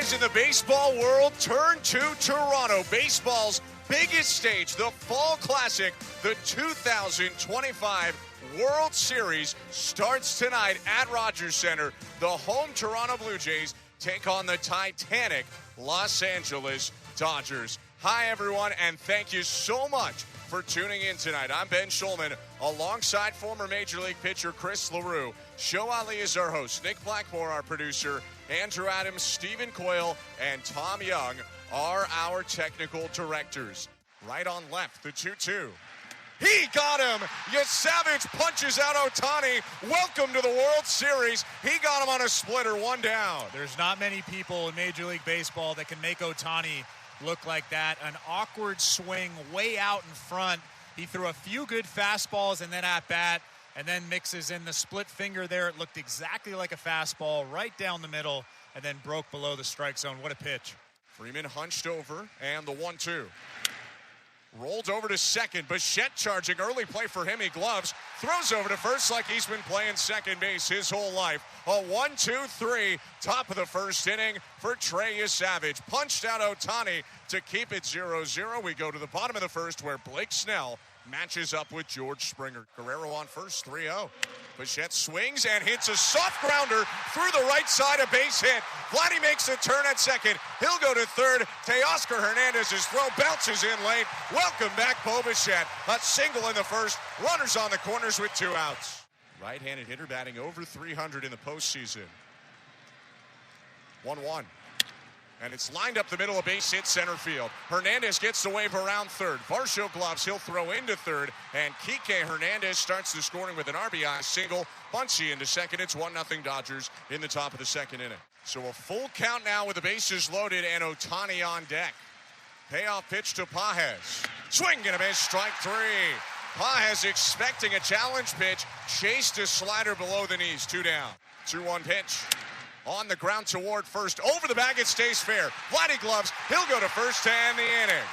eyes in the baseball world turn to Toronto. Baseball's biggest stage, the Fall Classic, the 2025 World Series starts tonight at Rogers Center. The home Toronto Blue Jays take on the Titanic Los Angeles Dodgers. Hi, everyone, and thank you so much for tuning in tonight. I'm Ben Schulman, alongside former Major League pitcher Chris LaRue. Show Ali is our host, Nick Blackmore, our producer, Andrew Adams, Stephen Coyle, and Tom Young are our technical directors. Right on left, the 2-2. He got him! Savage punches out Otani. Welcome to the World Series. He got him on a splitter, one down. There's not many people in Major League Baseball that can make Otani look like that. An awkward swing way out in front. He threw a few good fastballs and then at bat, and then mixes in the split finger there. It looked exactly like a fastball right down the middle and then broke below the strike zone. What a pitch. Freeman hunched over, and the 1-2. Rolled over to second. Bichette charging. Early play for him. He gloves. Throws over to first like he's been playing second base his whole life. A 1-2-3. Top of the first inning for Trey Savage. Punched out Otani to keep it 0-0. We go to the bottom of the first where Blake Snell matches up with George Springer. Guerrero on first, 3-0. Bichette swings and hits a soft grounder through the right side, a base hit. Vladdy makes a turn at second. He'll go to third. Teoscar Hernandez's throw bounces in late. Welcome back, Bo Bichette. A single in the first. Runners on the corners with 2 outs. Right-handed hitter batting over 300 in the postseason. 1-1. And it's lined up the middle of base hit center field. Hernandez gets the wave around third. Varscho gloves, he'll throw into third. And Kike Hernandez starts the scoring with an RBI single. Bunchy into second. It's 1-0 Dodgers in the top of the second inning. So a full count now with the bases loaded and Otani on deck. Payoff pitch to Pages. Swing and a miss, strike 3. Pages expecting a challenge pitch. Chased a slider below the knees. 2 down. 2-1 pitch. On the ground toward first. Over the bag, it stays fair. Vladdy gloves. He'll go to first to end the inning.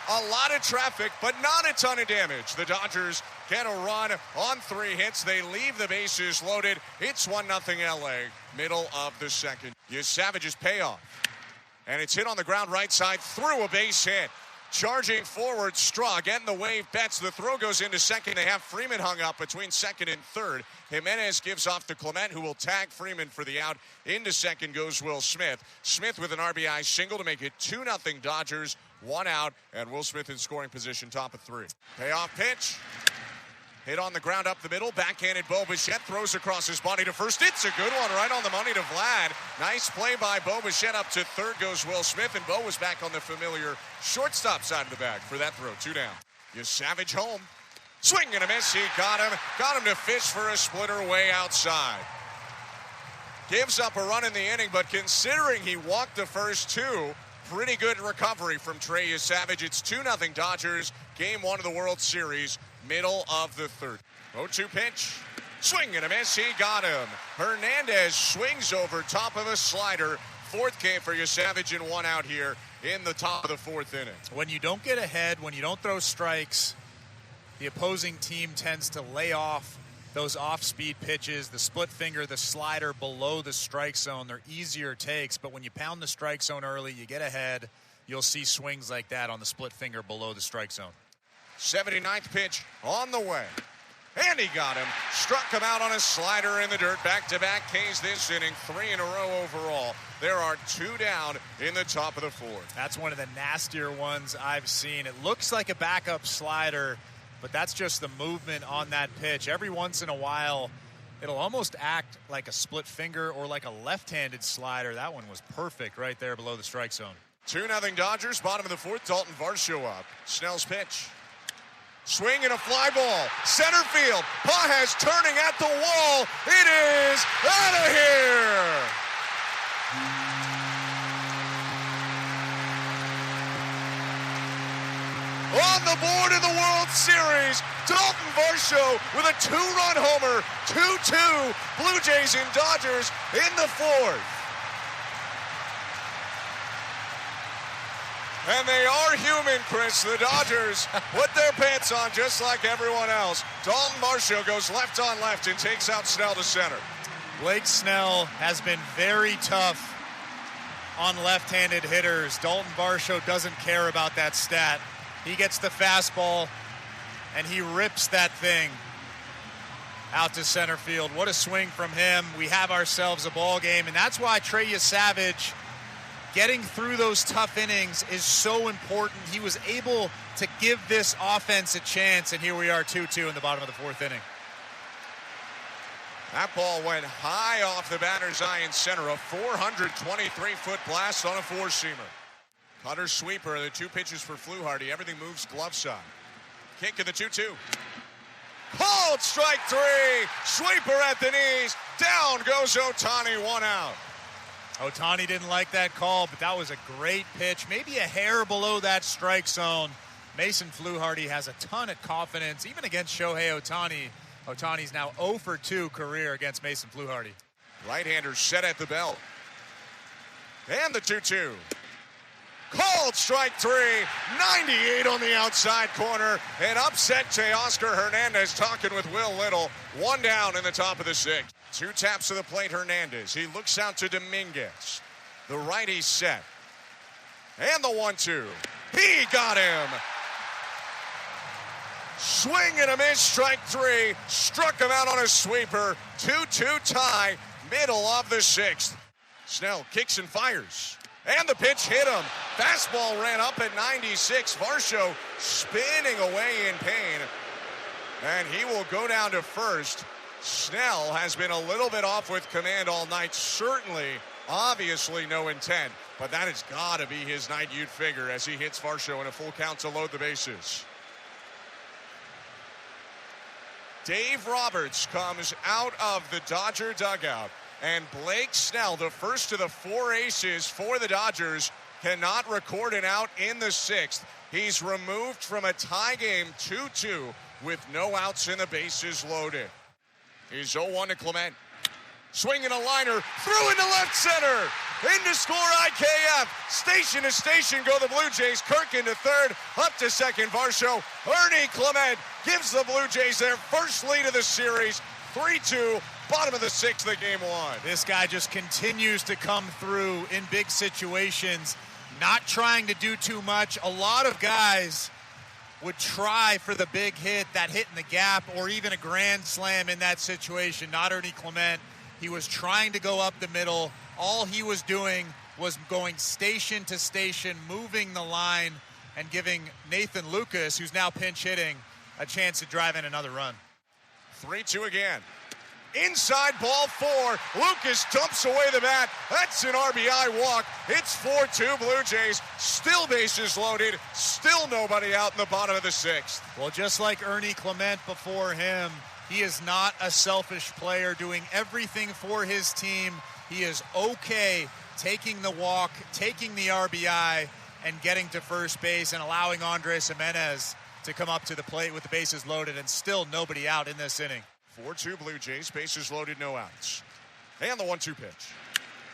A lot of traffic, but not a ton of damage. The Dodgers get a run on 3 hits. They leave the bases loaded. It's 1-0 LA. Middle of the second. Savage's payoff. And it's hit on the ground right side through a base hit. Charging forward, Straw getting the wave, bets. The throw goes into second. They have Freeman hung up between second and third. Jimenez gives off to Clement, who will tag Freeman for the out. Into second goes Will Smith. Smith with an RBI single to make it 2-0 Dodgers. 1 out, and Will Smith in scoring position, top of 3. Payoff pitch. Hit on the ground up the middle. Backhanded Bo Bichette throws across his body to first. It's a good one right on the money to Vlad. Nice play by Bo Bichette. Up to third goes Will Smith, and Bo was back on the familiar shortstop side of the bag for that throw. 2 down. Savage home. Swing and a miss. He got him. Got him to fish for a splitter way outside. Gives up a run in the inning, but considering he walked the first 2, pretty good recovery from Trey Savage. It's 2-0 Dodgers. Game 1 of the World Series. Middle of the third. 0-2 pitch. Swing and a miss. He got him. Hernandez swings over top of a slider. 4th K for Savage and 1 out here in the top of the 4th inning. When you don't get ahead, when you don't throw strikes, the opposing team tends to lay off those off-speed pitches, the split finger, the slider below the strike zone. They're easier takes, but when you pound the strike zone early, you get ahead, you'll see swings like that on the split finger below the strike zone. 79th pitch on the way. And he got him. Struck him out on a slider in the dirt. Back-to-back Ks this inning. 3 in a row overall. There are 2 down in the top of the 4th. That's one of the nastier ones I've seen. It looks like a backup slider, but that's just the movement on that pitch. Every once in a while, it'll almost act like a split finger or like a left-handed slider. That one was perfect right there below the strike zone. 2-0 Dodgers. Bottom of the 4th. Dalton Varscho up. Snell's pitch. Swing and a fly ball. Center field. Pages turning at the wall. It is out of here. On the board in the World Series, Dalton Varscho with a 2-run homer. 2-2. Blue Jays and Dodgers in the 4th. And they are human, Chris. The Dodgers put their pants on just like everyone else. Dalton Varscho goes left on left and takes out Snell to center. Blake Snell has been very tough on left-handed hitters. Dalton Varscho doesn't care about that stat. He gets the fastball, and he rips that thing out to center field. What a swing from him. We have ourselves a ball game, and that's why Trey Savage getting through those tough innings is so important. He was able to give this offense a chance, and here we are 2-2 in the bottom of the fourth inning. That ball went high off the batter's eye in center. A 423-foot blast on a four-seamer. Cutter sweeper, the 2 pitches for Fluharty. Everything moves glove side. Kick in the 2-2. Called strike 3. Sweeper at the knees. Down goes Otani, 1 out. Otani didn't like that call, but that was a great pitch. Maybe a hair below that strike zone. Mason Fluharty has a ton of confidence, even against Shohei Otani. Otani's now 0 for 2 career against Mason Fluharty. Right-hander set at the belt. And the 2-2. Called strike 3. 98 on the outside corner. An upset Teoscar Hernandez talking with Will Little. 1 down in the top of the 6th. 2 taps to the plate, Hernandez. He looks out to Dominguez. The righty set. And the 1-2. He got him. Swing and a miss, strike 3. Struck him out on a sweeper. 2-2 tie, middle of the 6th. Snell kicks and fires. And the pitch hit him. Fastball ran up at 96. Varsho spinning away in pain. And he will go down to first. Snell has been a little bit off with command all night. Certainly, obviously no intent. But that has got to be his night, you'd figure, as he hits Varsho in a full count to load the bases. Dave Roberts comes out of the Dodger dugout, and Blake Snell, the first of the 4 aces for the Dodgers, cannot record an out in the 6th. He's removed from a tie game 2-2 with no outs and the bases loaded. He's 0-1 to Clement. Swinging a liner, through into left center. In to score IKF. Station to station go the Blue Jays. Kirk into third, up to second. Varsho. Ernie Clement gives the Blue Jays their first lead of the series. 3-2, bottom of the 6th of game 1. This guy just continues to come through in big situations, not trying to do too much. A lot of guys would try for the big hit, that hit in the gap, or even a grand slam in that situation. Not Ernie Clement. He was trying to go up the middle. All he was doing was going station to station, moving the line, and giving Nathan Lucas, who's now pinch hitting, a chance to drive in another run. 3-2 again. Inside ball 4. Lucas dumps away the bat. That's an RBI walk. It's 4-2 Blue Jays. Still bases loaded. Still nobody out in the bottom of the 6th. Well, just like Ernie Clement before him, he is not a selfish player, doing everything for his team. He is okay taking the walk, taking the RBI, and getting to first base and allowing Andres Jimenez to come up to the plate with the bases loaded, and still nobody out in this inning. 4-2 Blue Jays, bases loaded, no outs. And the 1-2 pitch.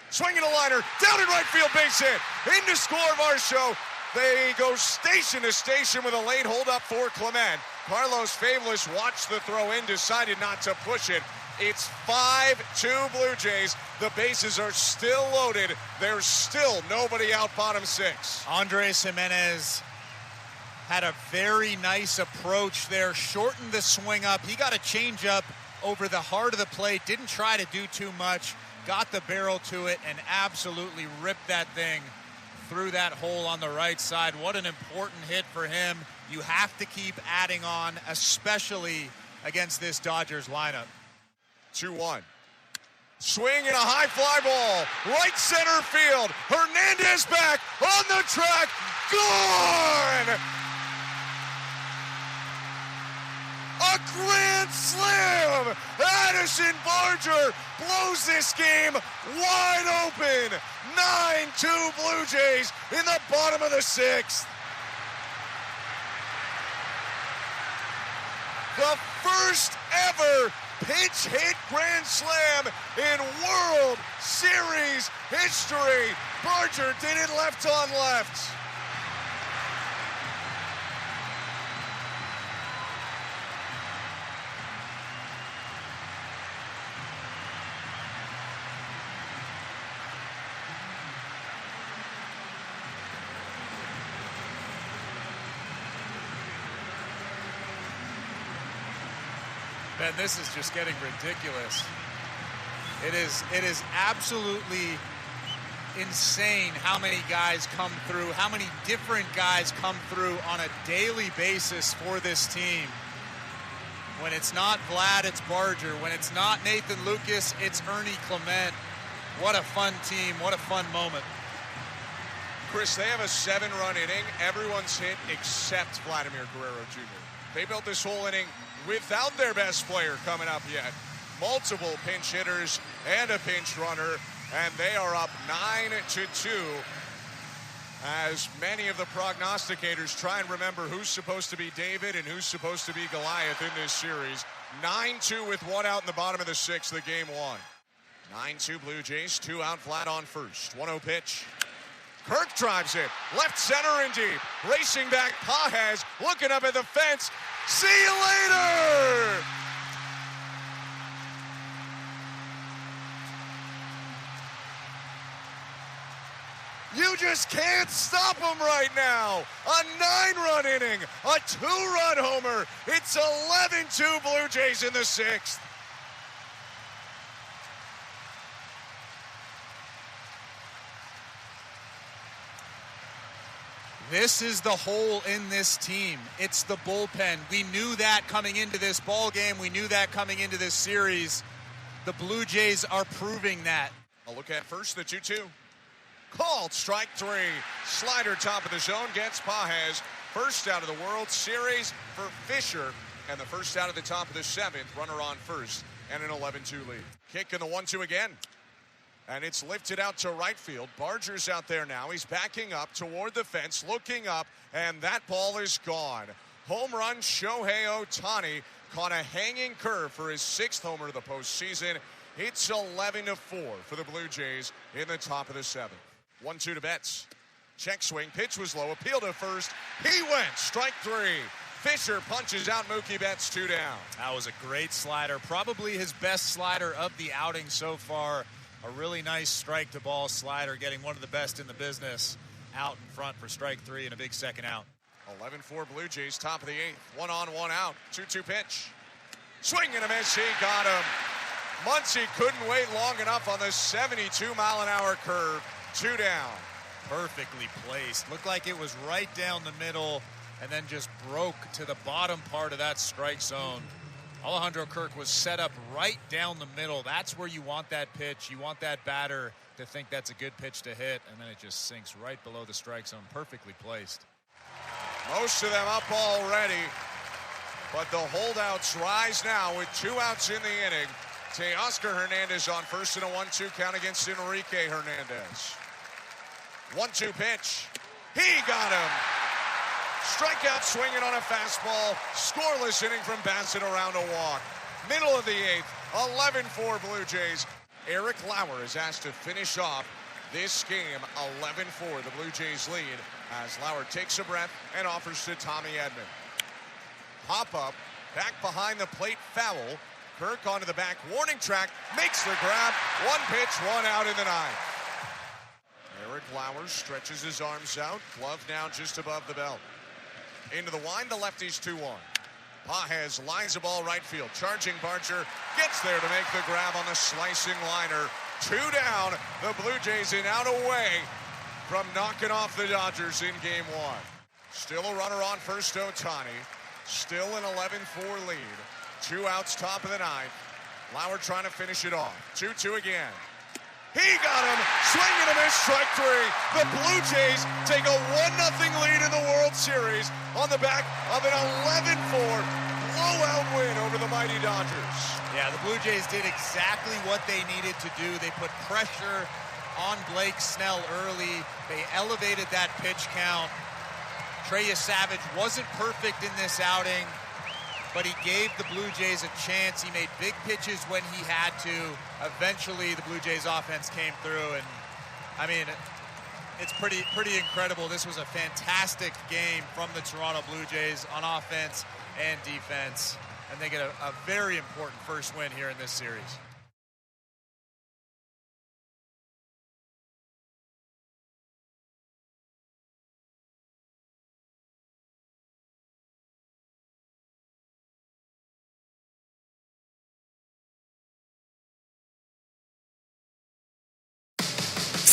Swinging a liner, down in right field, base hit. In to score Varsho. They go station to station with a late holdup for Clement. Carlos Fabulous watched the throw in, decided not to push it. It's 5-2 Blue Jays. The bases are still loaded. There's still nobody out bottom 6. Andres Jimenez had a very nice approach there, shortened the swing up. He got a change up over the heart of the plate, didn't try to do too much, got the barrel to it, and absolutely ripped that thing through that hole on the right side. What an important hit for him. You have to keep adding on, especially against this Dodgers lineup. 2-1. Swing and a high fly ball. Right center field. Hernandez back on the track. Gone! A grand slam! Addison Barger blows this game wide open. 9-2 Blue Jays in the bottom of the 6th. The first ever pinch hit grand slam in World Series history. Barger did it left on left. Ben, this is just getting ridiculous. It is absolutely insane how many guys come through, how many different guys come through on a daily basis for this team. When it's not Vlad, it's Barger. When it's not Nathan Lucas, it's Ernie Clement. What a fun team. What a fun moment. Chris, they have a 7-run inning. Everyone's hit except Vladimir Guerrero Jr. They built this whole inning without their best player coming up yet. Multiple pinch hitters and a pinch runner, and they are up 9-2 as many of the prognosticators try and remember who's supposed to be David and who's supposed to be Goliath in this series. 9-2 with 1 out in the bottom of the 6th, the game won. 9-2 Blue Jays, 2 out, Vlad on first. 1-0 pitch. Kirk drives it, left center and deep. Racing back, Pages looking up at the fence. See you later! You just can't stop them right now. A 9-run inning, a 2-run homer. It's 11-2 Blue Jays in the 6th. This is the hole in this team. It's the bullpen. We knew that coming into this ball game. We knew that coming into this series. The Blue Jays are proving that. A look at first, the 2-2. Called, strike 3. Slider top of the zone gets Pages. First out of the World Series for Fisher. And the first out of the top of the 7th. Runner on first and an 11-2 lead. Kick in the 1-2 again. And it's lifted out to right field. Barger's out there now. He's backing up toward the fence, looking up, and that ball is gone. Home run, Shohei Otani caught a hanging curve for his 6th homer of the postseason. It's 11-4 for the Blue Jays in the top of the 7th. 1-2 to Betts. Check swing, pitch was low, appeal to first. He went, strike 3. Fisher punches out Mookie Betts, 2 down. That was a great slider, probably his best slider of the outing so far. A really nice strike to ball slider, getting one of the best in the business out in front for strike 3 and a big second out. 11-4 Blue Jays, top of the 8th. 1 on, 1 out. 2-2 pitch. Swing and a miss. He got him. Muncy couldn't wait long enough on the 72-mile-an-hour curve. 2 down. Perfectly placed. Looked like it was right down the middle and then just broke to the bottom part of that strike zone. Alejandro Kirk was set up right down the middle. That's where you want that pitch. You want that batter to think that's a good pitch to hit, and then it just sinks right below the strike zone. Perfectly placed. Most of them up already, but the holdouts rise now with 2 outs in the inning. Teoscar Hernandez on first and a 1-2 count against Enrique Hernandez. 1-2 pitch. He got him. Strikeout swinging on a fastball. Scoreless inning from Bassett around a walk. Middle of the 8th. 11-4 Blue Jays. Eric Lauer is asked to finish off this game. 11-4 the Blue Jays lead as Lauer takes a breath and offers to Tommy Edman. Pop up. Back behind the plate foul. Kirk onto the back warning track. Makes the grab. 1 pitch, 1 out in the 9th. Eric Lauer stretches his arms out. Glove now just above the belt. Into the wind, the lefty's 2-1. Pages lines the ball right field. Charging Barger gets there to make the grab on the slicing liner. 2 down. The Blue Jays in out away from knocking off the Dodgers in game 1. Still a runner on first, Otani. Still an 11-4 lead. 2 outs, top of the 9th. Lauer trying to finish it off. 2-2 again. He got him. Swing and a miss, strike 3. The Blue Jays take a 1-0 lead in the World Series on the back of an 11-4 blowout win over the mighty Dodgers. Yeah, the Blue Jays did exactly what they needed to do. They put pressure on Blake Snell early. They elevated that pitch count. Trey Savage wasn't perfect in this outing, but he gave the Blue Jays a chance. He made big pitches when he had to. Eventually, the Blue Jays offense came through, and I mean, it's pretty incredible. This was a fantastic game from the Toronto Blue Jays on offense and defense, and they get a very important first win here in this series.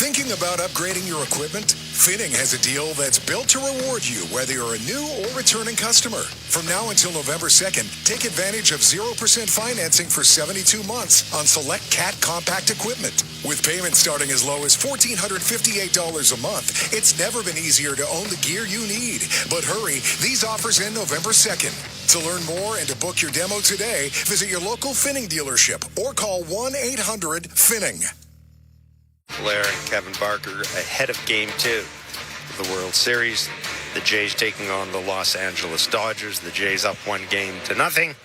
Thinking about upgrading your equipment? Finning has a deal that's built to reward you whether you're a new or returning customer. From now until November 2nd, take advantage of 0% financing for 72 months on select CAT compact equipment. With payments starting as low as $1,458 a month, it's never been easier to own the gear you need. But hurry, these offers end November 2nd. To learn more and to book your demo today, visit your local Finning dealership or call 1-800-FINNING. Blair and Kevin Barger ahead of Game 2 of the World Series. The Jays taking on the Los Angeles Dodgers. The Jays up 1-0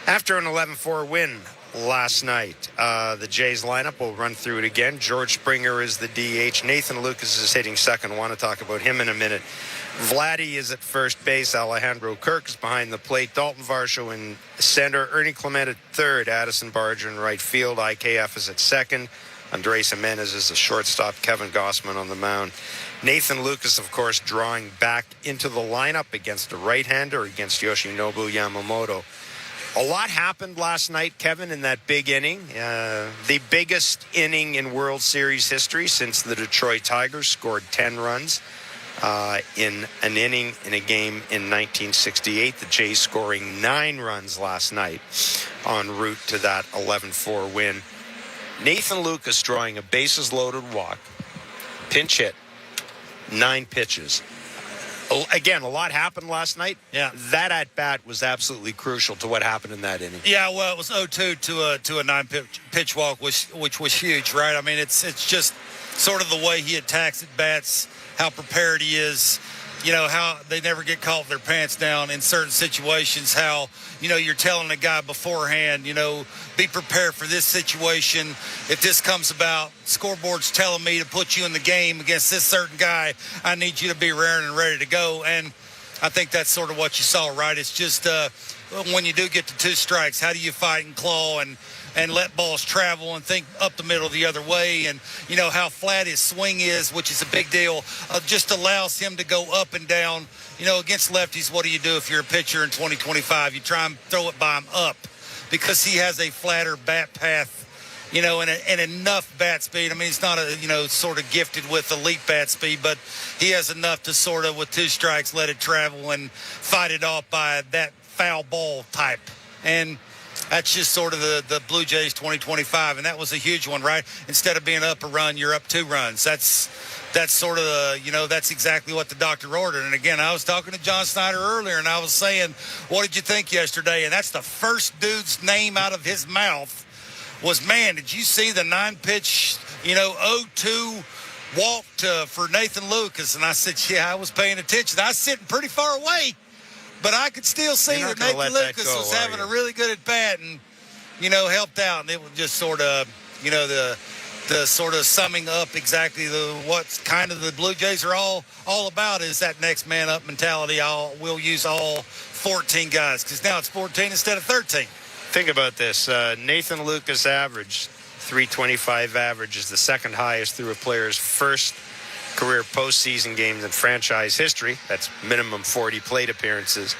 after an 11-4 win last night. The Jays lineup, we'll run through it again. George Springer is the DH. Nathan Lucas is hitting second. I want to talk about him in a minute. Vladdy is at first base. Alejandro Kirk is behind the plate. Dalton Varscho in center. Ernie Clement at third. Addison Barger in right field. IKF is at second. Andres Jimenez is the shortstop. Kevin Gossman on the mound. Nathan Lucas, of course, drawing back into the lineup against a right-hander against Yoshinobu Yamamoto. A lot happened last night, Kevin, in that big inning. The biggest inning in World Series history since the Detroit Tigers scored 10 runs in an inning in a game in 1968. The Jays scoring 9 runs last night en route to that 11-4 win. Nathan Lucas drawing a bases-loaded walk, pinch hit, 9 pitches. Again, a lot happened last night. Yeah. That at-bat was absolutely crucial to what happened in that inning. Yeah, well, it was 0-2 to a 9-pitch walk, which was huge, right? I mean, it's just sort of the way he attacks at bats, how prepared he is, you know, how they never get caught with their pants down in certain situations, how, you know, you're telling a guy beforehand, you know, be prepared for this situation. If this comes about, scoreboard's telling me to put you in the game against this certain guy, I need you to be raring and ready to go. And I think that's sort of what you saw, right? It's just when you do get to 2 strikes, how do you fight and claw and let balls travel and think up the middle the other way, and you know how flat his swing is, which is a big deal. Just allows him to go up and down. You know, against lefties, what do you do if you're a pitcher in 2025? You try and throw it by him up because he has a flatter bat path, you know, and enough bat speed. I mean, he's not sort of gifted with elite bat speed, but he has enough to sort of, with 2 strikes, let it travel and fight it off by that foul ball type. And that's just sort of the Blue Jays 2025, and that was a huge one, right? Instead of being up a run, you're up 2 runs. That's sort of that's exactly what the doctor ordered. And again, I was talking to John Snyder earlier, and I was saying, what did you think yesterday? And that's the first dude's name out of his mouth was, man, did you see the 9-pitch, 0-2 walk for Nathan Lucas? And I said, yeah, I was paying attention. I was sitting pretty far away. But I could still see that Nathan Lucas was having a really good at-bat and, helped out. And it was just sort of, the sort of summing up exactly what's kind of the Blue Jays are all about is that next man up mentality. We'll use all 14 guys because now it's 14 instead of 13. Think about this. Nathan Lucas average, 325 average, is the second highest through a player's first career postseason games in franchise history. That's minimum 40 plate appearances.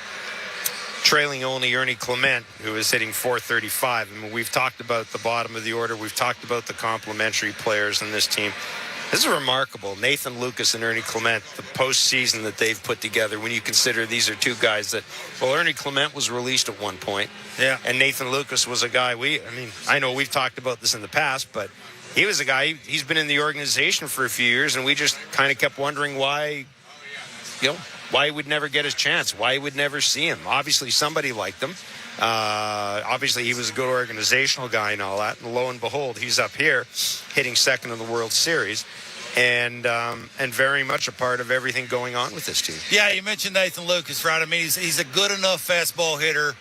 Trailing only Ernie Clement, who is hitting 435. I mean, we've talked about the bottom of the order. We've talked about the complementary players in this team. This is remarkable. Nathan Lucas and Ernie Clement, the postseason that they've put together, when you consider these are 2 guys that, Ernie Clement was released at one point. Yeah. And Nathan Lucas was a guy I know we've talked about this in the past, but he was a guy, he's been in the organization for a few years, and we just kind of kept wondering why he would never get his chance, why he would never see him. Obviously, somebody liked him. Obviously, he was a good organizational guy and all that. And lo and behold, he's up here hitting second in the World Series and very much a part of everything going on with this team. Yeah, you mentioned Nathan Lucas, right? I mean, he's a good enough fastball hitter.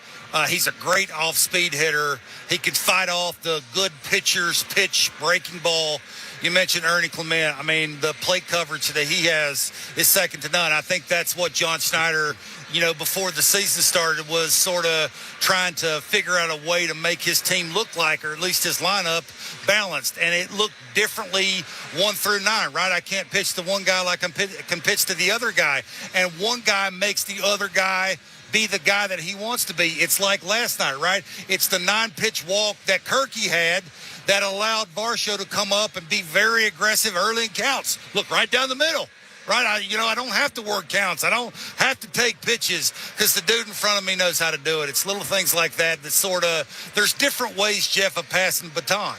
He's a great off-speed hitter. He can fight off the good pitcher's pitch breaking ball. You mentioned Ernie Clement. I mean, the plate coverage that he has is second to none. I think that's what John Snyder, before the season started, was sort of trying to figure out a way to make his team look like, or at least his lineup, balanced. And it looked differently 1 through 9, right? I can't pitch to one guy like I can pitch to the other guy. And one guy makes the other guy be the guy that he wants to be. It's like last night, right? It's the 9-pitch walk that Kirky had that allowed Varscho to come up and be very aggressive early in counts. Look, right down the middle. Right, I don't have to work counts. I don't have to take pitches because the dude in front of me knows how to do it. It's little things like that sort of, there's different ways, Jeff, of passing the baton.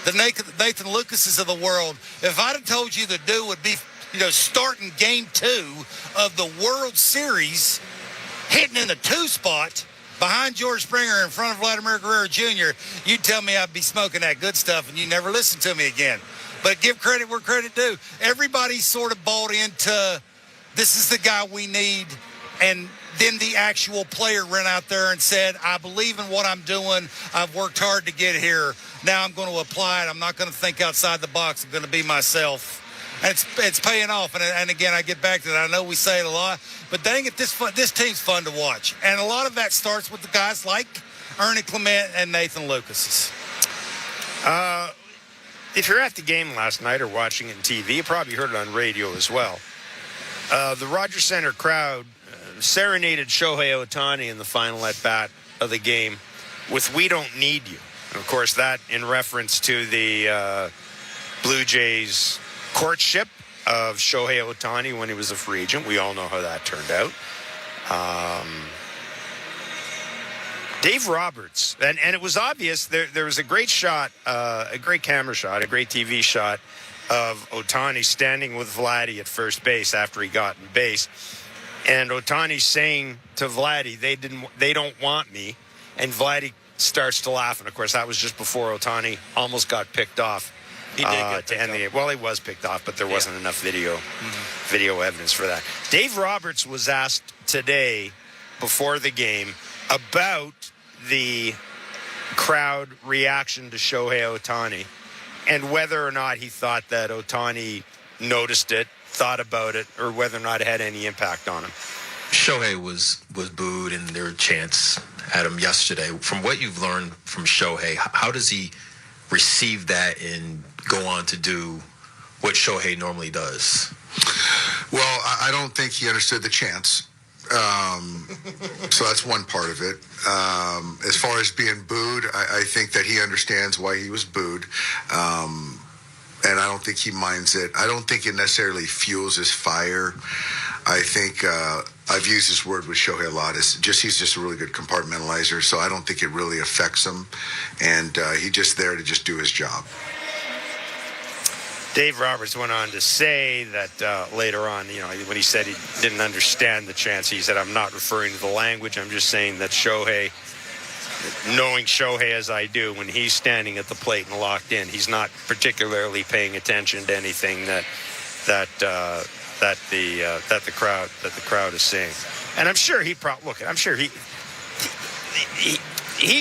The Nathan Lucases of the world, if I'd have told you the dude would be, starting game 2 of the World Series, hitting in the 2 spot behind George Springer in front of Vladimir Guerrero Jr., you'd tell me I'd be smoking that good stuff and you never listen to me again. But give credit where credit due. Everybody sort of bought into this is the guy we need. And then the actual player ran out there and said, I believe in what I'm doing. I've worked hard to get here. Now I'm going to apply it. I'm not going to think outside the box. I'm going to be myself. And it's paying off. And again, I get back to that. I know we say it a lot. But dang it, this team's fun to watch. And a lot of that starts with the guys like Ernie Clement and Nathan Lucas. If you're at the game last night or watching it on TV, you probably heard it on radio as well. The Rogers Center crowd serenaded Shohei Otani in the final at-bat of the game with "We Don't Need You." And of course, that in reference to the Blue Jays courtship of Shohei Otani when he was a free agent. We all know how that turned out. Dave Roberts, and it was obvious, there was a great shot, a great camera shot, a great TV shot of Otani standing with Vladdy at first base after he got in base. And Otani saying to Vladdy, they don't want me. And Vladdy starts to laugh. And, of course, that was just before Otani almost got picked off. He did get to end the game. Well, he was picked off, but there wasn't enough video evidence for that. Dave Roberts was asked today before the game about the crowd reaction to Shohei Otani and whether or not he thought that Otani noticed it, thought about it, or whether or not it had any impact on him. Shohei was booed and there were chants at him yesterday. From what you've learned from Shohei, how does he receive that and go on to do what Shohei normally does? Well, I don't think he understood the chants. So that's one part of it. As far as being booed, I think that he understands why he was booed. And I don't think he minds it. I don't think it necessarily fuels his fire. I think I've used this word with Shohei a lot. He's just a really good compartmentalizer. So I don't think it really affects him. And he's just there to just do his job. Dave Roberts went on to say that later on, when he said he didn't understand the chants, he said, I'm not referring to the language. I'm just saying that Shohei, knowing Shohei as I do, when he's standing at the plate and locked in, he's not particularly paying attention to anything that the crowd is saying. And I'm sure he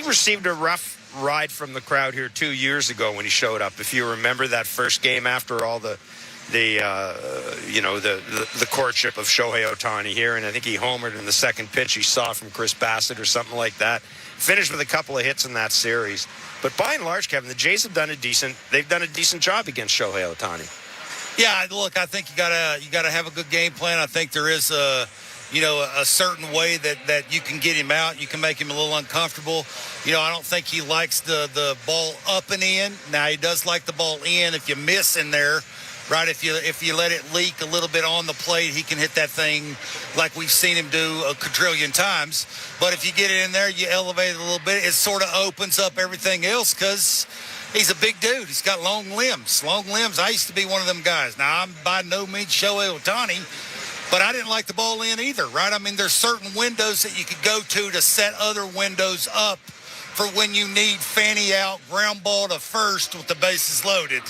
received a rough ride from the crowd here 2 years ago when he showed up. If you remember that first game after all the courtship of Shohei Otani here, and I think he homered in the second pitch he saw from Chris Bassett or something like that. Finished with a couple of hits in that series. But by and large, Kevin, the Jays have done a decent job against Shohei Otani. Yeah, look, I think you gotta have a good game plan. I think there is a certain way that you can get him out. You can make him a little uncomfortable. I don't think he likes the ball up and in. Now, he does like the ball in. If you miss in there, right, if you let it leak a little bit on the plate, he can hit that thing like we've seen him do a quadrillion times. But if you get it in there, you elevate it a little bit, it sort of opens up everything else because he's a big dude. He's got long limbs. I used to be one of them guys. Now, I'm by no means Shohei Otani, but I didn't like the ball in either, right? I mean, there's certain windows that you could go to set other windows up for when you need fanny out, ground ball to first with the bases loaded.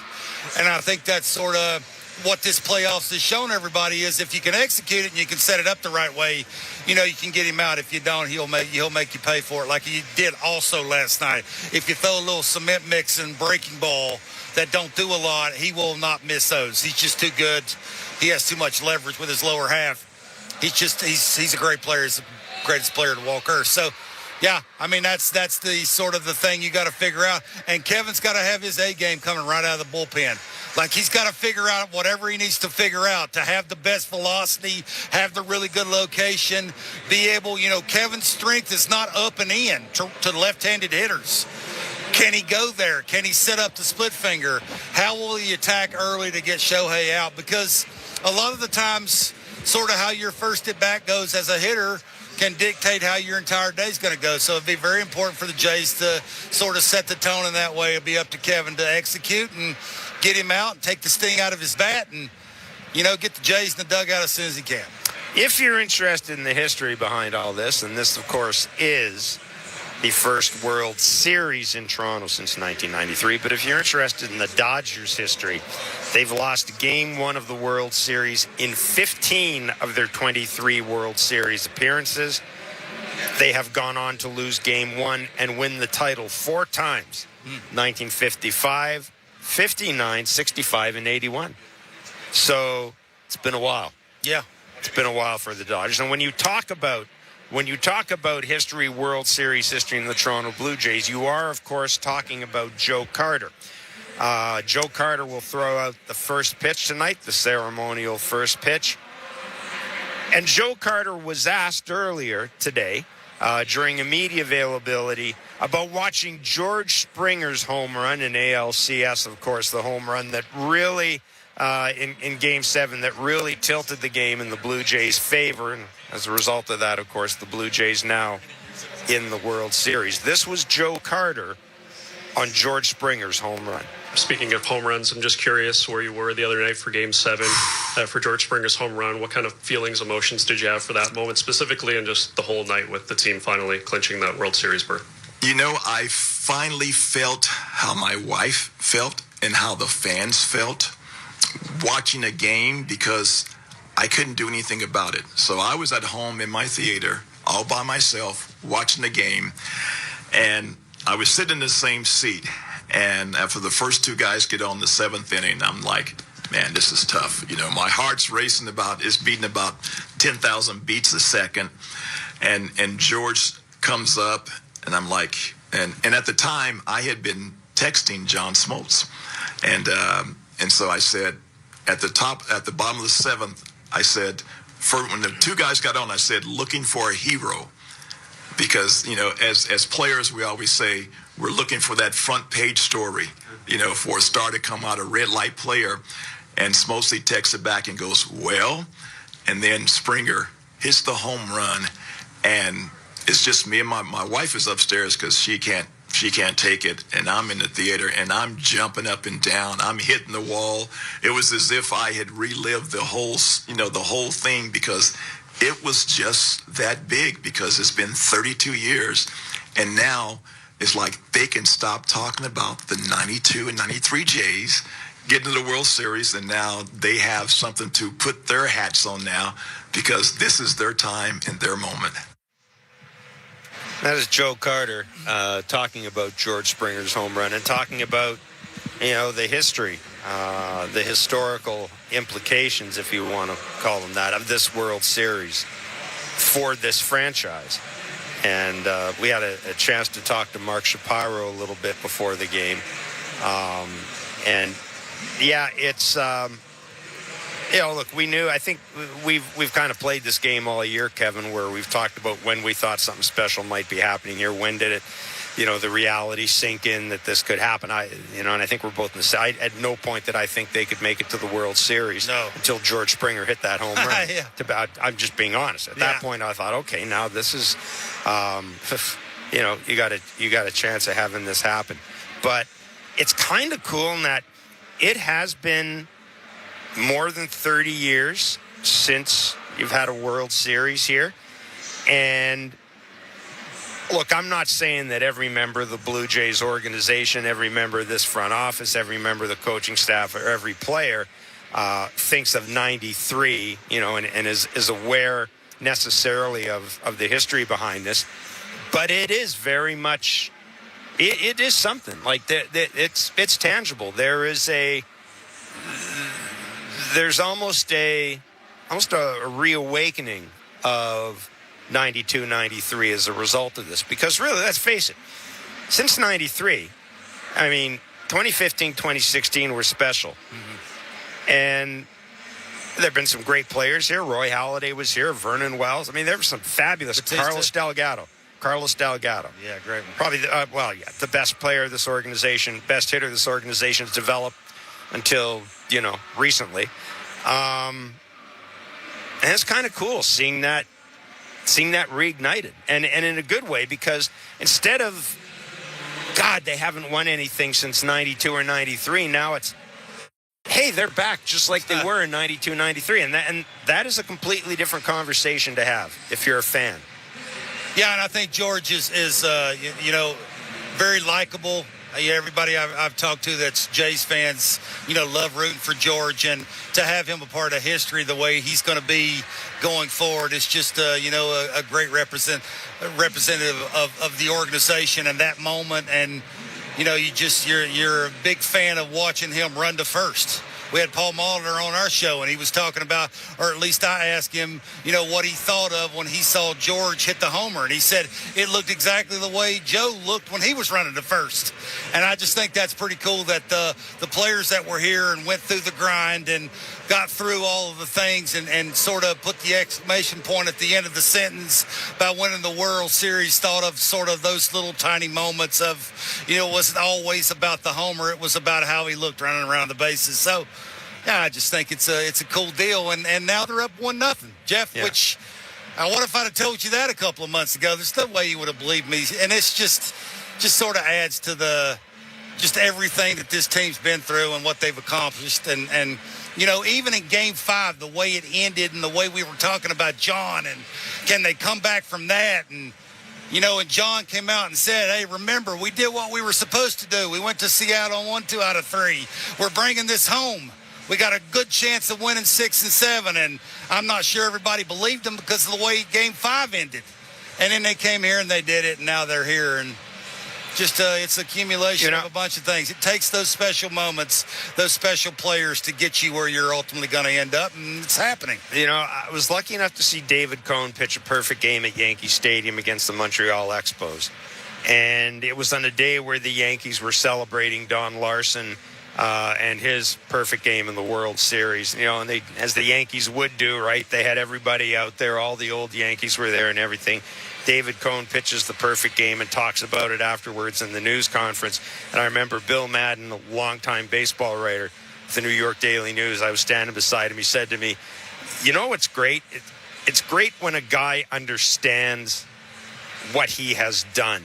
And I think that's sort of what this playoffs has shown everybody is if you can execute it and you can set it up the right way, you can get him out. If you don't, he'll make you pay for it like he did also last night. If you throw a little cement mix and breaking ball that don't do a lot, he will not miss those. He's just too good. He has too much leverage with his lower half. He's a great player. He's the greatest player to walk earth. So Yeah, I mean, that's the sort of the thing you got to figure out. And Kevin's got to have his A game coming right out of the bullpen. Like, he's got to figure out whatever he needs to figure out to have the best velocity, have the really good location, be able, Kevin's strength is not up and in to left-handed hitters. Can he go there? Can he set up the split finger? How will he attack early to get Shohei out? Because a lot of the times, sort of how your first at-bat goes as a hitter can dictate how your entire day is going to go. So it'd be very important for the Jays to sort of set the tone in that way. It'd be up to Kevin to execute and get him out and take the sting out of his bat and, get the Jays in the dugout as soon as he can. If you're interested in the history behind all this, and this, of course, is the first World Series in Toronto since 1993, but if you're interested in the Dodgers' history, they've lost Game 1 of the World Series in 15 of their 23 World Series appearances. They have gone on to lose Game 1 and win the title 4 times, 1955, 59, 65, and 81. So it's been a while. Yeah. It's been a while for the Dodgers. And when you talk about history, World Series history in the Toronto Blue Jays, you are, of course, talking about Joe Carter. Joe Carter will throw out the first pitch tonight, the ceremonial first pitch. And Joe Carter was asked earlier today, during a media availability, about watching George Springer's home run in ALCS, of course, the home run that really, in Game 7, that really tilted the game in the Blue Jays' favor. And as a result of that, of course, the Blue Jays now in the World Series. This was Joe Carter on George Springer's home run. Speaking of home runs, I'm just curious where you were the other night for Game 7 for George Springer's home run. What kind of feelings, emotions did you have for that moment specifically, and just the whole night with the team finally clinching that World Series berth? I finally felt how my wife felt and how the fans felt watching a game, because I couldn't do anything about it. So I was at home in my theater all by myself watching the game, and I was sitting in the same seat. And after the first 2 guys get on the 7th inning, I'm like, man, this is tough. My heart's racing it's beating about 10,000 beats a second. And George comes up, and I'm like, and at the time I had been texting John Smoltz. And so I said, at the bottom of the 7th, I said, when the 2 guys got on, I said, looking for a hero. Because, as players, we always say, we're looking for that front page story, for a star to come out, a red light player. And Smoltz texts it back and goes, well, and then Springer hits the home run, and it's just me and my wife is upstairs because she can't take it, and I'm in the theater, and I'm jumping up and down. I'm hitting the wall. It was as if I had relived the whole thing, because it was just that big, because it's been 32 years, and now it's like they can stop talking about the 92 and 93 Jays getting to the World Series, and now they have something to put their hats on now, because this is their time and their moment. That is Joe Carter talking about George Springer's home run and talking about, the history, the historical implications, if you want to call them that, of this World Series for this franchise. And we had a chance to talk to Mark Shapiro a little bit before the game. It's... look, we knew, I think we've kind of played this game all year, Kevin, where we've talked about when we thought something special might be happening here. When did it, the reality sink in that this could happen? And I think we're both in the side. At no point did I think they could make it to the World Series until George Springer hit that home run. Yeah. I'm just being honest. At that point, I thought, okay, now this is, you got a chance of having this happen. But it's kind of cool in that it has been more than 30 years since you've had a World Series here. And look, I'm not saying that every member of the Blue Jays organization, every member of this front office, every member of the coaching staff, or every player thinks of 93, and is aware necessarily of the history behind this. But it is very much, it is something. Like, it's tangible. There's almost a reawakening of 92, 93 as a result of this. Because really, let's face it, since 93, I mean, 2015, 2016 were special. Mm-hmm. And there have been some great players here. Roy Halladay was here. Vernon Wells. I mean, there were some fabulous. Carlos Delgado. Yeah, great. Probably, the best player of this organization, best hitter this organization has developed until, recently. And it's kind of cool seeing that reignited. And in a good way, because instead of, God, they haven't won anything since 92 or 93, now it's, hey, they're back just like they were in 92, 93. And that is a completely different conversation to have if you're a fan. Yeah, and I think George is very likable. Everybody I've talked to that's Jays fans, love rooting for George. And to have him a part of history the way he's going to be going forward is just, a great representative of the organization and that moment. And, you're a big fan of watching him run to first. We had Paul Molitor on our show, and he was talking about, or at least I asked him, what he thought of when he saw George hit the homer. And he said it looked exactly the way Joe looked when he was running to first. And I just think that's pretty cool that the players that were here and went through the grind and got through all of the things and sort of put the exclamation point at the end of the sentence by winning the World Series, thought of sort of those little tiny moments of, it wasn't always about the homer. It was about how he looked running around the bases. So, yeah, I just think it's a cool deal. And now they're up 1-0, Jeff, which I wonder if I'd have told you that a couple of months ago. There's no way you would have believed me. And it's just sort of adds to just everything that this team's been through and what they've accomplished. And even in Game 5, the way it ended and the way we were talking about John and can they come back from that? And, and John came out and said, hey, remember, we did what we were supposed to do. We went to Seattle and won 2 out of 3. We're bringing this home. We got a good chance of winning 6 and 7. And I'm not sure everybody believed him because of the way Game 5 ended. And then they came here and they did it, and now they're here. And just it's accumulation of a bunch of things. It takes those special moments, those special players to get you where you're ultimately going to end up, and it's happening. I was lucky enough to see David Cohn pitch a perfect game at Yankee Stadium against the Montreal Expos. And it was on a day where the Yankees were celebrating Don Larson and his perfect game in the World Series. And they, as the Yankees would do, right, they had everybody out there. All the old Yankees were there and everything. David Cohn pitches the perfect game and talks about it afterwards in the news conference. And I remember Bill Madden, a longtime baseball writer with the New York Daily News, I was standing beside him. He said to me, what's great? It's great when a guy understands what he has done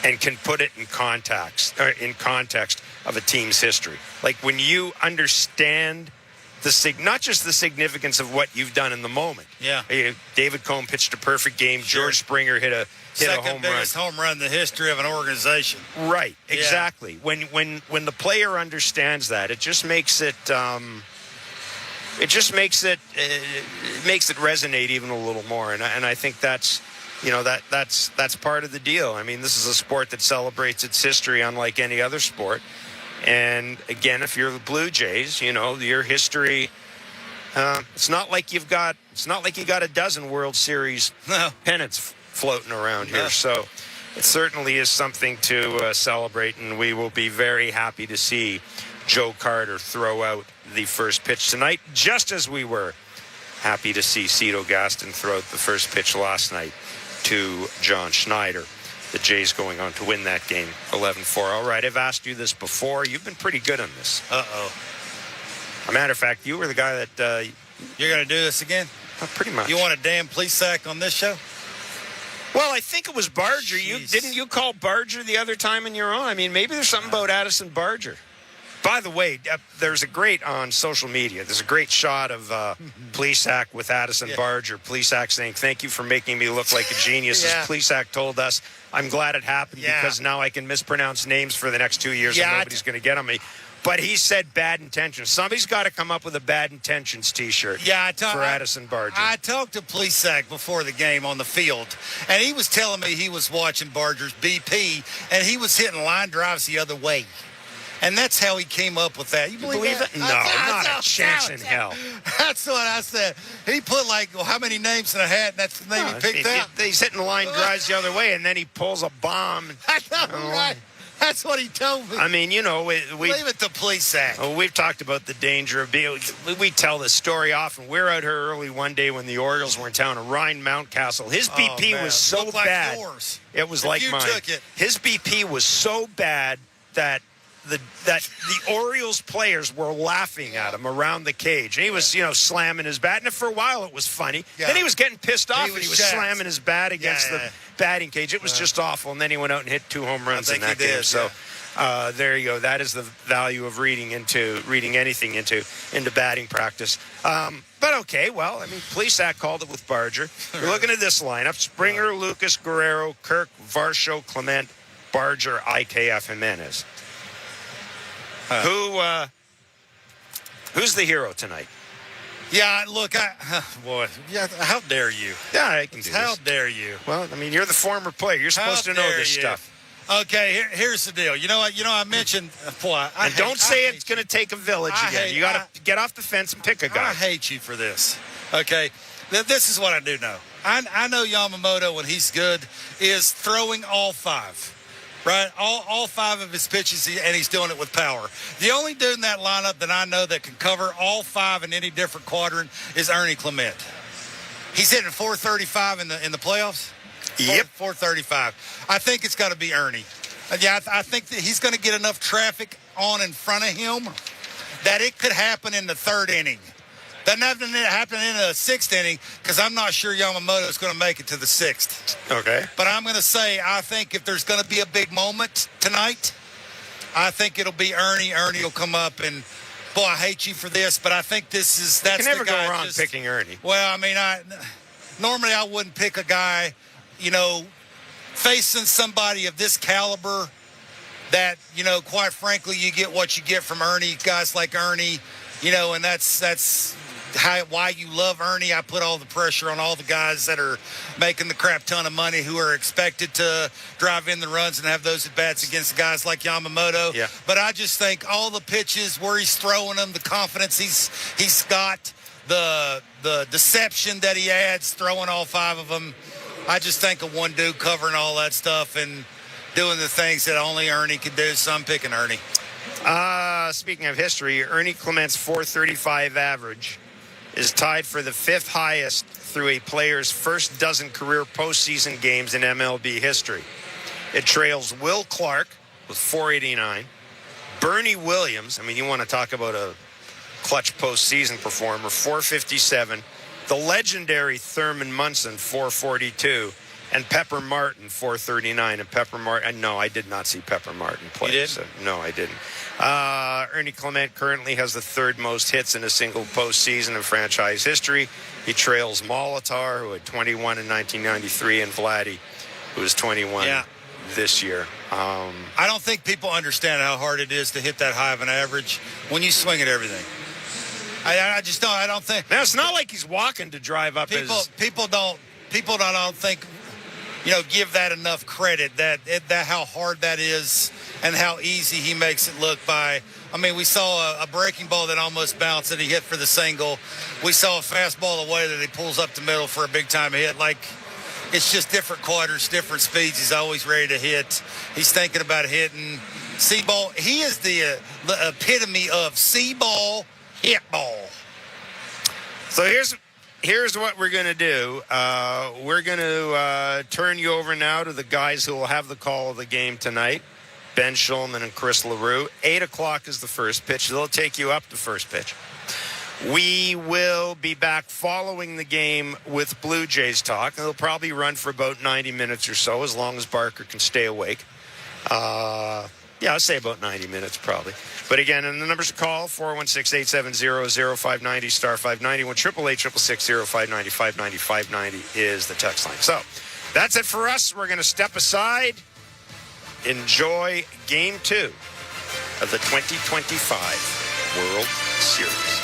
and can put it in context of a team's history. Like when you understand not just the significance of what you've done in the moment. Yeah. David Cohn pitched a perfect game. Sure. George Springer hit a home run. Second biggest home run in the history of an organization. Right. Exactly. Yeah. When the player understands that, it just makes it makes it resonate even a little more. And I think that's that's part of the deal. I mean, this is a sport that celebrates its history unlike any other sport. And again, if you're the Blue Jays, your history. It's not like you got a dozen World Series pennants floating around here. So it certainly is something to celebrate, and we will be very happy to see Joe Carter throw out the first pitch tonight, just as we were happy to see Cito Gaston throw out the first pitch last night to John Schneider. The Jays going on to win that game 11-4. All right, I've asked you this before. You've been pretty good on this. Uh-oh. As a matter of fact, you were the guy that... You're going to do this again? Pretty much. You want a damn police sack on this show? Well, I think it was Barger. Didn't you call Barger the other time in your own? I mean, maybe there's something about Addison Barger. By the way, there's a great on social media. There's a great shot of Plesac with Addison Barger. Plesac saying, "Thank you for making me look like a genius." As Plesac told us, "I'm glad it happened because now I can mispronounce names for the next 2 years and nobody's going to get on me." But he said bad intentions. Somebody's got to come up with a bad intentions T-shirt for Addison Barger. I talked to Plesac before the game on the field, and he was telling me he was watching Barger's BP, and he was hitting line drives the other way. And that's how he came up with that. You believe it? that? No, not a chance in hell. That's what I said. He put how many names in a hat, and that's the name he picked out? He's hitting the line, drives the other way, and then he pulls a bomb. I know, right? That's what he told me. I mean, Leave it to police act. We've talked about the danger of being. We tell this story often. We're out here early one day when the Orioles were in town. Ryan Mountcastle. His BP was so Looked like bad. yours. It was If like you mine. took it. His BP was so bad that the Orioles players were laughing at him around the cage. And he was, slamming his bat. And for a while it was funny. Yeah. Then he was getting pissed off He and he was was jacked. slamming his bat against the batting cage. It was just awful. And then he went out and hit 2 home runs in that game. So there you go. That is the value of reading anything into batting practice. But okay, well, I mean, Police Act called it with Barger. You're looking at this lineup: Springer, Lucas, Guerrero, Kirk, Varscho, Clement, Barger, IKF, Jimenez. Who's the hero tonight? Yeah, look, how dare you? Yeah, I can do How this. dare you? Well, I mean, you're the former player. You're supposed to know this stuff. Okay, here's the deal. You know what? I mentioned. And don't say it's going to take a village again. You got to get off the fence and pick a guy. I hate you for this. Okay, this is what I do know. I know Yamamoto, when he's good, is throwing all 5. Right? All 5 of his pitches, and he's doing it with power. The only dude in that lineup that I know that can cover all 5 in any different quadrant is Ernie Clement. He's hitting 435 in the playoffs. Yep. 435. I think it's got to be Ernie. Yeah, I think that he's going to get enough traffic on in front of him that it could happen in the 3rd inning. Doesn't have to happen in the 6th inning because I'm not sure Yamamoto is going to make it to the 6th. Okay. But I'm going to say I think if there's going to be a big moment tonight, I think it'll be Ernie. Ernie will come up and, boy, I hate you for this, but I think that's you can never the guy. go wrong picking Ernie. Well, I mean, normally I wouldn't pick a guy, facing somebody of this caliber that, quite frankly, you get what you get from Ernie, guys like Ernie, and that's why you love Ernie. I put all the pressure on all the guys that are making the crap ton of money who are expected to drive in the runs and have those at-bats against guys like Yamamoto. Yeah. But I just think all the pitches where he's throwing them, the confidence he's got, the deception that he adds, throwing all 5 of them, I just think of one dude covering all that stuff and doing the things that only Ernie can do, so I'm picking Ernie. Speaking of history, Ernie Clement's 435 average is tied for the 5th highest through a player's first dozen career postseason games in MLB history. It trails Will Clark with 489, Bernie Williams, I mean, you want to talk about a clutch postseason performer, 457, the legendary Thurman Munson, 442, and Pepper Martin, 439. And Pepper Martin, no, I did not see Pepper Martin play. You did? So, no, I didn't. Ernie Clement currently has the 3rd most hits in a single postseason in franchise history. He trails Molitor, who had 21 in 1993, and Vladdy, who was 21 this year. I don't think people understand how hard it is to hit that high of an average when you swing at everything. I just don't. I don't think. Now, it's not like he's walking to drive up People don't think, give that enough credit that how hard that is and how easy he makes it look by. I mean, we saw a breaking ball that almost bounced that he hit for the single. We saw a fastball away that he pulls up the middle for a big time hit. Like, it's just different quadrants, different speeds. He's always ready to hit. He's thinking about hitting. C-ball. He is the epitome of C-ball, hit ball. So here's what we're going to do. We're going to turn you over now to the guys who will have the call of the game tonight, Ben Schulman and Chris LaRue. 8 o'clock is the first pitch. They'll take you up the first pitch. We will be back following the game with Blue Jays talk. They'll probably run for about 90 minutes or so, as long as Barker can stay awake. I'll say about 90 minutes probably. But again, and the numbers to call, 416-870-0590, star 590, 1-888-660-590, 590 is the text line. So that's it for us. We're going to step aside. Enjoy Game 2 of the 2025 World Series.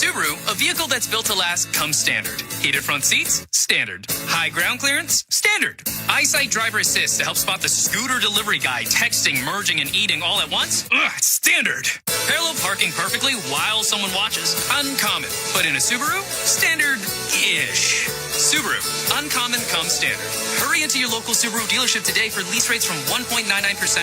Subaru, a vehicle that's built to last comes standard. Heated front seats? Standard. High ground clearance? Standard. EyeSight driver assist to help spot the scooter delivery guy texting, merging, and eating all at once? Standard. Parallel parking perfectly while someone watches? Uncommon. But in a Subaru? Standard-ish. Subaru. Uncommon comes standard. Hurry into your local Subaru dealership today for lease rates from 1.99%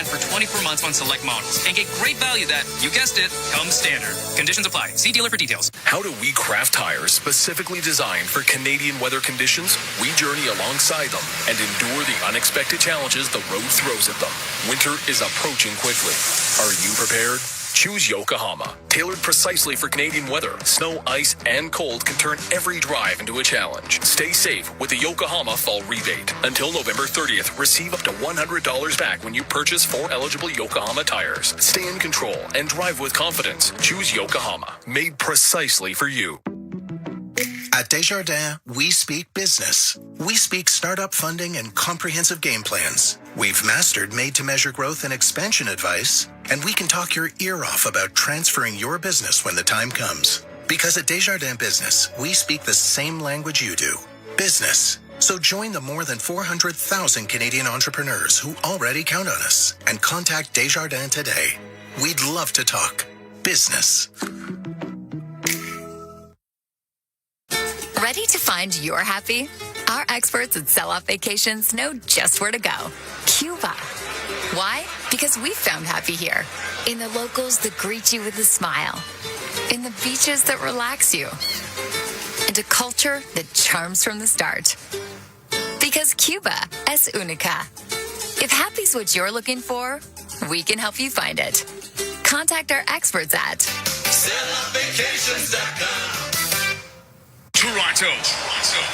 for 24 months on select models. And get great value that, you guessed it, comes standard. Conditions apply. See dealer for details. How do we craft tires specifically designed for Canadian weather conditions? We journey alongside them and endure the unexpected challenges the road throws at them. Winter is approaching quickly. Are you prepared? Choose Yokohama. Tailored precisely for Canadian weather, snow, ice, and cold can turn every drive into a challenge. Stay safe with the Yokohama Fall Rebate. Until November 30th, receive up to $100 back when you purchase 4 eligible Yokohama tires. Stay in control and drive with confidence. Choose Yokohama. Made precisely for you. At Desjardins, we speak business. We speak startup funding and comprehensive game plans. We've mastered made-to-measure growth and expansion advice, and we can talk your ear off about transferring your business when the time comes. Because at Desjardins Business, we speak the same language you do. Business. So join the more than 400,000 Canadian entrepreneurs who already count on us and contact Desjardins today. We'd love to talk business. Ready to find your happy? Our experts at Sell Off Vacations know just where to go. Cuba. Why? Because we found happy here. In the locals that greet you with a smile. In the beaches that relax you. And a culture that charms from the start. Because Cuba es única. If happy's what you're looking for, we can help you find it. Contact our experts at selloffvacations.com. Toronto,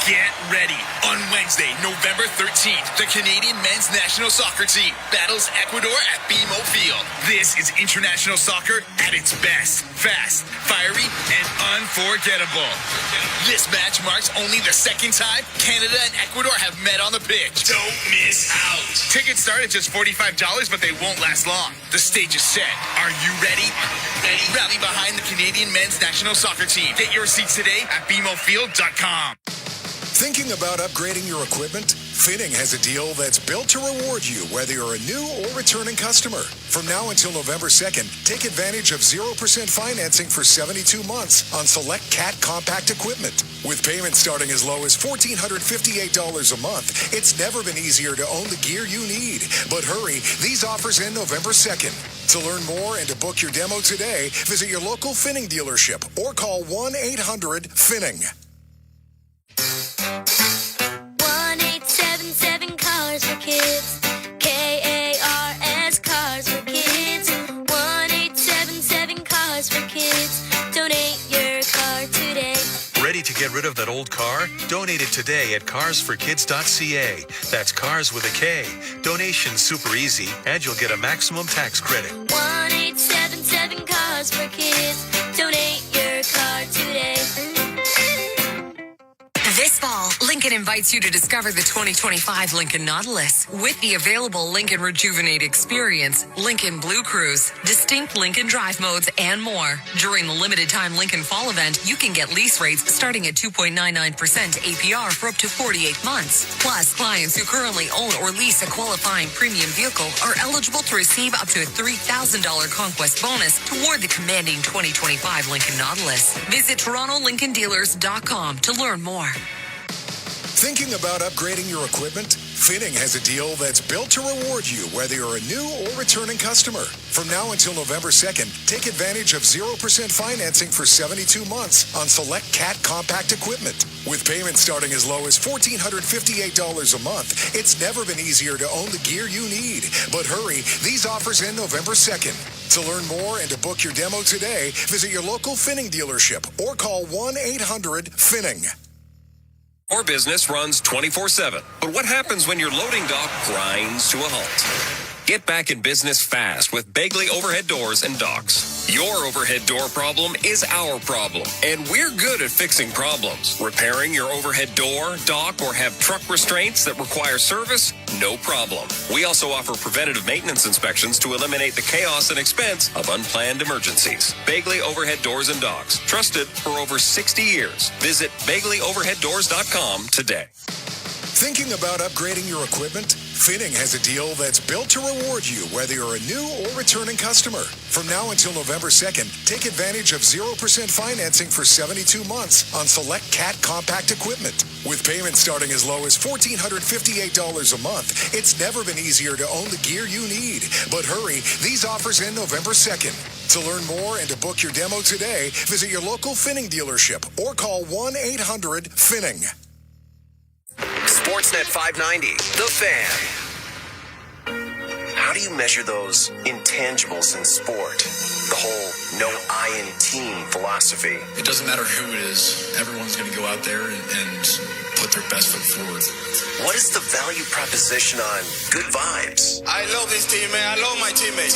get ready. On Wednesday, November 13th, the Canadian men's national soccer team battles Ecuador at BMO Field. This is international soccer at its best. Fast, fiery, and unforgettable. This match marks only the second time Canada and Ecuador have met on the pitch. Don't miss out. Tickets start at just $45, but they won't last long. The stage is set. Are you ready? Rally behind the Canadian men's national soccer team. Get your seats today at BMOfield.com. Thinking about upgrading your equipment? Finning has a deal that's built to reward you whether you're a new or returning customer. From now until November 2nd, take advantage of 0% financing for 72 months on select CAT compact equipment. With payments starting as low as $1,458 a month, it's never been easier to own the gear you need. But hurry, these offers end November 2nd. To learn more and to book your demo today, visit your local Finning dealership or call 1-800-FINNING. 1-877 Cars for Kids. KARS Cars for Kids. 1-877 Cars for Kids. Donate your car today. Ready to get rid of that old car? Donate it today at carsforkids.ca. That's cars with a K. Donation's super easy, and you'll get a maximum tax credit. 1-877 Cars for Kids. Donate your car today. This fall, Lincoln invites you to discover the 2025 Lincoln Nautilus with the available Lincoln Rejuvenate Experience, Lincoln Blue Cruise, distinct Lincoln Drive modes, and more. During the limited-time Lincoln Fall event, you can get lease rates starting at 2.99% APR for up to 48 months. Plus, clients who currently own or lease a qualifying premium vehicle are eligible to receive up to a $3,000 conquest bonus toward the commanding 2025 Lincoln Nautilus. Visit TorontoLincolnDealers.com to learn more. Thinking about upgrading your equipment? Finning has a deal that's built to reward you whether you're a new or returning customer. From now until November 2nd, take advantage of 0% financing for 72 months on select CAT compact equipment. With payments starting as low as $1,458 a month, it's never been easier to own the gear you need. But hurry, these offers end November 2nd. To learn more and to book your demo today, visit your local Finning dealership or call 1-800-FINNING. Your business runs 24/7. But what happens when your loading dock grinds to a halt? Get back in business fast with Bagley Overhead Doors and Docks. Your overhead door problem is our problem, and we're good at fixing problems. Repairing your overhead door, dock, or have truck restraints that require service? No problem. We also offer preventative maintenance inspections to eliminate the chaos and expense of unplanned emergencies. Bagley Overhead Doors and Docks. Trusted for over 60 years. Visit BagleyOverheadDoors.com today. Thinking about upgrading your equipment? Finning has a deal that's built to reward you whether you're a new or returning customer. From now until November 2nd, take advantage of 0% financing for 72 months on select CAT compact equipment. With payments starting as low as $1,458 a month, it's never been easier to own the gear you need. But hurry, these offers end November 2nd. To learn more and to book your demo today, visit your local Finning dealership or call 1-800-FINNING. Sportsnet 590, The Fan. How do you measure those intangibles in sport? The whole no I in team philosophy. It doesn't matter who it is. Everyone's going to go out there and put their best foot forward. What is the value proposition on good vibes? I love this team, man. I love my teammates.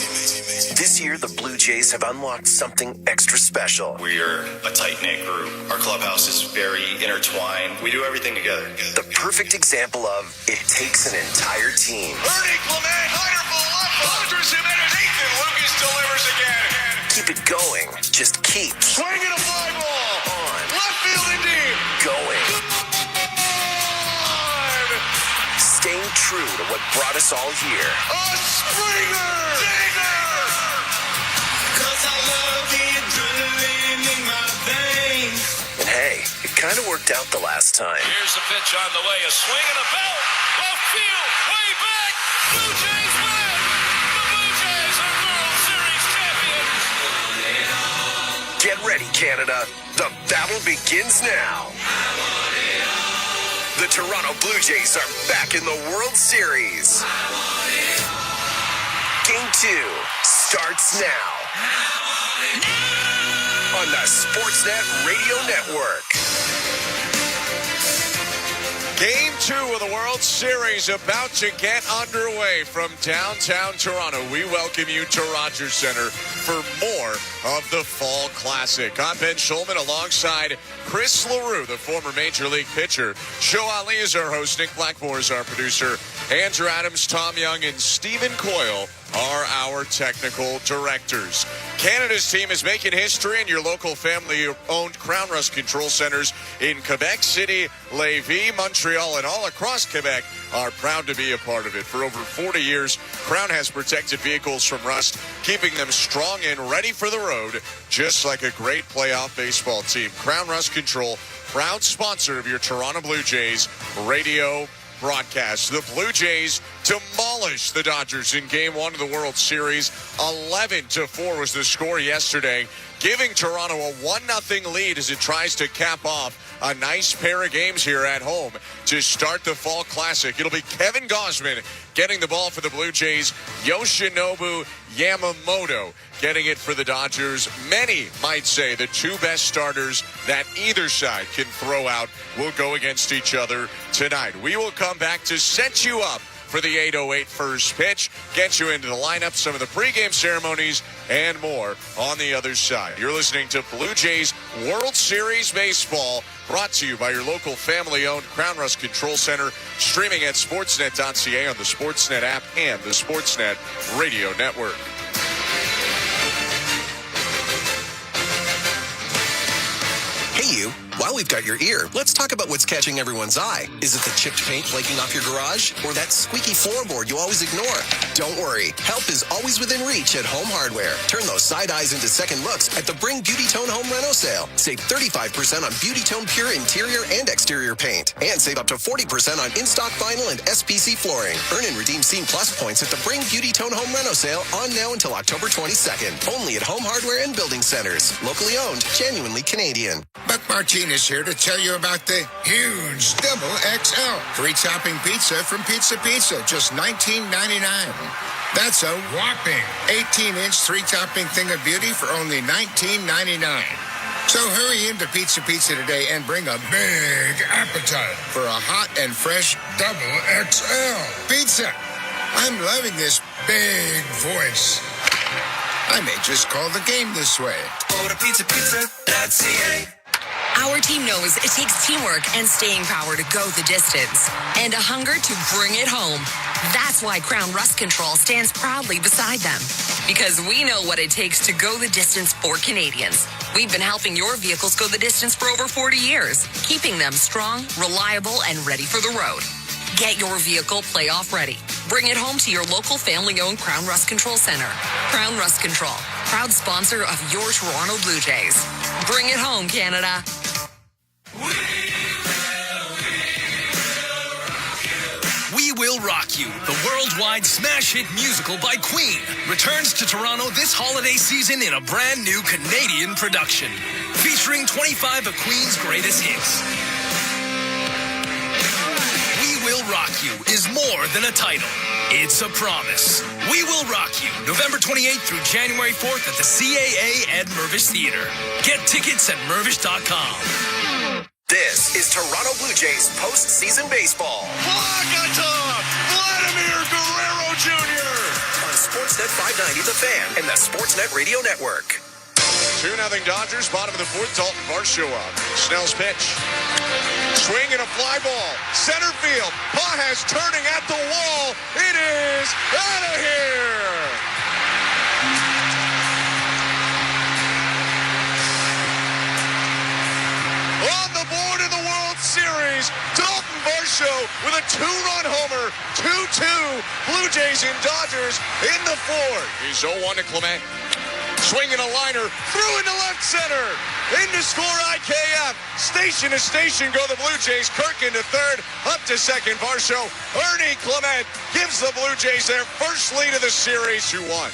This year, the Blue Jays have unlocked something extra special. We are a tight-knit group. Our clubhouse is very intertwined. We do everything together. The perfect example of it takes an entire team. Ernie Clement, Heiderful, Dodgers him in his eighth, and Lucas delivers again. Keep it going. Just keep swinging a fly ball. On. Left field and deep. Going. Staying true to what brought us all here. A Springer! Dinger! 'Cause I love the adrenaline in my veins. And hey, it kind of worked out the last time. Here's the pitch on the way. A swing and a belt. Left field. Way back. Blue Jays win. The Blue Jays are World Series champions. Get ready, Canada. The battle begins now. The Toronto Blue Jays are back in the World Series. Game 2 starts now on the Sportsnet Radio Network. Game 2 of the World Series about to get underway from downtown Toronto. We welcome you to Rogers Center for more of the Fall Classic. I'm Ben Schulman alongside Chris LaRue, the former Major League pitcher. Joe Ali is our host. Nick Blackmore is our producer. Andrew Adams, Tom Young, and Stephen Coyle are our technical directors. Canada's team is making history in your local family-owned Crown Rust Control Centers in Quebec City, Lévis, Montreal, and all across Quebec are proud to be a part of it. For over 40 years, Crown has protected vehicles from rust, keeping them strong and ready for the road, just like a great playoff baseball team. Crown Rust Control, proud sponsor of your Toronto Blue Jays radio broadcast. The Blue Jays demolished the Dodgers in Game 1 of the World Series. 11-4 was the score yesterday, giving Toronto a 1-0 lead as it tries to cap off a nice pair of games here at home to start the Fall Classic. It'll be Kevin Gausman getting the ball for the Blue Jays, Yoshinobu Yamamoto getting it for the Dodgers. Many might say the two best starters that either side can throw out will go against each other tonight. We will come back to set you up for the 8:08 first pitch, get you into the lineup, some of the pregame ceremonies, and more on the other side. You're listening to Blue Jays World Series Baseball, brought to you by your local family-owned Crown Rust Control Center, streaming at sportsnet.ca on the Sportsnet app and the Sportsnet Radio Network. Hey you, while we've got your ear, let's talk about what's catching everyone's eye. Is it the chipped paint flaking off your garage? Or that squeaky floorboard you always ignore? Don't worry, help is always within reach at Home Hardware. Turn those side eyes into second looks at the Bring Beauty Tone Home Reno sale. Save 35% on Beauty Tone Pure interior and exterior paint. And save up to 40% on in-stock vinyl and SPC flooring. Earn and redeem Scene Plus points at the Bring Beauty Tone Home Reno sale on now until October 22nd. Only at Home Hardware and Building Centers. Locally owned, genuinely Canadian. Buck Martinez here to tell you about the huge Double XL three-topping pizza from Pizza Pizza, just $19.99. That's a whopping 18-inch three-topping thing of beauty for only $19.99. So hurry into Pizza Pizza today and bring a big appetite for a hot and fresh Double XL pizza. I'm loving this big voice. I may just call the game this way. Order pizzapizza.ca. Our team knows it takes teamwork and staying power to go the distance and a hunger to bring it home. That's why Crown Rust Control stands proudly beside them, because we know what it takes to go the distance for Canadians. We've been helping your vehicles go the distance for over 40 years, keeping them strong, reliable, and ready for the road. Get your vehicle playoff ready. Bring it home to your local family-owned Crown Rust Control Center. Crown Rust Control, proud sponsor of your Toronto Blue Jays. Bring it home, Canada. We Will Rock You, the worldwide smash hit musical by Queen, returns to Toronto this holiday season in a brand new Canadian production, featuring 25 of Queen's greatest hits. We Will Rock You is more than a title. It's a promise. We Will Rock You, November 28th through January 4th at the CAA at Mervish Theatre. Get tickets at mervish.com. This is Toronto Blue Jays postseason baseball. Vladimir Guerrero Jr. On Sportsnet 590, The Fan, and the Sportsnet Radio Network. 2-0 Dodgers, bottom of the fourth. Dalton Varscho up. Snell's pitch. Swing and a fly ball. Center field. Pages turning at the wall. It is out of here. On the board in the World Series, Dalton Varscho with a 2-run homer. 2-2 Blue Jays and Dodgers in the fourth. He's 0-1 to Clement. Swinging a liner, through into left center. In to score IKF. Station to station go the Blue Jays. Kirk into third, up to second. Varsho, Ernie Clement gives the Blue Jays their first lead of the series, 2-1.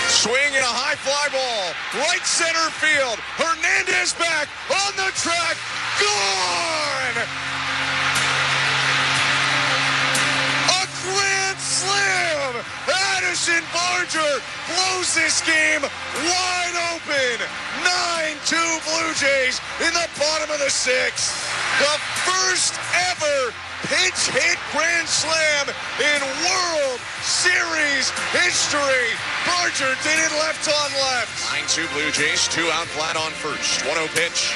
Swing and a high fly ball, right center field. Hernandez back on the track, gone! A grand slam! Addison Barger blows this game wide open. 9-2 Blue Jays in the bottom of the sixth. The first ever pinch hit grand slam in World Series history. Barger did it left on left. 9-2 Blue Jays, 2 out flat on first. 1-0 pitch.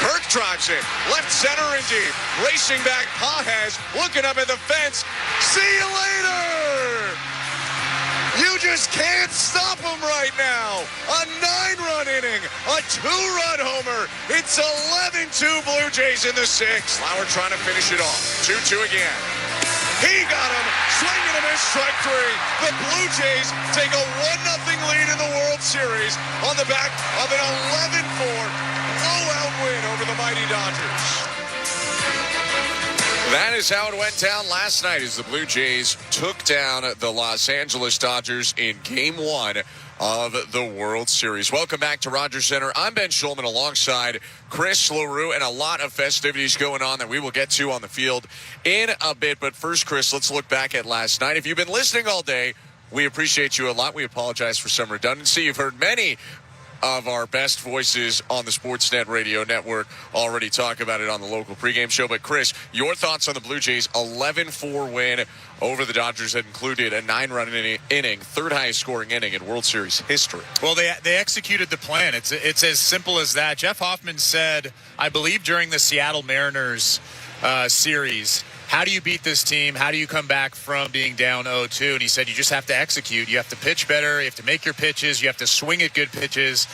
Kirk drives it. Left center and deep. Racing back, Pages looking up at the fence. See you later! You just can't stop him right now. A 9-run inning, a 2-run homer. It's 11-2 Blue Jays in the sixth. Lauer trying to finish it off. 2-2 again. He got him. Swing and a miss, strike three. The Blue Jays take a 1-0 lead in the World Series on the back of an 11-4 blowout win over the mighty Dodgers. That is how it went down last night as the Blue Jays took down the Los Angeles Dodgers in Game 1 of the World Series. Welcome back to Rogers Center. I'm Ben Schulman alongside Chris LaRue, and a lot of festivities going on that we will get to on the field in a bit. But first, Chris, let's look back at last night. If you've been listening all day, we appreciate you a lot. We apologize for some redundancy. You've heard many of our best voices on the Sportsnet Radio Network already talk about it on the local pregame show. But Chris, your thoughts on the Blue Jays 11-4 win over the Dodgers that included a 9-run inning, third highest scoring inning in World Series history. Well, they executed the plan. It's as simple as that. Jeff Hoffman said, I believe during the Seattle Mariners series, how do you beat this team? How do you come back from being down 0-2? And he said, you just have to execute. You have to pitch better. You have to make your pitches. You have to swing at good pitches.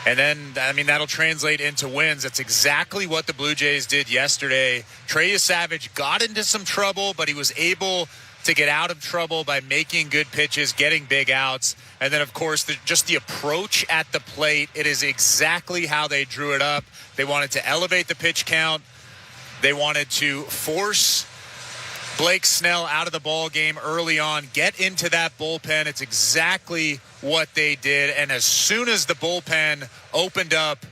And then, I mean, that'll translate into wins. That's exactly what the Blue Jays did yesterday. Trey Savage got into some trouble, but he was able to get out of trouble by making good pitches, getting big outs. And then, of course, just the approach at the plate. It is exactly how they drew it up. They wanted to elevate the pitch count. They wanted to force Blake Snell out of the ball game early on, get into that bullpen. It's exactly what they did. And as soon as the bullpen opened up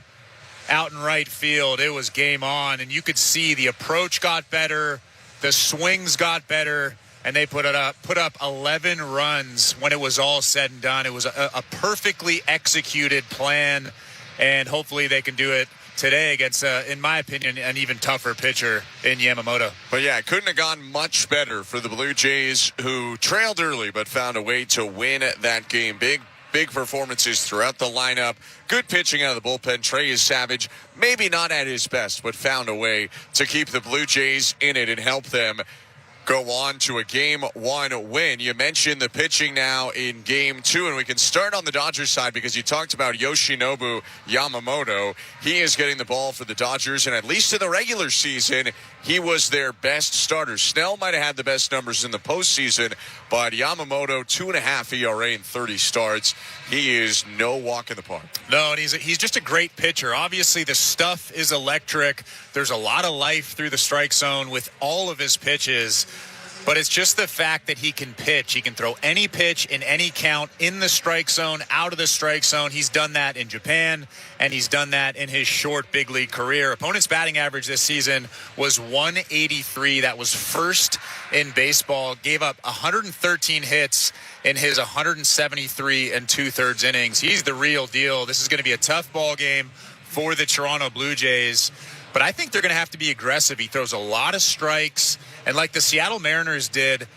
out in right field, it was game on. And you could see the approach got better, the swings got better, and they put up 11 runs when it was all said and done. It was a perfectly executed plan, and hopefully they can do it today against, in my opinion, an even tougher pitcher in Yamamoto. But yeah, it couldn't have gone much better for the Blue Jays, who trailed early but found a way to win that game. Big performances throughout the lineup. Good pitching out of the bullpen. Trey is Savage, maybe not at his best, but found a way to keep the Blue Jays in it and help them go on to a Game 1 win. You mentioned the pitching now in Game 2, and we can start on the Dodgers side because you talked about Yoshinobu Yamamoto. He is getting the ball for the Dodgers, and at least in the regular season, he was their best starter. Snell might have had the best numbers in the postseason, but Yamamoto, 2.5 ERA in 30 starts. He is no walk in the park. No, and he's just a great pitcher. Obviously, the stuff is electric. There's a lot of life through the strike zone with all of his pitches. But it's just the fact that he can pitch. He can throw any pitch in any count in the strike zone, out of the strike zone. He's done that in Japan, and he's done that in his short big league career. Opponent's batting average this season was 183. That was first in baseball. Gave up 113 hits in his 173 and 2/3 innings. He's the real deal. This is going to be a tough ball game for the Toronto Blue Jays. But I think they're going to have to be aggressive. He throws a lot of strikes. And like the Seattle Mariners did,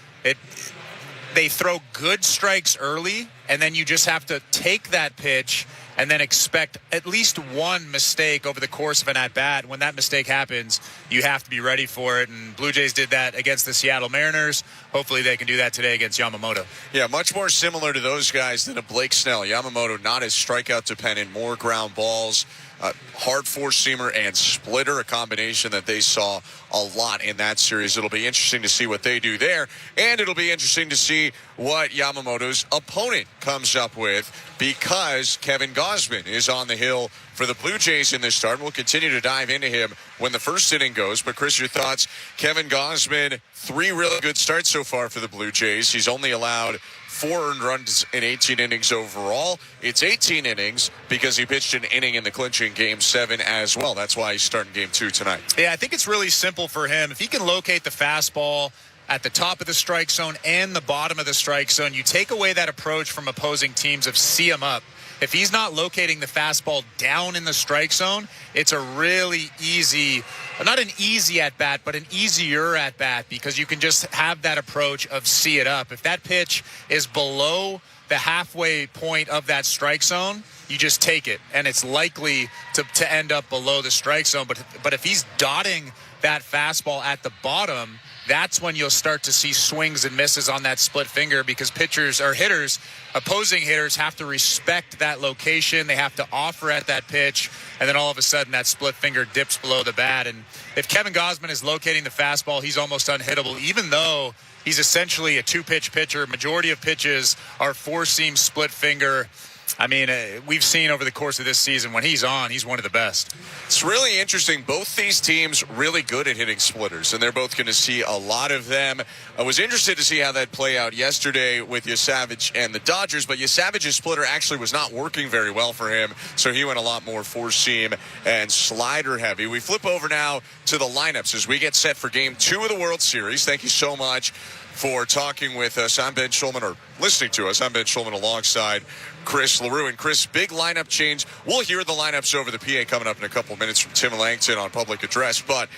they throw good strikes early, and then you just have to take that pitch and then expect at least one mistake over the course of an at-bat. When that mistake happens, you have to be ready for it. And Blue Jays did that against the Seattle Mariners. Hopefully they can do that today against Yamamoto. Yeah, much more similar to those guys than a Blake Snell. Yamamoto not as strikeout dependent, more ground balls. Hard four-seamer and splitter, a combination that they saw a lot in that series. It'll be interesting to see what they do there, and it'll be interesting to see what Yamamoto's opponent comes up with, because Kevin Gausman is on the hill for the Blue Jays in this start. We'll continue to dive into him when the first inning goes. But, Chris, your thoughts? Kevin Gausman, 3 really good starts so far for the Blue Jays. He's only allowed 4 earned runs in 18 innings overall. It's 18 innings because he pitched an inning in the clinching Game 7 as well. That's why he's starting Game 2 tonight. Yeah, I think it's really simple for him. If he can locate the fastball at the top of the strike zone and the bottom of the strike zone, you take away that approach from opposing teams of see him up. If he's not locating the fastball down in the strike zone, it's a really easy, not an easy at-bat, but an easier at-bat, because you can just have that approach of see it up. If that pitch is below the halfway point of that strike zone, you just take it, and it's likely to end up below the strike zone. But if he's dotting that fastball at the bottom, that's when you'll start to see swings and misses on that split finger, because pitchers or hitters, opposing hitters, have to respect that location. They have to offer at that pitch, and then all of a sudden that split finger dips below the bat. And if Kevin Gausman is locating the fastball, he's almost unhittable, even though he's essentially a 2-pitch pitcher. Majority of pitches are 4-seam split finger. I mean, we've seen over the course of this season, when he's on, he's one of the best. It's really interesting. Both these teams really good at hitting splitters, and they're both going to see a lot of them. I was interested to see how that play out yesterday with Savage and the Dodgers, but Savage's splitter actually was not working very well for him, so he went a lot more 4-seam and slider heavy. We flip over now to the lineups as we get set for Game 2 of the World Series. Thank you so much for talking with us. I'm Ben Schulman, or listening to us. I'm Ben Schulman alongside Chris LaRue. And Chris, big lineup change. We'll hear the lineups over the PA coming up in a couple minutes from Tim Langton on Public Address. But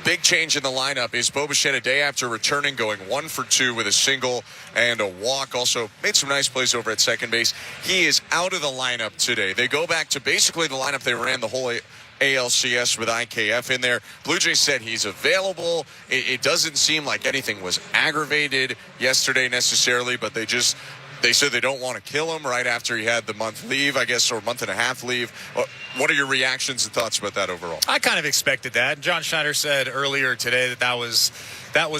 big change in the lineup is Bo Bichette, a day after returning, going 1 for 2 with a single and a walk. Also made some nice plays over at second base. He is out of the lineup today. They go back to basically the lineup they ran the whole ALCS with IKF in there. Blue Jays said he's available. It doesn't seem like anything was aggravated yesterday necessarily, but they said they don't want to kill him right after he had the month leave, I guess, or month and a half leave. What are your reactions and thoughts about that overall? I kind of expected that. John Schneider said earlier today that was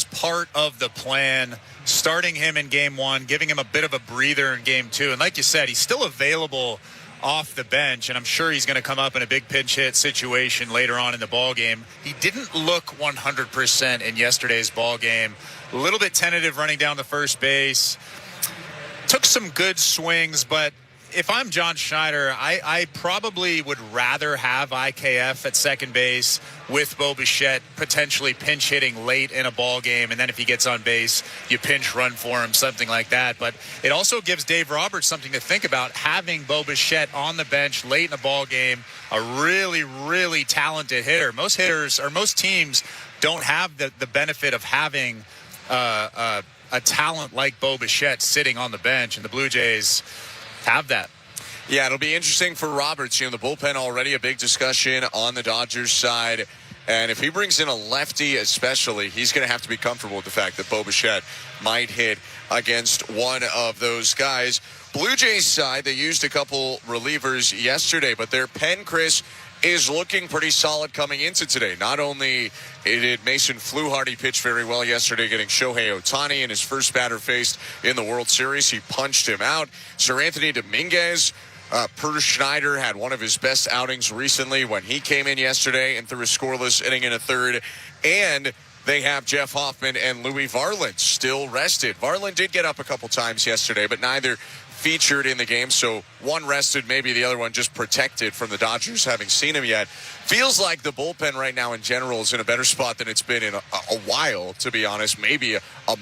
part of the plan, starting him in Game 1, giving him a bit of a breather in Game 2. And like you said, he's still available off the bench, and I'm sure he's going to come up in a big pinch hit situation later on in the ball game. He didn't look 100% in yesterday's ball game. A little bit tentative running down the first base. Took some good swings, but if I'm John Schneider, I probably would rather have IKF at second base with Bo Bichette potentially pinch hitting late in a ball game, and then if he gets on base, you pinch run for him, something like that. But it also gives Dave Roberts something to think about, having Bo Bichette on the bench late in a ball game, a really, really talented hitter. Most hitters or most teams don't have the benefit of having a talent like Bo Bichette sitting on the bench, and the Blue Jays have that. Yeah, it'll be interesting for Roberts. The bullpen already a big discussion on the Dodgers side. And if he brings in a lefty especially, he's going to have to be comfortable with the fact that Bo Bichette might hit against one of those guys. Blue Jays side, they used a couple relievers yesterday, but their pen, Chris, is looking pretty solid coming into today. Not only did Mason Fluharty pitch very well yesterday, getting Shohei Otani in his first batter faced in the World Series. He punched him out. Sir Anthony Dominguez, per Schneider, had one of his best outings recently when he came in yesterday and threw a scoreless inning in a third. And they have Jeff Hoffman and Louis Varland still rested. Varland did get up a couple times yesterday, but neither featured in the game, so one rested, maybe the other one just protected from the Dodgers having seen him yet. Feels like the bullpen right now in general is in a better spot than it's been in a while, to be honest, maybe a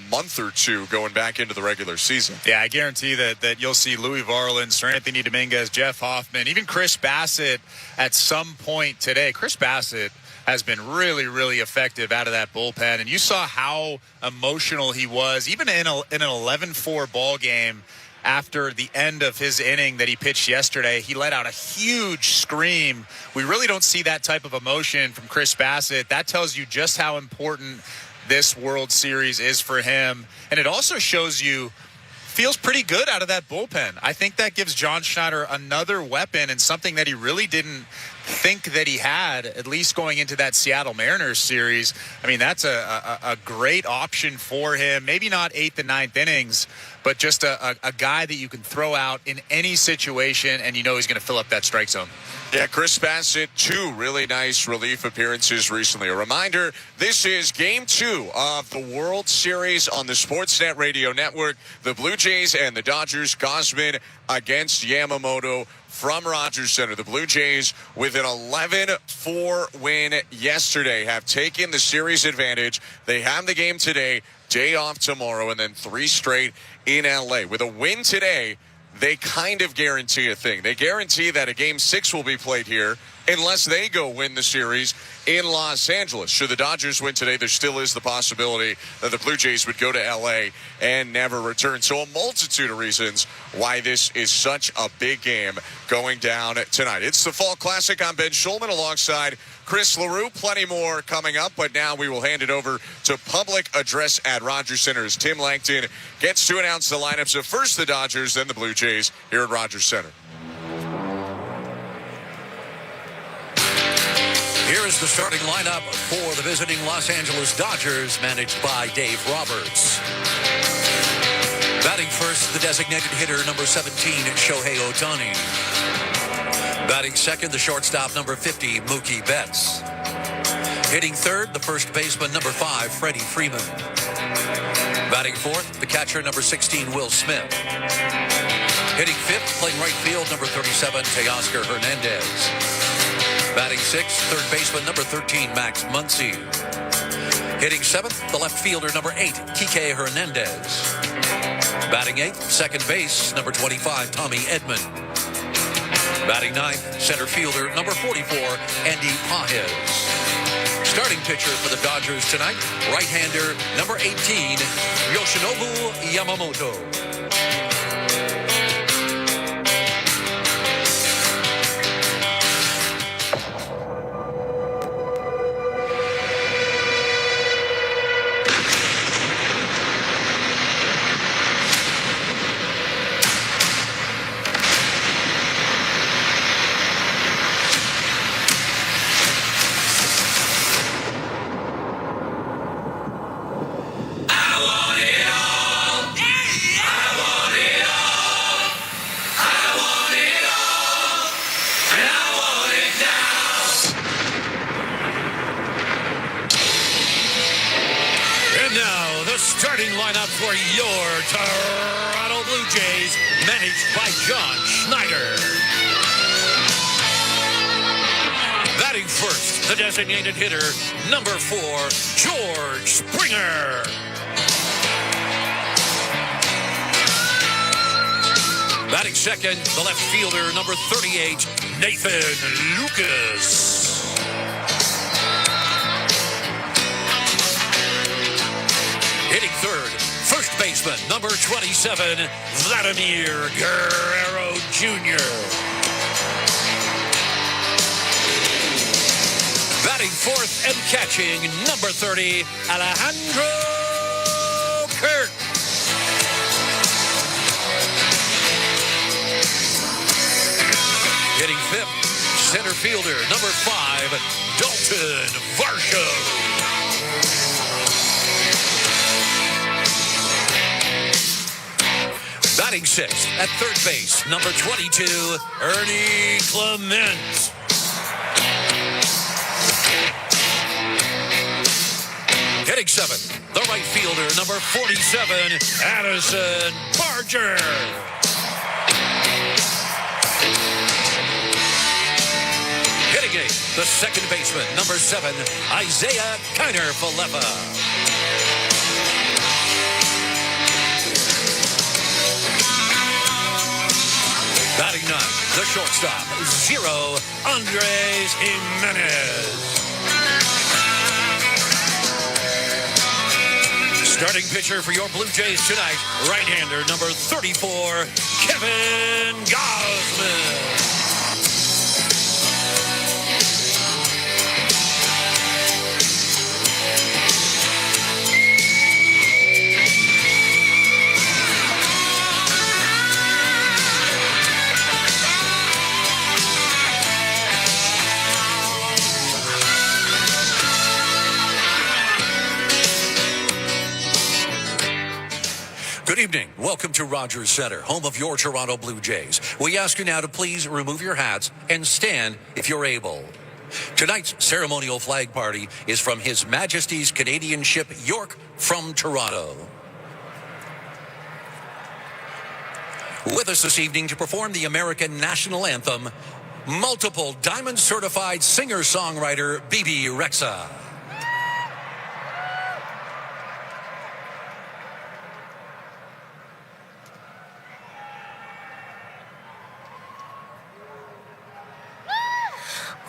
month or two going back into the regular season. Yeah, I guarantee that you'll see Louis Varland, Sir Anthony Dominguez, Jeff Hoffman, even Chris Bassett at some point today. Chris Bassett has been really, really effective out of that bullpen, and you saw how emotional he was, even in an 11-4 ball game. After the end of his inning that he pitched yesterday, he let out a huge scream. We really don't see that type of emotion from Chris Bassett. That tells you just how important this World Series is for him. And it also shows you feels pretty good out of that bullpen. I think that gives John Schneider another weapon and something that he really didn't think that he had, at least going into that Seattle Mariners series. I mean, that's a great option for him. Maybe not 8th and 9th innings, but just a guy that you can throw out in any situation, and you know he's going to fill up that strike zone. Yeah, Chris Bassett, 2 really nice relief appearances recently. A reminder, this is Game 2 of the World Series on the Sportsnet Radio Network. The Blue Jays and the Dodgers, Gausman against Yamamoto from Rogers Center. The Blue Jays, with an 11-4 win yesterday, have taken the series advantage. They have the game today, day off tomorrow, and then 3 straight in L.A. With a win today, they kind of guarantee a thing. They guarantee that a Game 6 will be played here unless they go win the series in Los Angeles. Should the Dodgers win today, there still is the possibility that the Blue Jays would go to L.A. and never return. So a multitude of reasons why this is such a big game going down tonight. It's the Fall Classic. I'm Ben Schulman alongside Chris LaRue. Plenty more coming up, but now we will hand it over to public address at Rogers Center as Tim Langton gets to announce the lineups of first the Dodgers, then the Blue Jays here at Rogers Center. Here is the starting lineup for the visiting Los Angeles Dodgers, managed by Dave Roberts. Batting first, the designated hitter, number 17, Shohei Otani. Batting second, the shortstop, number 50, Mookie Betts. Hitting third, the first baseman, number 5, Freddie Freeman. Batting fourth, the catcher, number 16, Will Smith. Hitting fifth, playing right field, number 37, Teoscar Hernandez. Batting sixth, third baseman, number 13, Max Muncy. Hitting seventh, the left fielder, number 8, Kike Hernandez. Batting eighth, second base, number 25, Tommy Edman. Batting ninth, center fielder, number 44, Andy Pages. Starting pitcher for the Dodgers tonight, right-hander, number 18, Yoshinobu Yamamoto. Starting lineup for your Toronto Blue Jays, managed by John Schneider. Batting first, the designated hitter, number 4, George Springer. Batting second, the left fielder, number 38, Nathan Lucas. Hitting third, first baseman, number 27, Vladimir Guerrero Jr. Batting fourth and catching, number 30, Alejandro Kirk. Hitting fifth, center fielder, number 5, Dalton Varscho. Batting sixth, at third base, number 22, Ernie Clement. Hitting seventh, the right fielder, number 47, Addison Barger. Hitting eighth, the second baseman, number 7, Isaiah Kiner-Falefa. Batting ninth, the shortstop, 0, Andres Jimenez. Starting pitcher for your Blue Jays tonight, right-hander number 34, Kevin Gausman. Good evening. Welcome to Rogers Center, home of your Toronto Blue Jays. We ask you now to please remove your hats and stand if you're able. Tonight's ceremonial flag party is from His Majesty's Canadian ship York from Toronto. With us this evening to perform the American National Anthem, multiple Diamond Certified singer-songwriter Bibi Rexha.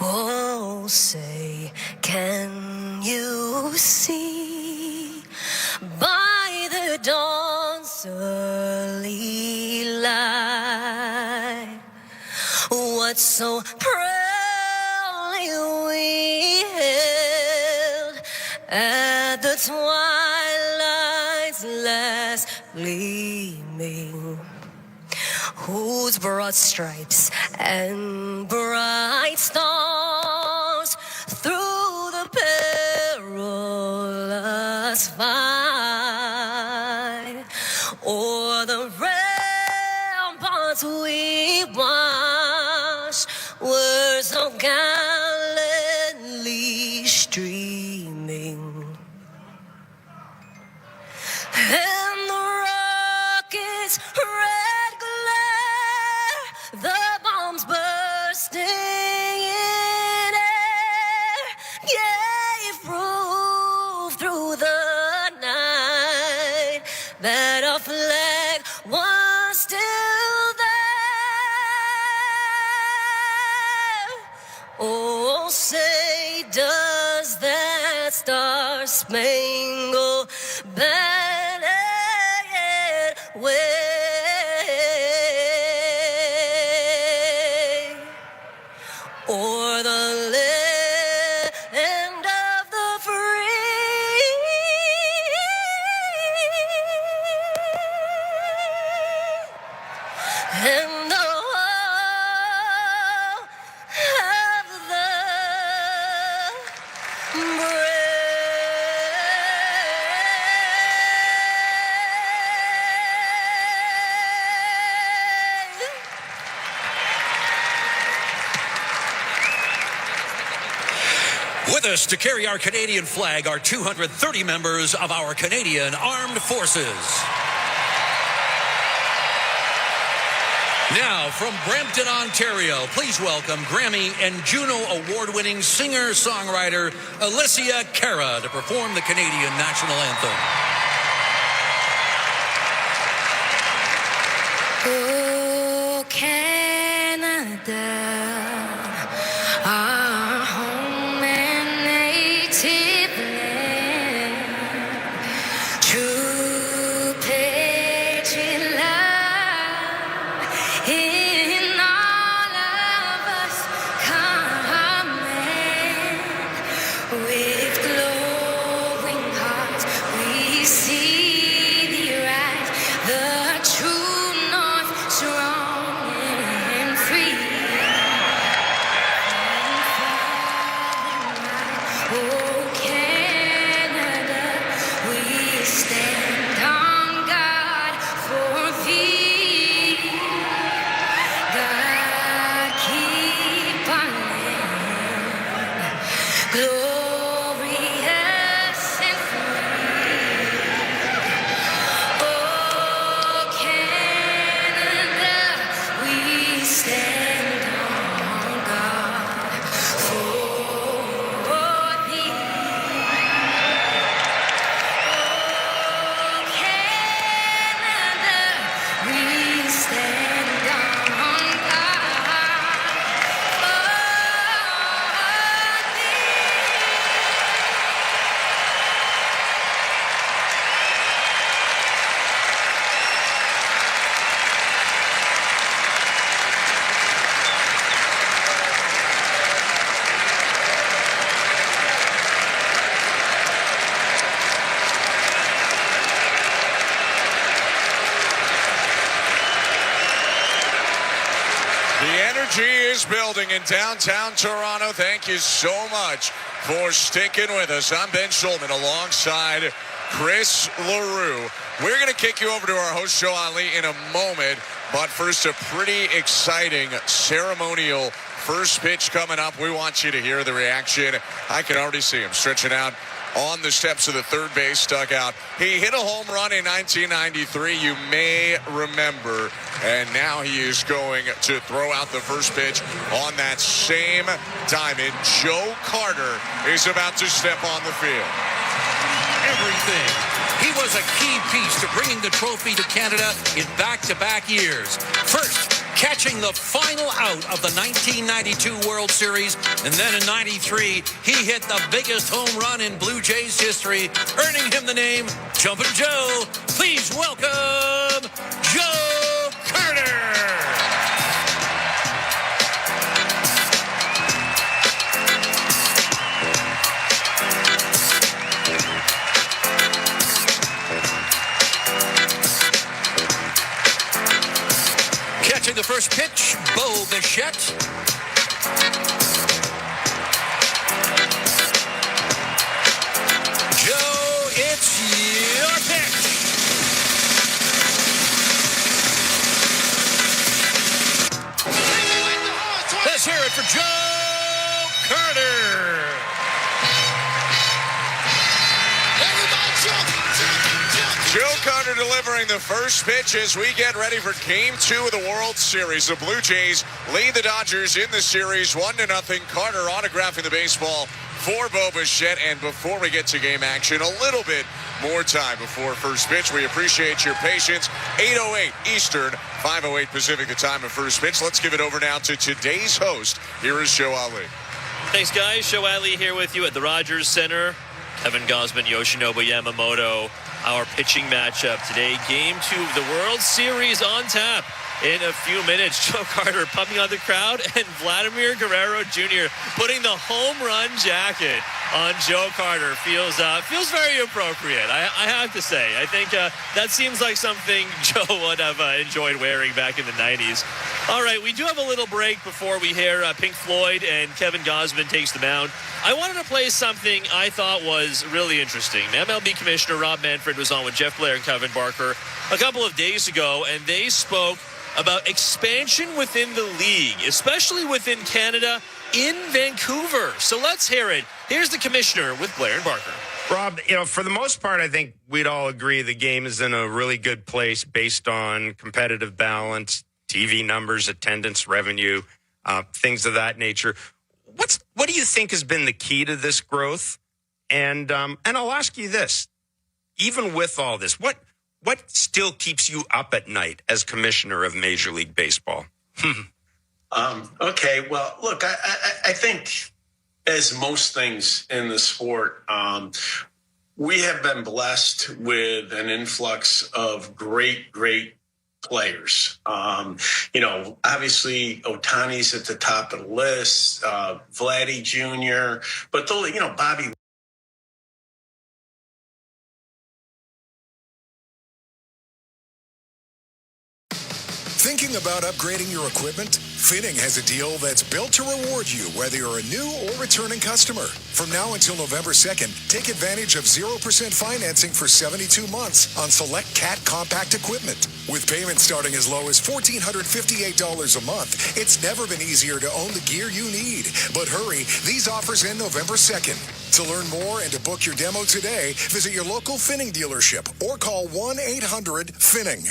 Oh, say, can you see by the dawn's early light what so proudly we hailed at the twilight's last gleaming, whose broad stripes and bright stars through the perilous fight o'er the ramparts we watched were so gallantly streaming, and the rockets' red glare, the bombs bursting in air, gave proof through the night that our flag was still there. Oh, say, does that star-spangled banner yet wave o'er the land of the free? And the whole of the brave. With us to carry our Canadian flag are 230 members of our Canadian Armed Forces. Now, from Brampton, Ontario, please welcome Grammy and Juno Award-winning singer-songwriter Alicia Cara to perform the Canadian national anthem. Oh, Canada, our home and native land, true patriot love in all of us command. With glowing hearts we see thee rise, the true north, strong and free. Oh, Canada, we stand on guard for thee. God, keep our land glorious and free. Oh, Canada, we stand on guard for thee. Oh, Canada, we stand on The energy is building in downtown Toronto. Thank you so much for sticking with us. I'm Ben Schulman alongside Chris LaRue. We're going to kick you over to our host, Joe Ali, in a moment. But first, a pretty exciting ceremonial first pitch coming up. We want you to hear the reaction. I can already see him stretching out on the steps of the third base dugout. He hit a home run in 1993, you may remember, and now he is going to throw out the first pitch on that same diamond. Joe Carter is about to step on the field. Everything. He was a key piece to bringing the trophy to Canada in back-to-back years. First, catching the final out of the 1992 World Series, and then in 93, he hit the biggest home run in Blue Jays history, earning him the name Jumpin' Joe. Please welcome Joe Carter. Catching the first pitch, Bo Bichette. Joe, it's your pitch. Let's hear it for Joe Carter. Joe Carter delivering the first pitch as we get ready for Game 2 of the World Series. The Blue Jays lead the Dodgers in the series 1-0. Carter autographing the baseball for Bo Bichette. And before we get to game action, a little bit more time before first pitch. We appreciate your patience. 8:08 Eastern, 5:08 Pacific, the time of first pitch. Let's give it over now to today's host. Here is Joe Ali. Thanks, guys. Joe Ali here with you at the Rogers Center. Kevin Gausman, Yoshinobu Yamamoto. Our pitching matchup today, Game 2 of the World Series on tap. In a few minutes, Joe Carter pumping on the crowd, and Vladimir Guerrero Jr. putting the home run jacket on Joe Carter. Feels very appropriate, I have to say. I think that seems like something Joe would have enjoyed wearing back in the 90s. All right, we do have a little break before we hear Pink Floyd and Kevin Gausman takes the mound. I wanted to play something I thought was really interesting. MLB Commissioner Rob Manfred was on with Jeff Blair and Kevin Barger a couple of days ago, and they spoke about expansion within the league, especially within Canada, in Vancouver. So let's hear it. Here's the commissioner with Blair and Barger. Rob, for the most part, I think we'd all agree the game is in a really good place based on competitive balance, TV numbers, attendance, revenue, things of that nature. What do you think has been the key to this growth? And I'll ask you this: even with all this, what still keeps you up at night as commissioner of Major League Baseball? Okay, well, look, I think, as most things in the sport, we have been blessed with an influx of great players. Obviously Otani's at the top of the list, Vladdy Jr., but Bobby. Thinking about upgrading your equipment? Finning has a deal that's built to reward you, whether you're a new or returning customer. From now until November 2nd, take advantage of 0% financing for 72 months on select CAT compact equipment. With payments starting as low as $1,458 a month, it's never been easier to own the gear you need. But hurry, these offers end November 2nd. To learn more and to book your demo today, visit your local Finning dealership or call 1-800-FINNING.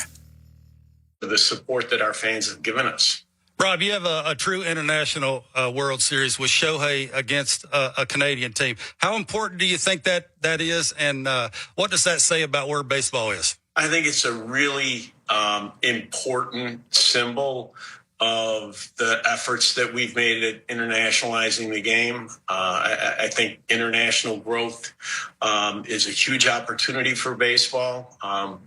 The support that our fans have given us. Rob, you have a true international World Series with Shohei against a Canadian team. How important do you think that is, and what does that say about where baseball is? I think it's a really important symbol of the efforts that we've made at internationalizing the game. I think international growth is a huge opportunity for baseball.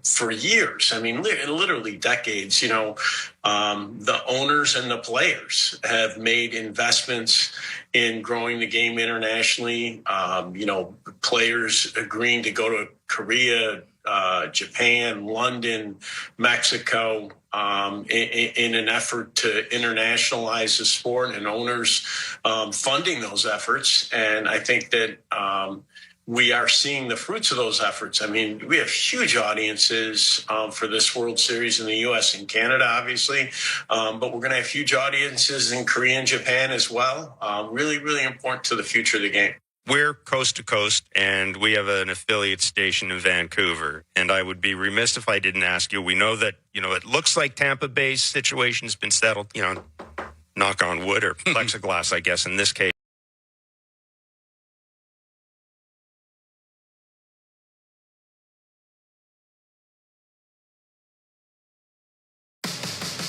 For years, I mean, literally decades, the owners and the players have made investments in growing the game internationally. Players agreeing to go to Korea, Japan, London, Mexico, in an effort to internationalize the sport, and owners funding those efforts. And I think that we are seeing the fruits of those efforts. I mean, we have huge audiences for this World Series in the U.S. and Canada, obviously, but we're going to have huge audiences in Korea and Japan as well. Really, really important to the future of the game. We're coast to coast, and we have an affiliate station in Vancouver. And I would be remiss if I didn't ask you. We know that, it looks like Tampa Bay's situation has been settled, knock on wood, or plexiglass, I guess, in this case.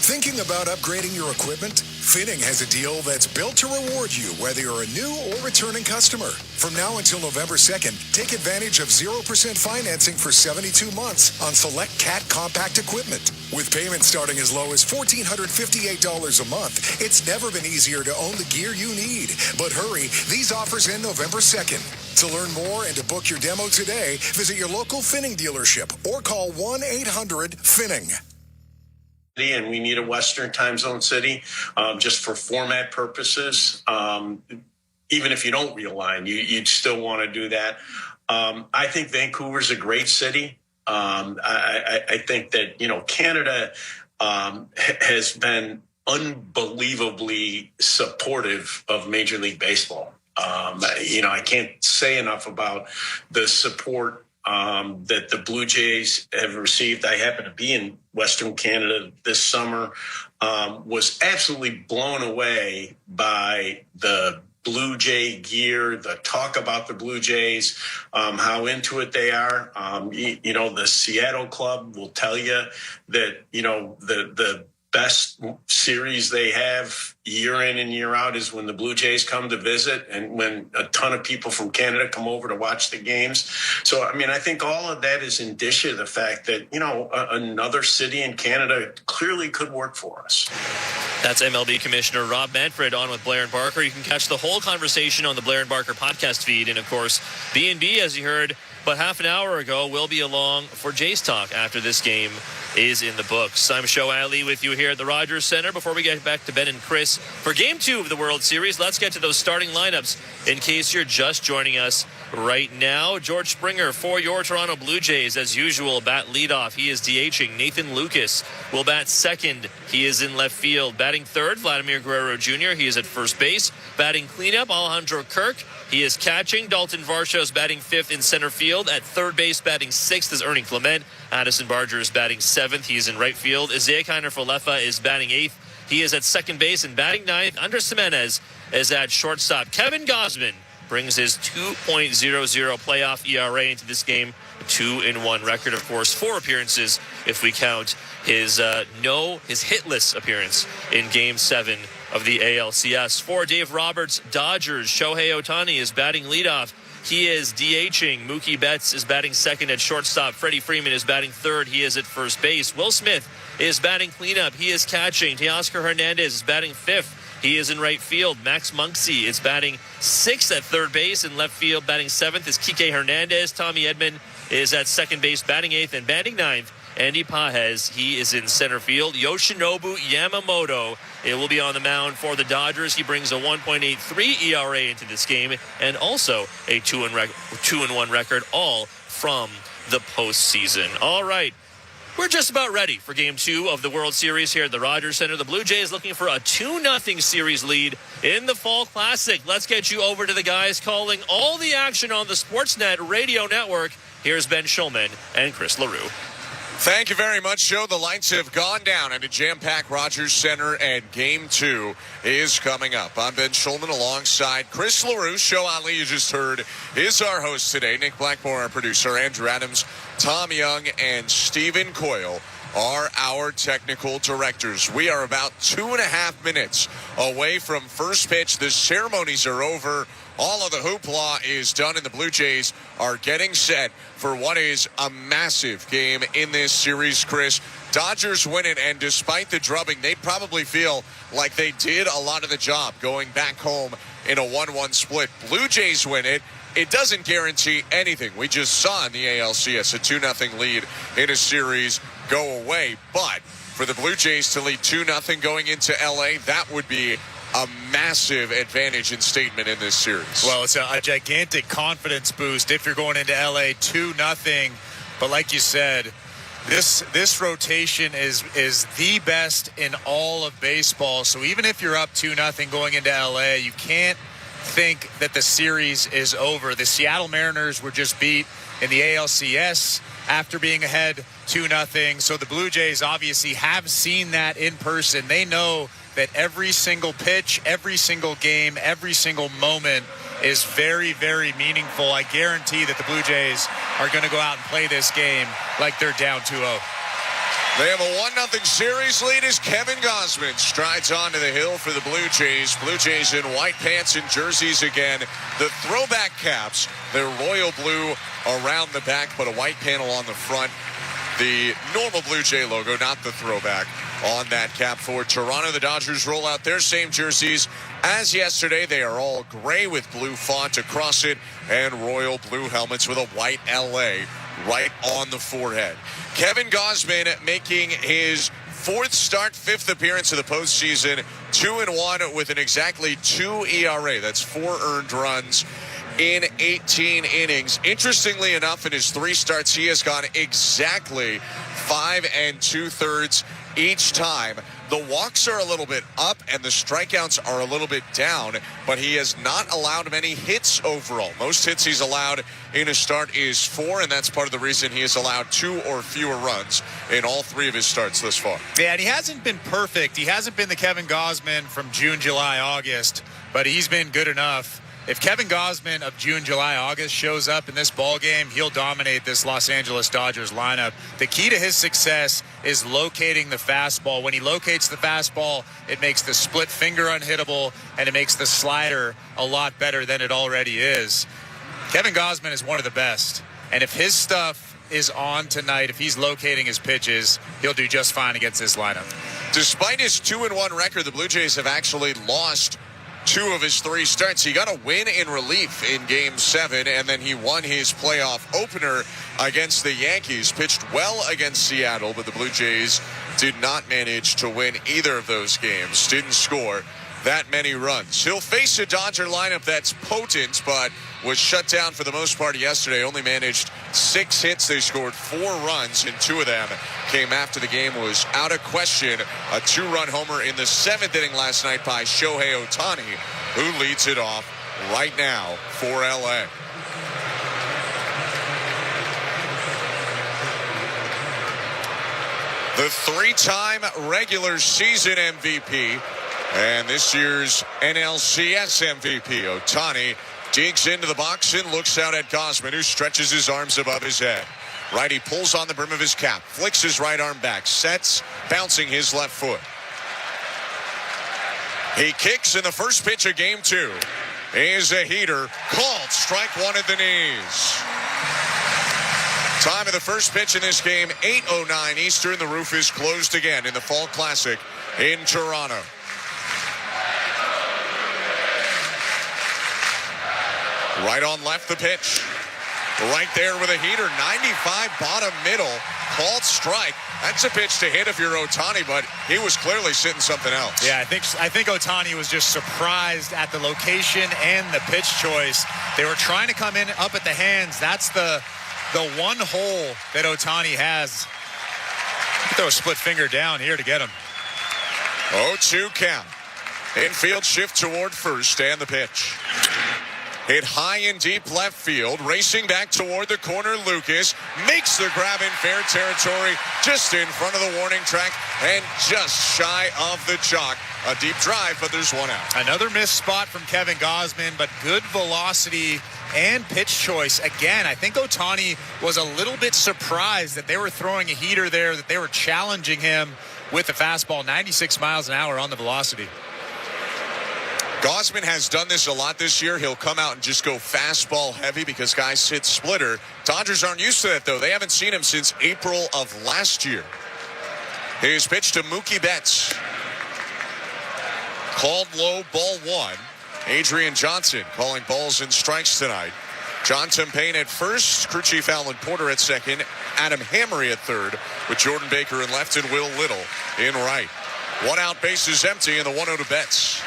Thinking about upgrading your equipment? Finning has a deal that's built to reward you, whether you're a new or returning customer. From now until November 2nd, take advantage of 0% financing for 72 months on select CAT compact equipment. With payments starting as low as $1,458 a month, it's never been easier to own the gear you need. But hurry, these offers end November 2nd. To learn more and to book your demo today, visit your local Finning dealership or call 1-800-FINNING. And we need a Western time zone city just for format purposes. Even if you don't realign, you'd still want to do that. I think Vancouver's a great city. I think that, Canada has been unbelievably supportive of Major League Baseball. I can't say enough about the support that the Blue Jays have received. I happen to be in Western Canada this summer, was absolutely blown away by the Blue Jay gear, the talk about the Blue Jays, how into it they are. The Seattle club will tell you that, the best series they have year in and year out is when the Blue Jays come to visit and when a ton of people from Canada come over to watch the games. So, I think all of that is indicia of the fact that, another city in Canada clearly could work for us. That's MLB Commissioner Rob Manfred on with Blair and Barker. You can catch the whole conversation on the Blair and Barker podcast feed. And, of course, B&B, as you heard about half an hour ago, will be along for Jays Talk after this game is in the books. I'm Show Ali with you here at the Rogers Center. Before we get back to Ben and Chris for Game 2 of the World Series, let's get to those starting lineups in case you're just joining us right now. George Springer for your Toronto Blue Jays, as usual, bat leadoff. He is DHing. Nathan Lucas will bat second. He is in left field. Batting batting third. Vladimir Guerrero Jr., he is at first base. Batting cleanup, Alejandro Kirk. He is catching. Dalton Varsho is batting fifth in center field. At third base, batting sixth is Ernie Clement. Addison Barger is batting seventh. He is in right field. Isaiah Kiner-Falefa is batting eighth. He is at second base and batting ninth. Andres Gimenez is at shortstop. Kevin Gausman brings his 2.00 playoff ERA into this game. 2-1 record, of course, 4 appearances if we count his hitless appearance in Game 7 of the ALCS. For Dave Roberts' Dodgers, Shohei Otani is batting leadoff. He is DHing. Mookie Betts is batting second at shortstop. Freddie Freeman is batting third. He is at first base. Will Smith is batting cleanup. He is catching. Teoscar Hernandez is batting fifth. He is in right field. Max Muncy is batting sixth at third base. In left field, batting seventh is Kike Hernandez. Tommy Edman is at second base, batting eighth, and batting ninth. Andy Pajes, he is in center field. Yoshinobu Yamamoto, it will be on the mound for the Dodgers. He brings a 1.83 ERA into this game and also a 2-1 record, all from the postseason. All right. We're just about ready for Game 2 of the World Series here at the Rogers Center. The Blue Jays looking for a 2-0 series lead in the Fall Classic. Let's get you over to the guys calling all the action on the Sportsnet radio network. Here's Ben Schulman and Chris LaRue. Thank you very much, Joe. The lights have gone down at a jam-packed Rogers Center, and Game 2 is coming up. I'm Ben Schulman alongside Chris LaRue. Show Ali, you just heard, is our host today. Nick Blackmore, our producer. Andrew Adams, Tom Young, and Stephen Coyle are our technical directors. We are about 2.5 minutes away from first pitch. The ceremonies are over. All of the hoopla is done, and the Blue Jays are getting set for what is a massive game in this series, Chris. Dodgers win it, and despite the drubbing, they probably feel like they did a lot of the job going back home in a 1-1 split. Blue Jays win it. It doesn't guarantee anything. We just saw in the ALCS a 2-0 lead in a series go away. But for the Blue Jays to lead 2-0 going into LA, that would be a massive advantage and statement in this series. Well, it's a gigantic confidence boost if you're going into LA 2-0. But like you said, this rotation is the best in all of baseball. So even if you're up 2-0 going into LA, you can't think that the series is over. The Seattle Mariners were just beat in the ALCS after being ahead 2-0. So the Blue Jays obviously have seen that in person. They know that every single pitch, every single game, every single moment is very, very meaningful. I guarantee that the Blue Jays are going to go out and play this game like they're down 2-0. They have a 1-0 series lead as Kevin Gausman strides onto the hill for the Blue Jays. Blue Jays in white pants and jerseys again. The throwback caps, they're royal blue around the back, but a white panel on the front. The normal Blue Jay logo, not the throwback, on that cap. For Toronto, the Dodgers roll out their same jerseys as yesterday. They are all gray with blue font across it and royal blue helmets with a white LA right on the forehead. Kevin Gausman making his 4th start, 5th appearance of the postseason, 2-1 with an exactly 2 ERA. That's 4 earned runs in 18 innings. Interestingly enough, in his 3 starts, he has gone exactly 5 2/3 each time. The walks are a little bit up and the strikeouts are a little bit down, but he has not allowed many hits overall. Most hits he's allowed in a start is 4, and that's part of the reason he has allowed 2 or fewer runs in all 3 of his starts thus far. Yeah, and he hasn't been perfect. He hasn't been the Kevin Gausman from June, July, August, but he's been good enough. If Kevin Gausman of June, July, August shows up in this ballgame, he'll dominate this Los Angeles Dodgers lineup. The key to his success is locating the fastball. When he locates the fastball, it makes the split finger unhittable, and it makes the slider a lot better than it already is. Kevin Gausman is one of the best, and if his stuff is on tonight, if he's locating his pitches, he'll do just fine against this lineup. Despite his 2-1 record, the Blue Jays have actually lost 2 of his 3 starts. He got a win in relief in Game 7, and then he won his playoff opener against the Yankees. Pitched well against Seattle, but the Blue Jays did not manage to win either of those games. Didn't score that many runs. He'll face a Dodger lineup that's potent, but was shut down for the most part yesterday. Only managed 6 hits. They scored 4 runs, and 2 of them came after the game was out of question. A 2-run homer in the 7th inning last night by Shohei Otani, who leads it off right now for LA. The 3-time regular season MVP and this year's NLCS MVP, Otani, digs into the box and looks out at Gausman, who stretches his arms above his head. Righty pulls on the brim of his cap, flicks his right arm back, sets, bouncing his left foot. He kicks, in the first pitch of game 2 is a heater, called strike 1 at the knees. Time of the first pitch in this game, 8:09 Eastern. The roof is closed again in the Fall Classic in Toronto. Right on left, the pitch. Right there with a heater, 95 bottom middle, called strike. That's a pitch to hit if you're Otani, but he was clearly sitting something else. Yeah, I think Otani was just surprised at the location and the pitch choice. They were trying to come in up at the hands. That's the one hole that Otani has. Throw a split finger down here to get him. 0-2 count. Infield shift toward first, and the pitch. Hit high and deep left field, racing back toward the corner. Lucas makes the grab in fair territory, just in front of the warning track and just shy of the chalk. A deep drive, but there's one out. Another missed spot from Kevin Gausman, but good velocity and pitch choice. Again, I think Otani was a little bit surprised that they were throwing a heater there, that they were challenging him with the fastball, 96 miles an hour on the velocity. Gausman has done this a lot this year. He'll come out and just go fastball heavy because guys hit splitter. Dodgers aren't used to that, though. They haven't seen him since April of last year. His pitch to Mookie Betts. Called low, ball 1. Adrian Johnson calling balls and strikes tonight. John Tempane at first, crew chief Alan Porter at second, Adam Hammery at third, with Jordan Baker in left and Will Little in right. 1 out, base is empty, and the 1-0 to Betts.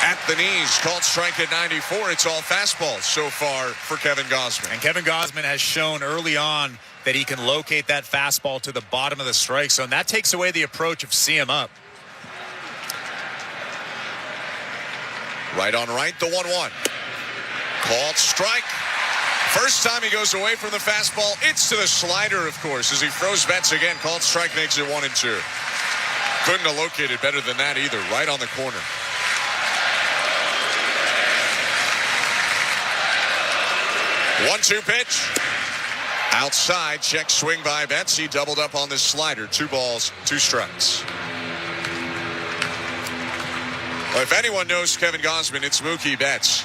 At the knees, called strike at 94. It's all fastballs so far for Kevin Gausman. And Kevin Gausman has shown early on that he can locate that fastball to the bottom of the strike zone. That takes away the approach of see him up. Right on right, the 1-1. Called strike. First time he goes away from the fastball. It's to the slider, of course, as he throws Betts again. Called strike makes it 1-2. Couldn't have located better than that either. Right on the corner. 1-2 pitch. Outside, check swing by Betts. He doubled up on this slider. 2 balls, 2 strikes. Well, if anyone knows Kevin Gausman, it's Mookie Betts.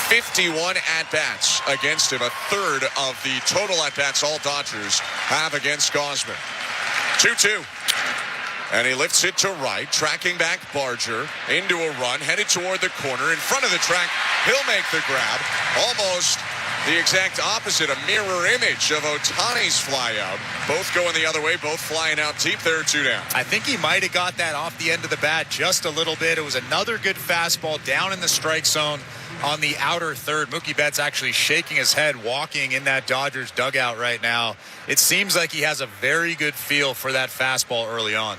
51 at-bats against him. A third of the total at-bats all Dodgers have against Gausman. 2-2. And he lifts it to right, tracking back Barger into a run, headed toward the corner. In front of the track, he'll make the grab. Almost the exact opposite, a mirror image of Otani's fly out. Both going the other way, both flying out deep. There are 2 down. I think he might have got that off the end of the bat just a little bit. It was another good fastball down in the strike zone on the outer third. Mookie Betts actually shaking his head, walking in that Dodgers dugout right now. It seems like he has a very good feel for that fastball early on.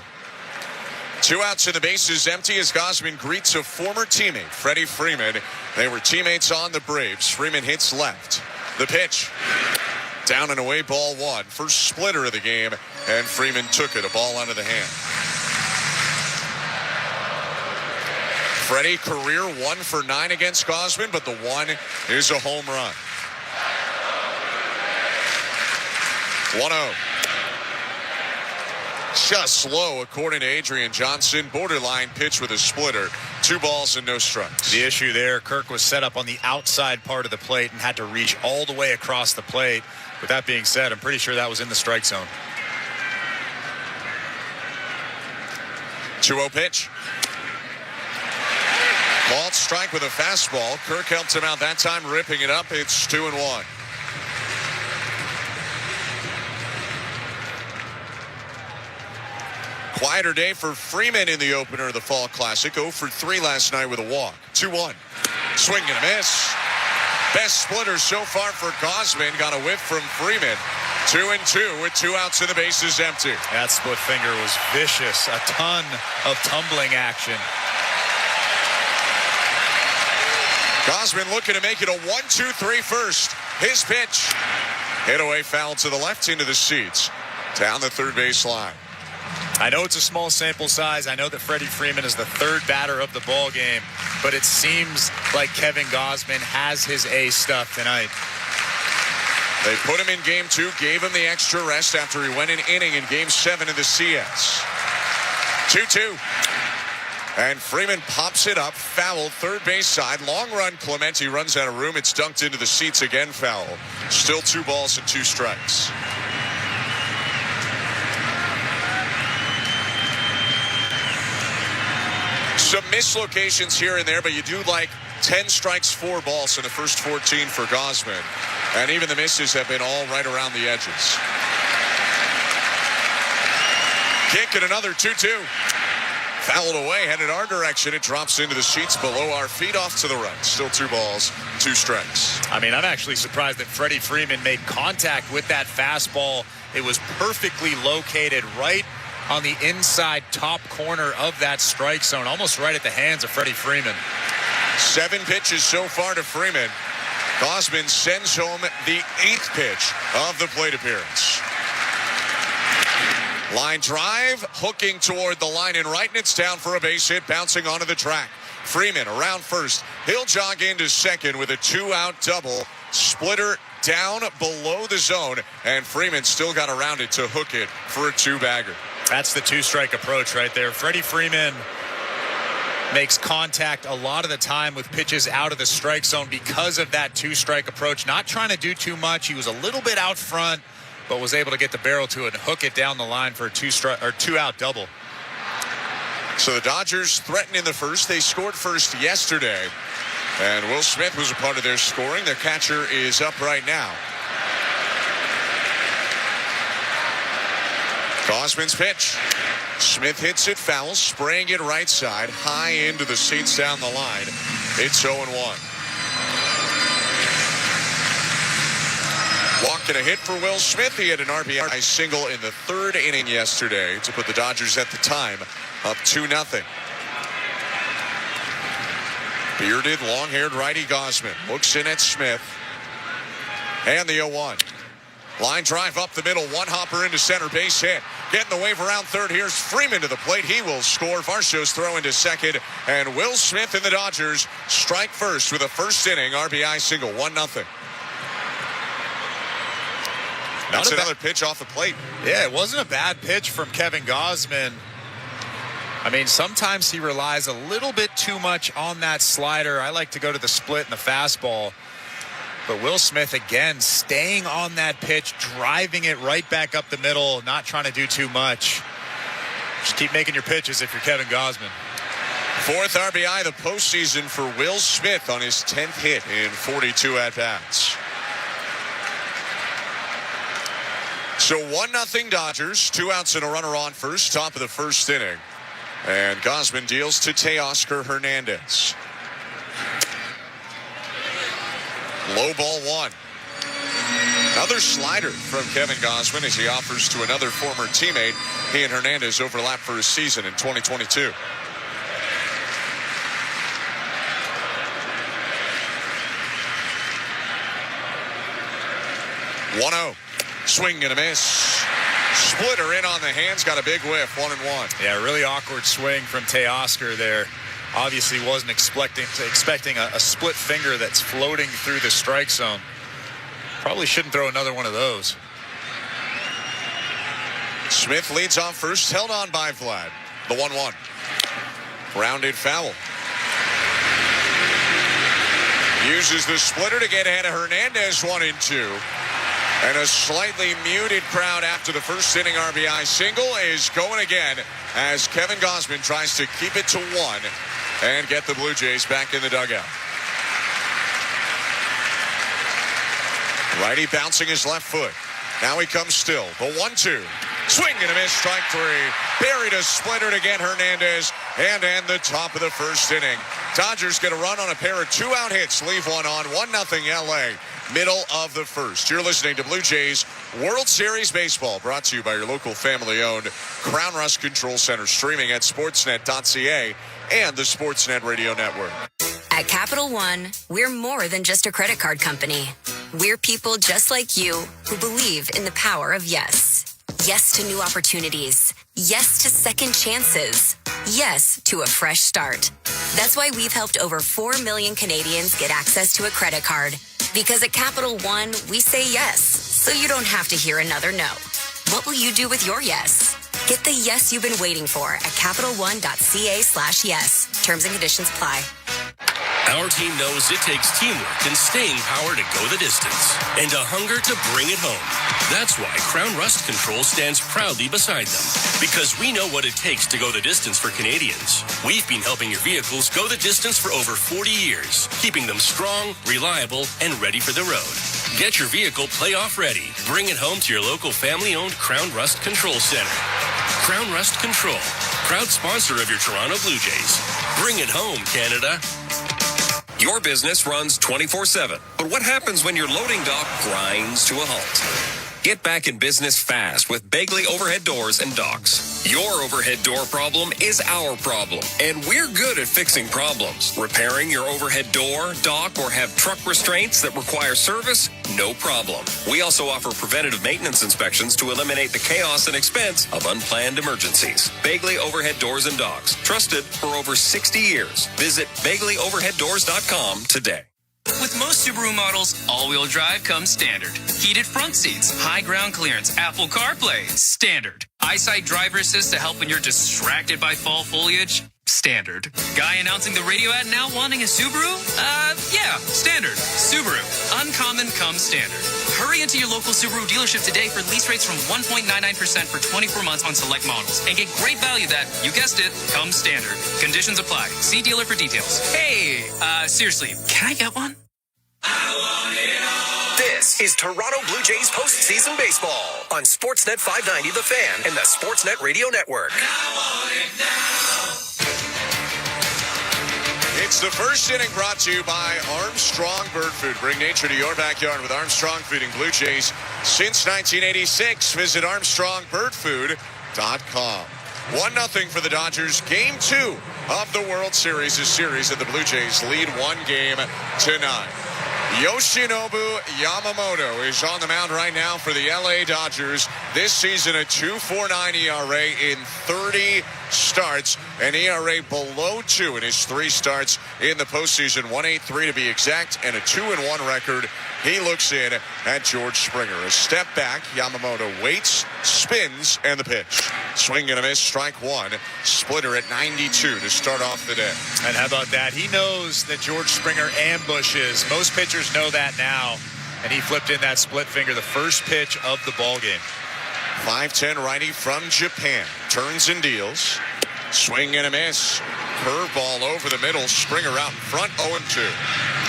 2 outs and the base is empty as Gausman greets a former teammate, Freddie Freeman. They were teammates on the Braves. Freeman hits left. The pitch. Down and away, ball 1. First splitter of the game, and Freeman took it. A ball out of the hand. Freddie, career 1 for 9 against Gausman, but the 1 is a home run. 1-0. Just slow, according to Adrian Johnson. Borderline pitch with a splitter. 2 balls and no strikes. The issue there, Kirk was set up on the outside part of the plate and had to reach all the way across the plate. With that being said, I'm pretty sure that was in the strike zone. 2-0 pitch. Called strike with a fastball. Kirk helped him out that time, ripping it up. It's 2-1. Quieter day for Freeman in the opener of the Fall Classic. 0 for 3 last night with a walk. 2-1. Swing and a miss. Best splitter so far for Gausman. Got a whiff from Freeman. 2-2 with 2 outs and the bases empty. That split finger was vicious. A ton of tumbling action. Gausman looking to make it a 1-2-3 first. His pitch. Hit away foul to the left into the seats. Down the third base line. I know it's a small sample size. I know that Freddie Freeman is the third batter of the ball game, but it seems like Kevin Gausman has his A stuff tonight. They put him in game 2, gave him the extra rest after he went an inning in game 7 of the CS. 2-2. And Freeman pops it up, foul, third base side. Long run, Clemente runs out of room. It's dunked into the seats again, foul. Still 2 balls and 2 strikes. Some mislocations here and there, but you do like 10 strikes, 4 balls in the first 14 for Gausman. And even the misses have been all right around the edges. Kick and another 2-2. Fouled away, headed our direction. It drops into the seats below our feet, off to the right. Still 2 balls, 2 strikes. I mean, I'm actually surprised that Freddie Freeman made contact with that fastball. It was perfectly located right on the inside top corner of that strike zone, almost right at the hands of Freddie Freeman. 7 pitches so far to Freeman. Gausman sends home the 8th pitch of the plate appearance. Line drive, hooking toward the line and right, and it's down for a base hit, bouncing onto the track. Freeman around first. He'll jog into second with a 2-out double. Splitter down below the zone, and Freeman still got around it to hook it for a 2-bagger. That's the 2-strike approach right there. Freddie Freeman makes contact a lot of the time with pitches out of the strike zone because of that 2-strike approach. Not trying to do too much. He was a little bit out front, but was able to get the barrel to it and hook it down the line for a 2-out double. So the Dodgers threatened in the first. They scored first yesterday, and Will Smith was a part of their scoring. Their catcher is up right now. Gausman's pitch. Smith hits it foul, spraying it right side, high into the seats down the line. It's 0-1. Walking a hit for Will Smith. He had an RBI single in the 3rd inning yesterday to put the Dodgers at the time up 2-0. Bearded, long-haired righty Gausman looks in at Smith. And the 0-1. Line drive up the middle, one hopper into center, base hit. Getting the wave around third. Here's Freeman to the plate. He will score. Varscho's throw into second. And Will Smith and the Dodgers strike first with a first inning RBI single, 1-0. That's another pitch off the plate. Yeah, it wasn't a bad pitch from Kevin Gausman. I mean, sometimes he relies a little bit too much on that slider. I like to go to the split and the fastball. But Will Smith, again, staying on that pitch, driving it right back up the middle, not trying to do too much. Just keep making your pitches if you're Kevin Gausman. 4th RBI the postseason for Will Smith on his 10th hit in 42 at-bats. So 1-0 Dodgers, 2 outs and a runner on first, top of the first inning. And Gausman deals to Teoscar Hernandez. Low ball 1. Another slider from Kevin Gausman as he offers to another former teammate. He and Hernandez overlap for a season in 2022. Swing and a miss. Splitter in on the hands, got a big whiff, 1-1. Yeah, really awkward swing from Teoscar there. Obviously wasn't expecting a split finger that's floating through the strike zone. Probably shouldn't throw another one of those. Smith leads off first, held on by Vlad. The 1-1. Grounded foul. Uses the splitter to get ahead of Hernandez, 1-2. And a slightly muted crowd after the first inning RBI single is going again as Kevin Gausman tries to keep it to 1 and get the Blue Jays back in the dugout. Righty bouncing his left foot. Now he comes still. The 1-2. Swing and a miss, strike three. Buried a splitter to get Hernandez and end the top of the first inning. Dodgers get a run on a pair of 2-out hits, leave one on, 1-0 LA. Middle of the first. You're listening to Blue Jays World Series Baseball, brought to you by your local family-owned Crown Rust Control Center, streaming at sportsnet.ca and the Sportsnet Radio Network. At Capital One, we're more than just a credit card company. We're people just like you who believe in the power of yes. Yes to new opportunities. Yes to second chances. Yes to a fresh start. That's why we've helped over 4 million Canadians get access to a credit card. Because at Capital One, we say yes, so you don't have to hear another no. What will you do with your yes? Get the yes you've been waiting for at CapitalOne.ca/yes. Terms and conditions apply. Our team knows it takes teamwork and staying power to go the distance and a hunger to bring it home. That's why Crown Rust Control stands proudly beside them, because we know what it takes to go the distance for Canadians. We've been helping your vehicles go the distance for over 40 years, keeping them strong, reliable, and ready for the road. Get your vehicle playoff ready. Bring it home to your local family-owned Crown Rust Control Center. Crown Rust Control, proud sponsor of your Toronto Blue Jays. Bring it home, Canada. Your business runs 24/7, but what happens when your loading dock grinds to a halt? Get back in business fast with Begley Overhead Doors and Docks. Your overhead door problem is our problem, and we're good at fixing problems. Repairing your overhead door, dock, or have truck restraints that require service? No problem. We also offer preventative maintenance inspections to eliminate the chaos and expense of unplanned emergencies. Begley Overhead Doors and Docks, trusted for over 60 years. Visit BegleyOverheadDoors.com today. With most Subaru models, all-wheel drive comes standard. Heated front seats, high ground clearance, Apple CarPlay, standard. Eyesight driver assist to help when you're distracted by fall foliage, standard. Guy announcing the radio ad now wanting a Subaru? Yeah, standard. Subaru, uncommon comes standard. Hurry into your local Subaru dealership today for lease rates from 1.99% for 24 months on select models and get great value that, you guessed it, comes standard. Conditions apply. See dealer for details. Hey, seriously, can I get one? This is Toronto Blue Jays postseason baseball on Sportsnet 590 The Fan and the Sportsnet Radio Network. It's the first inning brought to you by Armstrong Bird Food. Bring nature to your backyard with Armstrong, feeding Blue Jays since 1986. Visit ArmstrongBirdFood.com. 1-0 for the Dodgers. Game 2 of the World Series. A series that the Blue Jays lead 1-9. Yoshinobu Yamamoto is on the mound right now for the LA Dodgers. This season, a 2.49 ERA in 30 starts, an ERA below 2 in his 3 starts in the postseason, 1.83 to be exact, and a 2-1 record. He looks in at George Springer. A step back, Yamamoto waits, spins, and the pitch. Swing and a miss, strike one. Splitter at 92 to start off the day. And how about that? He knows that George Springer ambushes. Most pitchers know that now. And he flipped in that split finger, the first pitch of the ball game. 5'10" righty from Japan. Turns and deals. Swing and a miss. Curveball over the middle. Springer out in front, 0-2.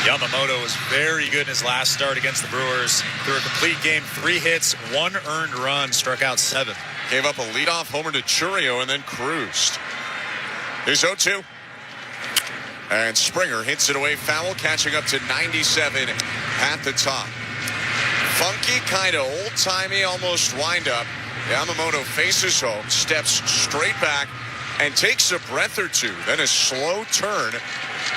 Yamamoto was very good in his last start against the Brewers. Through a complete game, 3 hits, 1 earned run, struck out 7. Gave up a leadoff homer to Churio and then cruised. Here's 0-2. And Springer hits it away foul, catching up to 97 at the top. Funky, kind of old-timey, almost wind-up. Yamamoto faces home, steps straight back, and takes a breath or two. Then a slow turn.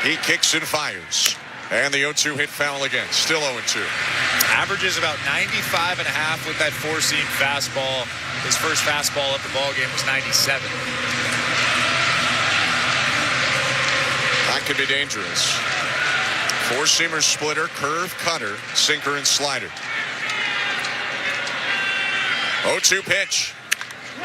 He kicks and fires. And the 0-2 hit foul again. Still 0-2. Averages about 95.5 with that four-seam fastball. His first fastball of the ball game was 97. That could be dangerous. Four-seamer, splitter, curve, cutter, sinker, and slider. 0-2 pitch.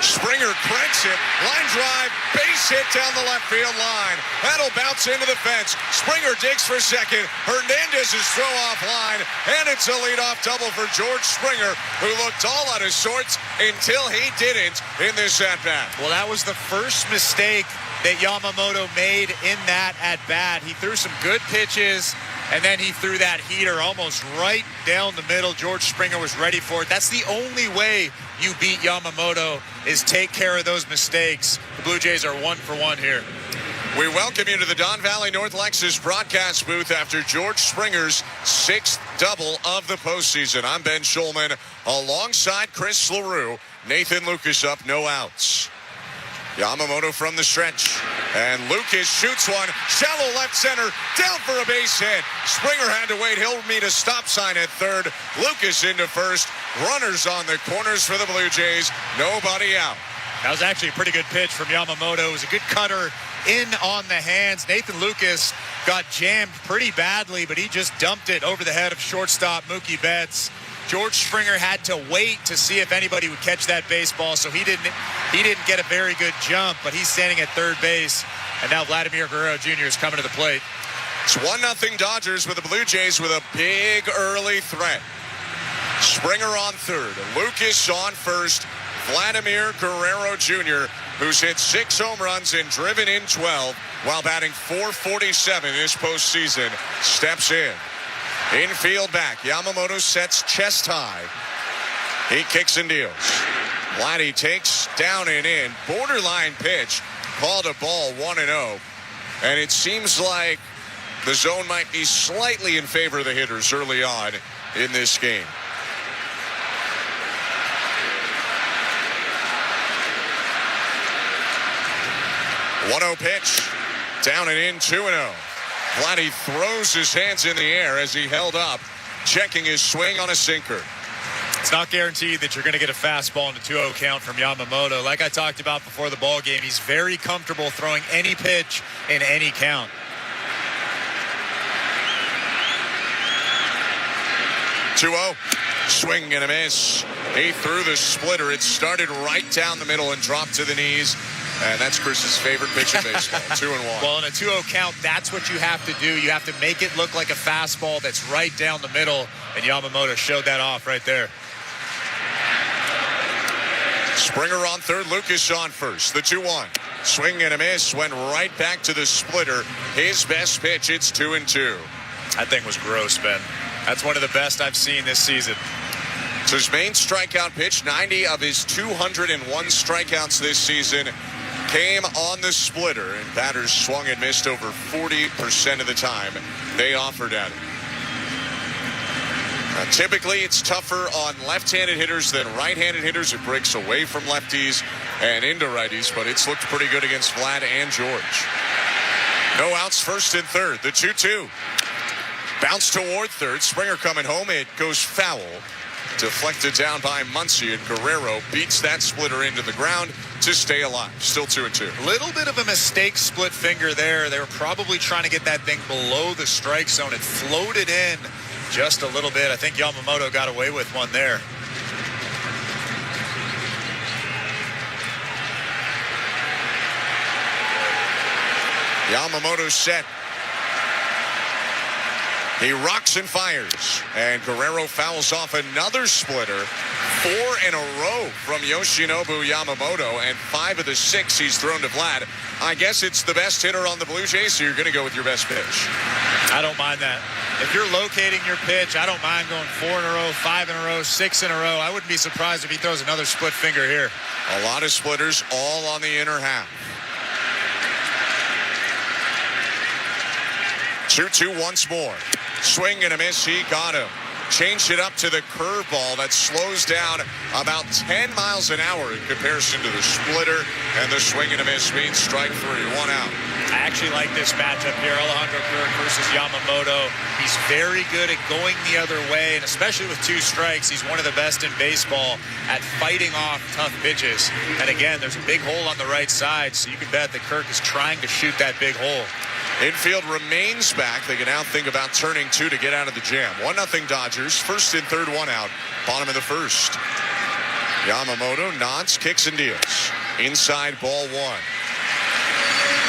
Springer cranks it. Line drive. Base hit down the left field line. That'll bounce into the fence. Springer digs for second. Hernandez's throw off line. And it's a leadoff double for George Springer, who looked all out of sorts until he didn't in this at-bat. Well, that was the first mistake that Yamamoto made in that at-bat. He threw some good pitches, and then he threw that heater almost right down the middle. George Springer was ready for it. That's the only way you beat Yamamoto, is take care of those mistakes. The Blue Jays are 1 for 1 here. We welcome you to the Don Valley North Lexus broadcast booth after George Springer's 6th double of the postseason. I'm Ben Schulman alongside Chris LaRue. Nathan Lucas up, no outs. Yamamoto from the stretch, and Lucas shoots one, shallow left center, down for a base hit. Springer had to wait. He'll meet a stop sign at third. Lucas into first. Runners on the corners for the Blue Jays. Nobody out. That was actually a pretty good pitch from Yamamoto. It was a good cutter in on the hands. Nathan Lucas got jammed pretty badly, but he just dumped it over the head of shortstop Mookie Betts. George Springer had to wait to see if anybody would catch that baseball, so he didn't get a very good jump, but he's standing at third base, and now Vladimir Guerrero Jr. is coming to the plate. It's 1-0 Dodgers with the Blue Jays with a big early threat. Springer on third, Lucas on first, Vladimir Guerrero Jr., who's hit 6 home runs and driven in 12 while batting .447 this postseason, steps in. Infield back, Yamamoto sets chest high. He kicks and deals. Vladdy takes down and in. Borderline pitch, called a ball 1-0. And it seems like the zone might be slightly in favor of the hitters early on in this game. .1-0 pitch, down and in, 2-0. Vladdy throws his hands in the air as he held up, checking his swing on a sinker. It's not guaranteed that you're going to get a fastball in a 2-0 count from Yamamoto. Like I talked about before the ball game, he's very comfortable throwing any pitch in any count. Swing and a miss. He threw the splitter. It started right down the middle and dropped to the knees. And that's Chris's favorite pitch in baseball, 2-1. Well, in a 2-0 count, that's what you have to do. You have to make it look like a fastball that's right down the middle, and Yamamoto showed that off right there. Springer on third, Lucas on first, the 2-1. Swing and a miss, went right back to the splitter. His best pitch, it's 2-2. That thing was gross, Ben. That's one of the best I've seen this season. It's his main strikeout pitch. 90 of his 201 strikeouts this season came on the splitter, and batters swung and missed over 40% of the time they offered at him. Now, typically, it's tougher on left-handed hitters than right-handed hitters. It breaks away from lefties and into righties, but it's looked pretty good against Vlad and George. No outs, first and third. The 2-2. Bounce toward third. Springer coming home. It goes foul. Deflected down by Muncy, and Guerrero beats that splitter into the ground to stay alive. Still 2-2. Little bit of a mistake, split finger there. They were probably trying to get that thing below the strike zone. It floated in just a little bit. I think Yamamoto got away with one there. Yamamoto set. He rocks and fires, and Guerrero fouls off another splitter. 4 in a row from Yoshinobu Yamamoto, and 5 of the 6 he's thrown to Vlad. I guess it's the best hitter on the Blue Jays, so you're going to go with your best pitch. I don't mind that. If you're locating your pitch, I don't mind going 4 in a row, 5 in a row, 6 in a row. I wouldn't be surprised if he throws another split finger here. A lot of splitters, all on the inner half. 2-2 once more. Swing and a miss, he got him. Changed it up to the curveball that slows down about 10 miles an hour in comparison to the splitter, and the swing and a miss means strike 3, 1 out. I actually like this matchup here, Alejandro Kirk versus Yamamoto. He's very good at going the other way, and especially with 2 strikes, he's one of the best in baseball at fighting off tough pitches. And again, there's a big hole on the right side, so you can bet that Kirk is trying to shoot that big hole. Infield remains back. They can now think about turning 2 to get out of the jam. 1-0 Dodgers. First and third, 1 out. Bottom of the first. Yamamoto nods, kicks and deals. Inside, ball 1.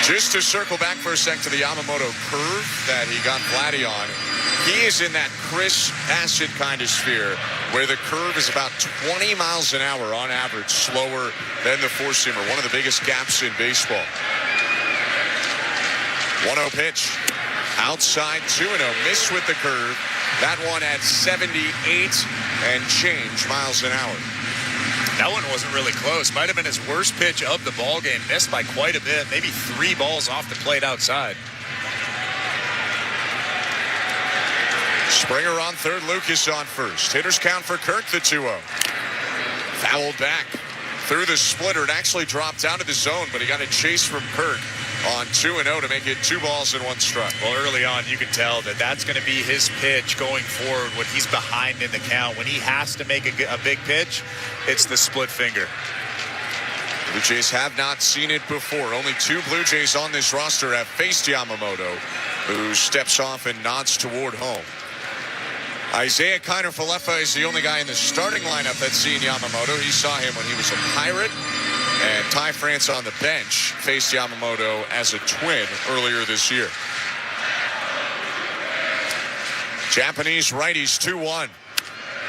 Just to circle back for a sec to the Yamamoto curve that he got Vladdy on. He is in that crisp, acid kind of sphere where the curve is about 20 miles an hour on average, slower than the four-seamer. One of the biggest gaps in baseball. 1-0 pitch. Outside 2-0, missed with the curve. That one at 78 and change miles an hour. That one wasn't really close. Might have been his worst pitch of the ball game. Missed by quite a bit. Maybe 3 balls off the plate outside. Springer on third, Lucas on first. Hitters count for Kirk, the 2-0. Fouled back through the splitter. It actually dropped down to the zone, but he got a chase from Kirk on 2-0 to make it 2 balls and 1 strike. Well, early on, you can tell that that's going to be his pitch going forward when he's behind in the count. When he has to make a big pitch, it's the split finger. Blue Jays have not seen it before. Only 2 Blue Jays on this roster have faced Yamamoto, who steps off and nods toward home. Isaiah Kiner-Falefa is the only guy in the starting lineup that's seen Yamamoto. He saw him when he was a Pirate. And Ty France on the bench faced Yamamoto as a Twin earlier this year. Japanese righties 2-1.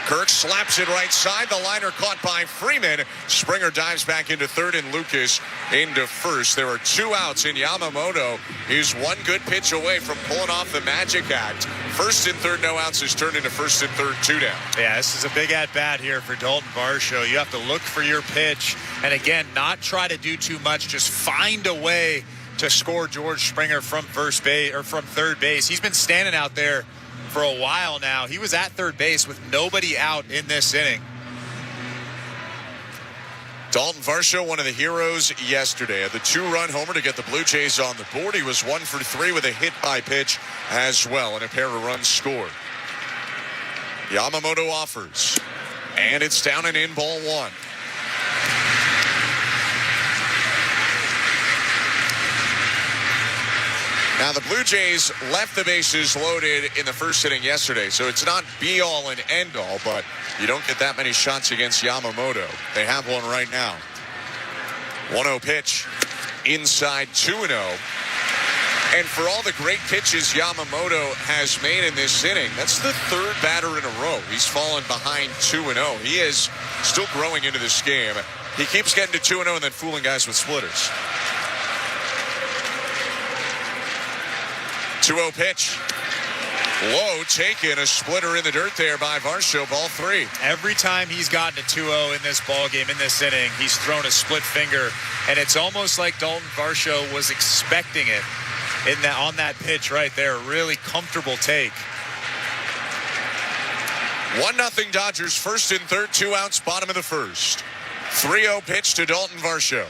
Kirk slaps it right side. The liner caught by Freeman. Springer dives back into third and Lucas into first. There are 2 outs, and Yamamoto is 1 good pitch away from pulling off the magic act. First and third, no outs is turned into first and third, 2 down. Yeah, this is a big at-bat here for Dalton Varsho. You have to look for your pitch, and again, not try to do too much. Just find a way to score George Springer from first base or from third base. He's been standing out there for a while now. He was at third base with nobody out in this inning. Dalton Varsho, one of the heroes yesterday, had the 2-run homer to get the Blue Jays on the board. He was 1 for 3 with a hit by pitch as well, and a pair of runs scored. Yamamoto offers, and it's down and in, ball 1. Now, the Blue Jays left the bases loaded in the first inning yesterday, so it's not be-all and end-all, but you don't get that many shots against Yamamoto. They have one right now. 1-0 pitch, inside 2-0. And for all the great pitches Yamamoto has made in this inning, that's the 3rd batter in a row. He's fallen behind 2-0. He is still growing into this game. He keeps getting to 2-0 and then fooling guys with splitters. 2-0 pitch. Low taken, a splitter in the dirt there by Varsho, ball 3. Every time he's gotten a 2-0 in this ball game, in this inning, he's thrown a split finger, and it's almost like Dalton Varsho was expecting it on that pitch right there. Really comfortable take. 1-0 Dodgers, first and third, 2 outs, bottom of the first. 3-0 pitch to Dalton Varsho.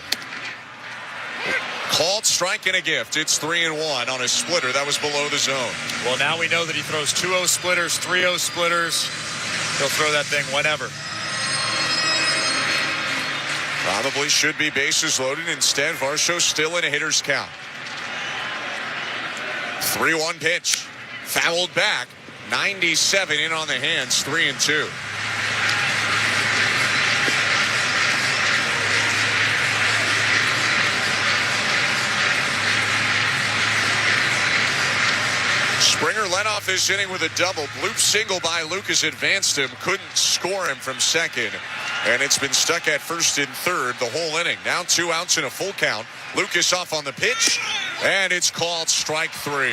Called strike and a gift. It's 3-1 on a splitter that was below the zone. Well, now we know that he throws 2-0 splitters, 3-0 splitters. He'll throw that thing whenever. Probably should be bases loaded. Instead, Varsho still in a hitter's count. 3-1 pitch. Fouled back. 97 in on the hands. 3-2. Springer led off this inning with a double. Bloop single by Lucas advanced him. Couldn't score him from second. And it's been stuck at first and third the whole inning. Now 2 outs in a full count. Lucas off on the pitch. And it's called strike 3.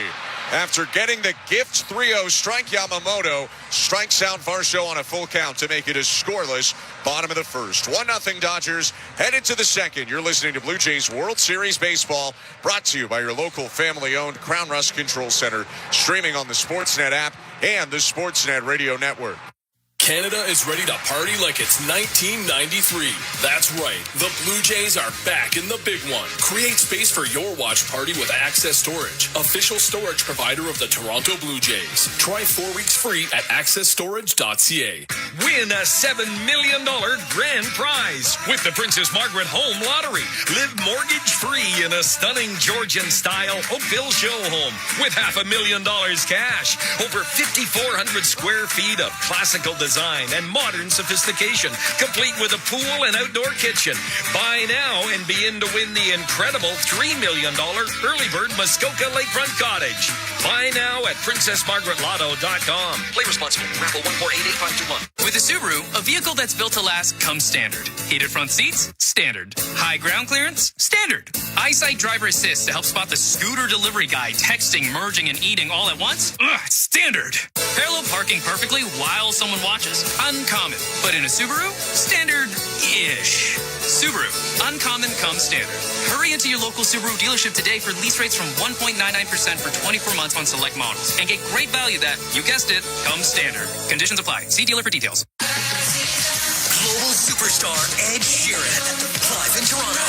After getting the gift 3-0 strike, Yamamoto strikes out Varsho on a full count to make it a scoreless bottom of the first. 1-0 Dodgers headed to the second. You're listening to Blue Jays World Series Baseball, brought to you by your local family-owned Crown Rust Control Center, streaming on the Sportsnet app and the Sportsnet Radio Network. Canada is ready to party like it's 1993. That's right. The Blue Jays are back in the big one. Create space for your watch party with Access Storage, official storage provider of the Toronto Blue Jays. Try 4 weeks free at accessstorage.ca. Win a $7 million grand prize with the Princess Margaret Home Lottery. Live mortgage-free in a stunning Georgian-style Oakville show home with $500,000 cash. Over 5,400 square feet of classical design and modern sophistication, complete with a pool and outdoor kitchen. Buy now and be in to win the incredible $3 million early bird Muskoka Lakefront Cottage. Buy now at PrincessMargaretLotto.com. Play responsibly. Raffle 1488521. With a Subaru, a vehicle that's built to last comes standard. Heated front seats? Standard. High ground clearance? Standard. Eyesight Driver Assist to help spot the scooter delivery guy texting, merging, and eating all at once? Ugh, it's standard. Parallel parking perfectly while someone watches? Uncommon. But in a Subaru? Standard-ish. Subaru. Uncommon comes standard. Hurry into your local Subaru dealership today for lease rates from 1.99% for 24 months on select models. And get great value that, you guessed it, comes standard. Conditions apply. See dealer for details. Global superstar Ed Sheeran, live in Toronto.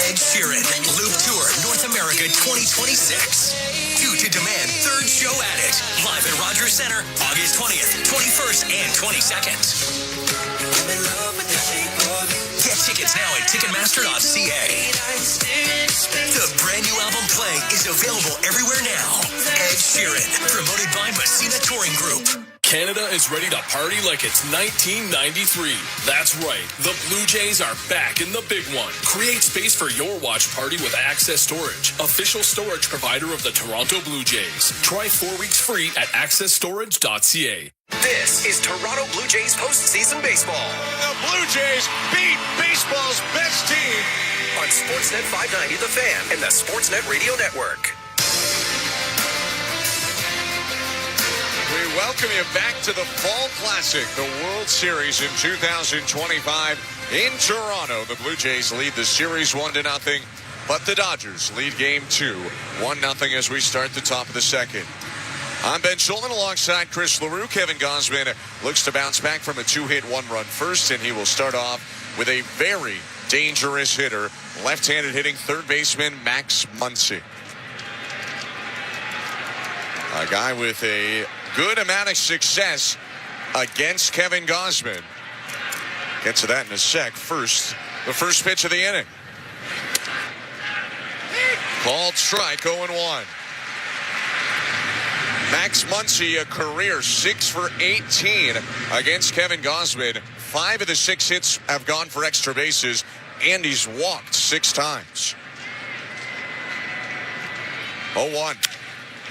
Ed Sheeran, Loop Tour, North America 2026. Due to demand, third show at it. Live at Rogers Center, August 20th, 21st, and 22nd. Get tickets now at Ticketmaster.ca. The brand new album Play is available everywhere now. Ed Sheeran, promoted by Messina Touring Group. Canada is ready to party like it's 1993. That's right. The Blue Jays are back in the big one. Create space for your watch party with Access Storage, official storage provider of the Toronto Blue Jays. Try 4 weeks free at accessstorage.ca. This is Toronto Blue Jays postseason baseball. The Blue Jays beat baseball's best team On Sportsnet 590 The Fan and the Sportsnet Radio Network. We welcome you back to the Fall Classic, the World Series in 2025 in Toronto. The Blue Jays lead the series 1-0, but the Dodgers lead game 2, 1-0 as we start the top of the second. I'm Ben Schulman alongside Chris LaRue. Kevin Gosman looks to bounce back from a 2-hit, 1-run first, and he will start off with a very dangerous hitter, left-handed hitting third baseman Max Muncy. A guy with a good amount of success against Kevin Gosman. Get to that in a sec. First, the first pitch of the inning. Called strike, 0-1. Max Muncy, a career 6 for 18 against Kevin Gosman. 5 of the 6 hits have gone for extra bases, and he's walked 6 times. 0-1.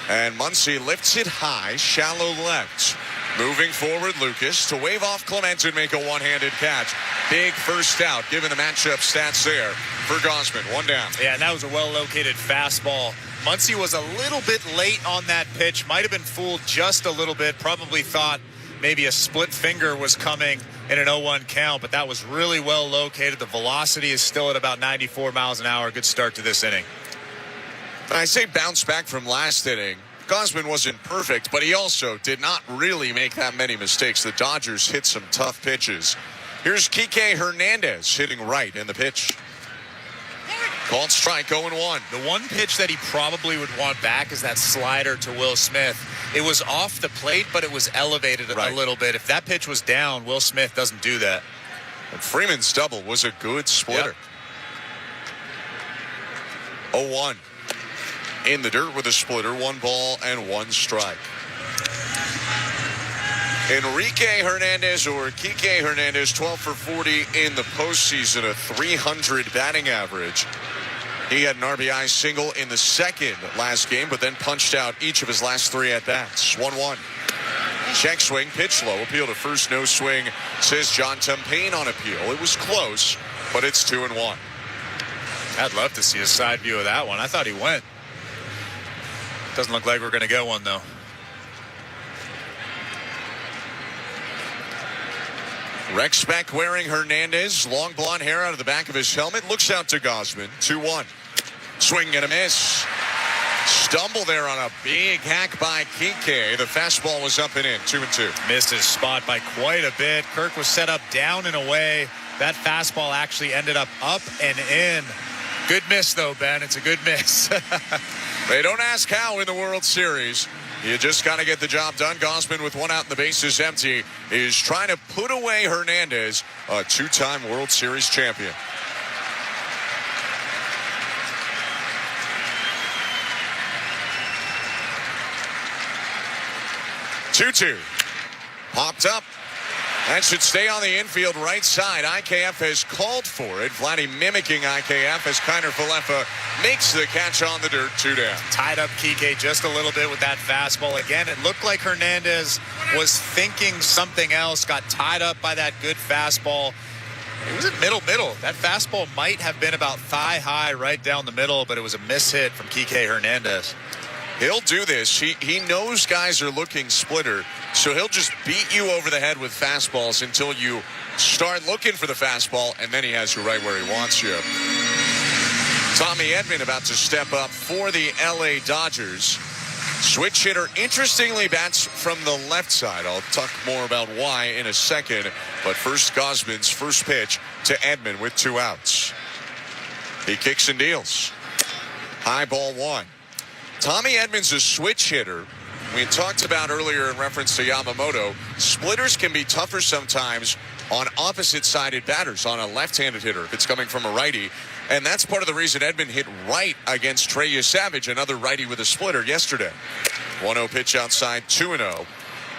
And Muncy lifts it high, shallow left. Moving forward, Lucas to wave off Clement and make a one-handed catch. Big first out, given the matchup stats there for Gosman. 1 down. Yeah, and that was a well-located fastball. Muncy was a little bit late on that pitch. Might have been fooled just a little bit. Probably thought maybe a split finger was coming in an 0-1 count, but that was really well located. The velocity is still at about 94 miles an hour. Good start to this inning. I say bounce back from last inning. Gosman wasn't perfect, but he also did not really make that many mistakes. The Dodgers hit some tough pitches. Here's Kike Hernandez hitting right in the pitch. Called strike, 0-1. The one pitch that he probably would want back is that slider to Will Smith. It was off the plate, but it was elevated a little bit. If that pitch was down, Will Smith doesn't do that. And Freeman's double was a good splitter. Yep. 0-1. In the dirt with a splitter, 1 ball and 1 strike. Enrique Hernandez, or Kike Hernandez, 12 for 40 in the postseason, a 300 batting average. He had an RBI single in the second last game, but then punched out each of his last 3 at-bats. 1-1. Check swing, pitch low, appeal to first, no swing, says John Tumpain on appeal. It was close, but it's 2-1. I'd love to see a side view of that one. I thought he went. Doesn't look like we're going to get one, though. Rex Beck wearing Hernandez. Long blonde hair out of the back of his helmet. Looks out to Gosman. 2-1. Swing and a miss. Stumble there on a big hack by Kike. The fastball was up and in. 2-2. Missed his spot by quite a bit. Kirk was set up down and away. That fastball actually ended up and in. Good miss, though, Ben. It's a good miss. They don't ask how in the World Series. You just got to get the job done. Gosman, with 1 out and the bases empty, is trying to put away Hernandez, a 2-time World Series champion. Two-two. Popped up. That should stay on the infield right side. IKF has called for it. Vladdy mimicking IKF as Kiner Falefa makes the catch on the dirt. 2 down. Tied up Kike just a little bit with that fastball. Again, it looked like Hernandez was thinking something else. Got tied up by that good fastball. It was at middle. That fastball might have been about thigh high right down the middle, but it was a miss hit from Kike Hernandez. He'll do this. He knows guys are looking splitter, so he'll just beat you over the head with fastballs until you start looking for the fastball, and then he has you right where he wants you. Tommy Edman about to step up for the LA Dodgers. Switch hitter, interestingly, bats from the left side. I'll talk more about why in a second. But first, Gausman's first pitch to Edman with 2 outs. He kicks and deals. High ball 1. Tommy Edman's a switch hitter. We talked about earlier in reference to Yamamoto. Splitters can be tougher sometimes on opposite-sided batters, on a left-handed hitter if it's coming from a righty. And that's part of the reason Edman hit right against Trey Savage, another righty with a splitter yesterday. 1-0 pitch outside, 2-0.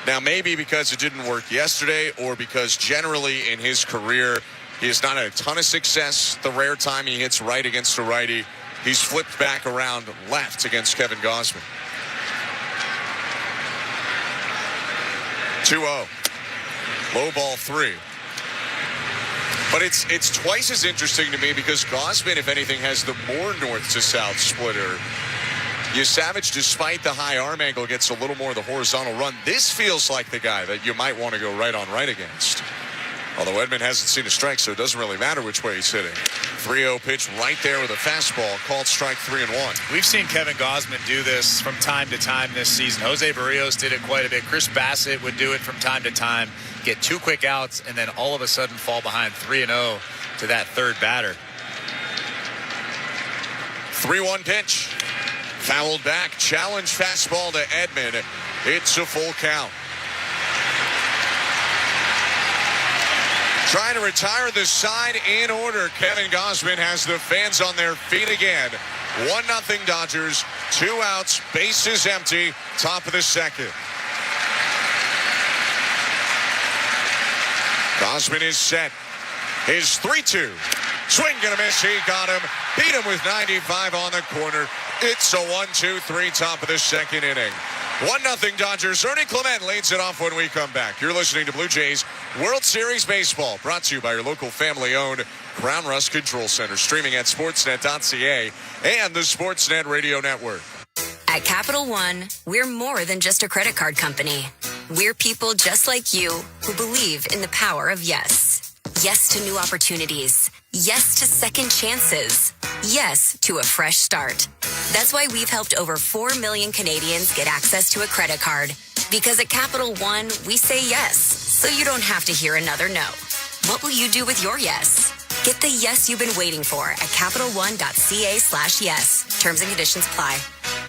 Now, maybe because it didn't work yesterday or because generally in his career he has not had a ton of success the rare time he hits right against a righty. He's flipped back around left against Kevin Gausman. 2-0. Low ball 3. But it's twice as interesting to me because Gausman, if anything, has the more north to south splitter. Savage, despite the high arm angle, gets a little more of the horizontal run. This feels like the guy that you might want to go right on right against. Although Edman hasn't seen a strike, so it doesn't really matter which way he's hitting. 3-0 pitch right there with a fastball, called strike 3-1. We've seen Kevin Gausman do this from time to time this season. Jose Barrios did it quite a bit. Chris Bassett would do it from time to time. Get 2 quick outs, and then all of a sudden fall behind 3-0 to that third batter. 3-1 pitch. Fouled back. Challenge fastball to Edman. It's a full count. Trying to retire the side in order. Kevin Gausman has the fans on their feet again. 1-0 Dodgers. 2 outs. Bases empty. Top of the second. Gausman is set. His 3-2. Swing and a miss. He got him. Beat him with 95 on the corner. It's a 1-2-3 top of the second inning. 1-0 Dodgers. Ernie Clement leads it off when we come back. You're listening to Blue Jays World Series Baseball, brought to you by your local family-owned Crown Rust Control Center, streaming at sportsnet.ca and the Sportsnet Radio Network. At Capital One, we're more than just a credit card company. We're people just like you who believe in the power of yes. Yes to new opportunities. Yes to second chances. Yes to a fresh start. That's why we've helped over 4 million Canadians get access to a credit card. Because at Capital One, we say yes, so you don't have to hear another no. What will you do with your yes? Get the yes you've been waiting for at CapitalOne.ca/yes. Terms and conditions apply.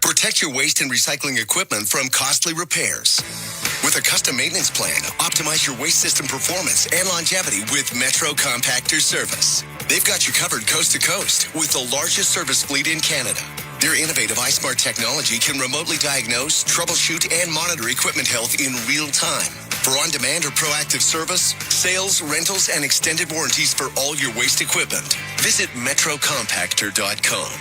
Protect your waste and recycling equipment from costly repairs. With a custom maintenance plan, optimize your waste system performance and longevity with Metro Compactor Service. They've got you covered coast to coast with the largest service fleet in Canada. Their innovative iSmart technology can remotely diagnose, troubleshoot, and monitor equipment health in real time. For on-demand or proactive service, sales, rentals, and extended warranties for all your waste equipment, visit metrocompactor.com.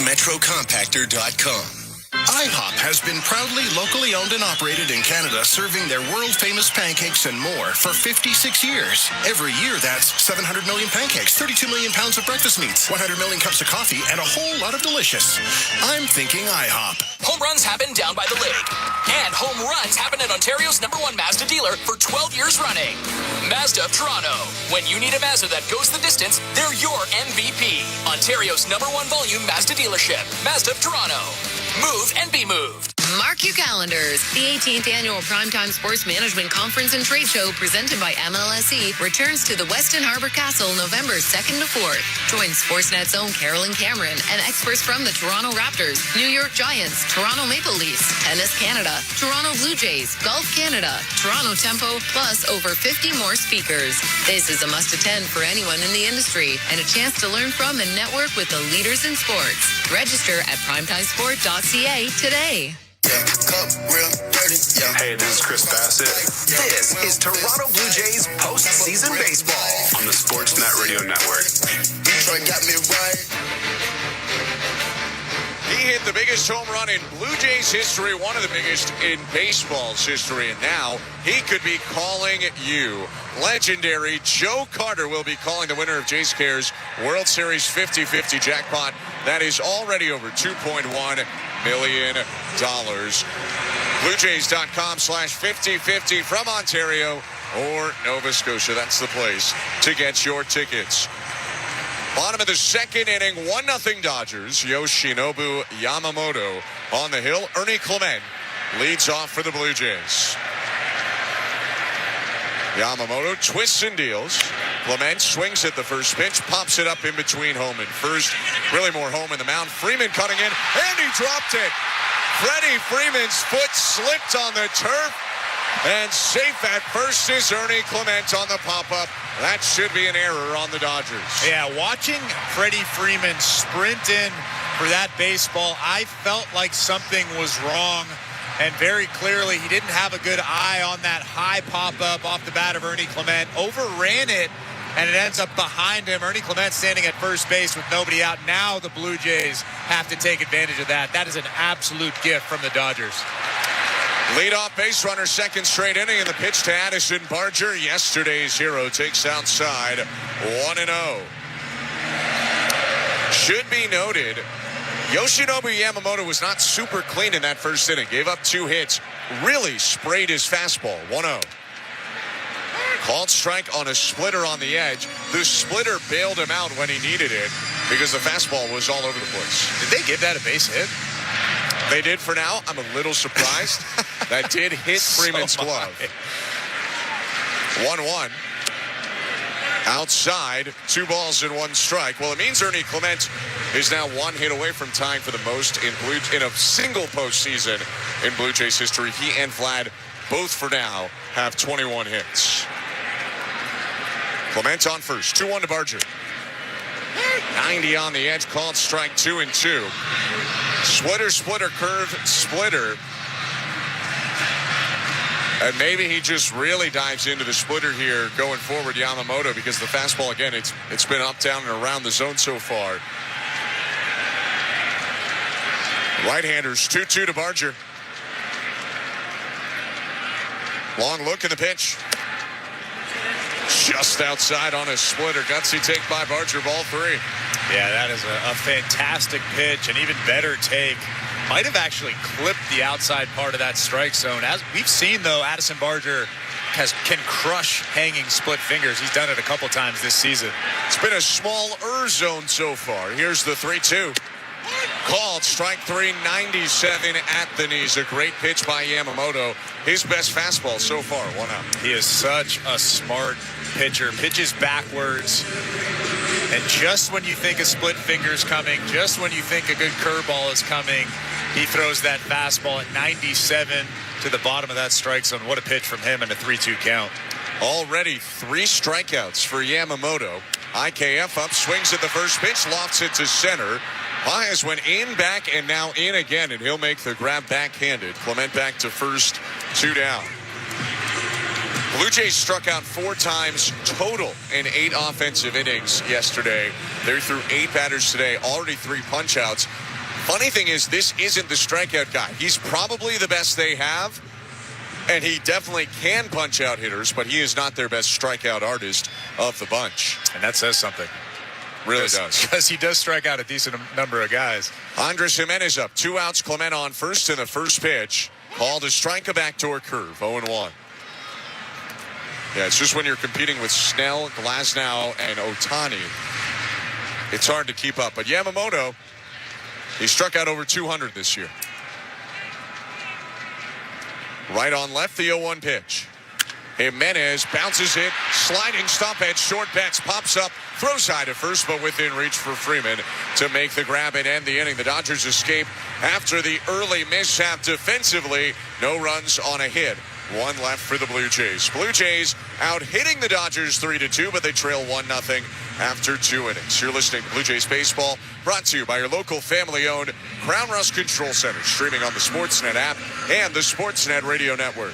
metrocompactor.com. IHOP has been proudly locally owned and operated in Canada, serving their world-famous pancakes and more for 56 years. Every year, that's 700 million pancakes, 32 million pounds of breakfast meats, 100 million cups of coffee, and a whole lot of delicious. I'm thinking IHOP. Home runs happen down by the lake. And home runs happen at Ontario's #1 Mazda dealer for 12 years running. Mazda of Toronto. When you need a Mazda that goes the distance, they're your MVP. Ontario's #1 volume Mazda dealership. Mazda of Toronto. Move and be moved. Mark your calendars. The 18th Annual Primetime Sports Management Conference and Trade Show presented by MLSE returns to the Weston Harbor Castle November 2nd to 4th. Join Sportsnet's own Carolyn Cameron and experts from the Toronto Raptors, New York Giants, Toronto Maple Leafs, Tennis Canada, Toronto Blue Jays, Golf Canada, Toronto Tempo, plus over 50 more speakers. This is a must-attend for anyone in the industry and a chance to learn from and network with the leaders in sports. Register at primetimesport.ca today. Hey, this is Chris Bassett. This is Toronto Blue Jays postseason baseball on the Sportsnet Radio Network. He hit the biggest home run in Blue Jays history, one of the biggest in baseball's history, and now he could be calling you. Legendary Joe Carter will be calling the winner of Jays Cares World Series 50-50 jackpot. That is already over $2.1 million. BlueJays.com/50-50 from Ontario or Nova Scotia. That's the place to get your tickets. Bottom of the second inning, 1-0 Dodgers. Yoshinobu Yamamoto on the hill. Ernie Clement leads off for the Blue Jays. Yamamoto twists and deals. Clement swings at the first pitch, pops it up in between home and first. Really more home in the mound. Freeman cutting in, and he dropped it. Freddie Freeman's foot slipped on the turf. And safe at first is Ernie Clement on the pop-up. That should be an error on the Dodgers. Yeah, watching Freddie Freeman sprint in for that baseball, I felt like something was wrong. And very clearly, he didn't have a good eye on that high pop-up off the bat of Ernie Clement. Overran it, and it ends up behind him. Ernie Clement standing at first base with nobody out. Now the Blue Jays have to take advantage of that. That is an absolute gift from the Dodgers. Leadoff base runner, second straight inning, and the pitch to Addison Barger. Yesterday's hero takes outside 1-0. Should be noted, Yoshinobu Yamamoto was not super clean in that first inning. Gave up 2 hits. Really sprayed his fastball. 1-0. Called strike on a splitter on the edge. The splitter bailed him out when he needed it because the fastball was all over the place. Did they give that a base hit? They did for now. I'm a little surprised. That did hit Freeman's glove. 1-1. Outside, 2 balls and 1 strike. Well, it means Ernie Clement is now 1 hit away from tying for the most in a single postseason in Blue Jays history. He and Vlad both for now have 21 hits. Clement on first. 2-1 to Barger. 90 on the edge, called strike 2-2. Splitter, curve, splitter. And maybe he just really dives into the splitter here going forward, Yamamoto, because the fastball, again, it's been up, down, and around the zone so far. Right-handers, 2-2 to Barger. Long look in the pitch. Just outside on a splitter. Gutsy take by Barger, ball 3. Yeah, that is a fantastic pitch, an even better take. Might have actually clipped the outside part of that strike zone. As we've seen, though, Addison Barger can crush hanging split fingers. He's done it a couple times this season. It's been a smaller zone so far. Here's the 3-2. Called strike 3, 97 at the knees. A great pitch by Yamamoto. His best fastball so far, 1-out. He is such a smart pitcher. Pitches backwards. And just when you think a split finger's coming, just when you think a good curveball is coming, he throws that fastball at 97 to the bottom of that strike zone. What a pitch from him and a 3-2 count. Already 3 strikeouts for Yamamoto. IKF up, swings at the first pitch, lofts it to center. Baez went in, back, and now in again, and he'll make the grab backhanded. Clement back to first, 2 down. Blue Jays struck out 4 times total in 8 offensive innings yesterday. They threw 8 batters today, already 3 punch-outs. Funny thing is, this isn't the strikeout guy. He's probably the best they have, and he definitely can punch out hitters, but he is not their best strikeout artist of the bunch. And that says something. Really does. Because he does strike out a decent number of guys. Andres Jimenez up, 2 outs, Clement on first in the first pitch. Called a strike, a backdoor curve, 0-1. Yeah, it's just when you're competing with Snell, Glasnow, and Otani, it's hard to keep up. But Yamamoto, he struck out over 200 this year. Right on left, the 0-1 pitch. Jimenez bounces it, sliding stop at short, bats, pops up, throws high to first, but within reach for Freeman to make the grab and end the inning. The Dodgers escape after the early mishap defensively. No runs on a hit. 1 left for the Blue Jays. Blue Jays out hitting the Dodgers 3-2, but they trail 1-0 after 2 innings. You're listening to Blue Jays Baseball, brought to you by your local family-owned Crown Rust Control Center, streaming on the Sportsnet app and the Sportsnet Radio Network.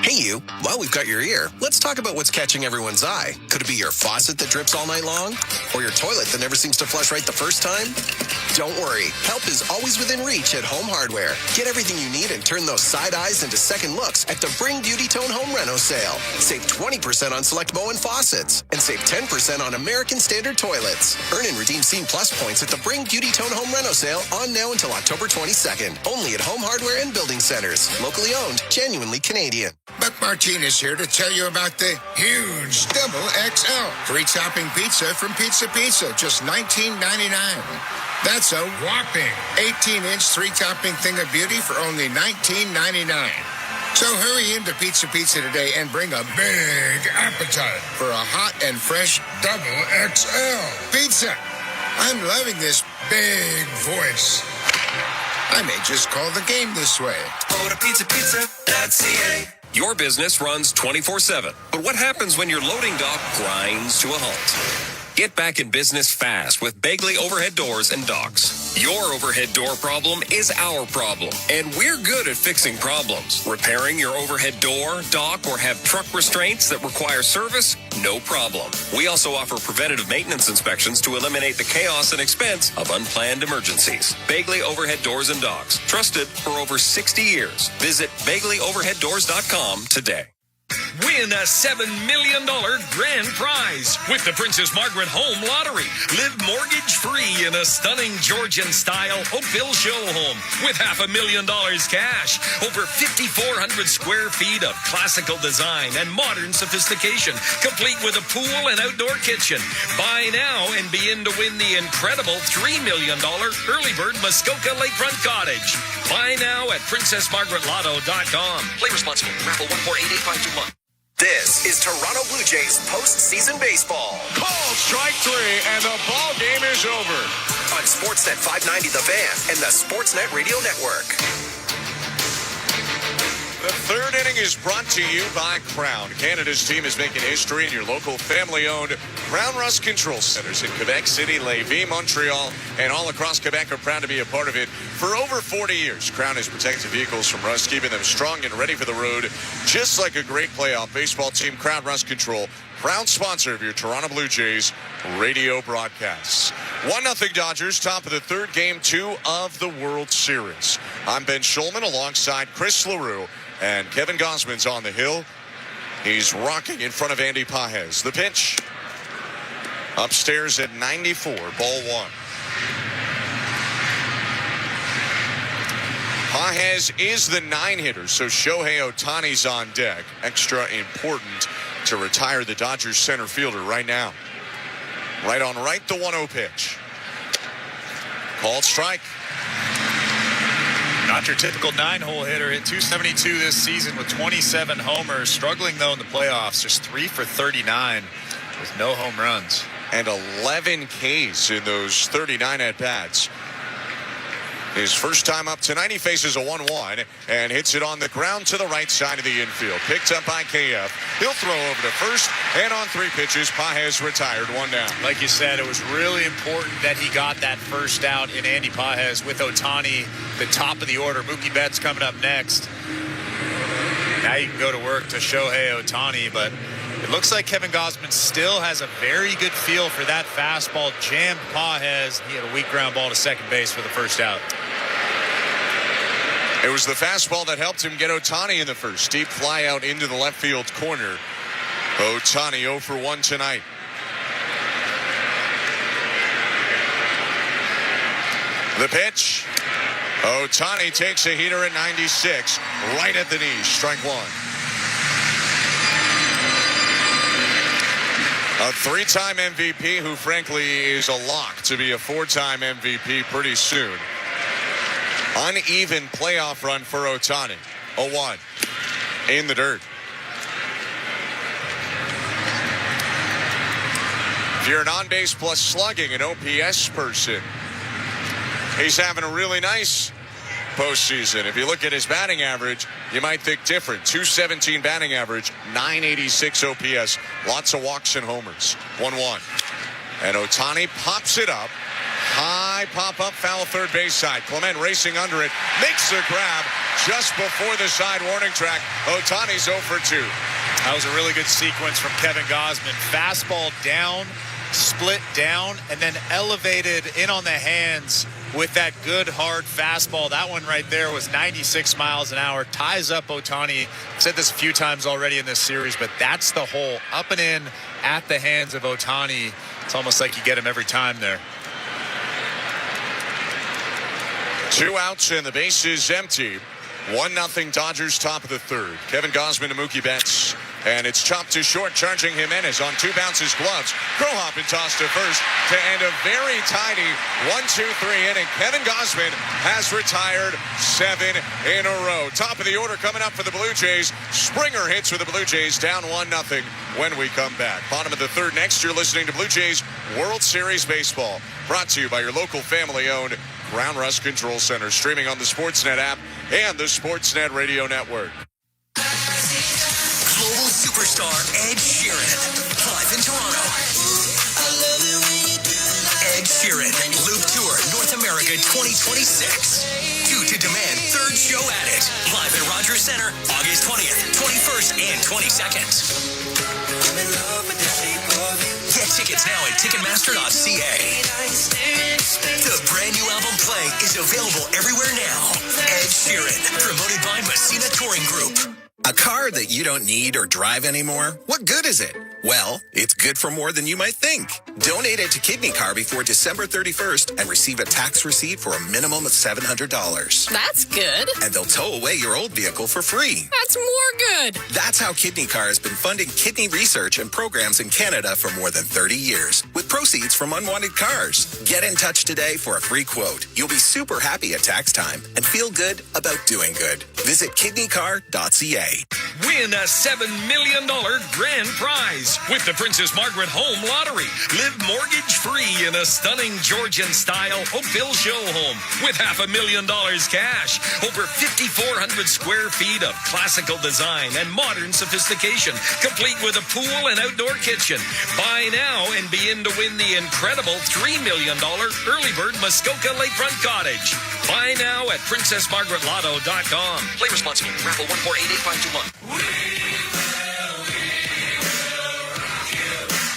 Hey you, while we've got your ear, let's talk about what's catching everyone's eye. Could it be your faucet that drips all night long? Or your toilet that never seems to flush right the first time? Don't worry, help is always within reach at Home Hardware. Get everything you need and turn those side eyes into second looks at the Bring Beauty Tone Home Reno sale. Save 20% on select Moen faucets and save 10% on American Standard toilets. Earn and redeem Scene Plus points at the Bring Beauty Tone Home Reno sale on now until October 22nd. Only at Home Hardware and Building Centers. Locally owned, genuinely Canadian. Buck Martinez here to tell you about the huge Double XL free topping pizza from Pizza Pizza, just $19.99. That's a whopping 18-inch three-topping thing of beauty for only $19.99. So hurry into Pizza Pizza today and bring a big appetite for a hot and fresh Double XL pizza. I'm loving this big voice. I may just call the game this way. Order pizzapizza.ca. Your business runs 24/7, but what happens when your loading dock grinds to a halt? Get back in business fast with Bagley Overhead Doors and Docks. Your overhead door problem is our problem, and we're good at fixing problems. Repairing your overhead door, dock, or have truck restraints that require service? No problem. We also offer preventative maintenance inspections to eliminate the chaos and expense of unplanned emergencies. Bagley Overhead Doors and Docks. Trusted for over 60 years. Visit BagleyOverheadDoors.com today. Win a $7 million grand prize with the Princess Margaret Home Lottery. Live mortgage-free in a stunning Georgian-style Oakville show home with $500,000 cash. Over 5,400 square feet of classical design and modern sophistication, complete with a pool and outdoor kitchen. Buy now and be in to win the incredible $3 million early bird Muskoka Lakefront Cottage. Buy now at PrincessMargaretLotto.com. Play responsibly. Raffle 1488521. This is Toronto Blue Jays postseason baseball. Called strike three, and the ball game is over. On Sportsnet 590 The Fan and the Sportsnet Radio Network. The third inning is brought to you by Crown. Canada's team is making history in your local family-owned Crown Rust Control Centers in Quebec City, Lévis, Montreal, and all across Quebec are proud to be a part of it. For over 40 years, Crown has protected vehicles from rust, keeping them strong and ready for the road. Just like a great playoff baseball team, Crown Rust Control, proud sponsor of your Toronto Blue Jays radio broadcasts. 1-0 Dodgers, top of the third, game 2 of the World Series. I'm Ben Schulman alongside Chris LaRue. And Kevin Gosman's on the hill. He's rocking in front of Andy Pages. The pitch. Upstairs at 94, ball 1. Pages is the 9-hitter, so Shohei Otani's on deck. Extra important to retire the Dodgers center fielder right now. Right on right, the 1-0 pitch. Called strike. Not your typical 9-hole hitter. Hit 272 this season with 27 homers. Struggling, though, in the playoffs. Just 3 for 39 with no home runs. And 11 Ks in those 39 at-bats. His first time up tonight, he faces a 1-1 and hits it on the ground to the right side of the infield. Picked up by KF. He'll throw over to first, and on 3 pitches, Pages retired, 1 down. Like you said, it was really important that he got that first out in Andy Pages with Otani, the top of the order. Mookie Betts coming up next. Now you can go to work to Shohei Otani, but it looks like Kevin Gosman still has a very good feel for that fastball. Jammed Pages. He had a weak ground ball to second base for the first out. It was the fastball that helped him get Otani in the first. Deep fly out into the left field corner. Otani 0 for 1 tonight. The pitch. Otani takes a heater at 96. Right at the knee. Strike 1. A 3-time MVP who, frankly, is a lock to be a 4-time MVP pretty soon. Uneven playoff run for Otani. 0-1 in the dirt. If you're an on-base plus slugging, an OPS person, he's having a really nice postseason. If you look at his batting average, you might think different. 217 batting average, 986 OPS, lots of walks and homers. 1-1. And Otani pops it up high high pop-up foul third base side. Clement racing under it, makes the grab just before the side warning track. Otani's 0 for 2. That was a really good sequence from Kevin Gausman. Fastball down, split down, and then elevated in on the hands with that good hard fastball. That one right there was 96 miles an hour. Ties up Otani. I've said this a few times already in this series, but that's the hole. Up and in at the hands of Otani. It's almost like you get him every time there. 2 outs and the base is empty. 1-0 Dodgers, top of the third. Kevin Gausman to Mookie Betts. And it's chopped to short, charging Jimenez on 2 bounces, gloves. Crowhop and toss to first to end a very tidy 1-2-3 inning. Kevin Gausman has retired 7 in a row. Top of the order coming up for the Blue Jays. Springer hits for the Blue Jays, down 1-0 when we come back. Bottom of the third next, you're listening to Blue Jays World Series Baseball. Brought to you by your local family-owned Ground Rust Control Center. Streaming on the Sportsnet app and the Sportsnet Radio Network. Global superstar Ed Sheeran, live in Toronto. Ed Sheeran, Loop Tour North America 2026. Due to demand, third show at it. Live at Rogers Center, August 20th, 21st, and 22nd. Get tickets now at Ticketmaster.ca. The brand new album Play is available everywhere now. Ed Sheeran, promoted by Messina Touring Group. A car that you don't need or drive anymore? What good is it? Well, it's good for more than you might think. Donate it to Kidney Car before December 31st and receive a tax receipt for a minimum of $700. That's good. And they'll tow away your old vehicle for free. That's more good. That's how Kidney Car has been funding kidney research and programs in Canada for more than 30 years, with proceeds from unwanted cars. Get in touch today for a free quote. You'll be super happy at tax time and feel good about doing good. Visit kidneycar.ca. Win a $7 million grand prize with the Princess Margaret Home Lottery. Live mortgage-free in a stunning Georgian-style Oakville show home with $500,000 cash. Over 5,400 square feet of classical design and modern sophistication, complete with a pool and outdoor kitchen. Buy now and be in to win the incredible $3 million early bird Muskoka Lakefront Cottage. Buy now at PrincessMargaretLotto.com. Play responsibly. Raffle 1488521.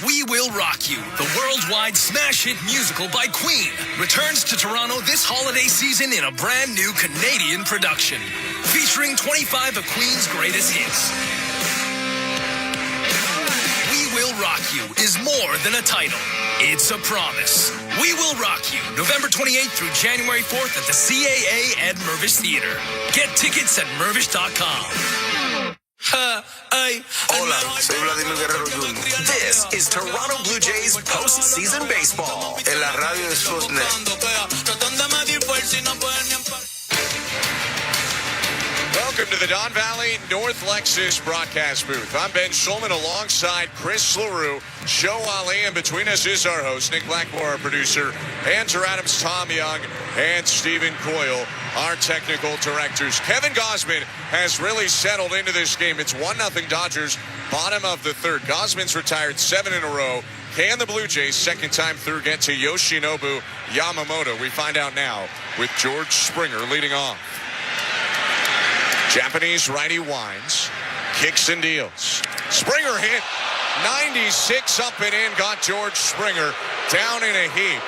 We Will Rock You, the worldwide smash hit musical by Queen, returns to Toronto this holiday season in a brand new Canadian production, featuring 25 of Queen's greatest hits. We Will Rock You is more than a title. It's a promise. We Will Rock You, November 28th through January 4th at the CAA at Mirvish Theater. Get tickets at Mirvish.com. Hola, soy Vladimir Guerrero Jr. This is Toronto Blue Jays postseason baseball en la radio de Sportsnet. Welcome to the Don Valley North Lexus broadcast booth. I'm Ben Schulman alongside Chris LaRue, Joe Ali, and between us is our host, Nick Blackmore, our producer, Andrew Adams, Tom Young, and Stephen Coyle, our technical directors. Kevin Gausman has really settled into this game. It's 1-0 Dodgers, bottom of the third. Gausman's retired 7 in a row. Can the Blue Jays, second time through, get to Yoshinobu Yamamoto? We find out now with George Springer leading off. Japanese righty winds, kicks and deals. Springer hit, 96 up and in, got George Springer down in a heap.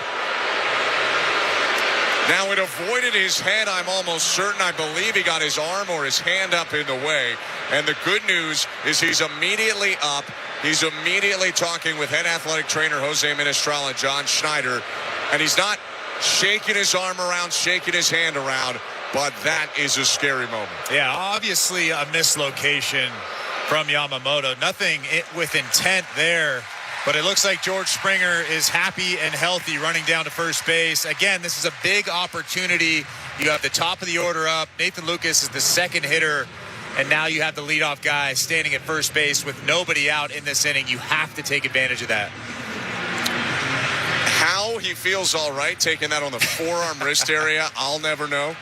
Now it avoided his head, I'm almost certain. I believe he got his arm or his hand up in the way. And the good news is he's immediately up. He's immediately talking with head athletic trainer Jose Ministral and John Schneider. And he's not shaking his arm around, shaking his hand around. But that is a scary moment. Yeah, obviously a mislocation from Yamamoto. Nothing with intent there. But it looks like George Springer is happy and healthy running down to first base. Again, this is a big opportunity. You have the top of the order up. Nathan Lucas is the second hitter. And now you have the leadoff guy standing at first base with nobody out in this inning. You have to take advantage of that. How he feels all right taking that on the forearm wrist area, I'll never know.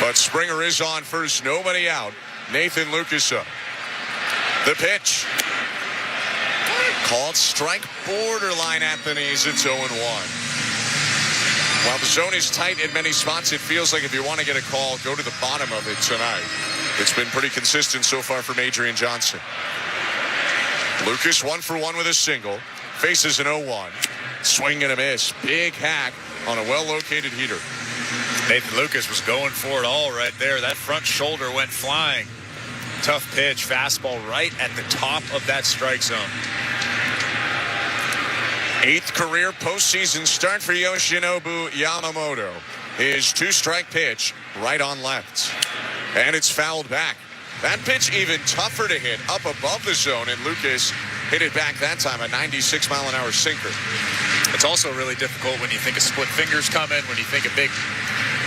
But Springer is on first, nobody out. Nathan Lucas up. The pitch. Called strike, borderline at the knees. It's 0-1. While the zone is tight in many spots, it feels like if you want to get a call, go to the bottom of it tonight. It's been pretty consistent so far from Adrian Johnson. Lucas 1 for 1 with a single. Faces an 0-1. Swing and a miss. Big hack on a well-located heater. Nathan Lucas was going for it all right there. That front shoulder went flying. Tough pitch. Fastball right at the top of that strike zone. 8th career postseason start for Yoshinobu Yamamoto. His 2-strike pitch right on left. And it's fouled back. That pitch even tougher to hit up above the zone, and Lucas hit it back that time, a 96-mile-an-hour sinker. It's also really difficult when you think a split finger's coming, when you think a big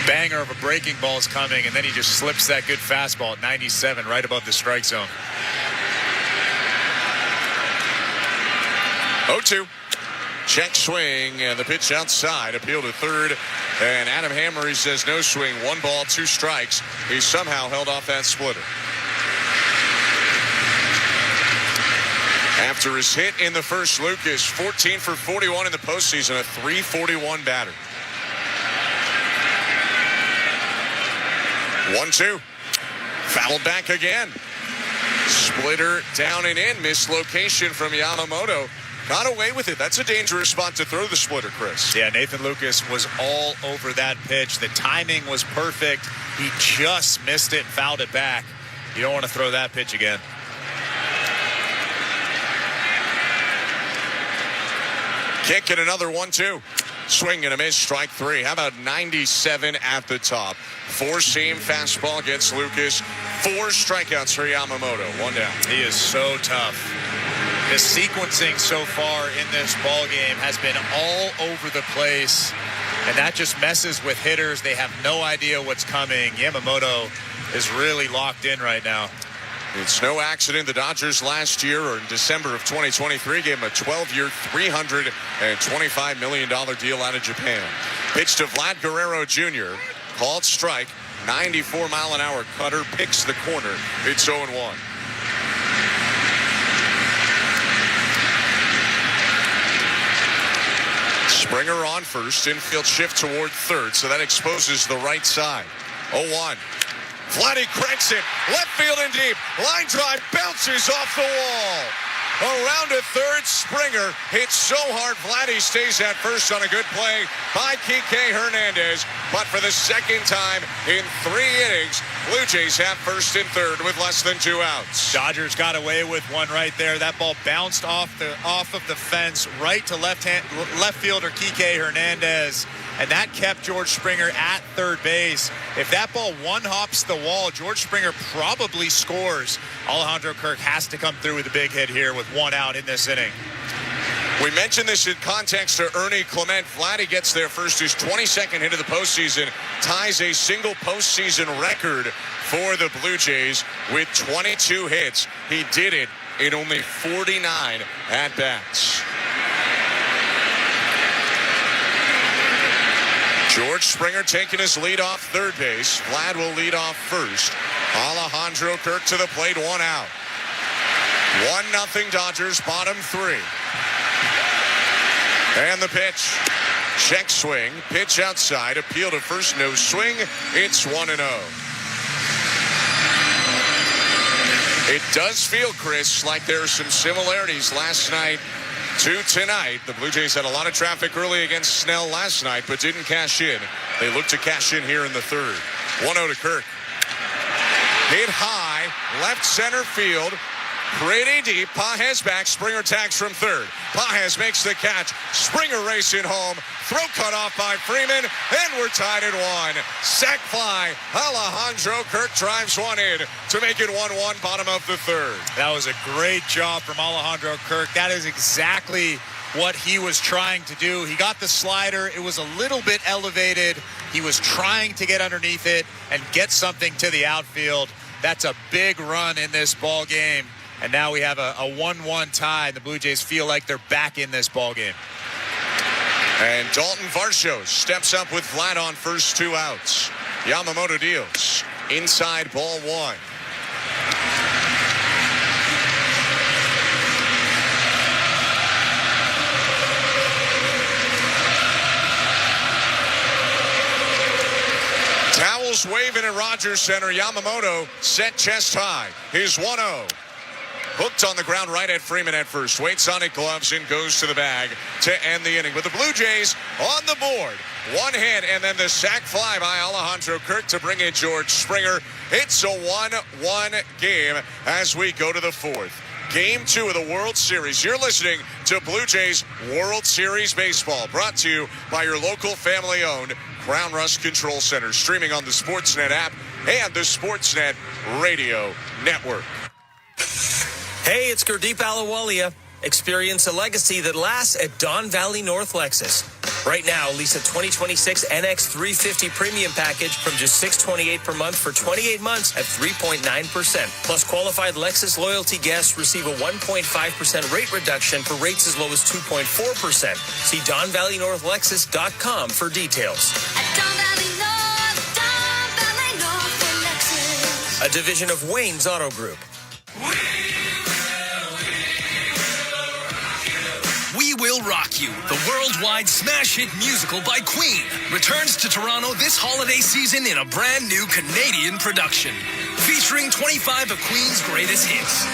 banger of a breaking ball is coming, and then he just slips that good fastball at 97 right above the strike zone. 0-2. Check swing, and the pitch outside. Appeal to third, and Adam Hammery says no swing. 1 ball, 2 strikes. He somehow held off that splitter. After his hit in the first, Lucas 14 for 41 in the postseason, a .341 batter. 1-2. Fouled back again. Splitter down and in. Mislocation from Yamamoto. Got away with it. That's a dangerous spot to throw the splitter, Chris. Yeah, Nathan Lucas was all over that pitch. The timing was perfect. He just missed it and fouled it back. You don't want to throw that pitch again. Kick and another 1-2. Swing and a miss, strike 3. How about 97 at the top? 4-seam fastball gets Lucas. 4 strikeouts for Yamamoto. 1 down. He is so tough. The sequencing so far in this ball game has been all over the place, and that just messes with hitters. They have no idea what's coming. Yamamoto is really locked in right now. It's no accident the Dodgers last year, or in December of 2023, gave him a 12-year, $325 million deal out of Japan. Pitch to Vlad Guerrero Jr. Called strike. 94-mile-an-hour cutter. Picks the corner. It's 0-1. Springer on first. Infield shift toward third, so that exposes the right side. 0-1. Vladdy cranks it. Left field and deep. Line drive bounces off the wall. Around to third. Springer hits so hard. Vladdy stays at first on a good play by Kike Hernandez. But for the second time in 3 innings, Blue Jays have first and third with less than 2 outs. Dodgers got away with one right there. That ball bounced off of the fence right to left fielder Kike Hernandez. And that kept George Springer at third base. If that ball one-hops the wall, George Springer probably scores. Alejandro Kirk has to come through with a big hit here with 1 out in this inning. We mentioned this in context to Ernie Clement. Vladdy gets there first. His 22nd hit of the postseason ties a single postseason record for the Blue Jays with 22 hits. He did it in only 49 at-bats. George Springer taking his lead off third base. Vlad will lead off first. Alejandro Kirk to the plate, 1 out. 1-0 Dodgers, bottom 3. And the pitch. Check swing. Pitch outside. Appeal to first. No swing. It's 1-0. It does feel, Chris, like there are some similarities last night to tonight. The Blue Jays had a lot of traffic early against Snell last night, but didn't cash in. They look to cash in here in the third. 1-0 to Kirk. Hit high, left center field. Pretty deep. Pages back. Springer tags from third. Pages makes the catch. Springer racing home. Throw cut off by Freeman, and we're tied at 1. Sac fly. Alejandro Kirk drives one in to make it 1-1, bottom of the third. That was a great job from Alejandro Kirk. That is exactly what he was trying to do. He got the slider. It was a little bit elevated. He was trying to get underneath it and get something to the outfield. That's a big run in this ball game. And now we have a 1-1 tie. The Blue Jays feel like they're back in this ball game. And Dalton Varscho steps up with Vlad on first, 2 outs. Yamamoto deals. Inside, ball 1. is waving at Rogers Center. Yamamoto set chest high. His 1-0. Hooked on the ground right at Freeman at first. Waits on it, gloves in, goes to the bag to end the inning. But the Blue Jays on the board. One hit, and then the sac fly by Alejandro Kirk to bring in George Springer. It's a 1-1 game as we go to the fourth. Game 2 of the World Series. You're listening to Blue Jays World Series Baseball, brought to you by your local family-owned Crown Rust Control Center, streaming on the Sportsnet app and the Sportsnet Radio Network. Hey, it's Gurdeep Ahluwalia. Experience a legacy that lasts at Don Valley North Lexus. Right now, lease a 2026 NX 350 premium package from just $628 per month for 28 months at 3.9%. Plus, qualified Lexus loyalty guests receive a 1.5% rate reduction for rates as low as 2.4%. See DonValleyNorthLexus.com for details. A division of Wayne's Auto Group. We Will Rock You, the worldwide smash hit musical by Queen, returns to Toronto this holiday season in a brand new Canadian production, featuring 25 of Queen's greatest hits.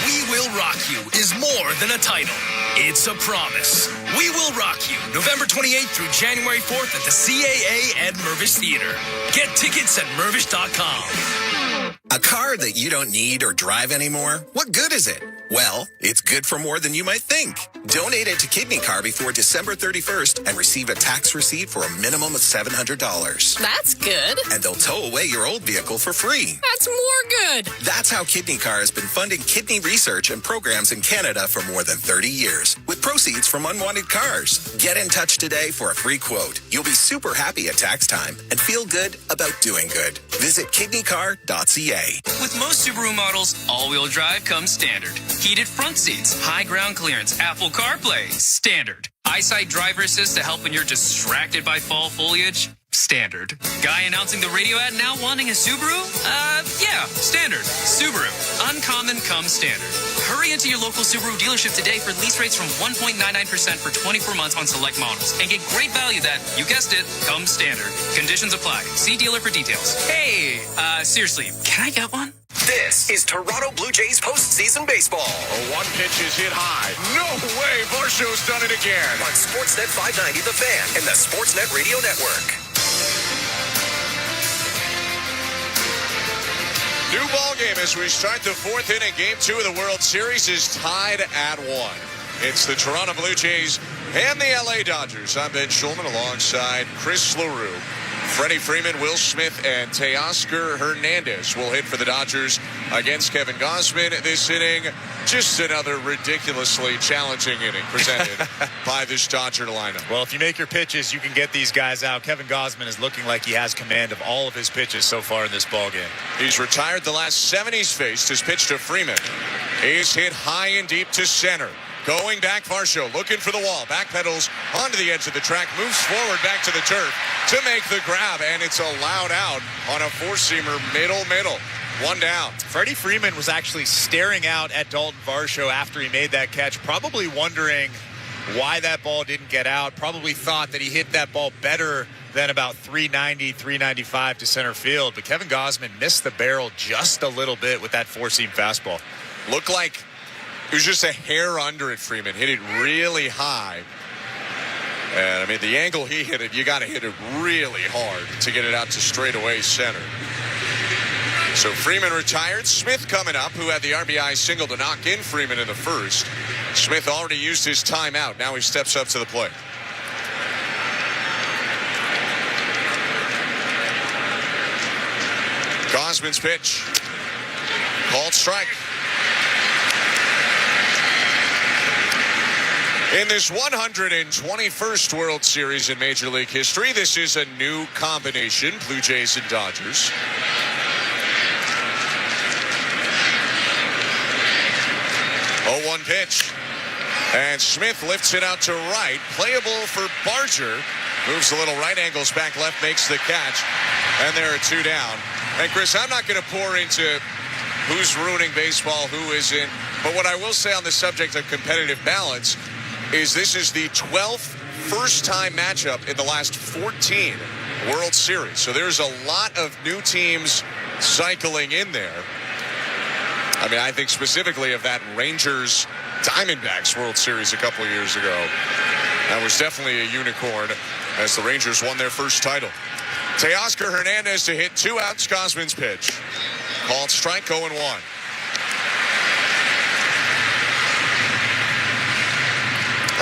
We Will Rock You is more than a title. It's a promise. We Will Rock You, November 28th through January 4th at the CAA at Mervish Theater. Get tickets at mervish.com. A car that you don't need or drive anymore? What good is it? Well, it's good for more than you might think. Donate it to Kidney Car before December 31st and receive a tax receipt for a minimum of $700. That's good. And they'll tow away your old vehicle for free. That's more good. That's how Kidney Car has been funding kidney research and programs in Canada for more than 30 years, with proceeds from unwanted cars. Get in touch today for a free quote. You'll be super happy at tax time and feel good about doing good. Visit kidneycar.ca. With most Subaru models, all-wheel drive comes standard. Heated front seats, high ground clearance, Apple CarPlay, standard. Eyesight driver assist to help when you're distracted by fall foliage, standard. Guy announcing the radio ad now wanting a Subaru? Yeah, standard. Subaru. Uncommon comes standard. Hurry into your local Subaru dealership today for lease rates from 1.99% for 24 months on select models and get great value that, you guessed it, comes standard. Conditions apply. See dealer for details. Hey, seriously, can I get one? This is Toronto Blue Jays postseason baseball. One pitch is hit high. No way, Varscho's done it again. On Sportsnet 590 The Fan and the Sportsnet Radio Network. New ball game as we start the fourth inning. Game 2 of the World Series is tied at 1. It's the Toronto Blue Jays and the LA Dodgers. I'm Ben Schulman alongside Chris LaRue. Freddie Freeman, Will Smith, and Teoscar Hernandez will hit for the Dodgers against Kevin Gausman this inning. Just another ridiculously challenging inning presented by this Dodger lineup. Well, if you make your pitches, you can get these guys out. Kevin Gausman is looking like he has command of all of his pitches so far in this ballgame. He's retired the last 7 he's faced. His pitch to Freeman is hit high and deep to center. Going back, Varscho looking for the wall. Backpedals onto the edge of the track. Moves forward back to the turf to make the grab. And it's allowed out on a four-seamer middle. One down. Freddie Freeman was actually staring out at Dalton Varscho after he made that catch, probably wondering why that ball didn't get out. Probably thought that he hit that ball better than about 390, 395 to center field. But Kevin Gausman missed the barrel just a little bit with that four-seam fastball. Looked like it was just a hair under it, Freeman. Hit it really high. And, I mean, the angle he hit it, you got to hit it really hard to get it out to straightaway center. So Freeman retired. Smith coming up, who had the RBI single to knock in Freeman in the first. Smith already used his timeout. Now he steps up to the plate. Gausman's pitch. Called strike. In this 121st World Series in Major League history, this is a new combination, Blue Jays and Dodgers. 0-1 pitch. And Smith lifts it out to right. Playable for Barger. Moves a little right, angles back left, makes the catch. And there are 2 down. And Chris, I'm not going to pour into who's ruining baseball, who isn't. But what I will say on the subject of competitive balance is this is the 12th first-time matchup in the last 14 World Series. So there's a lot of new teams cycling in there. I mean, I think specifically of that Rangers Diamondbacks World Series a couple of years ago. That was definitely a unicorn as the Rangers won their first title. Teoscar Hernandez to hit 2 outs. Gausman's pitch. Called strike 0-1.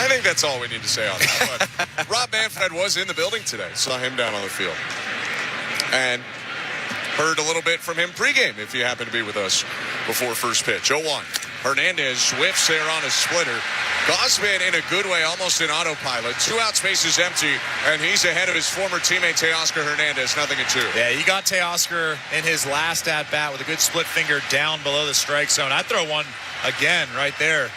I think that's all we need to say on that. But Rob Manfred was in the building today. Saw him down on the field. And heard a little bit from him pregame if you happen to be with us before first pitch. 0-1. Hernandez whiffs there on a splitter. Gausman in a good way, almost in autopilot. 2 outs, bases empty, and he's ahead of his former teammate Teoscar Hernandez, 0-2. Yeah, he got Teoscar in his last at-bat with a good split finger down below the strike zone. I'd throw one again right there.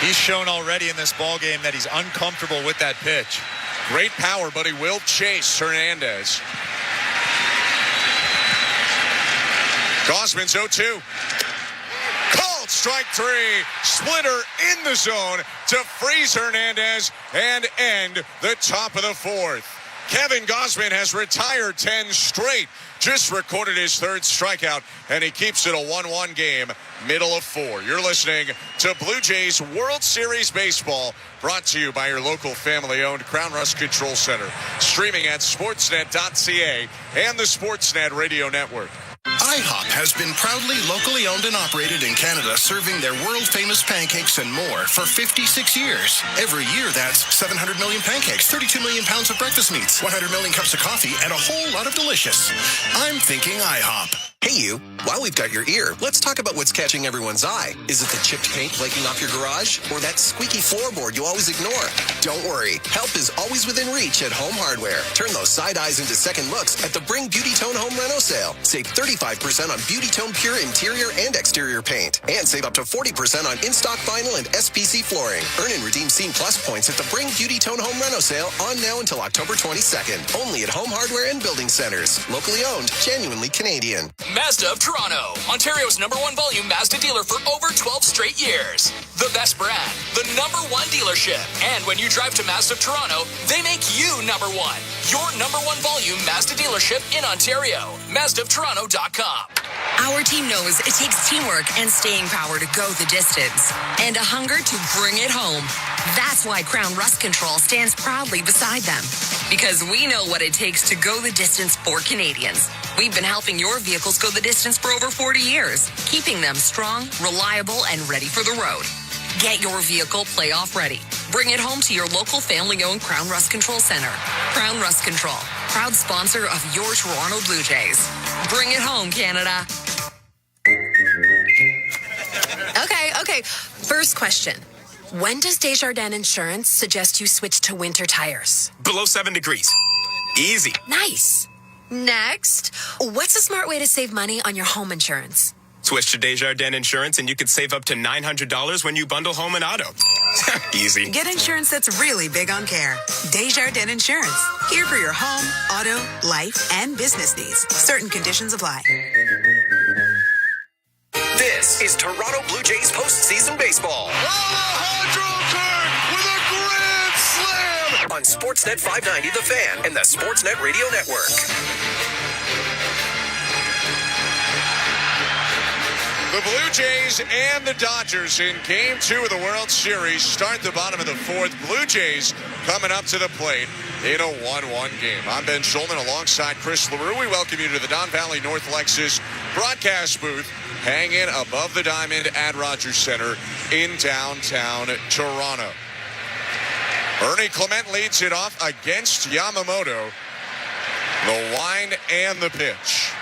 He's shown already in this ball game that he's uncomfortable with that pitch. Great power, but he will chase Hernandez. Gausman's 0-2. Called strike 3. Splitter in the zone to freeze Hernandez and end the top of the 4th. Kevin Gausman has retired 10 straight. Just recorded his 3rd strikeout, and he keeps it a 1-1 game, middle of 4. You're listening to Blue Jays World Series Baseball, brought to you by your local family-owned Crown Rust Control Center. Streaming at sportsnet.ca and the Sportsnet Radio Network. IHOP has been proudly locally owned and operated in Canada, serving their world-famous pancakes and more for 56 years. Every year, that's 700 million pancakes, 32 million pounds of breakfast meats, 100 million cups of coffee, and a whole lot of delicious. I'm thinking IHOP. Hey, you. While we've got your ear, let's talk about what's catching everyone's eye. Is it the chipped paint flaking off your garage? Or that squeaky floorboard you always ignore? Don't worry. Help is always within reach at Home Hardware. Turn those side eyes into second looks at the Bring Beauty Tone Home Reno sale. Save 35% on Beauty Tone Pure interior and exterior paint. And save up to 40% on in-stock vinyl and SPC flooring. Earn and redeem Scene Plus points at the Bring Beauty Tone Home Reno sale on now until October 22nd. Only at Home Hardware and Building Centers. Locally owned, genuinely Canadian. Mazda of Toronto, Ontario's #1 volume Mazda dealer for over 12 straight years. The best brand, the #1 dealership. And when you drive to Mazda of Toronto, they make you #1. Your #1 volume Mazda dealership in Ontario. MazdaofToronto.com. Our team knows it takes teamwork and staying power to go the distance, and a hunger to bring it home. That's why Crown Rust Control stands proudly beside them, because we know what it takes to go the distance for Canadians. We've been helping your vehicles go the distance for over 40 years, keeping them strong, reliable, and ready for the road. Get your vehicle playoff ready. Bring it home to your local family-owned Crown Rust Control Center. Crown Rust Control, proud sponsor of your Toronto Blue Jays. Bring it home, Canada. Okay. First question. When does Desjardins Insurance suggest you switch to winter tires? Below 7 degrees. Easy. Nice. Next, what's a smart way to save money on your home insurance? Switch to Desjardins Insurance and you could save up to $900 when you bundle home and auto. Easy. Get insurance that's really big on care. Desjardins Insurance. Here for your home, auto, life, and business needs. Certain conditions apply. This is Toronto Blue Jays postseason baseball. With a grand slam! On Sportsnet 590 The Fan and the Sportsnet Radio Network. The Blue Jays and the Dodgers in Game 2 of the World Series start the bottom of the 4th. Blue Jays coming up to the plate in a 1-1 game. I'm Ben Schulman alongside Chris LaRue. We welcome you to the Don Valley North Lexus broadcast booth hanging above the diamond at Rogers Center in downtown Toronto. Ernie Clement leads it off against Yamamoto. The wind and the pitch.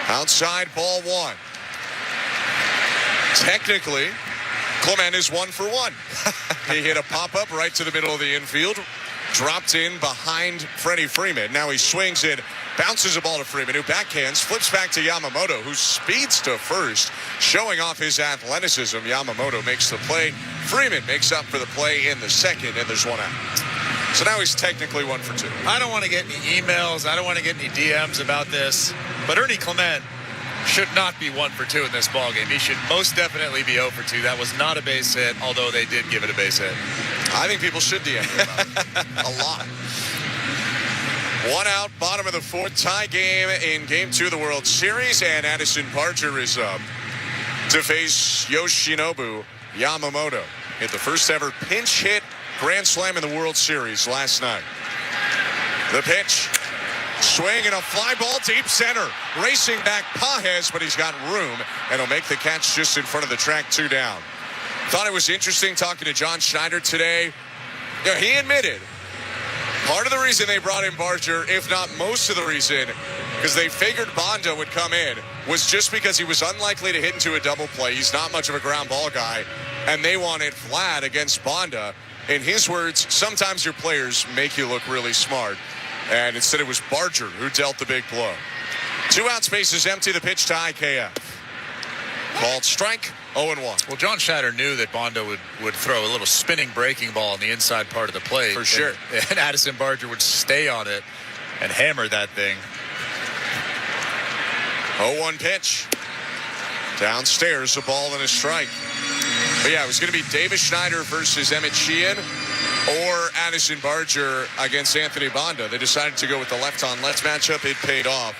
Outside ball 1. Technically, Clement is 1 for 1. He hit a pop-up right to the middle of the infield, dropped in behind Freddie Freeman. Now he swings it, bounces a ball to Freeman, who backhands, flips back to Yamamoto, who speeds to first, showing off his athleticism. Yamamoto makes the play. Freeman makes up for the play in the second, and there's 1 out. So now he's technically 1 for 2. I don't want to get any emails. I don't want to get any DMs about this. But Ernie Clement should not be 1 for 2 in this ballgame. He should most definitely be 0 for 2. That was not a base hit, although they did give it a base hit. I think people should DM me about it. A lot. One out, bottom of the fourth, tie game in Game 2 of the World Series, and Addison Barger is up to face Yoshinobu Yamamoto. Hit the first ever pinch hit grand slam in the World Series last night. The pitch, swing and a fly ball deep center. Racing back Pages, but he's got room, and he'll make the catch just in front of the track, 2 down. Thought it was interesting talking to John Schneider today. You know, he admitted part of the reason they brought in Barger, if not most of the reason, because they figured Bonda would come in, was just because he was unlikely to hit into a double play. He's not much of a ground ball guy, and they wanted Vlad against Bonda. In his words, sometimes your players make you look really smart, and instead it was Barger who dealt the big blow. 2 out, spaces empty, the pitch to IKF. Called strike, 0-1. Well, John Schneider knew that Bonda would throw a little spinning breaking ball on the inside part of the plate. For sure. And Addison Barger would stay on it and hammer that thing. 0-1 pitch. Downstairs, a ball and a strike. But yeah, it was going to be Davis Schneider versus Emmett Sheehan or Addison Barger against Anthony Bonda. They decided to go with the left-on-left matchup. It paid off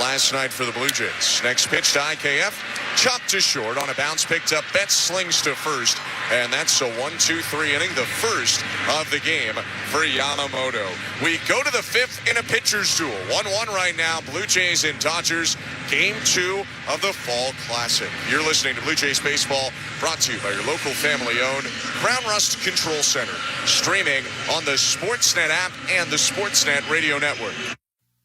last night for the Blue Jays. Next pitch to IKF. Chopped to short on a bounce, picked up. Betts slings to first, and that's a 1-2-3 inning, the first of the game for Yamamoto. We go to the 5th in a pitcher's duel. 1-1 right now, Blue Jays and Dodgers, Game 2 of the Fall Classic. You're listening to Blue Jays Baseball, brought to you by your local family-owned Crown Rust Control Center, streaming on the Sportsnet app and the Sportsnet Radio Network.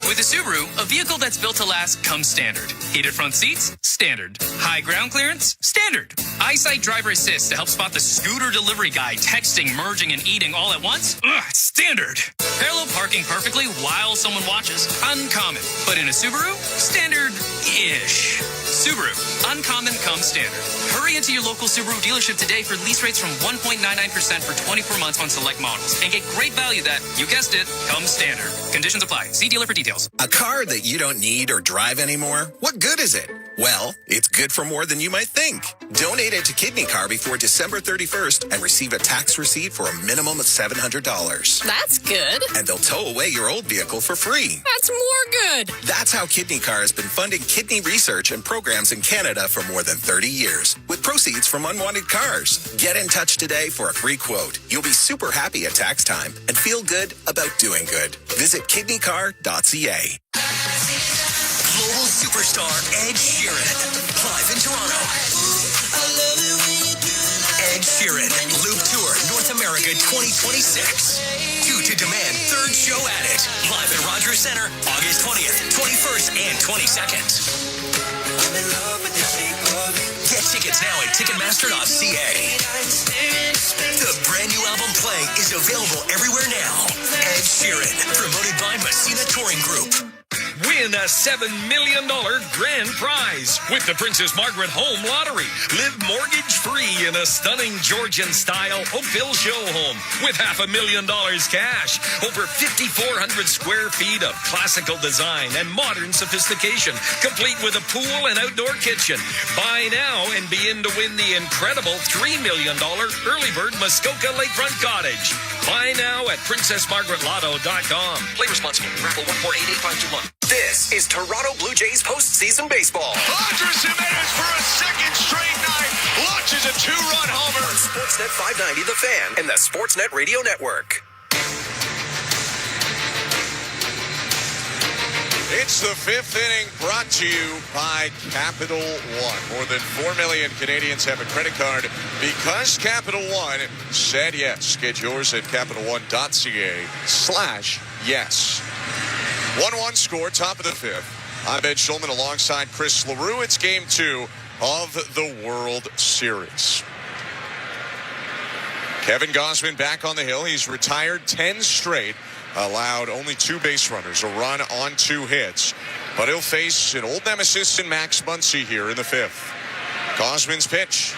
With a Subaru, a vehicle that's built to last comes standard. Heated front seats? Standard. High ground clearance? Standard. Eyesight driver assist to help spot the scooter delivery guy texting, merging, and eating all at once? Standard. Parallel parking perfectly while someone watches? Uncommon. But in a Subaru? Standard-ish. Subaru. Uncommon comes standard. Hurry into your local Subaru dealership today for lease rates from 1.99% for 24 months on select models. And get great value that, you guessed it, comes standard. Conditions apply. See dealer for details. A car that you don't need or drive anymore? What good is it? Well, it's good for more than you might think. Donate it to Kidney Car before December 31st and receive a tax receipt for a minimum of $700. That's good. And they'll tow away your old vehicle for free. That's more good. That's how Kidney Car has been funding kidney research and programs in Canada for more than 30 years, with proceeds from unwanted cars. Get in touch today for a free quote. You'll be super happy at tax time and feel good about doing good. Visit kidneycar.ca. Global superstar Ed Sheeran, live in Toronto. Ed Sheeran, Loop Tour, North America 2026. Due to demand, 3rd show at it. Live at Rogers Centre, August 20th, 21st, and 22nd. Get tickets now at Ticketmaster.ca. The brand new album Play is available everywhere now. Ed Sheeran, promoted by Messina Touring Group. Win a $7 million grand prize with the Princess Margaret Home Lottery. Live mortgage-free in a stunning Georgian-style Oakville show home with $500,000 cash. Over 5,400 square feet of classical design and modern sophistication, complete with a pool and outdoor kitchen. Buy now and be in to win the incredible $3 million early bird Muskoka Lakefront Cottage. Buy now at PrincessMargaretLotto.com. Play responsibly. Raffle 1488521. This is Toronto Blue Jays postseason baseball. Rogers Jimenez for a second straight night launches a 2-run homer. On Sportsnet 590, The Fan, and the Sportsnet Radio Network. It's the 5th inning, brought to you by Capital One. More than 4 million Canadians have a credit card because Capital One said yes. Get yours at CapitalOne.ca/yes. 1-1 score, top of the 5th. I'm Ben Schulman alongside Chris LaRue. It's Game 2 of the World Series. Kevin Gausman back on the hill. He's retired 10 straight. Allowed only 2 base runners, a run on 2 hits. But he'll face an old nemesis in Max Muncy here in the 5th. Gausman's pitch.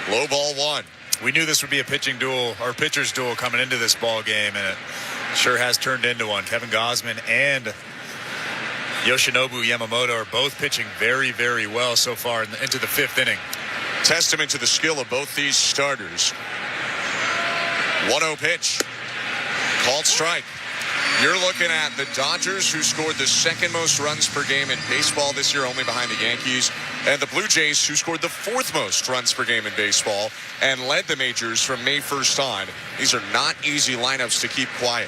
Low ball 1. We knew this would be a pitching duel, or pitcher's duel coming into this ball game, and it sure has turned into one. Kevin Gausman and Yoshinobu Yamamoto are both pitching very, very well so far into the 5th inning. Testament to the skill of both these starters. 1-0 pitch. Called strike. You're looking at the Dodgers, who scored the second most runs per game in baseball this year, only behind the Yankees, and the Blue Jays, who scored the fourth most runs per game in baseball and led the majors from May 1st on. These are not easy lineups to keep quiet.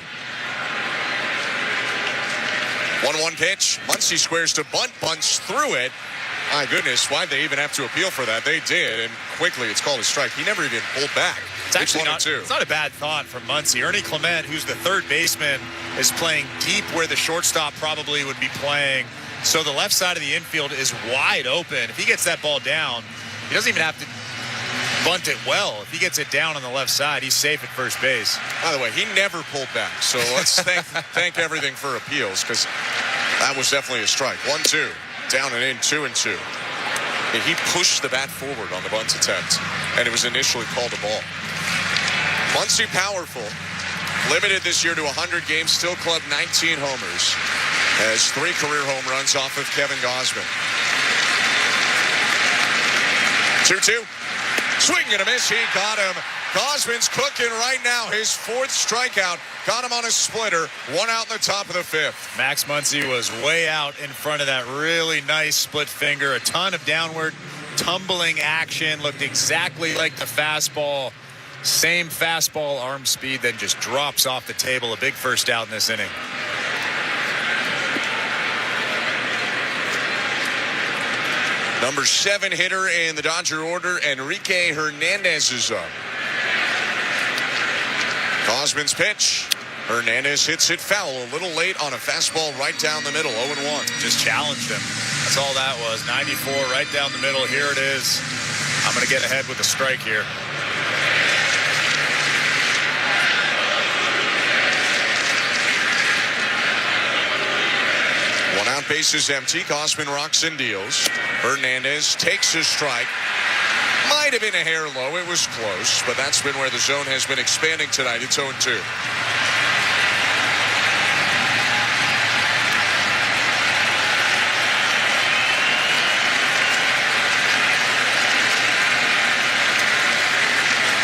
1-1 pitch. Muncy squares to bunt, bunts through it. My goodness, why'd they even have to appeal for that? They did, and quickly it's called a strike. He never even pulled back. It's actually it's not a bad thought from Muncy. Ernie Clement, who's the third baseman, is playing deep where the shortstop probably would be playing. So the left side of the infield is wide open. If he gets that ball down, he doesn't even have to bunt it well. If he gets it down on the left side, he's safe at first base. By the way, he never pulled back. So let's thank everything for appeals, because that was definitely a strike. 1-2. Down and in, 2-2. He pushed the bat forward on the bunt attempt, and it was initially called a ball. Muncy powerful. Limited this year to 100 games, still clubbed 19 homers. Has 3 career home runs off of Kevin Gausman. 2-2. Swing and a miss. He got him. Gausman's cooking right now. His 4th strikeout. Got him on a splitter. 1 out in the top of the 5th. Max Muncy was way out in front of that really nice split finger. A ton of downward tumbling action. Looked exactly like the fastball. Same fastball arm speed, then just drops off the table. A big first out in this inning. Number 7 hitter in the Dodger order, Enrique Hernandez, is up. Gausman's pitch. Hernandez hits it foul a little late on a fastball right down the middle. 0-1. Just challenged him. That's all that was. 94 right down the middle. Here it is. I'm going to get ahead with a strike here. One out, bases empty. Gausman rocks and deals. Hernandez takes a strike. Might have been a hair low. It was close, but that's been where the zone has been expanding tonight. It's 0-2.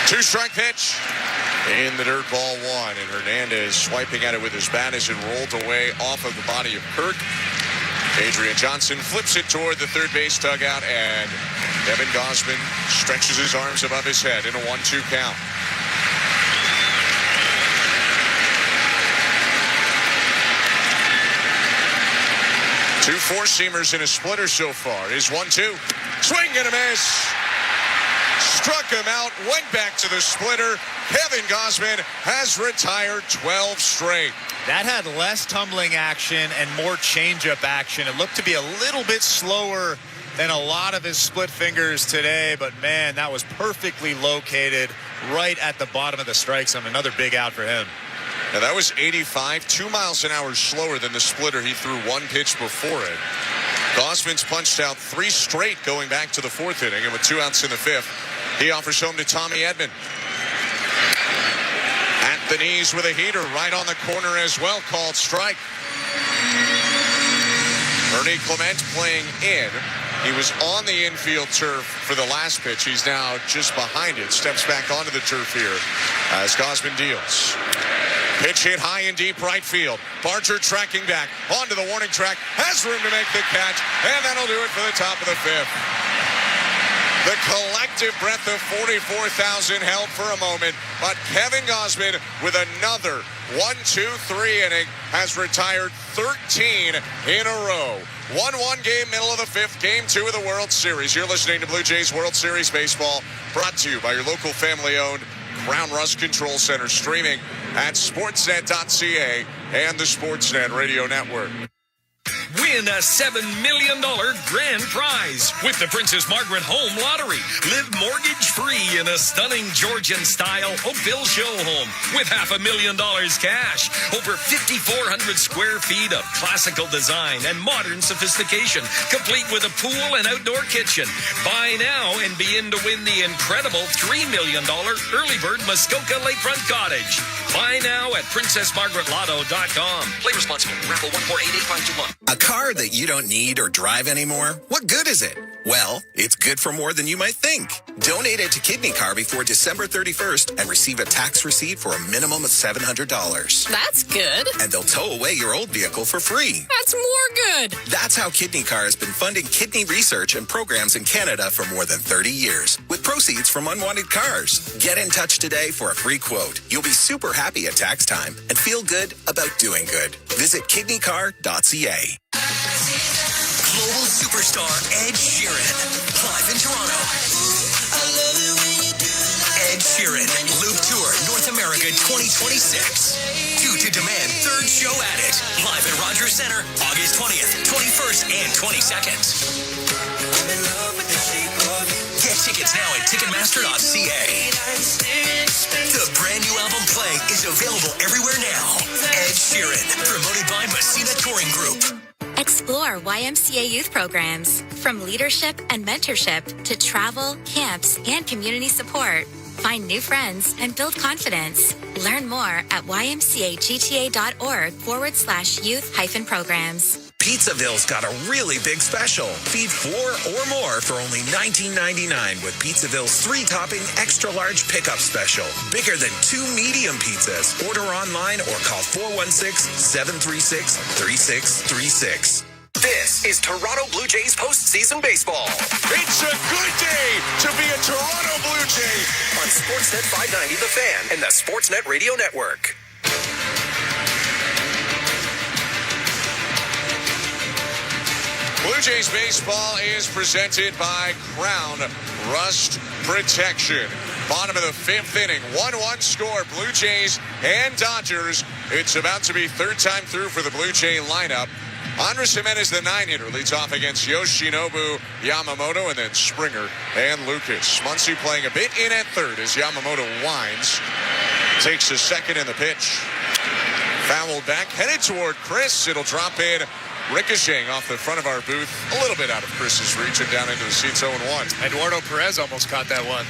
Two-strike pitch. In the dirt, ball 1, and Hernandez swiping at it with his bat as it rolled away off of the body of Kirk. Adrian Johnson flips it toward the third base dugout, and Kevin Gausman stretches his arms above his head in a 1-2 count. Two four-seamers in a splitter so far. Is 1-2. Swing and a miss. Struck him out, went back to the splitter. Kevin Gausman has retired 12 straight. That had less tumbling action and more changeup action. It looked to be a little bit slower than a lot of his split fingers today, but man, that was perfectly located right at the bottom of the strike zone. Another big out for him. Now that was 85, 2 miles an hour slower than the splitter he threw one pitch before it. Gausman's punched out 3 straight going back to the 4th inning, and with 2 outs in the 5th, he offers home to Tommy Edman. At the knees with a heater right on the corner as well, called strike. Ernie Clement playing in. He was on the infield turf for the last pitch. He's now just behind it. Steps back onto the turf here as Gausman deals. Pitch hit high and deep right field. Barger tracking back onto the warning track. Has room to make the catch. And that'll do it for the top of the 5th. The collective breath of 44,000 held for a moment, but Kevin Gausman with another 1-2-3 inning has retired 13 in a row. 1-1 game, middle of the 5th, game 2 of the World Series. You're listening to Blue Jays World Series Baseball, brought to you by your local family-owned Crown Rust Control Center, streaming at sportsnet.ca and the Sportsnet Radio Network. Win a $7 million grand prize with the Princess Margaret Home Lottery. Live mortgage-free in a stunning Georgian-style Oakville show home with $500,000 cash. Over 5,400 square feet of classical design and modern sophistication, complete with a pool and outdoor kitchen. Buy now and be in to win the incredible $3 million early bird Muskoka Lakefront Cottage. Buy now at PrincessMargaretLotto.com. Play responsibly. Raffle 1488521. A car that you don't need or drive anymore? What good is it? Well, it's good for more than you might think. Donate it to Kidney Car before December 31st and receive a tax receipt for a minimum of $700. That's good. And they'll tow away your old vehicle for free. That's more good. That's how Kidney Car has been funding kidney research and programs in Canada for more than 30 years, with proceeds from unwanted cars. Get in touch today for a free quote. You'll be super happy at tax time and feel good about doing good. Visit kidneycar.ca. Global superstar Ed Sheeran, live in Toronto. Ed Sheeran, Loop Tour, North America 2026. Due to demand, third show at it. Live at Rogers Centre, August 20th, 21st, and 22nd. Get tickets now at Ticketmaster.ca. The brand new album Play is available everywhere now. Ed Sheeran, promoted by Messina Touring Group. Explore YMCA youth programs, from leadership and mentorship to travel, camps, and community support. Find new friends and build confidence. Learn more at ymcagta.org/youth-programs. Pizzaville's got a really big special. Feed 4 or more for only $19.99 with Pizzaville's 3-topping extra-large pickup special. Bigger than 2 medium pizzas. Order online or call 416-736-3636. This is Toronto Blue Jays postseason baseball. It's a good day to be a Toronto Blue Jay. On Sportsnet 590 The Fan and the Sportsnet Radio Network. Blue Jays baseball is presented by Crown Rust Protection. Bottom of the 5th inning, 1-1 score, Blue Jays and Dodgers. It's about to be third time through for the Blue Jay lineup. Andres Jimenez, the 9-hitter, leads off against Yoshinobu Yamamoto, and then Springer and Lucas. Muncy playing a bit in at third as Yamamoto winds. Takes a second in the pitch. Fouled back, headed toward Chris. It'll drop in, ricocheting off the front of our booth, a little bit out of Chris's reach and down into the seats. 0-1. Eduardo Perez almost caught that one.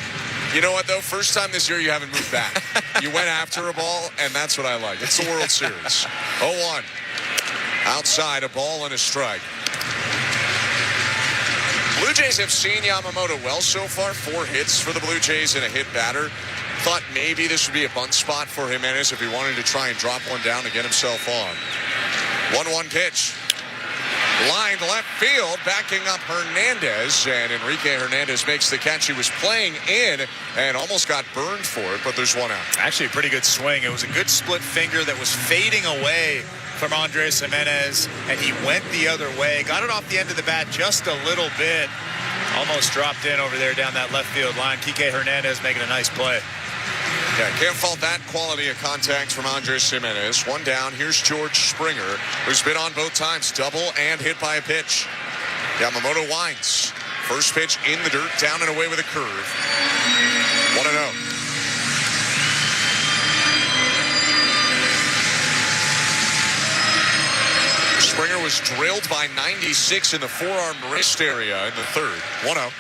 You know what, though? First time this year you haven't moved back. You went after a ball, and that's what I like. It's the World Series. 0-1. Outside, a ball and a strike. Blue Jays have seen Yamamoto well so far. 4 hits for the Blue Jays and a hit batter. Thought maybe this would be a bunt spot for Jimenez if he wanted to try and drop one down to get himself on. 1-1 pitch. Line left field, backing up Hernandez, and Enrique Hernandez makes the catch. He was playing in and almost got burned for it, but there's one out. Actually, a pretty good swing. It was a good split finger that was fading away from Andres Jimenez, and he went the other way. Got it off the end of the bat just a little bit. Almost dropped in over there down that left field line. Kike Hernandez making a nice play. Yeah, can't fault that quality of contact from Andres Jimenez. One down. Here's George Springer, who's been on both times, double and hit by a pitch. Yamamoto winds. First pitch in the dirt, down and away with a curve. 1-0. Springer was drilled by 96 in the forearm wrist area in the third. 1-0.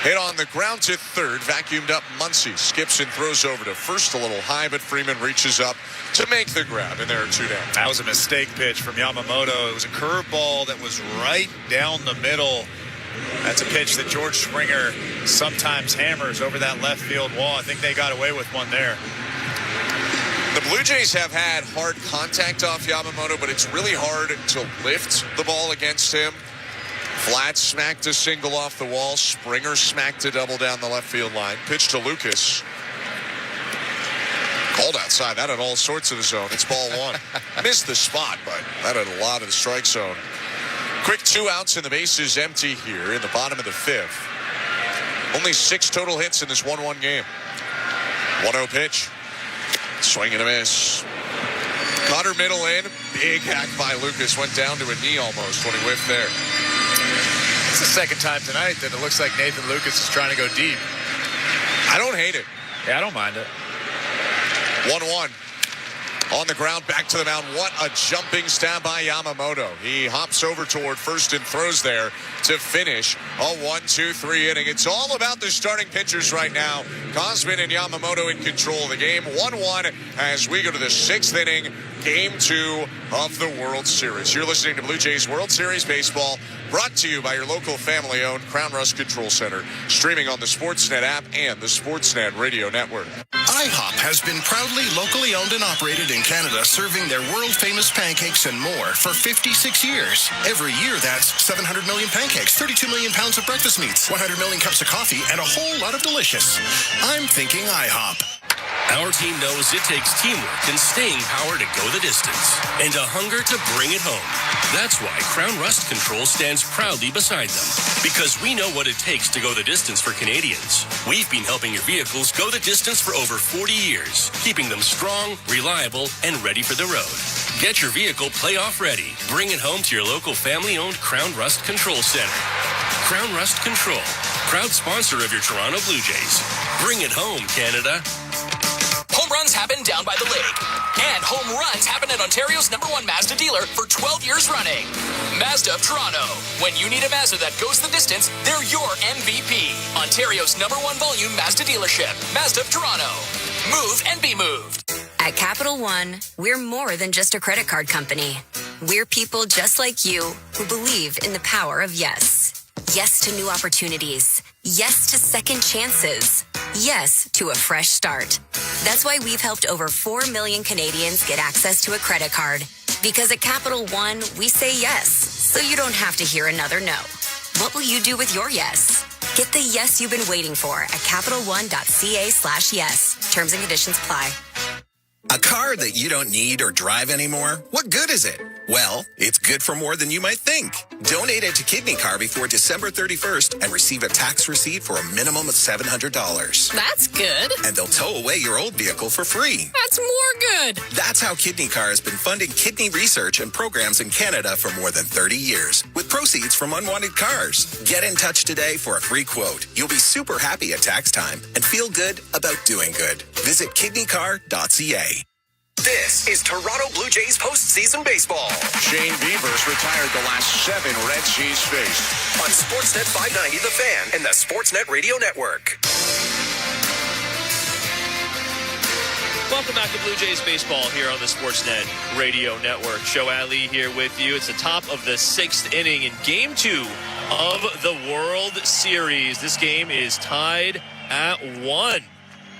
Hit on the ground to third, vacuumed up Muncy. Skips and throws over to first, a little high, but Freeman reaches up to make the grab, and there are 2 down. That was a mistake pitch from Yamamoto. It was a curveball that was right down the middle. That's a pitch that George Springer sometimes hammers over that left field wall. I think they got away with one there. The Blue Jays have had hard contact off Yamamoto, but it's really hard to lift the ball against him. Vlad smacked a single off the wall. Springer smacked a double down the left field line. Pitch to Lucas. Called outside. That had all sorts of the zone. It's ball 1. Missed the spot, but that had a lot of the strike zone. Quick 2 outs and the base is empty here in the bottom of the 5th. Only 6 total hits in this 1-1 game. 1-0 pitch. Swing and a miss. Cutter middle in. Big hack by Lucas. Went down to a knee almost when he whiffed there. It's the second time tonight that it looks like Nathan Lucas is trying to go deep. I don't hate it. Yeah, I don't mind it. 1-1. On the ground, back to the mound. What a jumping stab by Yamamoto. He hops over toward first and throws there to finish a 1-2-3 inning. It's all about the starting pitchers right now. Gausman and Yamamoto in control of the game. 1-1 as we go to the 6th inning, Game 2 of the World Series. You're listening to Blue Jays World Series Baseball, brought to you by your local family-owned Crown Rust Control Center. Streaming on the Sportsnet app and the Sportsnet Radio Network. IHOP has been proudly locally owned and operated in Canada, serving their world-famous pancakes and more for 56 years. Every year, that's 700 million pancakes, 32 million pounds of breakfast meats, 100 million cups of coffee, and a whole lot of delicious. I'm thinking IHOP. Our team knows it takes teamwork and staying power to go the distance, and a hunger to bring it home. That's why Crown Rust Control stands proudly beside them, because we know what it takes to go the distance for Canadians. We've been helping your vehicles go the distance for over 40 years, keeping them strong, reliable, and ready for the road. Get your vehicle playoff ready. Bring it home to your local family-owned Crown Rust Control Center. Crown Rust Control, proud sponsor of your Toronto Blue Jays. Bring it home, Canada. Home runs happen down by the lake. And home runs happen at Ontario's #1 Mazda dealer for 12 years running. Mazda of Toronto. When you need a Mazda that goes the distance, they're your MVP. Ontario's #1 volume Mazda dealership. Mazda of Toronto. Move and be moved. At Capital One, we're more than just a credit card company. We're people just like you who believe in the power of yes. Yes to new opportunities. Yes to second chances. Yes to a fresh start. That's why we've helped over 4 million Canadians get access to a credit card. Because at Capital One, we say yes, so you don't have to hear another no. What will you do with your yes? Get the yes you've been waiting for at CapitalOne.ca/yes. Terms and conditions apply. A car that you don't need or drive anymore? What good is it? Well, it's good for more than you might think. Donate it to Kidney Car before December 31st and receive a tax receipt for a minimum of $700. That's good. And they'll tow away your old vehicle for free. That's more good. That's how Kidney Car has been funding kidney research and programs in Canada for more than 30 years, with proceeds from unwanted cars. Get in touch today for a free quote. You'll be super happy at tax time and feel good about doing good. Visit kidneycar.ca. This is Toronto Blue Jays postseason baseball. Shane Bieber's retired the last 7 Reds he's faced. On Sportsnet 590 The Fan and the Sportsnet Radio Network. Welcome back to Blue Jays baseball here on the Sportsnet Radio Network. Joe Ali here with you. It's the top of the 6th inning in Game 2 of the World Series. This game is tied at 1.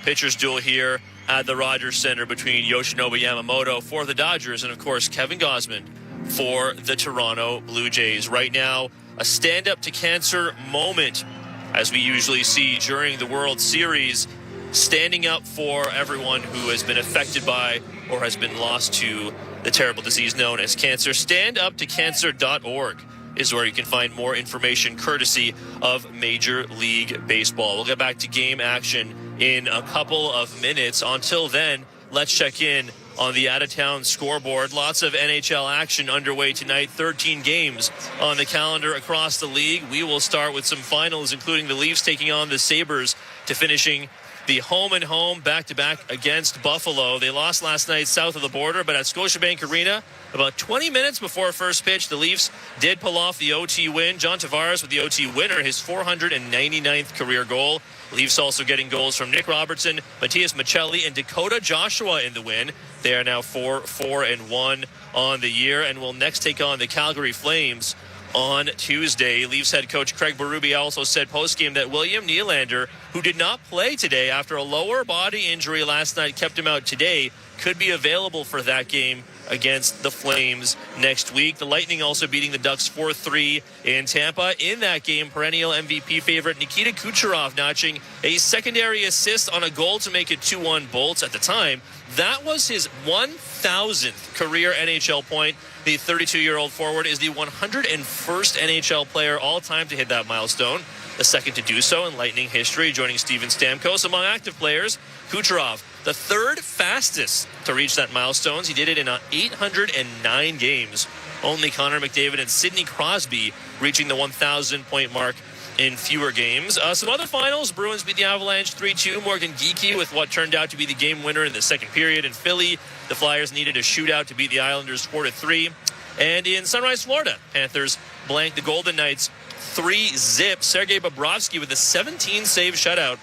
Pitchers duel here at the Rogers Center between Yoshinobu Yamamoto for the Dodgers and, of course, Kevin Gausman for the Toronto Blue Jays. Right now, a stand-up to cancer moment, as we usually see during the World Series, standing up for everyone who has been affected by or has been lost to the terrible disease known as cancer. Standuptocancer.org is where you can find more information courtesy of Major League Baseball. We'll get back to game action in a couple of minutes. Until then, let's check in on the out-of-town scoreboard. Lots of NHL action underway tonight. 13 games on the calendar across the league. We will start with some finals, including the Leafs taking on the Sabres to finishing the home-and-home back-to-back against Buffalo. They lost last night south of the border, but at Scotiabank Arena, about 20 minutes before first pitch, the Leafs did pull off the OT win. John Tavares with the OT winner, his 499th career goal. Leafs also getting goals from Nick Robertson, Matthias Michelli, and Dakota Joshua in the win. They are now 4-1 on the year and will next take on the Calgary Flames on Tuesday. Leafs head coach Craig Berube also said postgame that William Nylander, who did not play today after a lower body injury last night, kept him out today, could be available for that game against the Flames next week. The Lightning also beating the Ducks 4-3 in Tampa. In that game, perennial MVP favorite Nikita Kucherov notching a secondary assist on a goal to make it 2-1 Bolts. At the time, that was his 1,000th career NHL point. The 32-year-old forward is the 101st NHL player all-time to hit that milestone, the second to do so in Lightning history, joining Steven Stamkos. Among active players, Kucherov, the third fastest to reach that milestone. He did it in 809 games. Only Connor McDavid and Sidney Crosby reaching the 1,000-point mark in fewer games. Some other finals, Bruins beat the Avalanche 3-2. Morgan Geekie with what turned out to be the game winner in the second period. In Philly, the Flyers needed a shootout to beat the Islanders 4-3. And in Sunrise, Florida, Panthers blanked the Golden Knights 3-0. Sergei Bobrovsky with a 17-save shutout,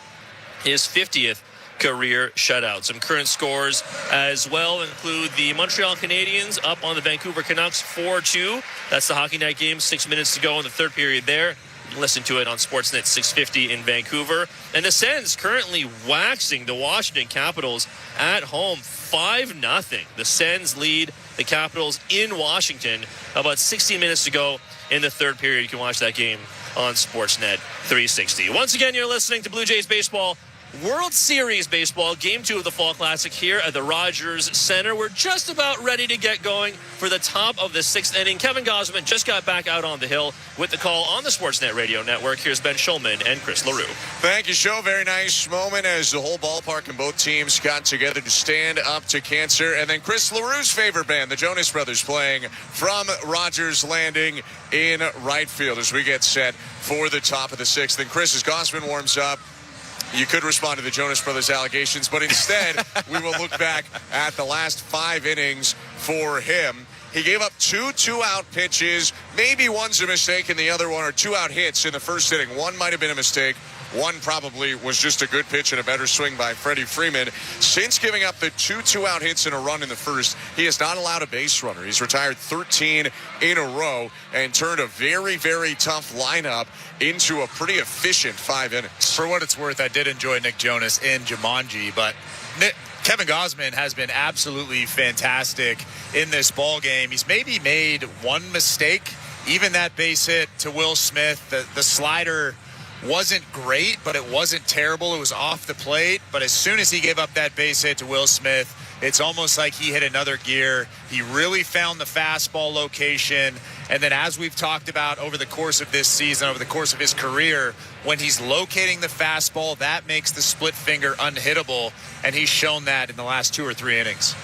his 50th career shutout. Some current scores as well include the Montreal Canadiens up on the Vancouver Canucks 4-2. That's the Hockey Night game, 6 minutes to go in the third period there. You can listen to it on Sportsnet 650 in Vancouver. And the Sens currently waxing the Washington Capitals at home 5-0. The Sens lead the Capitals in Washington. About 16 minutes to go in the third period. You can watch that game on Sportsnet 360. Once again, you're listening to Blue Jays Baseball World Series Baseball, Game 2 of the Fall Classic here at the Rogers Center. We're just about ready to get going for the top of the sixth inning. Kevin Gosman just got back out on the hill with the call on the Sportsnet Radio Network. Here's Ben Schulman and Chris LaRue. Thank you, Joe. Very nice moment as the whole ballpark and both teams got together to stand up to cancer. And then Chris LaRue's favorite band, the Jonas Brothers, playing from Rogers Landing in right field as we get set for the top of the sixth. And Chris, as Gosman warms up, you could respond to the Jonas Brothers allegations, but instead we will look back at the last 5 innings for him. He gave up 2 2-out pitches. Maybe one's a mistake and the other one are 2-out hits in the first inning. One might have been a mistake. One probably was just a good pitch and a better swing by Freddie Freeman. Since giving up the 2 2-out hits in a run in the first, he has not allowed a base runner. He's retired 13 in a row and turned a very, very tough lineup into a pretty efficient 5 innings. For what it's worth, I did enjoy Nick Jonas in Jumanji, but Kevin Gosman has been absolutely fantastic in this ball game. He's maybe made one mistake, even that base hit to Will Smith. The slider wasn't great, but it wasn't terrible. It was off the plate. But as soon as he gave up that base hit to Will Smith, it's almost like he hit another gear. He really found the fastball location. And then as we've talked about over the course of this season, over the course of his career, when he's locating the fastball, that makes the split finger unhittable. And he's shown that in the last 2 or 3 innings.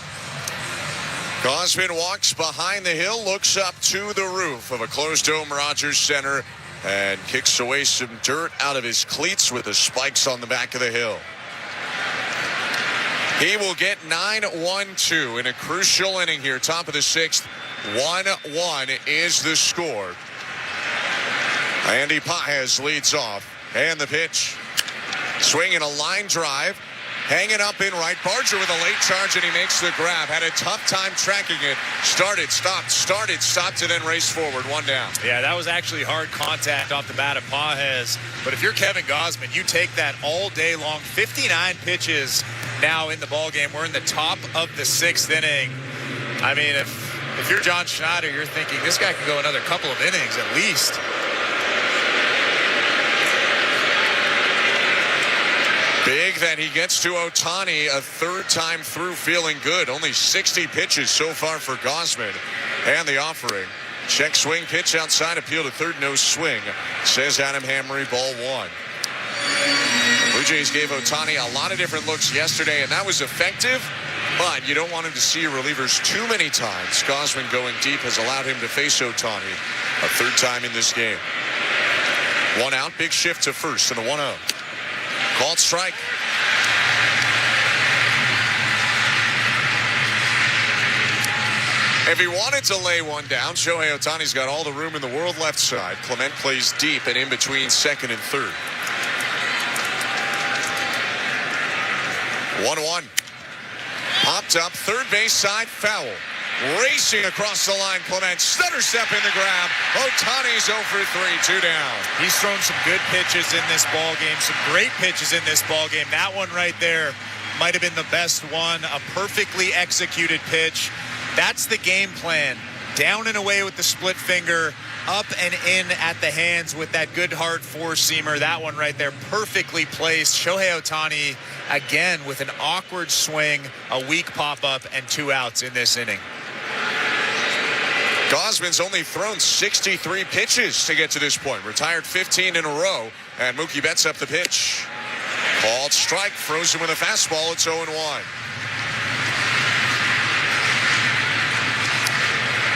Gosman walks behind the hill, looks up to the roof of a closed dome Rogers Center, and kicks away some dirt out of his cleats with the spikes on the back of the hill. He will get 9-1-2 in a crucial inning here. Top of the sixth, 1-1 is the score. Andy Paez leads off. And the pitch. Swinging a line drive. Hanging up in right. Barger with a late charge, and he makes the grab. Had a tough time tracking it. Started, stopped, and then raced forward. 1 down. Yeah, that was actually hard contact off the bat of Paez. But if you're Kevin Gosman, you take that all day long. 59 pitches now in the ball game. We're in the top of the 6th inning. I mean, if you're John Schneider, you're thinking this guy can go another couple of innings at least. Big that he gets to Otani a 3rd time through feeling good. Only 60 pitches so far for Gosman. And the offering. Check swing pitch outside appeal to third, no swing, says Adam Hamry, ball 1. Blue Jays gave Otani a lot of different looks yesterday, and that was effective, but you don't want him to see relievers too many times. Gosman going deep has allowed him to face Otani a 3rd time in this game. 1 out, big shift to first in the 1-0. Called strike. If he wanted to lay one down, Shohei Otani's got all the room in the world left side. Clement plays deep and in between second and third. 1-1. Popped up, third base side, foul. Racing across the line, Clement, stutter step in the grab. Otani's 0 for 3, 2 down. He's thrown some good pitches in this ball game, some great pitches in this ball game. That one right there might have been the best one, a perfectly executed pitch. That's the game plan. Down and away with the split finger, up and in at the hands with that good hard four-seamer. That one right there, perfectly placed. Shohei Otani, again, with an awkward swing, a weak pop-up, and 2 outs in this inning. Gosman's only thrown 63 pitches to get to this point. Retired 15 in a row, and Mookie Betts up the pitch. Called strike, frozen with a fastball. It's 0-1.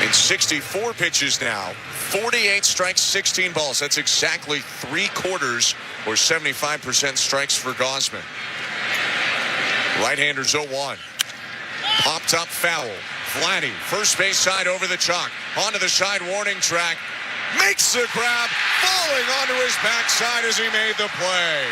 In 64 pitches now, 48 strikes, 16 balls. That's exactly 3/4 or 75% strikes for Gausman. Right-handers 0-1. Popped up foul. Vladdy, first base side over the chalk. Onto the side warning track. Makes the grab, falling onto his backside as he made the play.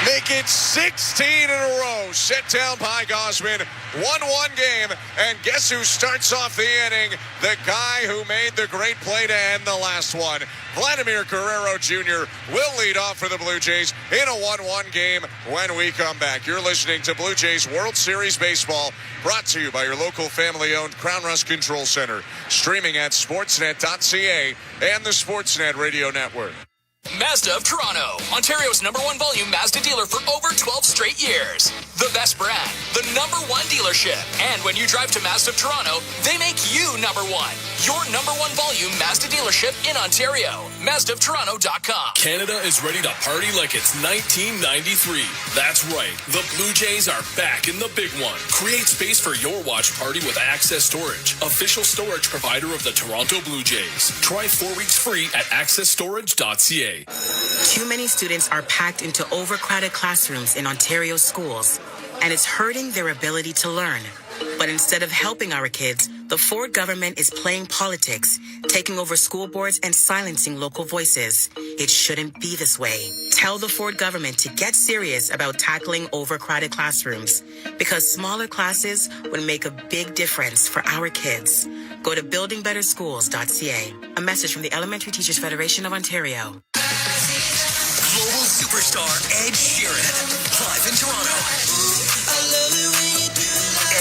Make it 16 in a row. Set down by Gausman. 1-1 game. And guess who starts off the inning? The guy who made the great play to end the last one. Vladimir Guerrero Jr. will lead off for the Blue Jays in a 1-1 game when we come back. You're listening to Blue Jays World Series Baseball, brought to you by your local family-owned Crown Rust Control Center. Streaming at sportsnet.ca and the Sportsnet Radio Network. Mazda of Toronto, Ontario's #1 volume Mazda dealer for over 12 straight years. The best brand, the #1 dealership. And when you drive to Mazda of Toronto, they make you #1. Your #1 volume Mazda dealership in Ontario. MazdaofToronto.com. Canada is ready to party like it's 1993. That's right. The Blue Jays are back in the big one. Create space for your watch party with Access Storage, official storage provider of the Toronto Blue Jays. Try 4 weeks free at accessstorage.ca. Too many students are packed into overcrowded classrooms in Ontario schools, and it's hurting their ability to learn. But instead of helping our kids, the Ford government is playing politics, taking over school boards and silencing local voices. It shouldn't be this way. Tell the Ford government to get serious about tackling overcrowded classrooms, because smaller classes would make a big difference for our kids. Go to buildingbetterschools.ca. A message from the Elementary Teachers Federation of Ontario. Global superstar Ed Sheeran, live in Toronto.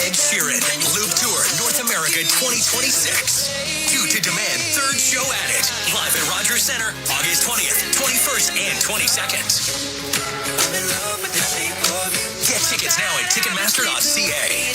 Ed Sheeran, Loop Tour North America 2026. Due to demand, third show at it. Live at Rogers Center, August 20th, 21st, and 22nd. Get tickets now at Ticketmaster.ca.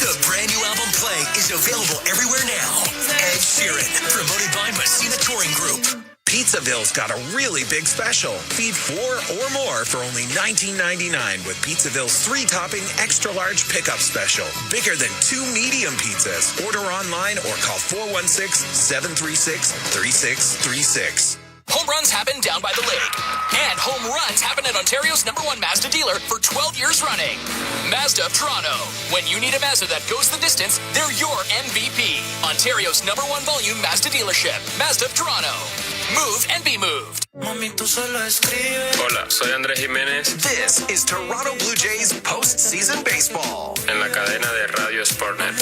The brand new album Play is available everywhere now. Ed Sheeran, promoted by Messina Touring Group. Pizzaville's got a really big special. Feed 4 or more for only $19.99 with Pizzaville's 3-topping extra-large pickup special. Bigger than 2 medium pizzas. Order online or call 416-736-3636. Home runs happen down by the lake. And home runs happen at Ontario's #1 Mazda dealer for 12 years running. Mazda of Toronto. When you need a Mazda that goes the distance, they're your MVP. Ontario's #1 volume Mazda dealership. Mazda of Toronto. Move and be moved. Hola, soy Andrés Jiménez. This is Toronto Blue Jays postseason baseball. En la cadena de Radio Sportnet.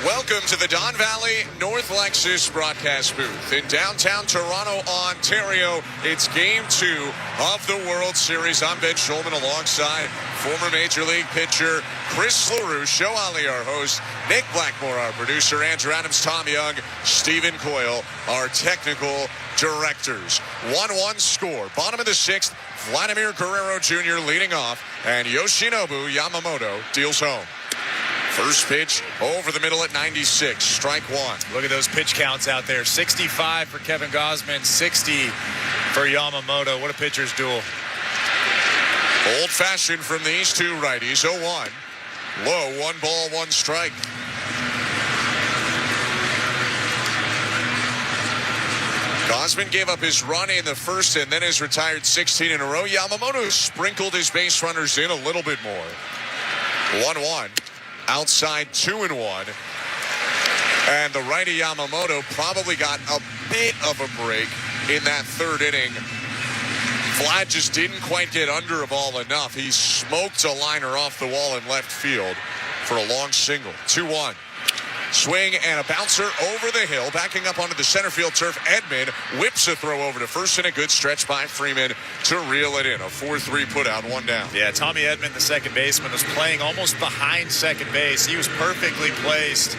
Welcome to the Don Valley North Lexus broadcast booth in downtown Toronto, Ontario. It's Game 2 of the World Series. I'm Ben Schulman alongside former Major League pitcher Chris LaRue, Show Ali, our host, Nick Blackmore, our producer, Andrew Adams, Tom Young, Stephen Coyle, our technical directors. 1-1 score. Bottom of the 6th, Vladimir Guerrero Jr. leading off, and Yoshinobu Yamamoto deals home. First pitch over the middle at 96, strike one. Look at those pitch counts out there. 65 for Kevin Gausman, 60 for Yamamoto. What a pitcher's duel. Old-fashioned from these two righties. 0-1. Low, 1 ball, 1 strike. Gausman gave up his run in the first and then has retired 16 in a row. Yamamoto sprinkled his base runners in a little bit more. 1-1. Outside 2-1. And the righty Yamamoto probably got a bit of a break in that third inning. Vlad just didn't quite get under a ball enough. He smoked a liner off the wall in left field for a long single. 2-1. Swing and a bouncer over the hill. Backing up onto the center field turf, Edman whips a throw over to first, and a good stretch by Freeman to reel it in. A 4-3 put out, 1 down. Yeah, Tommy Edman, the second baseman, was playing almost behind second base. He was perfectly placed.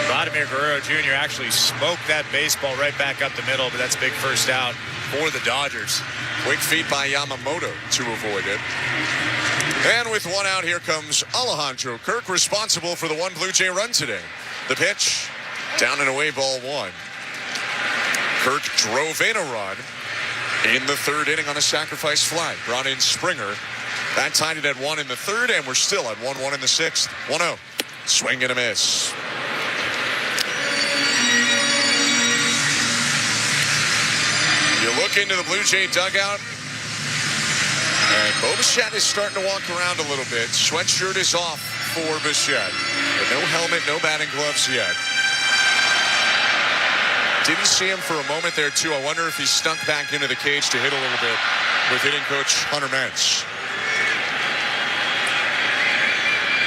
Vladimir Guerrero Jr. actually smoked that baseball right back up the middle, but that's a big first out for the Dodgers. Quick feed by Yamamoto to avoid it. And with 1 out, here comes Alejandro Kirk, responsible for the 1 Blue Jay run today. The pitch, down and away, ball 1. Kirk drove in a run. in the third inning on a sacrifice fly. Brought in Springer. That tied it at 1 in the third, and we're still at 1-1 in the sixth. 1-0. Swing and a miss. You look into the Blue Jay dugout, and Bo Bichette is starting to walk around a little bit. Sweatshirt is off for Bichette. But no helmet, no batting gloves yet. Didn't see him for a moment there, too. I wonder if he snuck back into the cage to hit a little bit with hitting coach Hunter Mentz.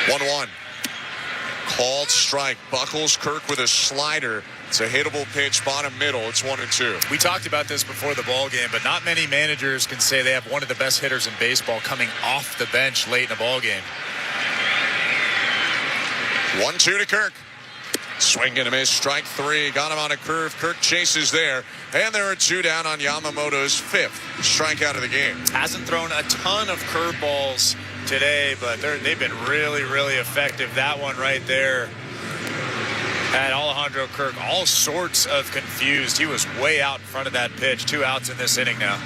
1-1. Called strike. Buckles Kirk with a slider. It's a hittable pitch, bottom middle. It's 1-2. We talked about this before the ball game, but not many managers can say they have one of the best hitters in baseball coming off the bench late in a ball game. 1-2 to Kirk. Swing and a miss. Strike 3. Got him on a curve. Kirk chases there. And there are 2 down on Yamamoto's 5th strikeout of the game. Hasn't thrown a ton of curveballs today, but they've been really, really effective. That one right there had Alejandro Kirk all sorts of confused. He was way out in front of that pitch. 2 outs in this inning now.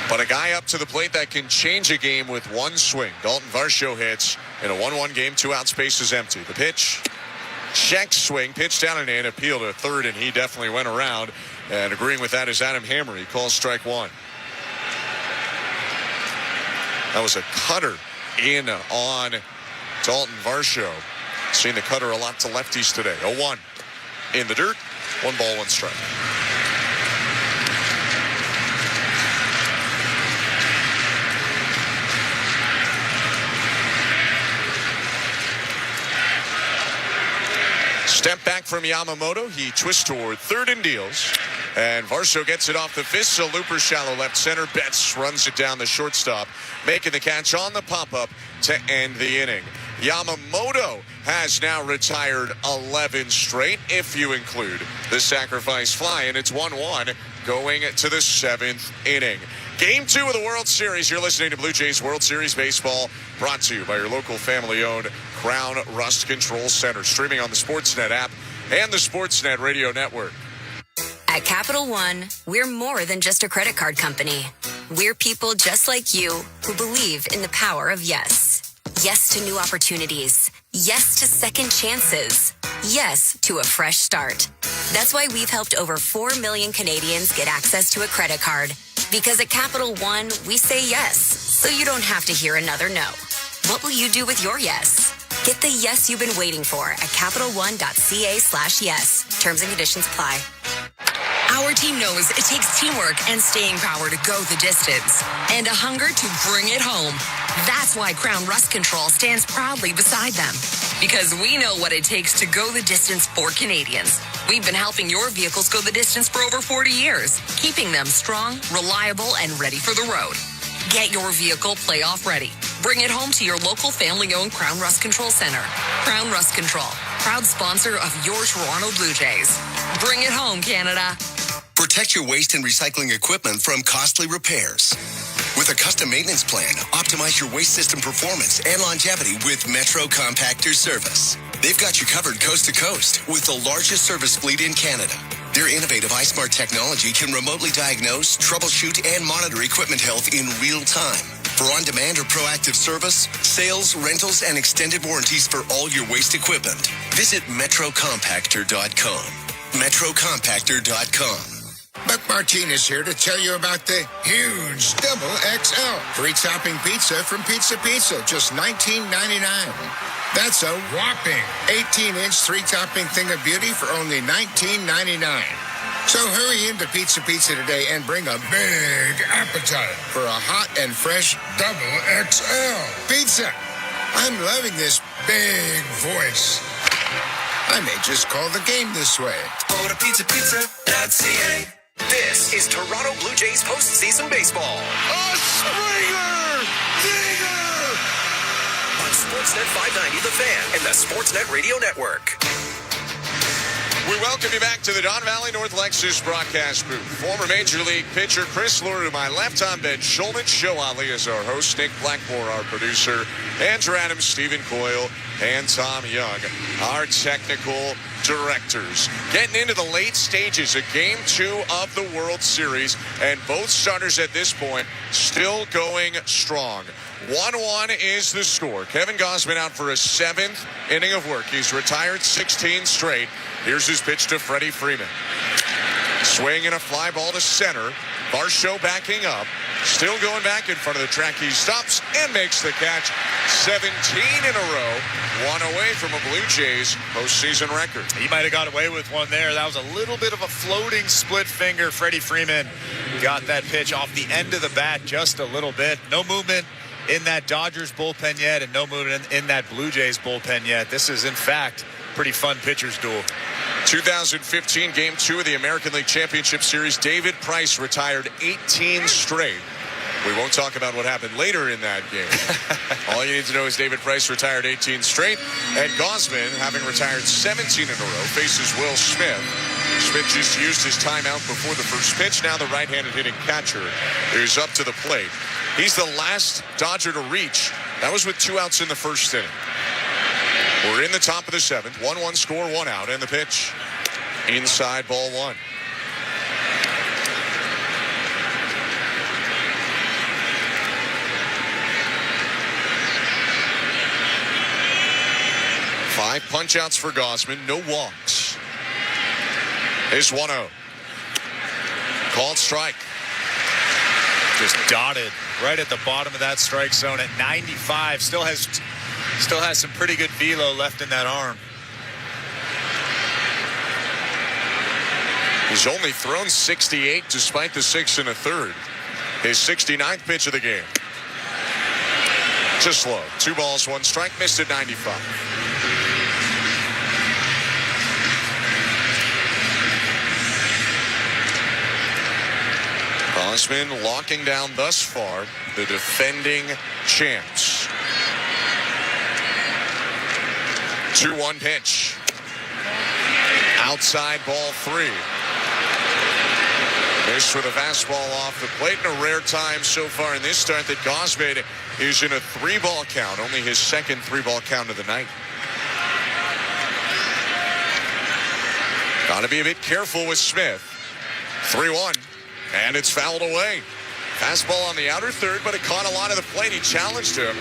But a guy up to the plate that can change a game with one swing. Dalton Varscho hits in a 1-1 game. 2 out, space is empty. The pitch. Check swing, pitch down and in, appeal to third, and he definitely went around. And agreeing with that is Adam Hammer. He calls strike 1. That was a cutter in on Dalton Varscho. Seen the cutter a lot to lefties today. 0-1 in the dirt. 1 ball, 1 strike. Step back from Yamamoto. He twists toward third and deals. And Varsho gets it off the fist. A looper shallow left center. Betts runs it down the shortstop, making the catch on the pop-up to end the inning. Yamamoto has now retired 11 straight, if you include the sacrifice fly. And it's 1-1 going to the 7th inning. Game 2 of the World Series. You're listening to Blue Jays World Series Baseball, brought to you by your local family-owned Crown Rust Control Center. Streaming on the Sportsnet app and the Sportsnet Radio Network. At Capital One, we're more than just a credit card company. We're people just like you who believe in the power of yes. Yes to new opportunities. Yes to second chances. Yes to a fresh start. That's why we've helped over 4 million Canadians get access to a credit card. Because at Capital One, we say yes, so you don't have to hear another no. What will you do with your yes? Get the yes you've been waiting for at CapitalOne.ca/yes. Terms and conditions apply. Our team knows it takes teamwork and staying power to go the distance and a hunger to bring it home. That's why Crown Rust Control stands proudly beside them. Because we know what it takes to go the distance for Canadians. We've been helping your vehicles go the distance for over 40 years, keeping them strong, reliable, and ready for the road. Get your vehicle playoff ready. Bring it home to your local family-owned Crown Rust Control Center. Crown Rust Control, proud sponsor of your Toronto Blue Jays. Bring it home, Canada. Protect your waste and recycling equipment from costly repairs. With a custom maintenance plan, optimize your waste system performance and longevity with Metro Compactor Service. They've got you covered coast to coast with the largest service fleet in Canada. Their innovative iSmart technology can remotely diagnose, troubleshoot, and monitor equipment health in real time. For on-demand or proactive service, sales, rentals, and extended warranties for all your waste equipment, visit metrocompactor.com. metrocompactor.com. Buck Martinez here to tell you about the huge Double XL free topping pizza from Pizza Pizza, just $19.99. That's a whopping 18-inch three-topping thing of beauty for only $19.99. So hurry into Pizza Pizza today and bring a big appetite for a hot and fresh Double XL pizza. I'm loving this big voice. I may just call the game this way. Go to pizzapizza.ca. This is Toronto Blue Jays postseason baseball. A Springer! Dinger! On Sportsnet 590 The Fan and the Sportsnet Radio Network. We welcome you back to the Don Valley North Lexus broadcast booth. Former Major League pitcher Chris Lure to my left on Ben Schulman. Show Ali is our host. Nick Blackmore, our producer. Andrew Adams, Stephen Coyle, and Tom Young, our technical directors. Getting into the late stages of Game 2 of the World Series, and both starters at this point still going strong. 1-1 is the score. Kevin Gausman out for a 7th inning of work. He's retired 16 straight. Here's his pitch to Freddie Freeman. Swing and a fly ball to center. Varscho backing up. Still going back in front of the track. He stops and makes the catch. 17 in a row. One away from a Blue Jays postseason record. He might have got away with one there. That was a little bit of a floating split finger. Freddie Freeman got that pitch off the end of the bat just a little bit. No movement in that Dodgers bullpen yet, and no movement in that Blue Jays bullpen yet. This is, in fact, pretty fun pitcher's duel. 2015 Game 2 of the American League Championship Series. David Price retired 18 straight. We won't talk about what happened later in that game. All you need to know is David Price retired 18 straight. And Gausman, having retired 17 in a row, faces Will Smith. Smith just used his timeout before the first pitch. Now the right-handed hitting catcher is up to the plate. He's the last Dodger to reach. That was with 2 outs in the first inning. We're in the top of the 7th. 1-1 score, 1 out. And the pitch inside, ball 1. Five punch-outs for Gausman. No walks. Here's 1-0. Called strike. Just dotted right at the bottom of that strike zone at 95. Still has some pretty good velo left in that arm. He's only thrown 68 despite the 6 1/3. His 69th pitch of the game. Just slow. 2 balls, 1 strike. Missed at 95. Gausman locking down thus far the defending champs. 2-1 pitch. Outside, ball 3. Missed with a fastball off the plate, and a rare time so far in this start that Gausman is in a 3-ball count. Only his second 3-ball count of the night. Got to be a bit careful with Smith. 3-1. And it's fouled away. Fastball on the outer third, but it caught a lot of the plate. He challenged him,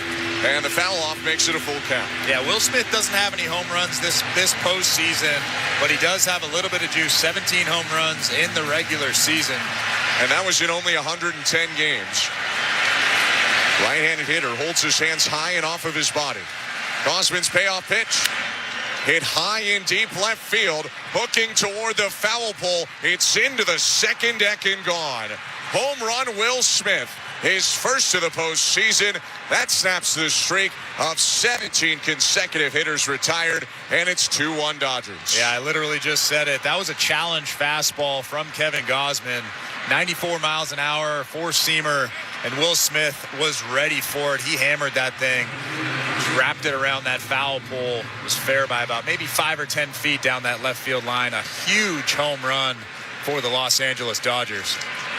and the foul off makes it a full count. Yeah, Will Smith doesn't have any home runs this postseason, but he does have a little bit of juice. 17 home runs in the regular season. And that was in only 110 games. Right-handed hitter holds his hands high and off of his body. Gausman's payoff pitch. Hit high in deep left field, hooking toward the foul pole. It's into the second deck and gone. Home run, Will Smith, his first of the postseason. That snaps the streak of 17 consecutive hitters retired, and it's 2-1 Dodgers. Yeah, I literally just said it. That was a challenge fastball from Kevin Gausman. 94 miles an hour, 4-seamer, and Will Smith was ready for it. He hammered that thing. Wrapped it around that foul pole. It was fair by about maybe 5 or 10 feet down that left field line. A huge home run for the Los Angeles Dodgers.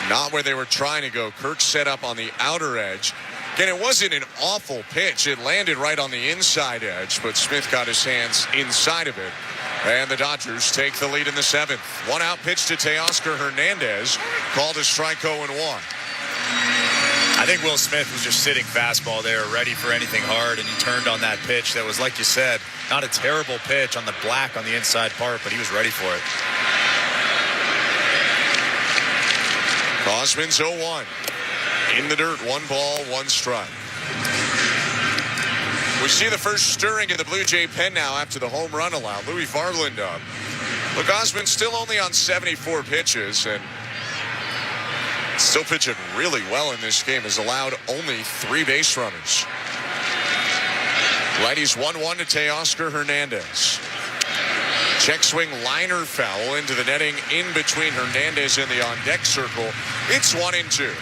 Not where they were trying to go. Kirk set up on the outer edge. Again, it wasn't an awful pitch. It landed right on the inside edge, but Smith got his hands inside of it. And the Dodgers take the lead in the 7th. 1-out pitch to Teoscar Hernandez. Called a strike 0-1. I think Will Smith was just sitting fastball there, ready for anything hard, and he turned on that pitch that was, like you said, not a terrible pitch on the black on the inside part, but he was ready for it. Gausman's 0-1. In the dirt, 1 ball, 1 strike. We see the first stirring in the Blue Jay pen now after the home run allowed. Louis Varland up. But Gausman still only on 74 pitches, and still pitching really well in this game. Has allowed only 3 base runners. Righties 1-1 to Teoscar Hernandez. Check swing liner foul into the netting in between Hernandez and the on-deck circle. It's 1-2.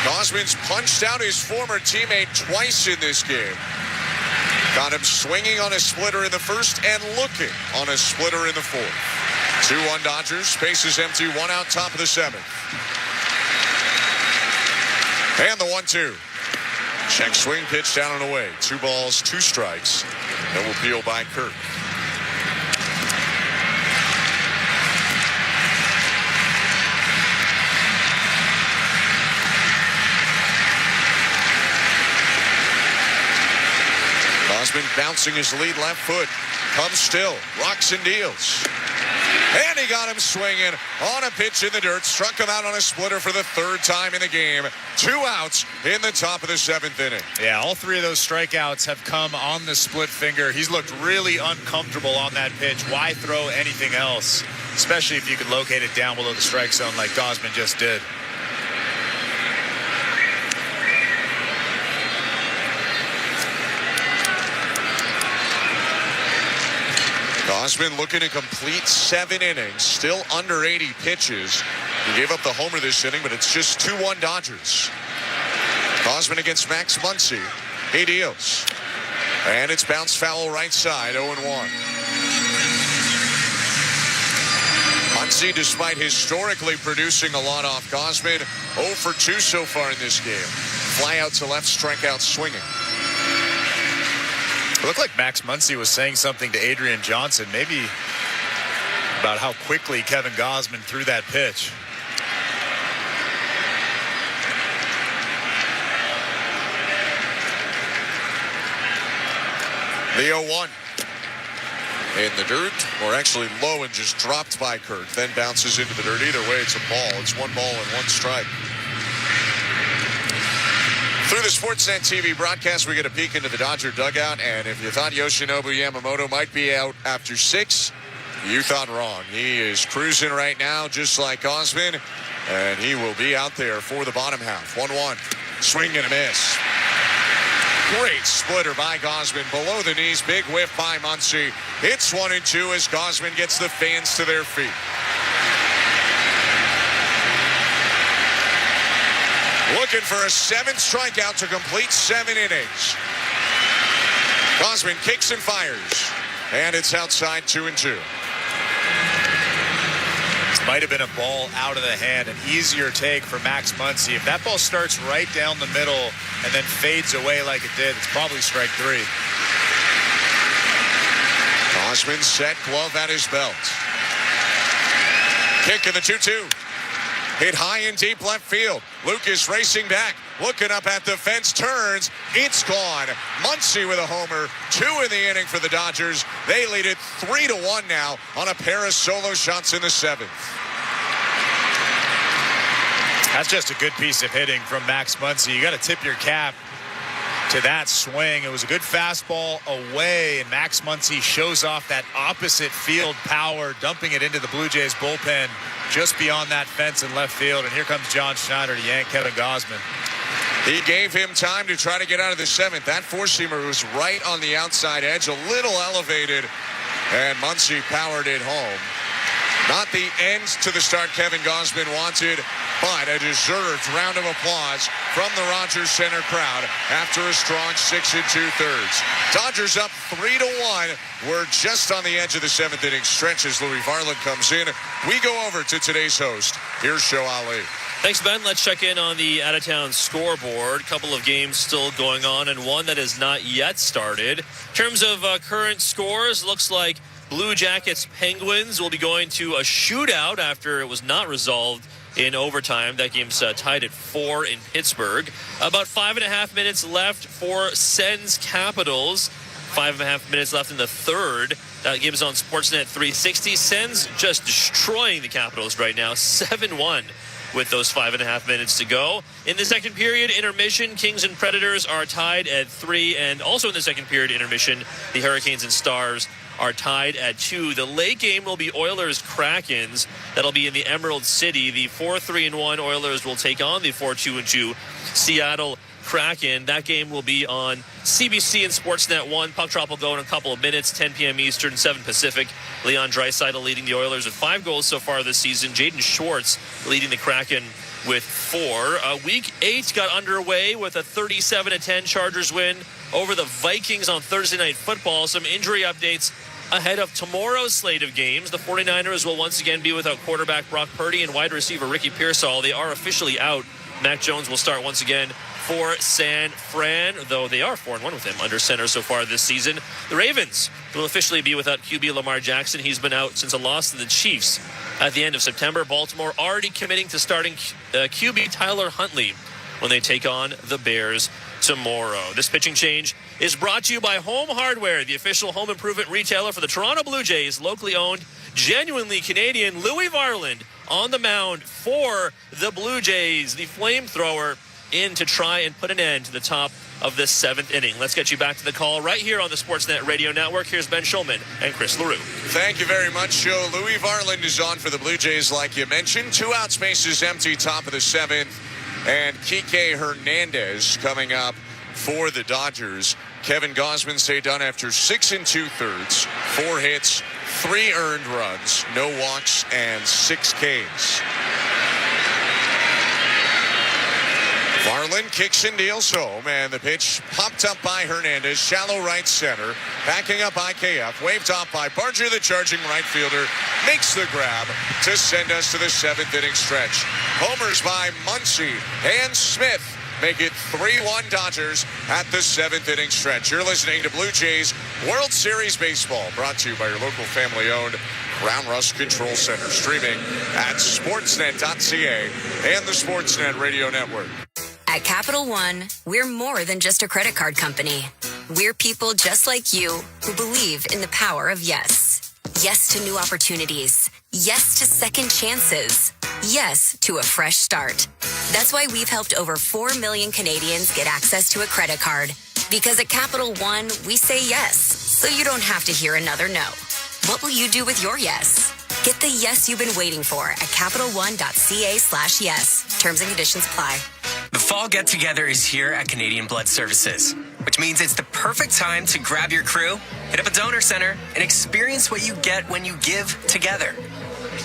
Gausman's punched out his former teammate twice in this game. Got him swinging on a splitter in the first and looking on a splitter in the fourth. 2-1 Dodgers. Space is empty. 1 out, top of the 7th. And the 1-2. Check swing pitch down and away. 2 balls, 2 strikes. No appeal by Kirk. Gosman bouncing his lead left foot. Comes still. Rocks and deals. And he got him swinging on a pitch in the dirt. Struck him out on a splitter for the 3rd time in the game. 2 outs in the top of the 7th inning. Yeah, all 3 of those strikeouts have come on the split finger. He's looked really uncomfortable on that pitch. Why throw anything else? Especially if you could locate it down below the strike zone like Gosman just did. Gosman looking to complete 7 innings, still under 80 pitches. He gave up the homer this inning, but it's just 2-1 Dodgers. Gosman against Max Muncy. He deals. And it's bounced foul right side, 0-1. Muncy, despite historically producing a lot off Gosman, 0 for 2 so far in this game. Fly out to left, strikeout swinging. It looked like Max Muncy was saying something to Adrian Johnson, maybe about how quickly Kevin Gosman threw that pitch. The 0-1 in the dirt, or actually low and just dropped by Kirk, then bounces into the dirt. Either way, it's a ball. It's 1 ball and 1 strike. Through the Sportsnet TV broadcast, we get a peek into the Dodger dugout, and if you thought Yoshinobu Yamamoto might be out after 6, you thought wrong. He is cruising right now, just like Gosman, and he will be out there for the bottom half. 1-1. Swing and a miss. Great splitter by Gosman. Below the knees, big whiff by Muncy. It's 1-2 as Gosman gets the fans to their feet. Looking for a 7th strikeout to complete 7 innings. Gosman kicks and fires. And it's outside 2-2. This might have been a ball out of the hand, an easier take for Max Muncy. If that ball starts right down the middle and then fades away like it did, it's probably strike 3. Gosman set, glove at his belt. Kick in the 2-2. Hit high and deep left field. Lucas racing back, looking up at the fence, turns. It's gone. Muncy with a homer. 2 in the inning for the Dodgers. They lead it 3-1 now on a pair of solo shots in the 7th. That's just a good piece of hitting from Max Muncy. You got to tip your cap to that swing. It was a good fastball away, and Max Muncy shows off that opposite field power, dumping it into the Blue Jays bullpen just beyond that fence in left field. And here comes John Schneider to yank Kevin Gosman. He gave him time to try to get out of the 7th. That 4-seamer was right on the outside edge, a little elevated, and Muncy powered it home. Not the end to the start Kevin Gosman wanted, but a deserved round of applause from the Rogers Center crowd after a strong 6 2/3. Dodgers up 3-1. We're just on the edge of the 7th inning stretch as Louis Varland comes in. We go over to today's host. Here's Show Ali. Thanks, Ben. Let's check in on the out-of-town scoreboard. A couple of games still going on and one that has not yet started. In terms of current scores, looks like Blue Jackets Penguins will be going to a shootout after it was not resolved in overtime. That game's tied at 4 in Pittsburgh. About 5.5 minutes left for Sens Capitals. 5.5 minutes left in the 3rd. That game is on Sportsnet 360. Sens just destroying the Capitals right now, 7-1 with those 5.5 minutes to go. In the second period, intermission, Kings and Predators are tied at 3. And also in the second period intermission, the Hurricanes and Stars are tied at 2. The late game will be Oilers-Krakens. That'll be in the Emerald City. The 4-3-1 Oilers will take on the 4-2-2 Seattle Kraken. That game will be on CBC and Sportsnet 1. Puck drop will go in a couple of minutes, 10 p.m. Eastern, 7 Pacific. Leon Draisaitl leading the Oilers with 5 goals so far this season. Jaden Schwartz leading the Kraken with 4. Week 8 got underway with a 37-10 Chargers win over the Vikings on Thursday Night Football. Some injury updates ahead of tomorrow's slate of games. The 49ers will once again be without quarterback Brock Purdy and wide receiver Ricky Pearsall. They are officially out Mac Jones will start once again for San Fran, though they are 4-1 with him under center so far this season. The Ravens will officially be without QB Lamar Jackson. He's been out since a loss to the Chiefs at the end of September. Baltimore already committing to starting QB Tyler Huntley when they take on the Bears tomorrow. This pitching change is brought to you by Home Hardware, the official home improvement retailer for the Toronto Blue Jays, locally owned, genuinely Canadian. Louis Varland on the mound for the Blue Jays, the flamethrower, in to try and put an end to the top of this 7th inning. Let's get you back to the call right here on the Sportsnet Radio Network. Here's Ben Schulman and Chris LaRue. Thank you very much, Joe. Louis Varland is on for the Blue Jays, like you mentioned. 2 out spaces empty, top of the 7th. And Kike Hernandez coming up for the Dodgers. Kevin Gausman stayed done after 6 2/3, 4 hits, 3 earned runs, no walks, and 6 Ks. Varland kicks and deals home, and the pitch popped up by Hernandez, shallow right center, backing up IKF, waved off by Barger, the charging right fielder, makes the grab to send us to the 7th inning stretch. Homers by Muncy and Smith make it 3-1 Dodgers at the 7th inning stretch. You're listening to Blue Jays World Series Baseball, brought to you by your local family-owned Crown Rust Control Center, streaming at sportsnet.ca and the Sportsnet Radio Network. At Capital One, we're more than just a credit card company. We're people just like you who believe in the power of yes. Yes to new opportunities. Yes to second chances. Yes to a fresh start. That's why we've helped over 4 million Canadians get access to a credit card. Because at Capital One, we say yes, so you don't have to hear another no. What will you do with your yes? Get the yes you've been waiting for at CapitalOne.ca/yes. Terms and conditions apply. The fall get-together is here at Canadian Blood Services, which means it's the perfect time to grab your crew, hit up a donor center, and experience what you get when you give together.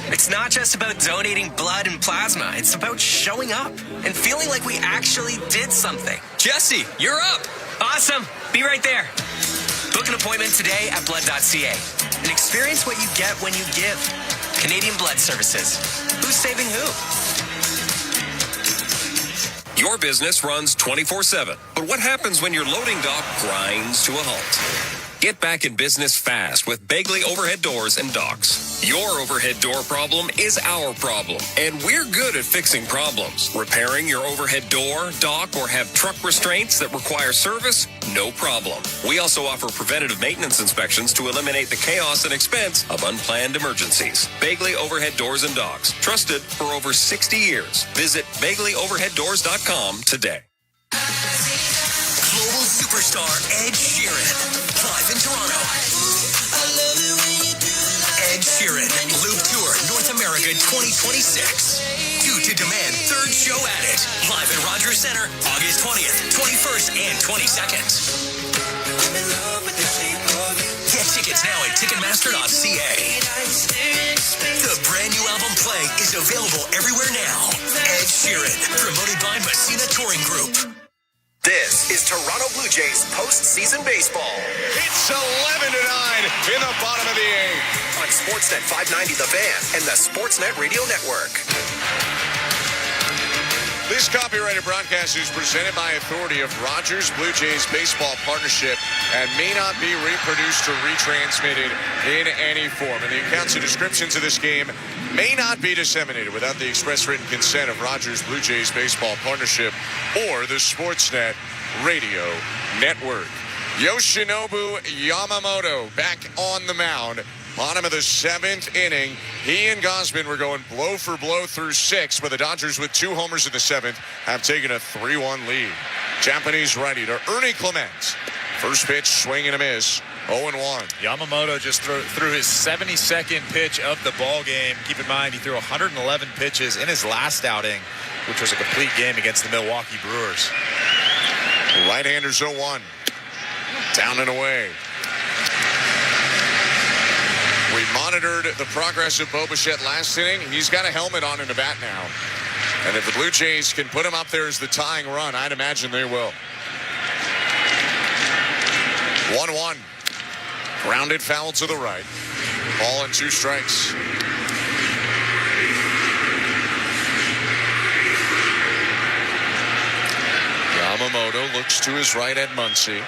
It's not just about donating blood and plasma. It's about showing up and feeling like we actually did something. Jesse, you're up. Awesome. Be right there. Book an appointment today at blood.ca and experience what you get when you give. Canadian Blood Services. Who's saving who? Your business runs 24/7, but what happens when your loading dock grinds to a halt? Get back in business fast with Begley Overhead Doors and Docks. Your overhead door problem is our problem, and we're good at fixing problems. Repairing your overhead door, dock, or have truck restraints that require service? No problem. We also offer preventative maintenance inspections to eliminate the chaos and expense of unplanned emergencies. Begley Overhead Doors and Docks, trusted for over 60 years. Visit BegleyOverheadDoors.com today. Global superstar Ed Sheeran, live in Toronto. Ed Sheeran, Loop Tour North America 2026. Due to demand, 3rd show at it. Live at Rogers Center, August 20th, 21st, and 22nd. Get tickets now at Ticketmaster.ca. The brand new album Play is available everywhere now. Ed Sheeran, promoted by Messina Touring Group. This is Toronto Blue Jays postseason baseball. It's 11-9 in the bottom of the 8th. On Sportsnet 590 The Fan and the Sportsnet Radio Network. This copyrighted broadcast is presented by authority of Rogers Blue Jays Baseball Partnership and may not be reproduced or retransmitted in any form. And the accounts and descriptions of this game may not be disseminated without the express written consent of Rogers Blue Jays Baseball Partnership or the Sportsnet Radio Network. Yoshinobu Yamamoto back on the mound. Bottom of the 7th inning. He and Gausman were going blow for blow through 6, but the Dodgers with 2 homers in the 7th have taken a 3-1 lead. Japanese righty to Ernie Clement. First pitch, swing and a miss. 0-1. Yamamoto just threw his 72nd pitch of the ball game. Keep in mind, he threw 111 pitches in his last outing, which was a complete game against the Milwaukee Brewers. Right-handers 0-1. Down and away. We monitored the progress of Bo Bichette last inning. He's got a helmet on in the bat now. And if the Blue Jays can put him up there as the tying run, I'd imagine they will. 1-1. Grounded foul to the right. Ball and 2 strikes. Yamamoto looks to his right at Muncy.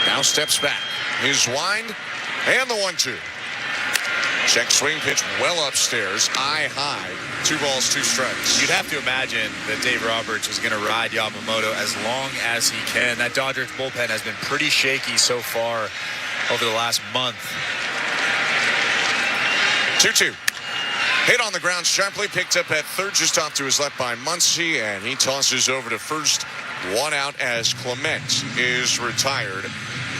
Now steps back. His wind and the 1-2. Check swing pitch well upstairs, eye high. 2 balls, 2 strikes. You'd have to imagine that Dave Roberts is going to ride Yamamoto as long as he can. That Dodgers bullpen has been pretty shaky so far over the last month. 2-2. Hit on the ground sharply, picked up at third, just off to his left by Muncy, and he tosses over to first. 1 out as Clement is retired.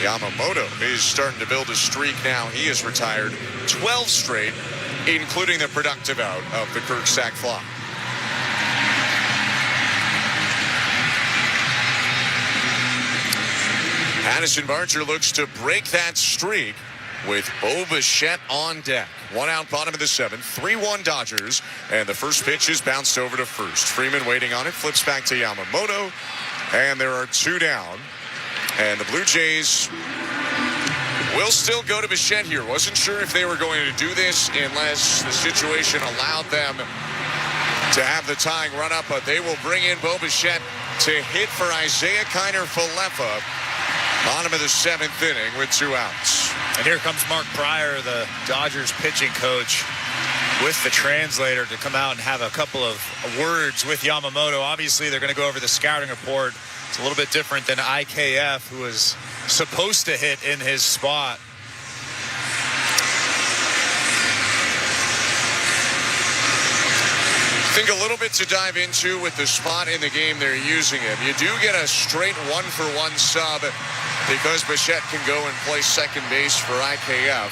Yamamoto is starting to build a streak now. He is retired 12 straight, including the productive out of the Kirk sack fly. Addison Barger looks to break that streak with Bo Bichette on deck. 1 out, bottom of the 7th, 3-1 Dodgers, and the first pitch is bounced over to first. Freeman waiting on it, flips back to Yamamoto, and there are 2 down. And the Blue Jays will still go to Bichette here. Wasn't sure if they were going to do this unless the situation allowed them to have the tying run up, but they will bring in Bo Bichette to hit for Isaiah Kiner-Falefa. Bottom of the 7th inning with 2 outs. And here comes Mark Pryor, the Dodgers pitching coach, with the translator to come out and have a couple of words with Yamamoto. Obviously, they're going to go over the scouting report. It's a little bit different than IKF, who was supposed to hit in his spot. I think a little bit to dive into with the spot in the game they're using him. You do get a straight 1-for-1 sub because Bichette can go and play second base for IKF.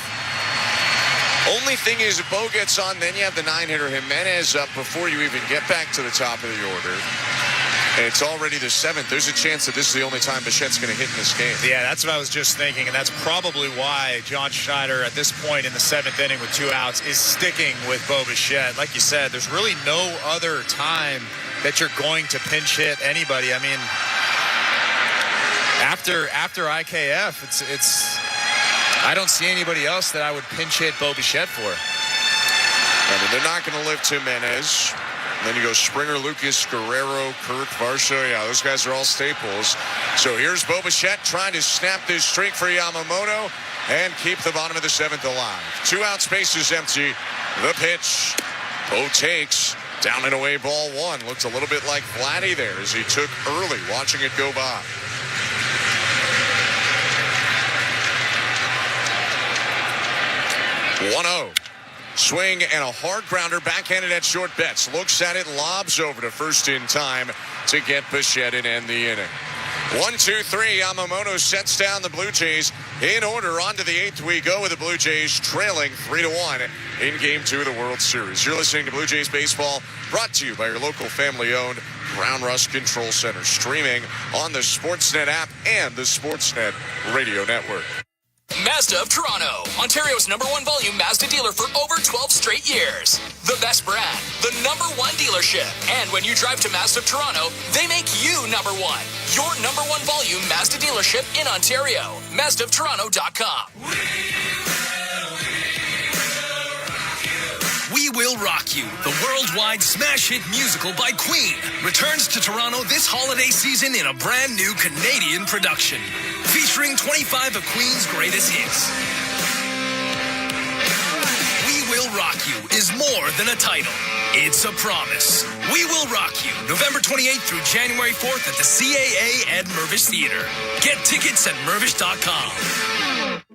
Only thing is, if Bo gets on, then you have the 9-hitter Jimenez up before you even get back to the top of the order. And it's already the 7th. There's a chance that this is the only time Bichette's going to hit in this game. Yeah, that's what I was just thinking, and that's probably why John Schneider, at this point in the 7th inning with 2 outs, is sticking with Bo Bichette. Like you said, there's really no other time that you're going to pinch hit anybody. I mean, after IKF, it's I don't see anybody else that I would pinch hit Bo Bichette for. And they're not going to lift Jimenez. And then you go Springer, Lucas, Guerrero, Kirk, Varsho. Yeah, those guys are all staples. So here's Bo Bichette trying to snap this streak for Yamamoto and keep the bottom of the 7th alive. 2 out, space is empty. The pitch. Bo takes. Down and away, ball 1. Looked a little bit like Vladdy there as he took early, watching it go by. One-0. Swing and a hard grounder, backhanded at short. Betts looks at it, lobs over to first in time to get Bichette and end the inning. 1-2-3. Yamamoto sets down the Blue Jays in order. On to the 8th we go with the Blue Jays trailing 3-1 in Game 2 of the World Series. You're listening to Blue Jays Baseball, brought to you by your local family-owned Brown Rust Control Center, streaming on the Sportsnet app and the Sportsnet Radio Network. Mazda of Toronto, Ontario's #1 volume Mazda dealer for over 12 straight years. The best brand, the #1 dealership. And when you drive to Mazda of Toronto, they make you #1. Your #1 volume Mazda dealership in Ontario. MazdaofToronto.com. We Will Rock You, the worldwide smash hit musical by Queen, returns to Toronto this holiday season in a brand new Canadian production, featuring 25 of Queen's greatest hits. We Will Rock You is more than a title. It's a promise. We Will Rock You, November 28th through January 4th at the CAA Ed Mervish Theater. Get tickets at mervish.com.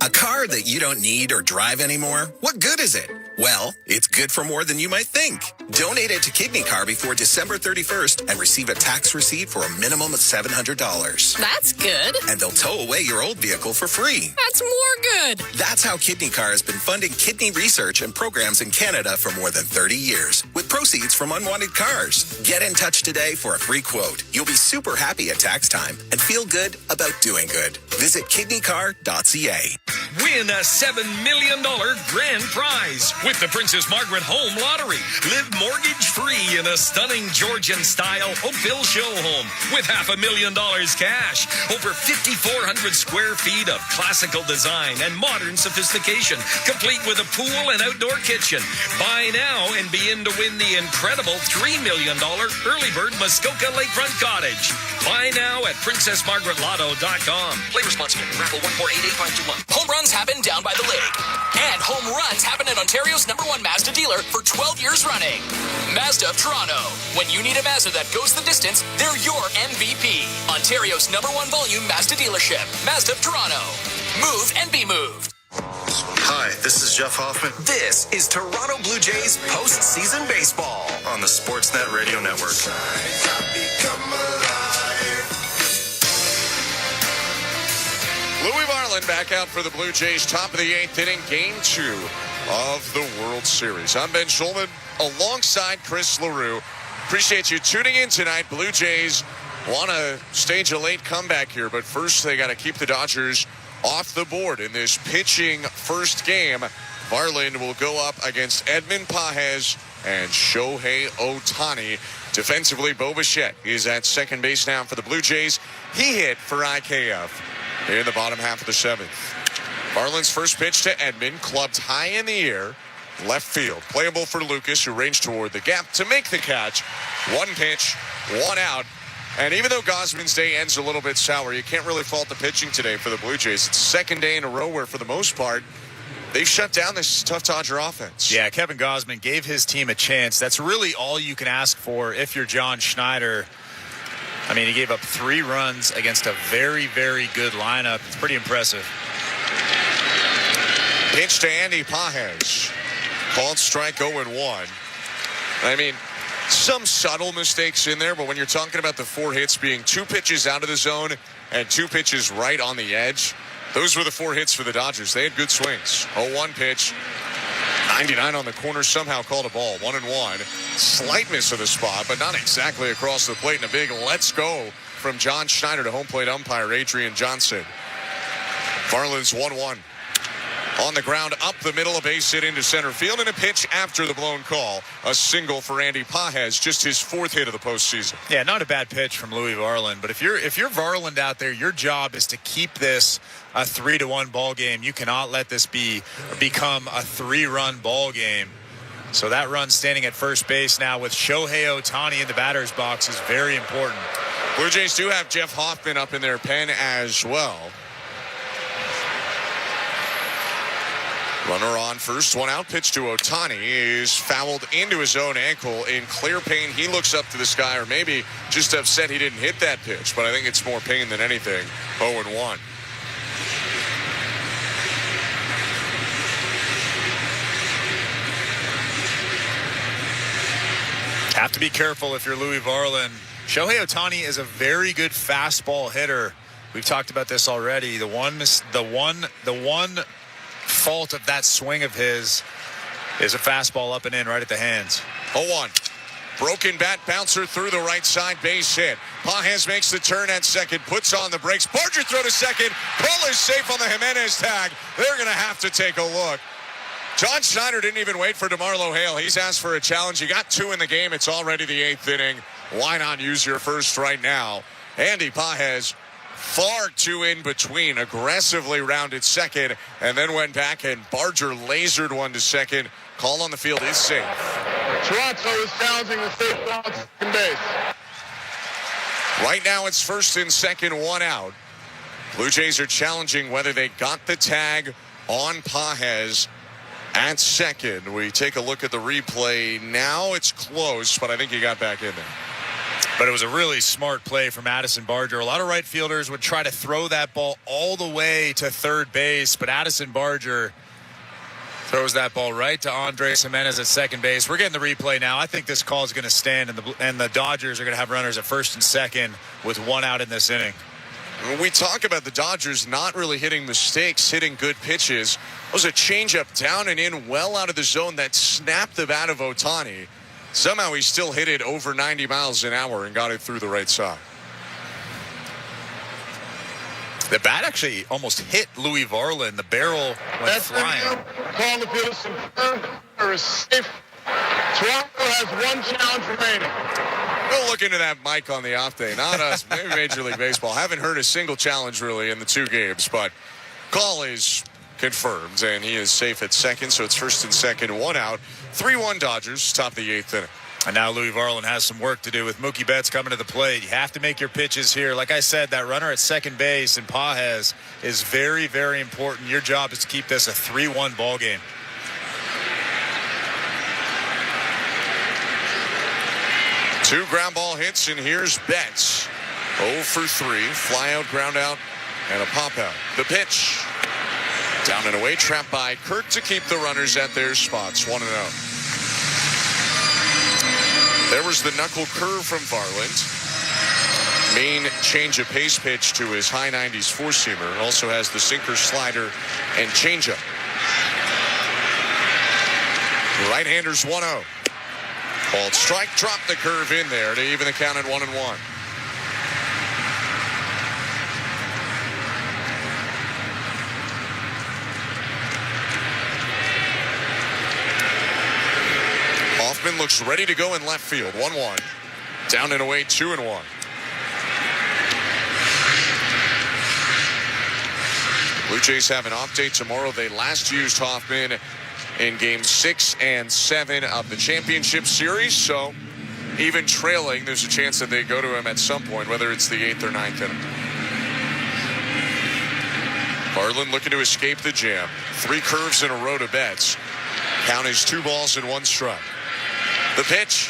A car that you don't need or drive anymore? What good is it? Well, it's good for more than you might think. Donate it to Kidney Car before December 31st and receive a tax receipt for a minimum of $700. That's good. And they'll tow away your old vehicle for free. That's more good. That's how Kidney Car has been funding kidney research and programs in Canada for more than 30 years, with proceeds from unwanted cars. Get in touch today for a free quote. You'll be super happy at tax time and feel good about doing good. Visit kidneycar.ca. Win a $7 million grand prize with the Princess Margaret Home Lottery. Live mortgage-free in a stunning Georgian-style Oakville show home with $500,000 cash. Over 5,400 square feet of classical design and modern sophistication, complete with a pool and outdoor kitchen. Buy now and be in to win the incredible $3 million Early Bird Muskoka Lakefront Cottage. Buy now at PrincessMargaretLotto.com. Play responsibly. Raffle 1488521. Home runs happen down by the lake. And home runs happen at Ontario's #1 Mazda dealer for 12 years running. Mazda of Toronto. When you need a Mazda that goes the distance, they're your MVP. Ontario's #1 volume Mazda dealership. Mazda of Toronto. Move and be moved. Hi, this is Jeff Hoffman. This is Toronto Blue Jays postseason baseball on the Sportsnet Radio Network. Louis Varland back out for the Blue Jays, top of the 8th inning, Game 2 of the World Series. I'm Ben Schulman alongside Chris LaRue. Appreciate you tuning in tonight. Blue Jays want to stage a late comeback here, but first they got to keep the Dodgers off the board in this pitching first game. Varland will go up against Edmund Pages and Shohei Otani. Defensively, Bo Bichette is at second base now for the Blue Jays. He hit for IKF in the bottom half of the 7th. Varland's first pitch to Edmund, clubbed high in the air, left field. Playable for Lucas, who ranged toward the gap to make the catch. One pitch, one out. And even though Gosman's day ends a little bit sour, you can't really fault the pitching today for the Blue Jays. It's the second day in a row where, for the most part, they've shut down this tough Dodger offense. Yeah, Kevin Gosman gave his team a chance. That's really all you can ask for if you're John Schneider. I mean, he gave up 3 runs against a very, very good lineup. It's pretty impressive. Pitch to Andy Pages. Called strike 0-1. I mean, some subtle mistakes in there, but when you're talking about the 4 hits being 2 pitches out of the zone and 2 pitches right on the edge, those were the 4 hits for the Dodgers. They had good swings. 0-1 pitch. 99 on the corner, somehow called a ball. 1-1. Slight miss of the spot, but not exactly across the plate. And a big let's go from John Schneider to home plate umpire Adrian Johnson. Varland's 1-1. On the ground, up the middle, a base hit into center field, and a pitch after the blown call. A single for Andy Pages, just his 4th hit of the postseason. Yeah, not a bad pitch from Louis Varland. But if you're Varland out there, your job is to keep this a 3-1 ball game. You cannot let this become a 3-run ball game. So that run standing at first base now with Shohei Otani in the batter's box is very important. Blue Jays do have Jeff Hoffman up in their pen as well. Runner on first, 1 out. Pitch to Otani is fouled into his own ankle in clear pain. He looks up to the sky, or maybe just upset he didn't hit that pitch, but I think it's more pain than anything. 0-1. Have to be careful if you're Louis Varland. Shohei Otani is a very good fastball hitter. We've talked about this already. The one fault of that swing of his is a fastball up and in right at the hands. 0-1. Broken bat bouncer through the right side, base hit. Pages makes the turn at second, puts on the brakes. Barger throw to second. Pull is safe on the Jimenez tag. They're going to have to take a look. John Schneider didn't even wait for DeMarlo Hale. He's asked for a challenge. You got 2 in the game. It's already the 8th inning. Why not use your first right now? Andy Pages, far too in between, aggressively rounded second, and then went back, and Barger lasered one to second. Call on the field is safe. Toronto is challenging the safe throw on second base. Right now it's first and second, 1 out. Blue Jays are challenging whether they got the tag on Pages at second. We take a look at the replay now. It's close, but I think he got back in there. But it was a really smart play from Addison Barger. A lot of right fielders would try to throw that ball all the way to third base, but Addison Barger throws that ball right to Andres Jimenez at second base. We're getting the replay now. I think this call is going to stand, and the Dodgers are going to have runners at first and second with 1 out in this inning. When we talk about the Dodgers not really hitting mistakes, hitting good pitches, it was a changeup down and in well out of the zone that snapped the bat of Otani. Somehow he still hit it over 90 miles an hour and got it through the right side. The bat actually almost hit Louis Varland. The barrel went flying. Call the field is confirmed or is safe. Toronto has one challenge remaining. We'll look into that mic on the off day. Not us, maybe Major League Baseball. Haven't heard a single challenge really in the 2 games, but call is confirmed, and he is safe at second, so it's first and second, 1 out. 3-1 Dodgers, top of the 8th inning. And now Louis Varland has some work to do with Mookie Betts coming to the plate. You have to make your pitches here. Like I said, that runner at second base and Pages is very, very important. Your job is to keep this a 3-1 ball game. Two ground ball hits, and here's Betts. 0 for 3. Fly out, ground out, and a pop out. The pitch. Down and away, trapped by Kirk to keep the runners at their spots. 1-0. There was the knuckle curve from Varland. Main change of pace pitch to his high 90s four-seamer. Also has the sinker, slider, and changeup. Right-handers 1-0. Called strike, dropped the curve in there to even the count at 1-1. Hoffman looks ready to go in left field. 1-1. Down and away, 2-1. Blue Jays have an off day tomorrow. They last used Hoffman in games 6 and 7 of the championship series. So even trailing, there's a chance that they go to him at some point, whether it's the 8th or 9th inning. Varland looking to escape the jam. 3 curves in a row to Betts. Count is 2 balls and 1 strike. The pitch.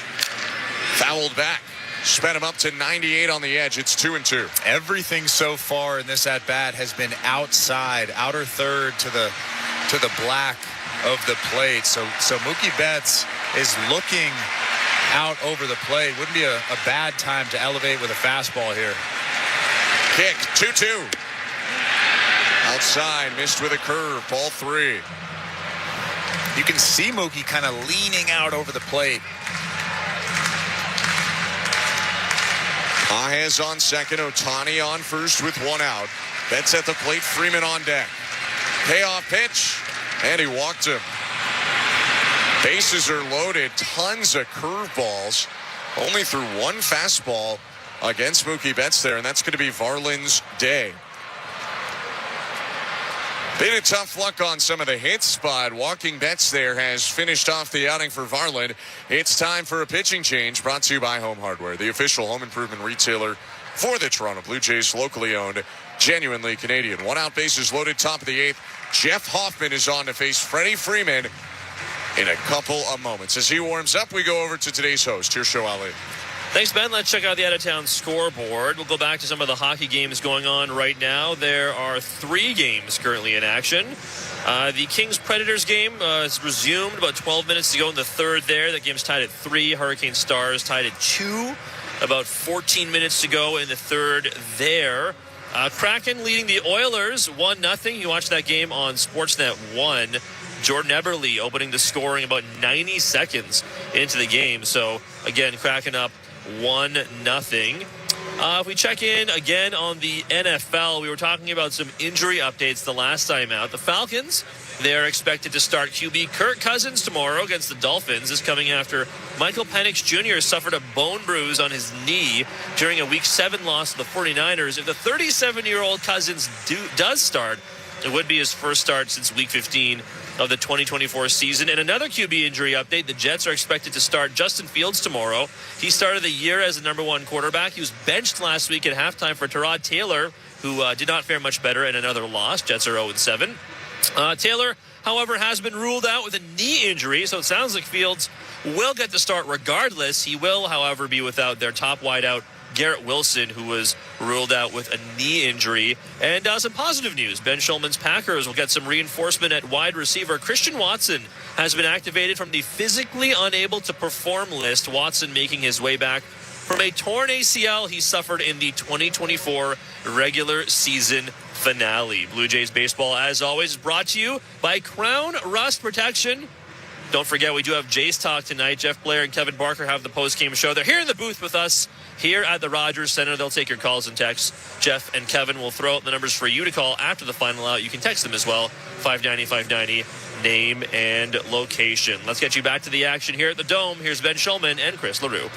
Fouled back. Sped him up to 98 on the edge. It's 2-2. Everything so far in this at-bat has been outside, outer third to the black of the plate. So Mookie Betts is looking out over the plate. Wouldn't be a bad time to elevate with a fastball here. Kick, 2-2. Outside, missed with a curve, ball 3. You can see Mookie kind of leaning out over the plate. Pages on second, Otani on first with 1 out. Betts at the plate, Freeman on deck. Payoff pitch, and he walked him. Bases are loaded, tons of curveballs. Only threw 1 fastball against Mookie Betts there, and that's going to be Varland's day. Bit of tough luck on some of the hits, but walking Betts there has finished off the outing for Varland. It's time for a pitching change, brought to you by Home Hardware, the official home improvement retailer for the Toronto Blue Jays, locally owned, genuinely Canadian. 1 out, bases loaded, top of the 8th. Jeff Hoffman is on to face Freddie Freeman in a couple of moments. As he warms up, we go over to today's host. Here's Show Ali. Thanks, Ben. Let's check out the out-of-town scoreboard. We'll go back to some of the hockey games going on right now. There are 3 games currently in action. The Kings-Predators game is resumed about 12 minutes to go in the 3rd there. That game's tied at 3. Hurricane Stars tied at 2. About 14 minutes to go in the 3rd there. Kraken leading the Oilers 1-0. You watched that game on Sportsnet 1. Jordan Eberle opening the scoring about 90 seconds into the game. So, again, Kraken up 1-0. If we check in again on the NFL, we were talking about some injury updates the last time out. The Falcons, they're expected to start QB Kirk Cousins tomorrow against the Dolphins. This coming after Michael Penix Jr. suffered a bone bruise on his knee during a Week 7 loss to the 49ers. If the 37-year-old Cousins does start, it would be his first start since Week 15 of the 2024 season. And another QB injury update, the Jets are expected to start Justin Fields tomorrow. He started the year as the #1 quarterback. He was benched last week at halftime for Tyrod Taylor, who did not fare much better in another loss. Jets are 0-7. Taylor, however, has been ruled out with a knee injury, so it sounds like Fields will get the start regardless. He will, however, be without their top wideout, Garrett Wilson, who was ruled out with a knee injury. And some positive news. Ben Schulman's Packers will get some reinforcement at wide receiver. Christian Watson has been activated from the physically unable to perform list. Watson making his way back from a torn ACL he suffered in the 2024 regular season finale. Blue Jays baseball, as always, is brought to you by Crown Rust Protection. Don't forget, we do have Jays Talk tonight. Jeff Blair and Kevin Barker have the post-game show. They're here in the booth with us here at the Rogers Center. They'll take your calls and texts. Jeff and Kevin will throw out the numbers for you to call after the final out. You can text them as well, 590-590, name and location. Let's get you back to the action here at the Dome. Here's Ben Schulman and Chris LaRue.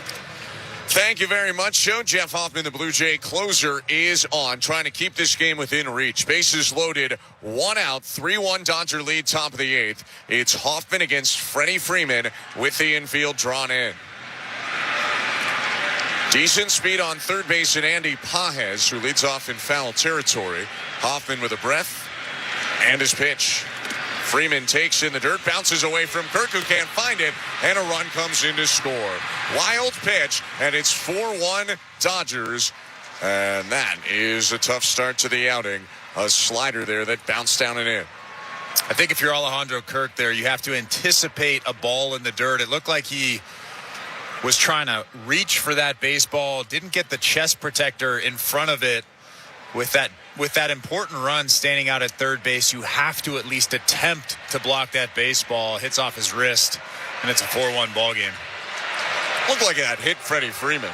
Thank you very much, Joe. Jeff Hoffman, the Blue Jay closer, is on, trying to keep this game within reach. Bases loaded, 1 out, 3-1 Dodger lead, top of the 8th. It's Hoffman against Freddie Freeman with the infield drawn in. Decent speed on third base in Andy Pages, who leads off in foul territory. Hoffman with a breath and his pitch. Freeman takes in the dirt, bounces away from Kirk, who can't find it, and a run comes in to score. Wild pitch, and it's 4-1 Dodgers. And that is a tough start to the outing. A slider there that bounced down and in. I think if you're Alejandro Kirk there, you have to anticipate a ball in the dirt. It looked like he was trying to reach for that baseball, didn't get the chest protector in front of it. With that important run standing out at third base, you have to at least attempt to block that baseball. Hits off his wrist, and it's a 4-1 ball game. Looked like that hit Freddie Freeman.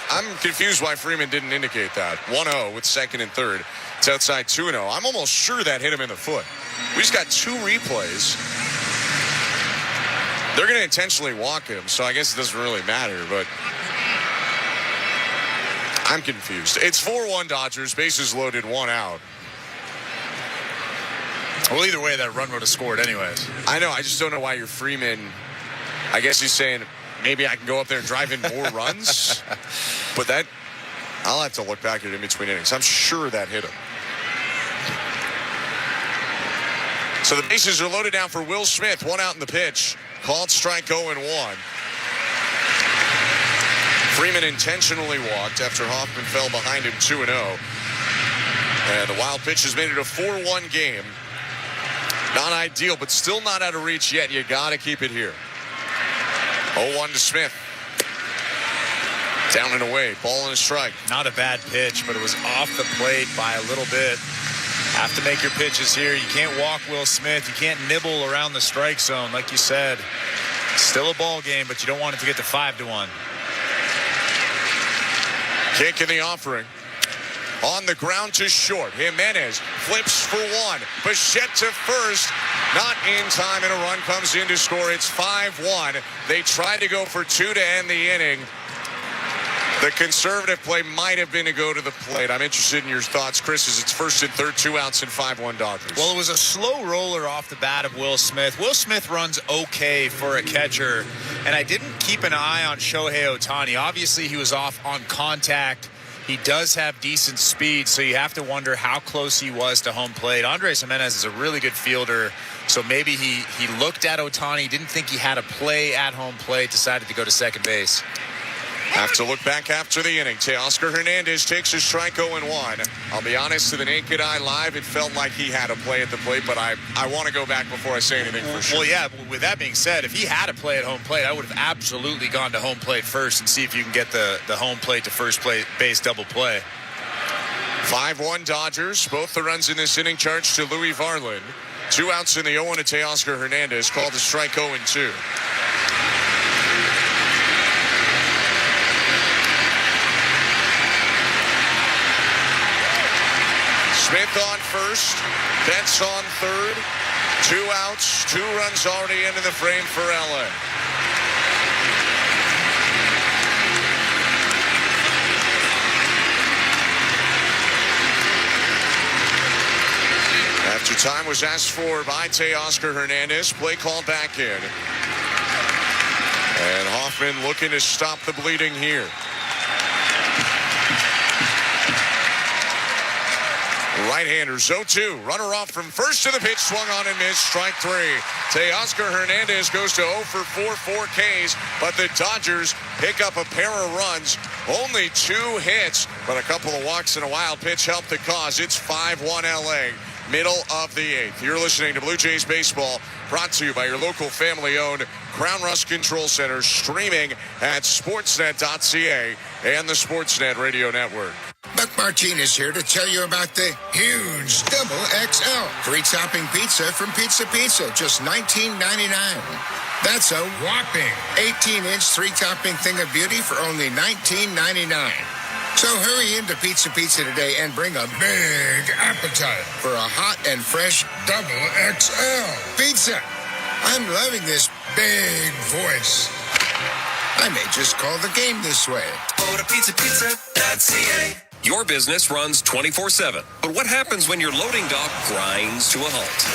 I'm confused why Freeman didn't indicate that. 1-0 with second and third. It's outside 2-0. I'm almost sure that hit him in the foot. We just got 2 replays. They're going to intentionally walk him, so I guess it doesn't really matter, but I'm confused. It's 4-1 Dodgers, bases loaded, 1 out. Well, either way, that run would have scored anyways. I know, I just don't know why you're Freeman. I guess he's saying, maybe I can go up there and drive in more runs. But that, I'll have to look back at it in between innings. I'm sure that hit him. So the bases are loaded down for Will Smith. 1 out in the pitch. Called strike 0-1. Freeman intentionally walked after Hoffman fell behind him 2-0. And the wild pitch has made it a 4-1 game. Not ideal, but still not out of reach yet. You got to keep it here. 0-1 to Smith. Down and away. Ball and a strike. Not a bad pitch, but it was off the plate by a little bit. Have to make your pitches here. You can't walk Will Smith. You can't nibble around the strike zone, like you said. Still a ball game, but you don't want it to get to 5-1. Kick in the offering. On the ground to short. Jimenez flips for 1. Bichette to first. Not in time, and a run comes in to score. It's 5-1. They tried to go for 2 to end the inning. The conservative play might have been to go to the plate. I'm interested in your thoughts, Chris, as it's first and third, 2 outs and 5-1 Dodgers. Well, it was a slow roller off the bat of Will Smith. Will Smith runs okay for a catcher, and I didn't keep an eye on Shohei Otani. Obviously, he was off on contact. He does have decent speed, so you have to wonder how close he was to home plate. Andres Jimenez is a really good fielder, so maybe he looked at Otani, didn't think he had a play at home plate, decided to go to second base. Have to look back after the inning. Teoscar Hernandez takes his strike 0-1. I'll be honest, to the naked eye live, it felt like he had a play at the plate, but I want to go back before I say anything for sure. Well, yeah, with that being said, if he had a play at home plate, I would have absolutely gone to home plate first and see if you can get the home plate to first base double play. 5-1 Dodgers. Both the runs in this inning charged to Louis Varland. 2 outs in the 0-1 to Teoscar Hernandez, called a strike 0-2. Smith on first, Betts on third, 2 outs, 2 runs already into the frame for LA. After time was asked for by Teoscar Hernandez, play called back in. And Hoffman looking to stop the bleeding here. Right-handers 0-2. Runner off from first to the pitch. Swung on and missed. Strike 3. Teoscar Hernandez goes to 0 for 4 Ks, but the Dodgers pick up a pair of runs. Only 2 hits, but a couple of walks and a wild pitch helped the cause. It's 5-1 LA. Middle of the 8th. You're listening to Blue Jays Baseball, brought to you by your local family-owned Crown Rust Control Center, streaming at sportsnet.ca and the Sportsnet Radio Network. Martinez here to tell you about the huge double XL free topping pizza from Pizza Pizza, just $19.99. That's a whopping 18-inch three-topping thing of beauty for only $19.99. So hurry into Pizza Pizza today and bring a big appetite for a hot and fresh double XL pizza. I'm loving this big voice. I may just call the game this way. Order pizzapizza.ca. Your business runs 24/7, but what happens when your loading dock grinds to a halt?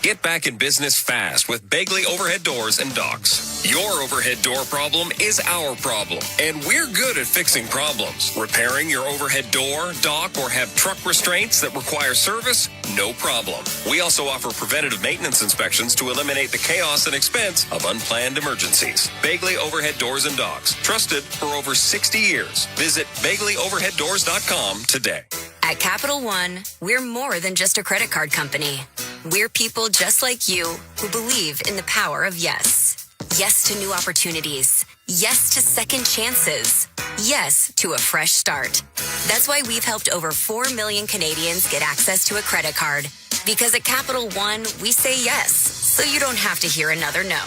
Get back in business fast with Bagley Overhead Doors and Docks. Your overhead door problem is our problem, and we're good at fixing problems. Repairing your overhead door, dock, or have truck restraints that require service? No problem. We also offer preventative maintenance inspections to eliminate the chaos and expense of unplanned emergencies. Bagley Overhead Doors and Docks. Trusted for over 60 years. Visit BagleyOverheadDoors.com today. At Capital One, we're more than just a credit card company. We're people just like you who believe in the power of yes. Yes to new opportunities. Yes to second chances. Yes to a fresh start. That's why we've helped over 4 million Canadians get access to a credit card. Because at Capital One, we say yes, so you don't have to hear another no.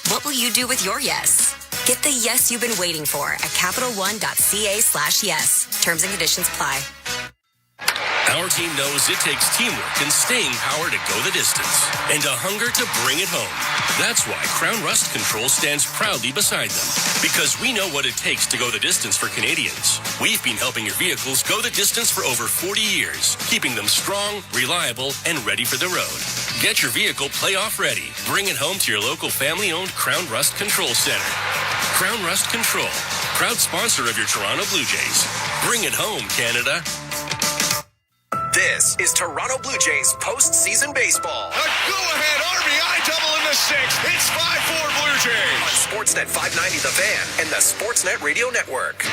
What will you do with your yes? Get the yes you've been waiting for at CapitalOne.ca/yes. Terms and conditions apply. Our team knows it takes teamwork and staying power to go the distance and a hunger to bring it home. That's why Crown Rust Control stands proudly beside them, because we know what it takes to go the distance for Canadians. We've been helping your vehicles go the distance for over 40 years, keeping them strong, reliable, and ready for the road. Get your vehicle playoff ready. Bring it home to your local family-owned Crown Rust Control Center. Crown Rust Control, proud sponsor of your Toronto Blue Jays. Bring it home, Canada. This is Toronto Blue Jays postseason baseball. A go-ahead RBI double in the sixth. It's 5-4 Blue Jays. On Sportsnet 590 The Fan and the Sportsnet Radio Network.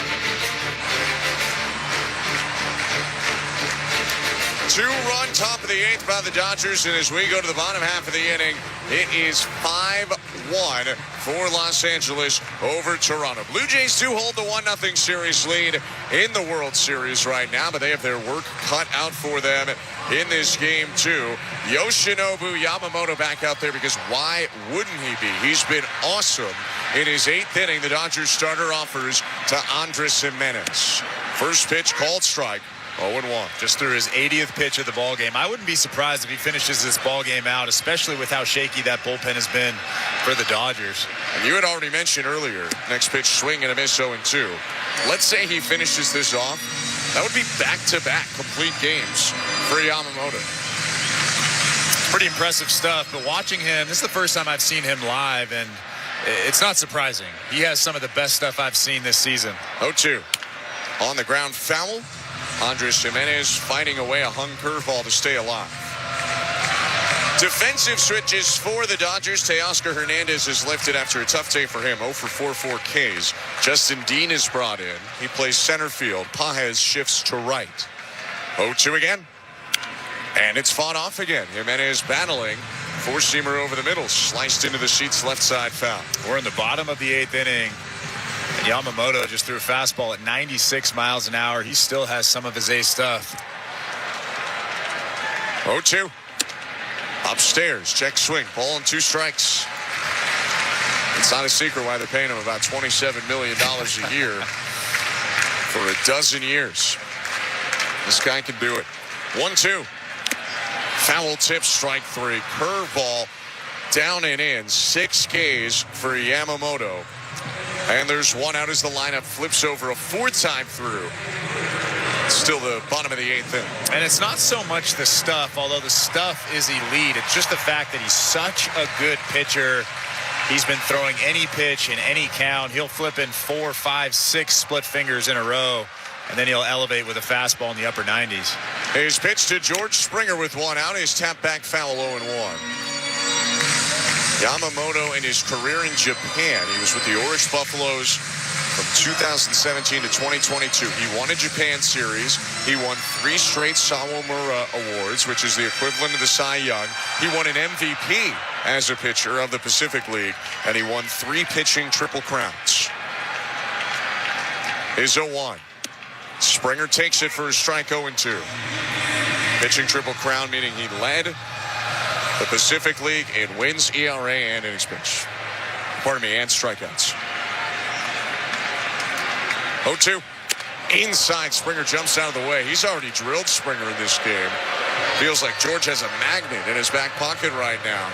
2-run top of the eighth by the Dodgers, and as we go to the bottom half of the inning, it is 5-1 for Los Angeles over Toronto. Blue Jays do hold the 1-0 series lead in the World Series right now, but they have their work cut out for them in this game too. Yoshinobu Yamamoto back out there because why wouldn't he be? He's been awesome in his 8th inning. The Dodgers starter offers to Andrés Giménez. First pitch called strike. 0-1. Just threw his 80th pitch of the ball game. I wouldn't be surprised if he finishes this ball game out, especially with how shaky that bullpen has been for the Dodgers. And you had already mentioned earlier, next pitch swing and a miss, 0-2. Let's say he finishes this off. That would be back-to-back complete games for Yamamoto. Pretty impressive stuff, but watching him, this is the first time I've seen him live, and it's not surprising. He has some of the best stuff I've seen this season. 0-2. On the ground foul. Andrés Giménez fighting away a hung curveball to stay alive. Defensive switches for the Dodgers. Teoscar Hernandez is lifted after a tough day for him. 0 for 4 Ks. Justin Dean is brought in. He plays center field. Pages shifts to right. 0-2 again. And it's fought off again. Giménez battling. Four-seamer over the middle. Sliced into the seats left side foul. We're in the bottom of the 8th inning. And Yamamoto just threw a fastball at 96 miles an hour. He still has some of his ace stuff. 0-2. Upstairs, check swing, ball and 2 strikes. It's not a secret why they're paying him about $27 million a year for a dozen years. This guy can do it. 1-2. Foul tip, strike 3. Curveball down and in. 6 Ks for Yamamoto. And there's one out as the lineup flips over a 4th time through. Still the bottom of the 8th inning. And it's not so much the stuff, although the stuff is elite. It's just the fact that he's such a good pitcher. He's been throwing any pitch in any count. He'll flip in 4, 5, 6 split fingers in a row, and then he'll elevate with a fastball in the upper 90s. His pitch to George Springer with 1 out. His tap back foul, 0-1. Yamamoto in his career in Japan. He was with the Orange Buffaloes from 2017 to 2022. He won a Japan series. He won 3 straight Sawamura Awards, which is the equivalent of the Cy Young. He won an MVP as a pitcher of the Pacific League, and he won 3 pitching triple crowns. Is 0-1. Springer takes it for a strike 0-2. Pitching Triple Crown, meaning he led the Pacific League in wins, ERA, and innings pitched. And strikeouts. 0-2. Inside, Springer jumps out of the way. He's already drilled Springer in this game. Feels like George has a magnet in his back pocket right now.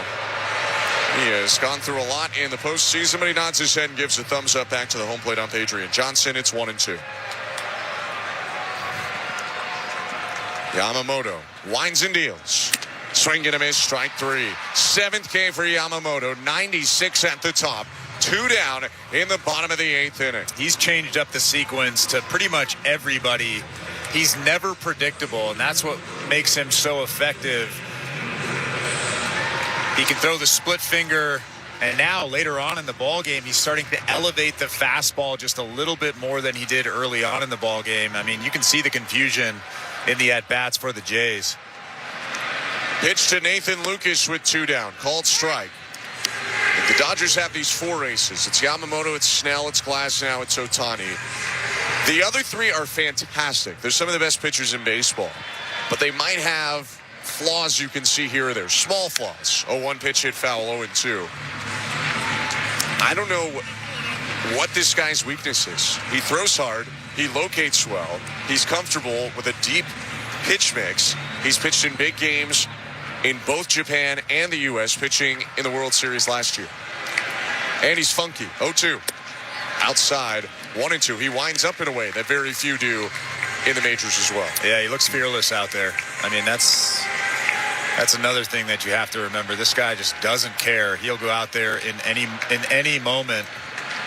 He has gone through a lot in the postseason, but he nods his head and gives a thumbs up back to the home plate ump, Adrian Johnson. It's 1-2. Yamamoto winds and deals. Swing and a miss, strike 3. 7th K for Yamamoto, 96 at the top. 2 down in the bottom of the 8th inning. He's changed up the sequence to pretty much everybody. He's never predictable, and that's what makes him so effective. He can throw the split finger, and now later on in the ball game, he's starting to elevate the fastball just a little bit more than he did early on in the ball game. I mean, you can see the confusion in the at-bats for the Jays. Pitch to Nathan Lucas with 2 down. Called strike. The Dodgers have these 4 aces. It's Yamamoto, it's Snell, it's Glasnow, it's Otani. The other 3 are fantastic. They're some of the best pitchers in baseball. But they might have flaws you can see here or there. Small flaws. 0-1 pitch hit foul, 0-2. I don't know what this guy's weakness is. He throws hard. He locates well. He's comfortable with a deep pitch mix. He's pitched in big games in both Japan and the U.S., pitching in the World Series last year. And he's funky. 0-2. Outside, 1-2. He winds up in a way that very few do in the majors as well. Yeah, he looks fearless out there. I mean, that's another thing that you have to remember. This guy just doesn't care. He'll go out there in any moment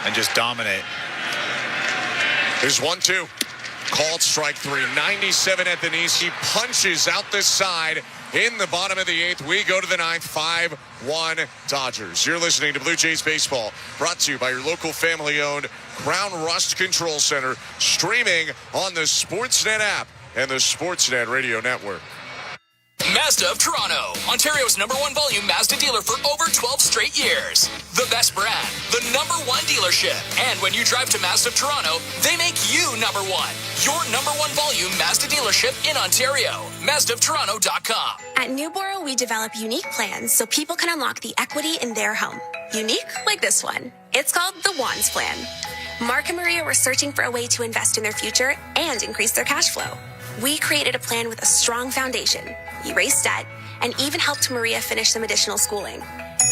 and just dominate. Here's 1-2. Called strike 3. 97 at the knees. He punches out the side in the bottom of the 8th. We go to the 9th. 5-1 Dodgers. You're listening to Blue Jays Baseball, brought to you by your local family-owned Crown Rust Control Center, streaming on the Sportsnet app and the Sportsnet Radio Network. Mazda of Toronto, Ontario's #1 volume Mazda dealer for over 12 straight years. The best brand, the #1 dealership. And when you drive to Mazda of Toronto, they make you #1. Your #1 volume Mazda dealership in Ontario. MazdaofToronto.com. At Newboro, we develop unique plans so people can unlock the equity in their home. Unique like this one. It's called the Wands Plan. Mark and Maria were searching for a way to invest in their future and increase their cash flow. We created a plan with a strong foundation, erased debt, and even helped Maria finish some additional schooling.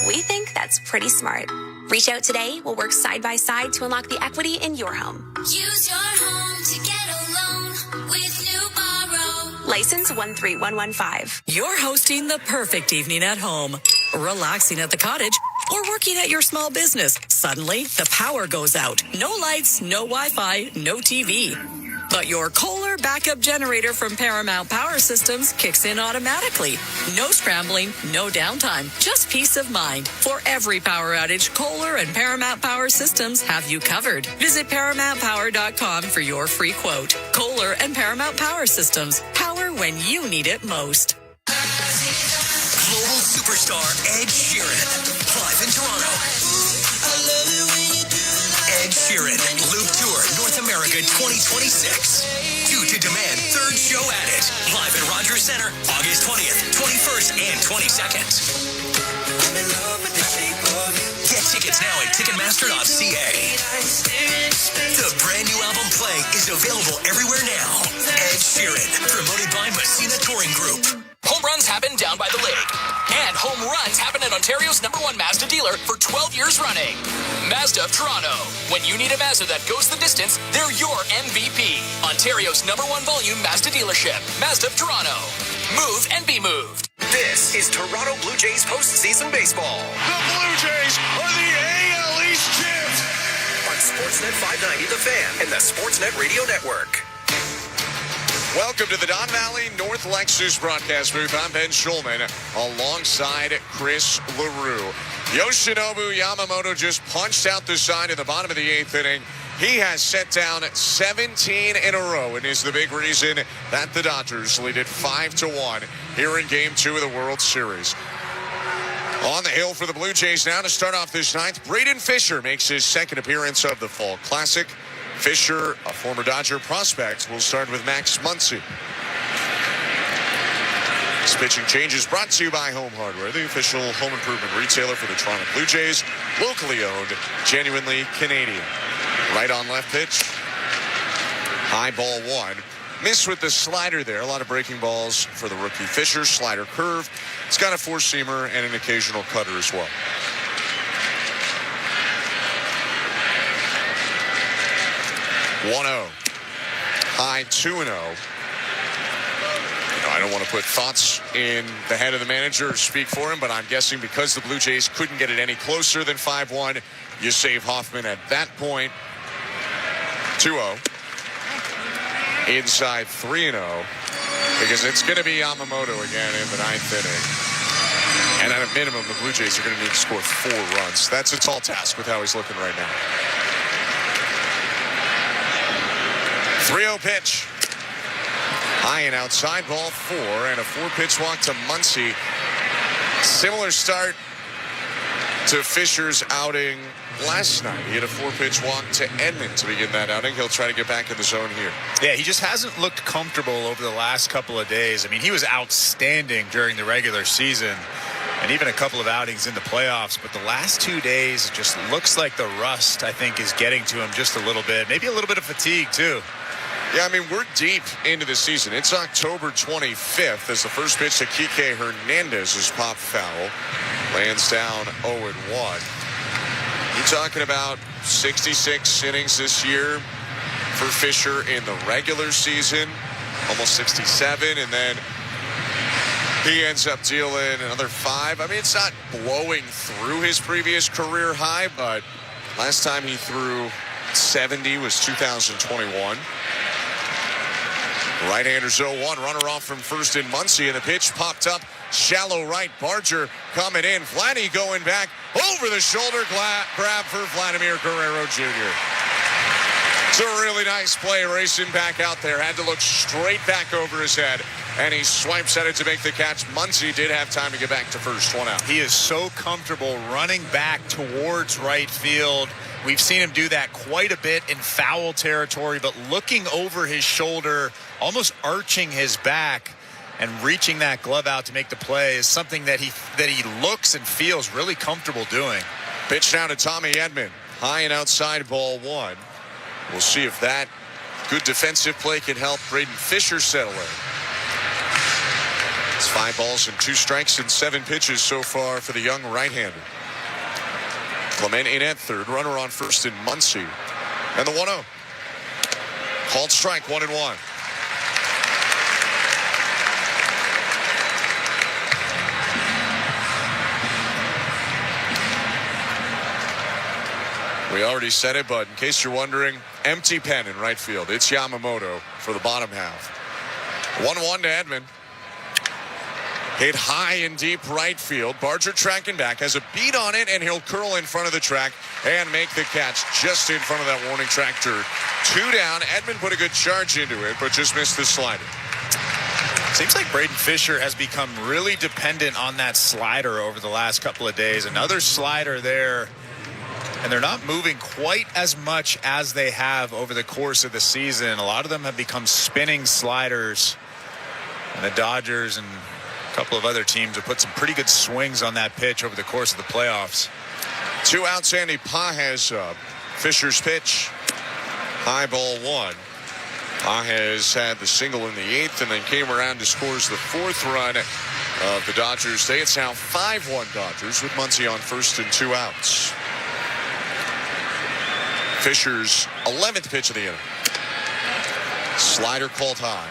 We think that's pretty smart. Reach out today. We'll work side by side to unlock the equity in your home. Use your home to get a loan with Newboro. License 13115. You're hosting the perfect evening at home, relaxing at the cottage, or working at your small business. Suddenly, the power goes out. No lights, no Wi-Fi, no TV. But your Kohler backup generator from Paramount Power Systems kicks in automatically. No scrambling, no downtime, just peace of mind. For every power outage, Kohler and Paramount Power Systems have you covered. Visit ParamountPower.com for your free quote. Kohler and Paramount Power Systems. Power when you need it most. Global superstar Ed Sheeran, live in Toronto. Ed Sheeran, Loop Tour North America 2026. Due to demand, 3rd show at it. Live at Rogers Center, August 20th, 21st, and 22nd. Get tickets now at Ticketmaster.ca. The brand new album Play is available everywhere now. Ed Sheeran, promoted by Messina Touring Group. Home runs happen down by the lake. And home runs happen at Ontario's #1 Mazda dealer for 12 years running. Mazda of Toronto. When you need a Mazda that goes the distance, they're your MVP. Ontario's #1 volume Mazda dealership. Mazda of Toronto. Move and be moved. This is Toronto Blue Jays postseason baseball. The Blue Jays are the AL East champs. On Sportsnet 590 The Fan and the Sportsnet Radio Network. Welcome to the Don Valley North Lexus broadcast booth. I'm Ben Schulman alongside Chris LaRue. Yoshinobu Yamamoto just punched out the side in the bottom of the 8th inning. He has set down 17 in a row and is the big reason that the Dodgers lead it 5-1 here in Game 2 of the World Series. On the hill for the Blue Jays now to start off this 9th, Braden Fisher makes his second appearance of the Fall Classic. Fisher, a former Dodger prospect, will start with Max Muncy. This pitching change is brought to you by Home Hardware, the official home improvement retailer for the Toronto Blue Jays. Locally owned, genuinely Canadian. Right on left pitch. High ball one. Missed with the slider there. A lot of breaking balls for the rookie Fisher. Slider curve. It's got a four-seamer and an occasional cutter as well. 1-0. High 2-0. I don't want to put thoughts in the head of the manager or speak for him, but I'm guessing because the Blue Jays couldn't get it any closer than 5-1, you save Hoffman at that point. 2-0. Inside 3-0, because it's going to be Yamamoto again in the ninth inning. And at a minimum, the Blue Jays are going to need to score 4 runs. That's a tall task with how he's looking right now. 3-0 pitch. High and outside, ball 4, and a 4-pitch walk to Muncy. Similar start to Fisher's outing last night. He had a 4-pitch walk to Edman to begin that outing. He'll try to get back in the zone here. Yeah, he just hasn't looked comfortable over the last couple of days. I mean, he was outstanding during the regular season and even a couple of outings in the playoffs. But the last 2 days, it just looks like the rust, I think, is getting to him just a little bit. Maybe a little bit of fatigue, too. Yeah, I mean, we're deep into the season. It's October 25th as the first pitch to Kike Hernandez is popped foul. Lands down 0-1. You're talking about 66 innings this year for Fisher in the regular season. Almost 67, and then he ends up dealing another 5. I mean, it's not blowing through his previous career high, but last time he threw 70 was 2021. Right-handers 0-1, runner off from first in Muncy, and the pitch popped up shallow right. Barger coming in. Vladdy going back over the shoulder grab for Vladimir Guerrero Jr. It's a really nice play, racing back out there. Had to look straight back over his head, and he swipes at it to make the catch. Muncy did have time to get back to first, 1 out. He is so comfortable running back towards right field. We've seen him do that quite a bit in foul territory, but looking over his shoulder, almost arching his back and reaching that glove out to make the play is something that he looks and feels really comfortable doing. Pitch now to Tommy Edman. High and outside, ball 1. We'll see if that good defensive play can help Braden Fisher settle in. It's 5 balls and 2 strikes and 7 pitches so far for the young right-hander. Clement in at third, runner on first in Muncy. And the 1-0. Called strike, 1-1. We already said it, but in case you're wondering, empty pen in right field. It's Yamamoto for the bottom half. 1-1 to Edman. Hit high and deep right field. Barger tracking back, has a beat on it, and he'll curl in front of the track and make the catch just in front of that warning tractor. 2 down. Edman put a good charge into it, but just missed the slider. Seems like Braden Fisher has become really dependent on that slider over the last couple of days. Another slider there, and they're not moving quite as much as they have over the course of the season. A lot of them have become spinning sliders, and the Dodgers and a couple of other teams have put some pretty good swings on that pitch over the course of the playoffs. 2 outs, Andy Pages up. Fisher's pitch, high ball 1. Pages had the single in the 8th and then came around to scores the 4th run of the Dodgers day. It's now 5-1 Dodgers with Muncy on first and 2 outs. Fisher's 11th pitch of the inning. Slider called high.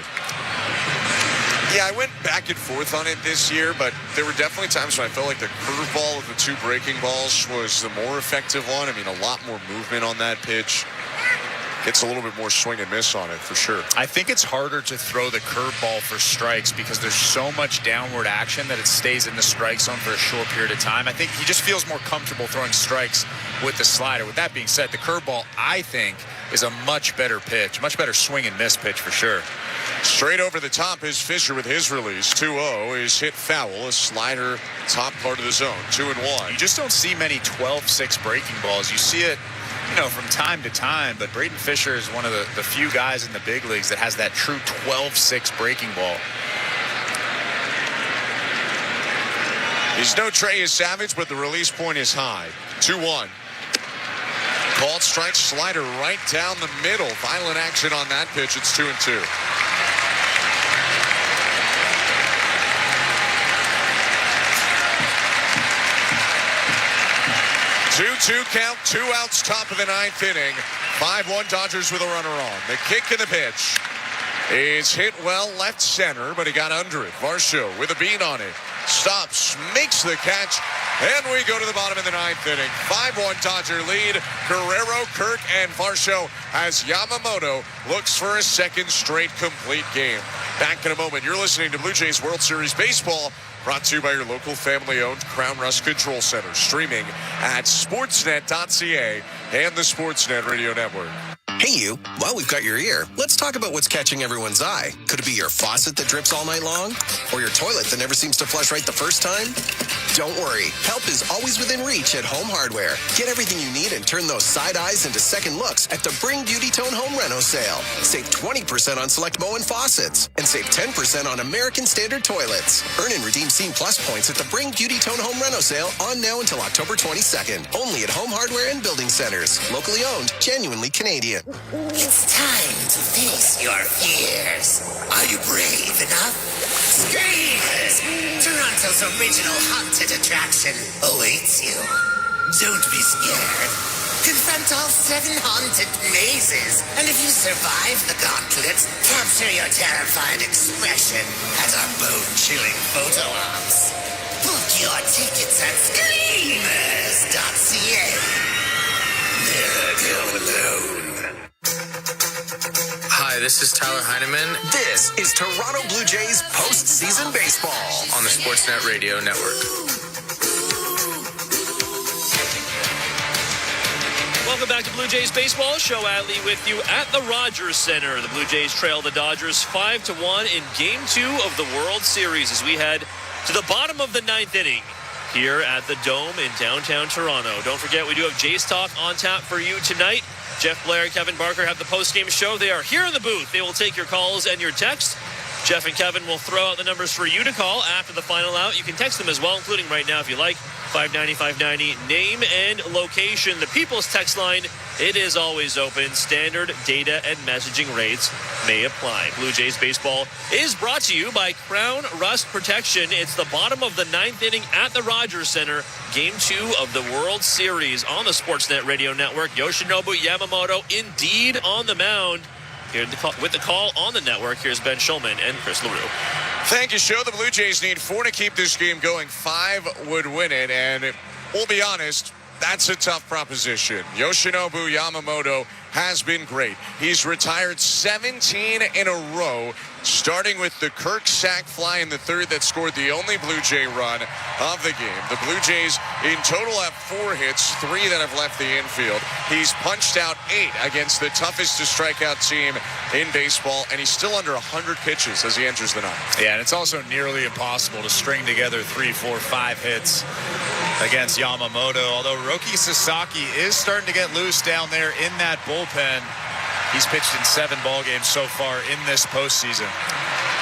Yeah, I went back and forth on it this year, but there were definitely times when I felt like the curveball of the 2 breaking balls was the more effective one. I mean, a lot more movement on that pitch. Gets a little bit more swing and miss on it, for sure. I think it's harder to throw the curveball for strikes because there's so much downward action that it stays in the strike zone for a short period of time. I think he just feels more comfortable throwing strikes with the slider. With that being said, the curveball, I think, is a much better pitch, much better swing and miss pitch for sure. Straight over the top is Fisher with his release. 2-0 is hit foul. A slider top part of the zone. 2-1. You just don't see many 12-6 breaking balls. You see it from time to time, but Braden Fisher is one of the few guys in the big leagues that has that true 12-6 breaking ball. He's no Trey Savage, but the release point is high. 2-1. Called strike, slider right down the middle. Violent action on that pitch. It's 2-2. 2-2 count, 2 outs, top of the 9th inning. 5-1 Dodgers with a runner on. The kick and the pitch is hit well left center, but he got under it. Varscho with a beat on it. Stops, makes the catch, and we go to the bottom of the 9th inning. 5-1 Dodger lead. Guerrero, Kirk, and Varscho as Yamamoto looks for a second straight complete game. Back in a moment. You're listening to Blue Jays World Series Baseball, brought to you by your local family-owned Crown Rust Control Center. Streaming at sportsnet.ca and the Sportsnet Radio Network. Hey you, while we've got your ear, let's talk about what's catching everyone's eye. Could it be your faucet that drips all night long? Or your toilet that never seems to flush right the first time? Don't worry, help is always within reach at Home Hardware. Get everything you need and turn those side eyes into second looks at the Bring Beauty Tone Home Reno sale. Save 20% on select Moen faucets and save 10% on American Standard toilets. Earn and redeem Scene Plus points at the Bring Beauty Tone Home Reno sale on now until October 22nd. Only at Home Hardware and Building Centers. Locally owned, genuinely Canadian. It's time to face your fears. Are you brave enough? Screamers! Toronto's original haunted attraction awaits you. Don't be scared. Confront all 7 haunted mazes, and if you survive the gauntlet, capture your terrified expression at our bone-chilling photo ops. Book your tickets at screamers.ca. Never go alone. Hi, this is Tyler Heineman. This is Toronto Blue Jays postseason baseball on the Sportsnet Radio Network. Welcome back to Blue Jays Baseball. Show Adley with you at the Rogers Center. The Blue Jays trail the Dodgers 5-1 in Game 2 of the World Series as we head to the bottom of the 9th inning here at the Dome in downtown Toronto. Don't forget, we do have Jays Talk on tap for you tonight. Jeff Blair and Kevin Barger have the postgame show. They are here in the booth. They will take your calls and your texts. Jeff and Kevin will throw out the numbers for you to call after the final out. You can text them as well, including right now if you like. 590-590, name and location. The People's Text line, it is always open. Standard data and messaging rates may apply. Blue Jays Baseball is brought to you by Crown Rust Protection. It's the bottom of the 9th inning at the Rogers Center. Game 2 of the World Series on the Sportsnet Radio Network. Yoshinobu Yamamoto indeed on the mound. Here with the call on the network, here's Ben Schulman and Chris LaRue. Thank you, Show. The Blue Jays need 4 to keep this game going. 5 would win it, and we'll be honest, that's a tough proposition. Yoshinobu Yamamoto has been great. He's retired 17 in a row, starting with the Kirk sac fly in the 3rd that scored the only Blue Jay run of the game. The Blue Jays in total have 4 hits, 3 that have left the infield. He's punched out 8 against the toughest to strike out team in baseball, and he's still under 100 pitches as he enters the 9th. Yeah, and it's also nearly impossible to string together 3, 4, 5 hits against Yamamoto, although Roki Sasaki is starting to get loose down there in that bullpen. He's pitched in 7 ball games so far in this postseason.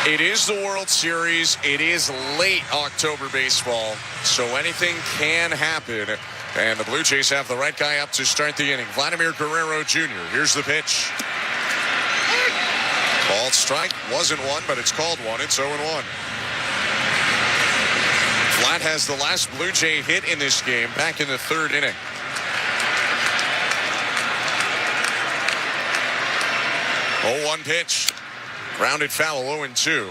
It is the World Series. It is late October baseball, so anything can happen. And the Blue Jays have the right guy up to start the inning. Vladimir Guerrero Jr. Here's the pitch. Called strike. Wasn't one, but it's called one. It's 0-1. Vlad has the last Blue Jay hit in this game back in the 3rd inning. 0-1 pitch. Grounded foul, 0-2.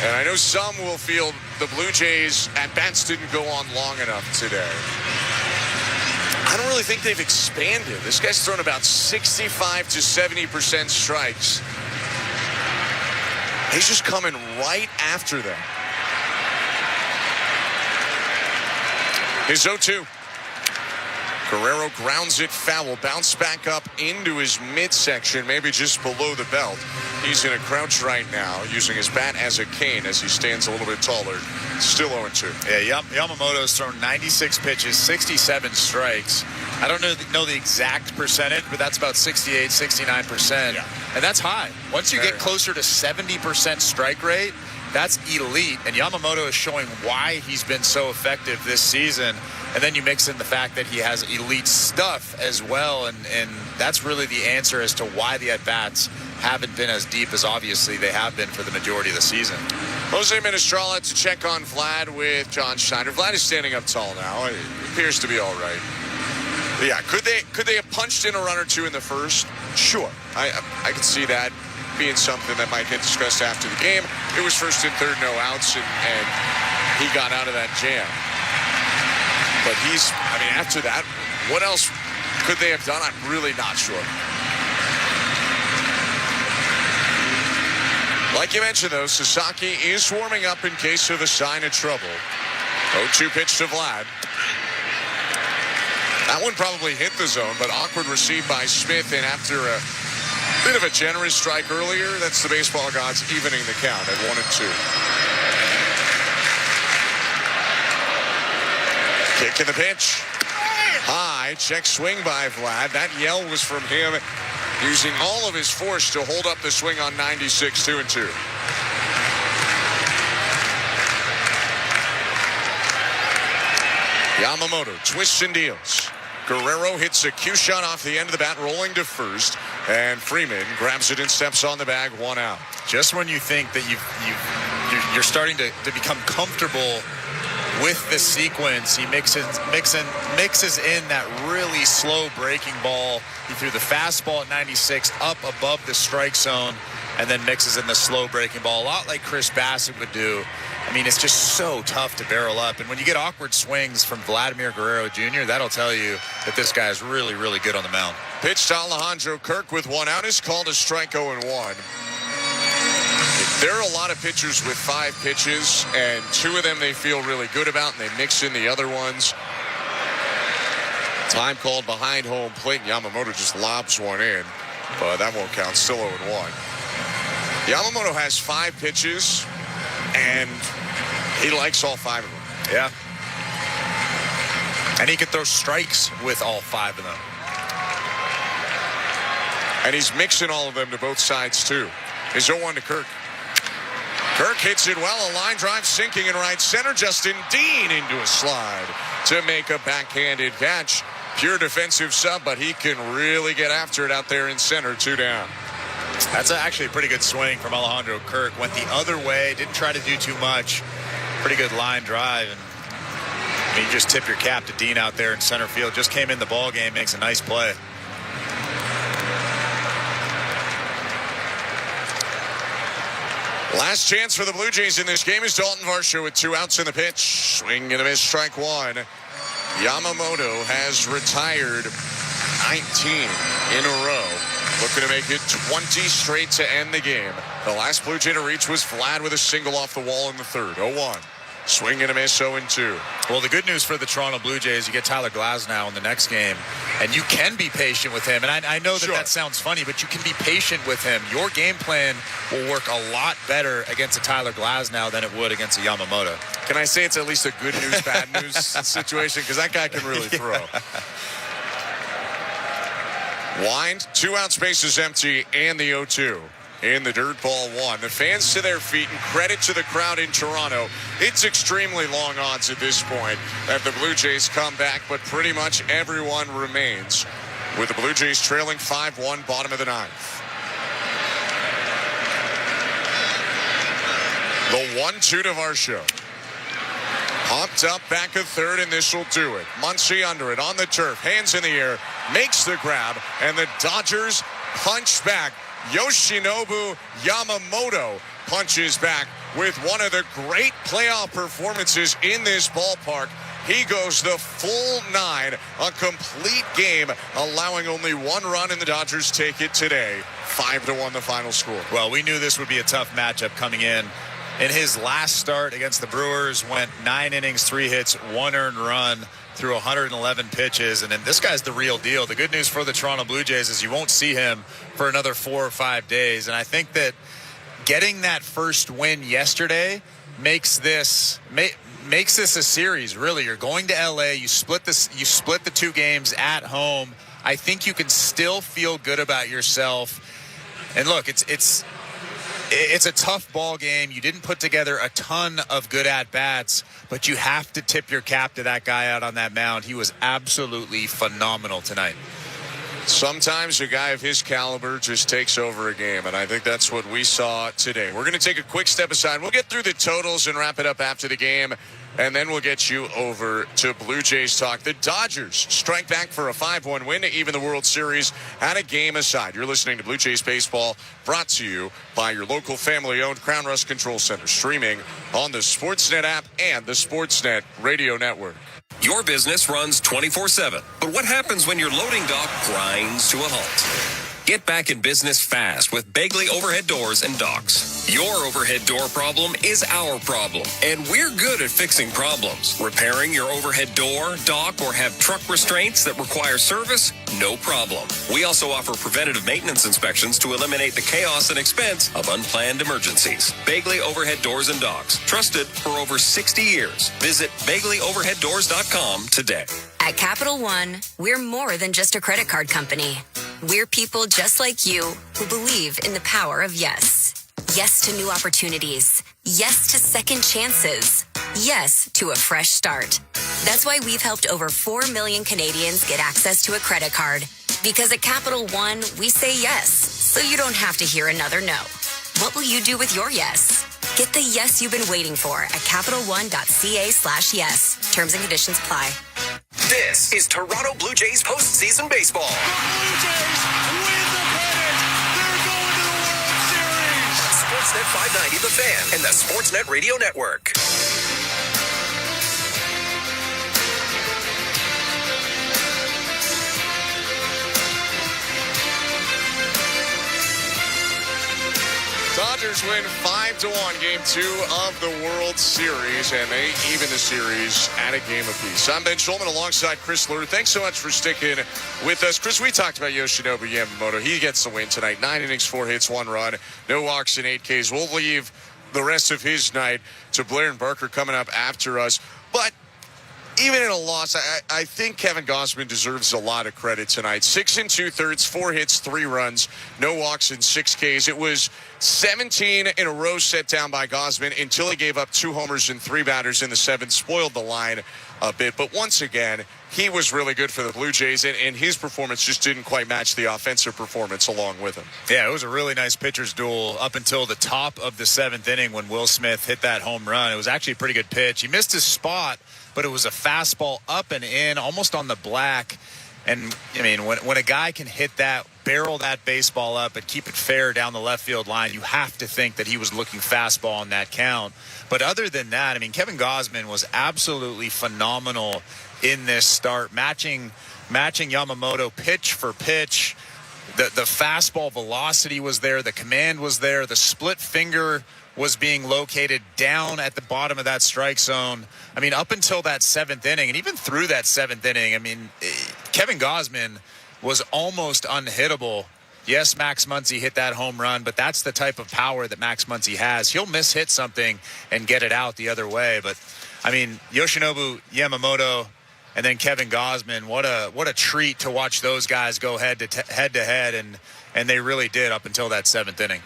And I know some will feel the Blue Jays at-bats didn't go on long enough today. I don't really think they've expanded. This guy's thrown about 65 to 70% strikes. He's just coming right after them. His 0-2. Guerrero grounds it foul, bounce back up into his midsection, maybe just below the belt. He's in a crouch right now, using his bat as a cane as he stands a little bit taller Still 0-2. Yeah, Yamamoto's thrown 96 pitches, 67 strikes. I don't know the exact percentage, but that's about 68, 69%. Yeah. And that's high. Once you get closer to 70% strike rate, that's elite. And Yamamoto is showing why he's been so effective this season. And then you mix in the fact that he has elite stuff as well. And that's really the answer as to why the at-bats haven't been as deep as obviously they have been for the majority of the season. Jose Minestrala to check on Vlad with John Schneider. Vlad is standing up tall now. It appears to be all right. But yeah, could they have punched in a run or two in the first? Sure. I could see that being something that might get discussed after the game. It was first and third, no outs, and he got out of that jam. But after that, what else could they have done? I'm really not sure. Like you mentioned, though, Sasaki is warming up in case of a sign of trouble. 0-2 pitch to Vlad. That one probably hit the zone, but awkward received by Smith, and after a bit of a generous strike earlier, that's the baseball gods evening the count at 1-2. Kick in the pitch. High, check swing by Vlad. That yell was from him, using all of his force to hold up the swing on 96, 2-2. Yamamoto twists and deals. Guerrero hits a cue shot off the end of the bat, rolling to first, and Freeman grabs it and steps on the bag, 1 out. Just when you think that you're starting to become comfortable with the sequence, he mixes in that really slow breaking ball. He threw the fastball at 96 up above the strike zone, and then mixes in the slow breaking ball, a lot like Chris Bassett would do. I mean, it's just so tough to barrel up. And when you get awkward swings from Vladimir Guerrero Jr., that'll tell you that this guy is really, really good on the mound. Pitch to Alejandro Kirk with 1 out is called a strike 0-1. There are a lot of pitchers with 5 pitches, and 2 of them they feel really good about, and they mix in the other ones. Time called behind home plate, and Yamamoto just lobs one in, but that won't count. Still 0-1. Yamamoto has 5 pitches, and he likes all 5 of them. Yeah. And he can throw strikes with all 5 of them. And he's mixing all of them to both sides, too. He's 0-1 to Kirk. Kirk hits it well. A line drive sinking in right center. Justin Dean into a slide to make a backhanded catch. Pure defensive sub, but he can really get after it out there in center. 2 down. That's actually a pretty good swing from Alejandro Kirk. Went the other way, didn't try to do too much. Pretty good line drive. And you just tip your cap to Dean out there in center field. Just came in the ball game, makes a nice play. Last chance for the Blue Jays in this game is Dalton Varsho with 2 outs in the pitch. Swing and a miss, strike 1. Yamamoto has retired 19 in a row. Looking to make it 20 straight to end the game. The last Blue Jay to reach was Vlad with a single off the wall in the third. 0-1. Swing and a miss, 0-2. Well, the good news for the Toronto Blue Jays, you get Tyler Glasnow in the next game, and you can be patient with him. And I know that that sounds funny, but you can be patient with him. Your game plan will work a lot better against a Tyler Glasnow than it would against a Yamamoto. Can I say it's at least a good news, bad news situation? Because that guy can really throw. Wind, 2 out, space is empty, and the 0-2. In the dirt, ball 1. The fans to their feet, and credit to the crowd in Toronto. It's extremely long odds at this point that the Blue Jays come back, but pretty much everyone remains, with the Blue Jays trailing 5-1, bottom of the 9th. The 1-2 to Varsho. Popped up back of third, and this will do it. Muncy under it on the turf, hands in the air, makes the grab, and the Dodgers punch back. Yoshinobu Yamamoto punches back with one of the great playoff performances in this ballpark. He goes the full 9, a complete game, allowing only 1 run, and the Dodgers take it today. 5-1 the final score. Well, we knew this would be a tough matchup coming in. In his last start against the Brewers, went 9 innings, 3 hits, 1 earned run through 111 pitches. And then this guy's the real deal. The good news for the Toronto Blue Jays is you won't see him for another 4 or 5 days. And I think that getting that first win yesterday makes this a series. Really, you're going to LA. You split the two games at home. I think you can still feel good about yourself. And look, it's a tough ball game. You didn't put together a ton of good at-bats, but you have to tip your cap to that guy out on that mound. He was absolutely phenomenal tonight. Sometimes a guy of his caliber just takes over a game, and I think that's what we saw today. We're going to take a quick step aside. We'll get through the totals and wrap it up after the game, and then we'll get you over to Blue Jays talk. The Dodgers strike back for a 5-1 win to even the World Series at a game aside. You're listening to Blue Jays Baseball, brought to you by your local family-owned Crown Rust Control Center, streaming on the Sportsnet app and the Sportsnet Radio Network. Your business runs 24/7, but what happens when your loading dock grinds to a halt? Get back in business fast with Bagley Overhead Doors and Docks. Your overhead door problem is our problem, and we're good at fixing problems. Repairing your overhead door, dock, or have truck restraints that require service? No problem. We also offer preventative maintenance inspections to eliminate the chaos and expense of unplanned emergencies. Bagley Overhead Doors and Docks, trusted for over 60 years. Visit BagleyOverheadDoors.com today. At Capital One, we're more than just a credit card company. We're people just like you who believe in the power of yes. Yes to new opportunities. Yes to second chances. Yes to a fresh start. That's why we've helped over 4 million Canadians get access to a credit card. Because at Capital One, we say yes, so you don't have to hear another no. What will you do with your yes? Get the yes you've been waiting for at CapitalOne.ca/yes. Terms and conditions apply. This is Toronto Blue Jays postseason baseball. Blue Jays win the pennant. They're going to the World Series. On Sportsnet 590, The Fan, and the Sportsnet Radio Network. Dodgers win 5-1 game 2 of the World Series, and they even the series at a game apiece. I'm Ben Schulman alongside Chris Lurie. Thanks so much for sticking with us. Chris, we talked about Yoshinobu Yamamoto. He gets the win tonight. 9 innings, 4 hits, 1 run, no walks and 8 Ks. We'll leave the rest of his night to Blair and Barker coming up after us. But even in a loss, I think Kevin Gausman deserves a lot of credit tonight. 6 2/3, 4 hits, 3 runs, no walks, and 6 Ks. It was 17 in a row set down by Gausman until he gave up 2 homers and 3 batters in the 7th, spoiled the line a bit. But once again, he was really good for the Blue Jays, and his performance just didn't quite match the offensive performance along with him. Yeah, it was a really nice pitcher's duel up until the top of the 7th inning when Will Smith hit that home run. It was actually a pretty good pitch. He missed his spot, but it was a fastball up and in, almost on the black. And, I mean, when a guy can hit that, barrel that baseball up and keep it fair down the left field line, you have to think that he was looking fastball on that count. But other than that, I mean, Kevin Gausman was absolutely phenomenal in this start, matching Yamamoto pitch for pitch. The fastball velocity was there. The command was there. The split finger was being located down at the bottom of that strike zone. I mean, up until that 7th inning, and even through that 7th inning, I mean, Kevin Gausman was almost unhittable. Yes, Max Muncy hit that home run, but that's the type of power that Max Muncy has. He'll miss-hit something and get it out the other way. But, I mean, Yoshinobu Yamamoto and then Kevin Gausman, what a treat to watch those guys go head to head, and they really did up until that 7th inning.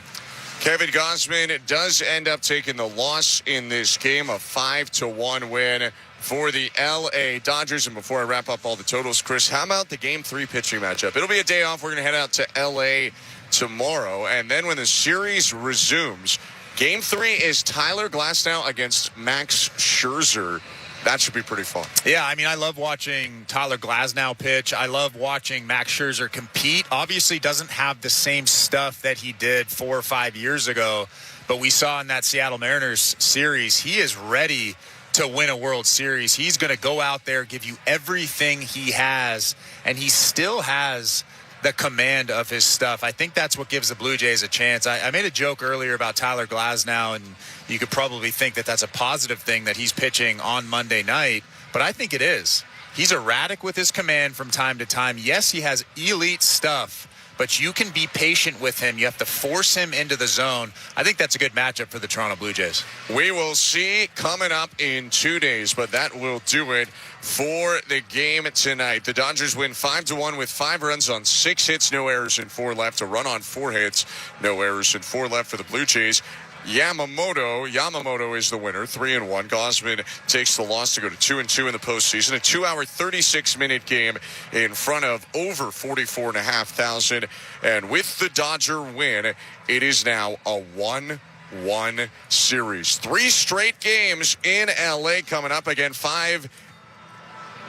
Kevin Gausman does end up taking the loss in this game, a 5-1 win for the L.A. Dodgers. And before I wrap up all the totals, Chris, how about the Game 3 pitching matchup? It'll be a day off. We're going to head out to L.A. tomorrow. And then when the series resumes, Game 3 is Tyler Glasnow against Max Scherzer. That should be pretty fun. Yeah, I mean, I love watching Tyler Glasnow pitch. I love watching Max Scherzer compete. Obviously doesn't have the same stuff that he did 4 or 5 years ago, but we saw in that Seattle Mariners series, he is ready to win a World Series. He's going to go out there, give you everything he has, and he still has the command of his stuff. I think that's what gives the Blue Jays a chance. I made a joke earlier about Tyler Glasnow, and you could probably think that that's a positive thing that he's pitching on Monday night, but I think it is. He's erratic with his command from time to time. Yes, he has elite stuff, but you can be patient with him. You have to force him into the zone. I think that's a good matchup for the Toronto Blue Jays. We will see coming up in 2 days, but that will do it for the game tonight. The Dodgers win 5-1 with 5 runs on 6 hits, no errors, and 4 left. A run on 4 hits, no errors, and 4 left for the Blue Jays. Yamamoto is the winner, 3-1. Gausman takes the loss to go to 2-2 in the postseason. A 2-hour, 36-minute game in front of over 44,500. And with the Dodger win, it is now a 1-1 series. 3 straight games in LA coming up. Again, 5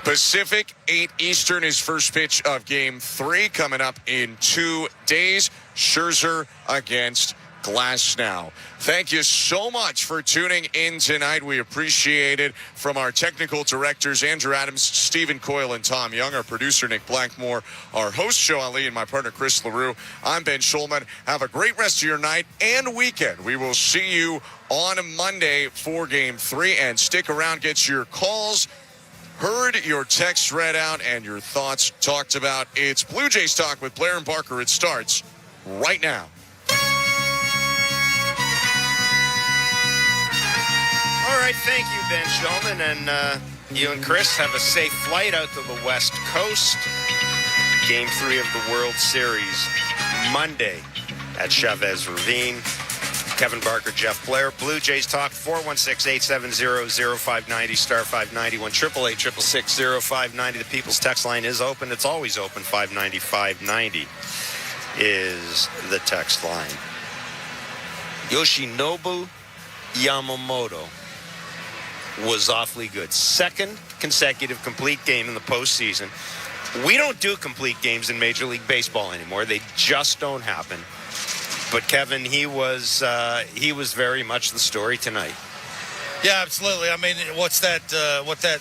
Pacific, 8 Eastern is first pitch of Game 3 coming up in 2 days. Scherzer against Glasnow. Thank you so much for tuning in tonight. We appreciate it. From our technical directors, Andrew Adams, Stephen Coyle, and Tom Young, our producer, Nick Blackmore, our host, Joe Ali, and my partner, Chris LaRue. I'm Ben Schulman. Have a great rest of your night and weekend. We will see you on Monday for Game 3. And stick around, get your calls heard, your texts read out, and your thoughts talked about. It's Blue Jays Talk with Blair and Barker. It starts right now. All right, thank you, Ben Schulman, and you and Chris have a safe flight out to the West Coast. Game 3 of the World Series, Monday at Chavez Ravine. Kevin Barker, Jeff Blair, Blue Jays Talk, 416-870-0590, star 591, 888-666-0590. The People's Text line is open. It's always open. 590-590 is the text line. Yoshinobu Yamamoto was awfully good. 2nd consecutive complete game in the postseason. We don't do complete games in Major League Baseball anymore. They just don't happen. But Kevin, he was very much the story tonight. Yeah, absolutely. I mean, what's that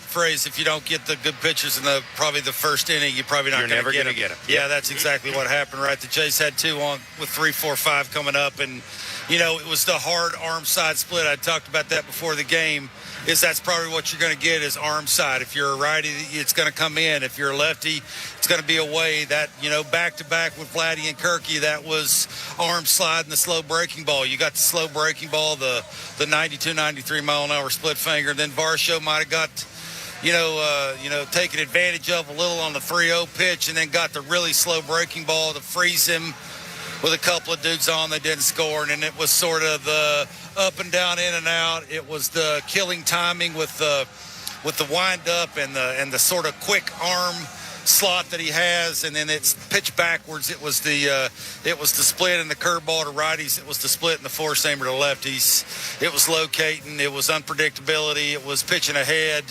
phrase? If you don't get the good pitchers in probably the first inning, you're probably not going to get them. Yeah, that's exactly what happened, right? The Jays had 2 on with 3, 4, 5 coming up, and it was the hard arm side split. I talked about that before the game. That's probably what you're going to get is arm side. If you're a righty, it's going to come in. If you're a lefty, it's going to be away. That, back-to-back with Vladdy and Kirky, that was arm slide and the slow breaking ball. You got the slow breaking ball, the 92, 93 mile-an-hour split finger. Then Varscho might have got, taken advantage of a little on the 3-0 pitch and then got the really slow breaking ball to freeze him with a couple of dudes on. They didn't score, and then it was sort of the up and down, in and out. It was the killing timing with the wind up and the sort of quick arm slot that he has, and then it's pitched backwards. It was the split and the curveball to righties. It was the split and the four-seamer to lefties. It was locating. It was unpredictability. It was pitching ahead,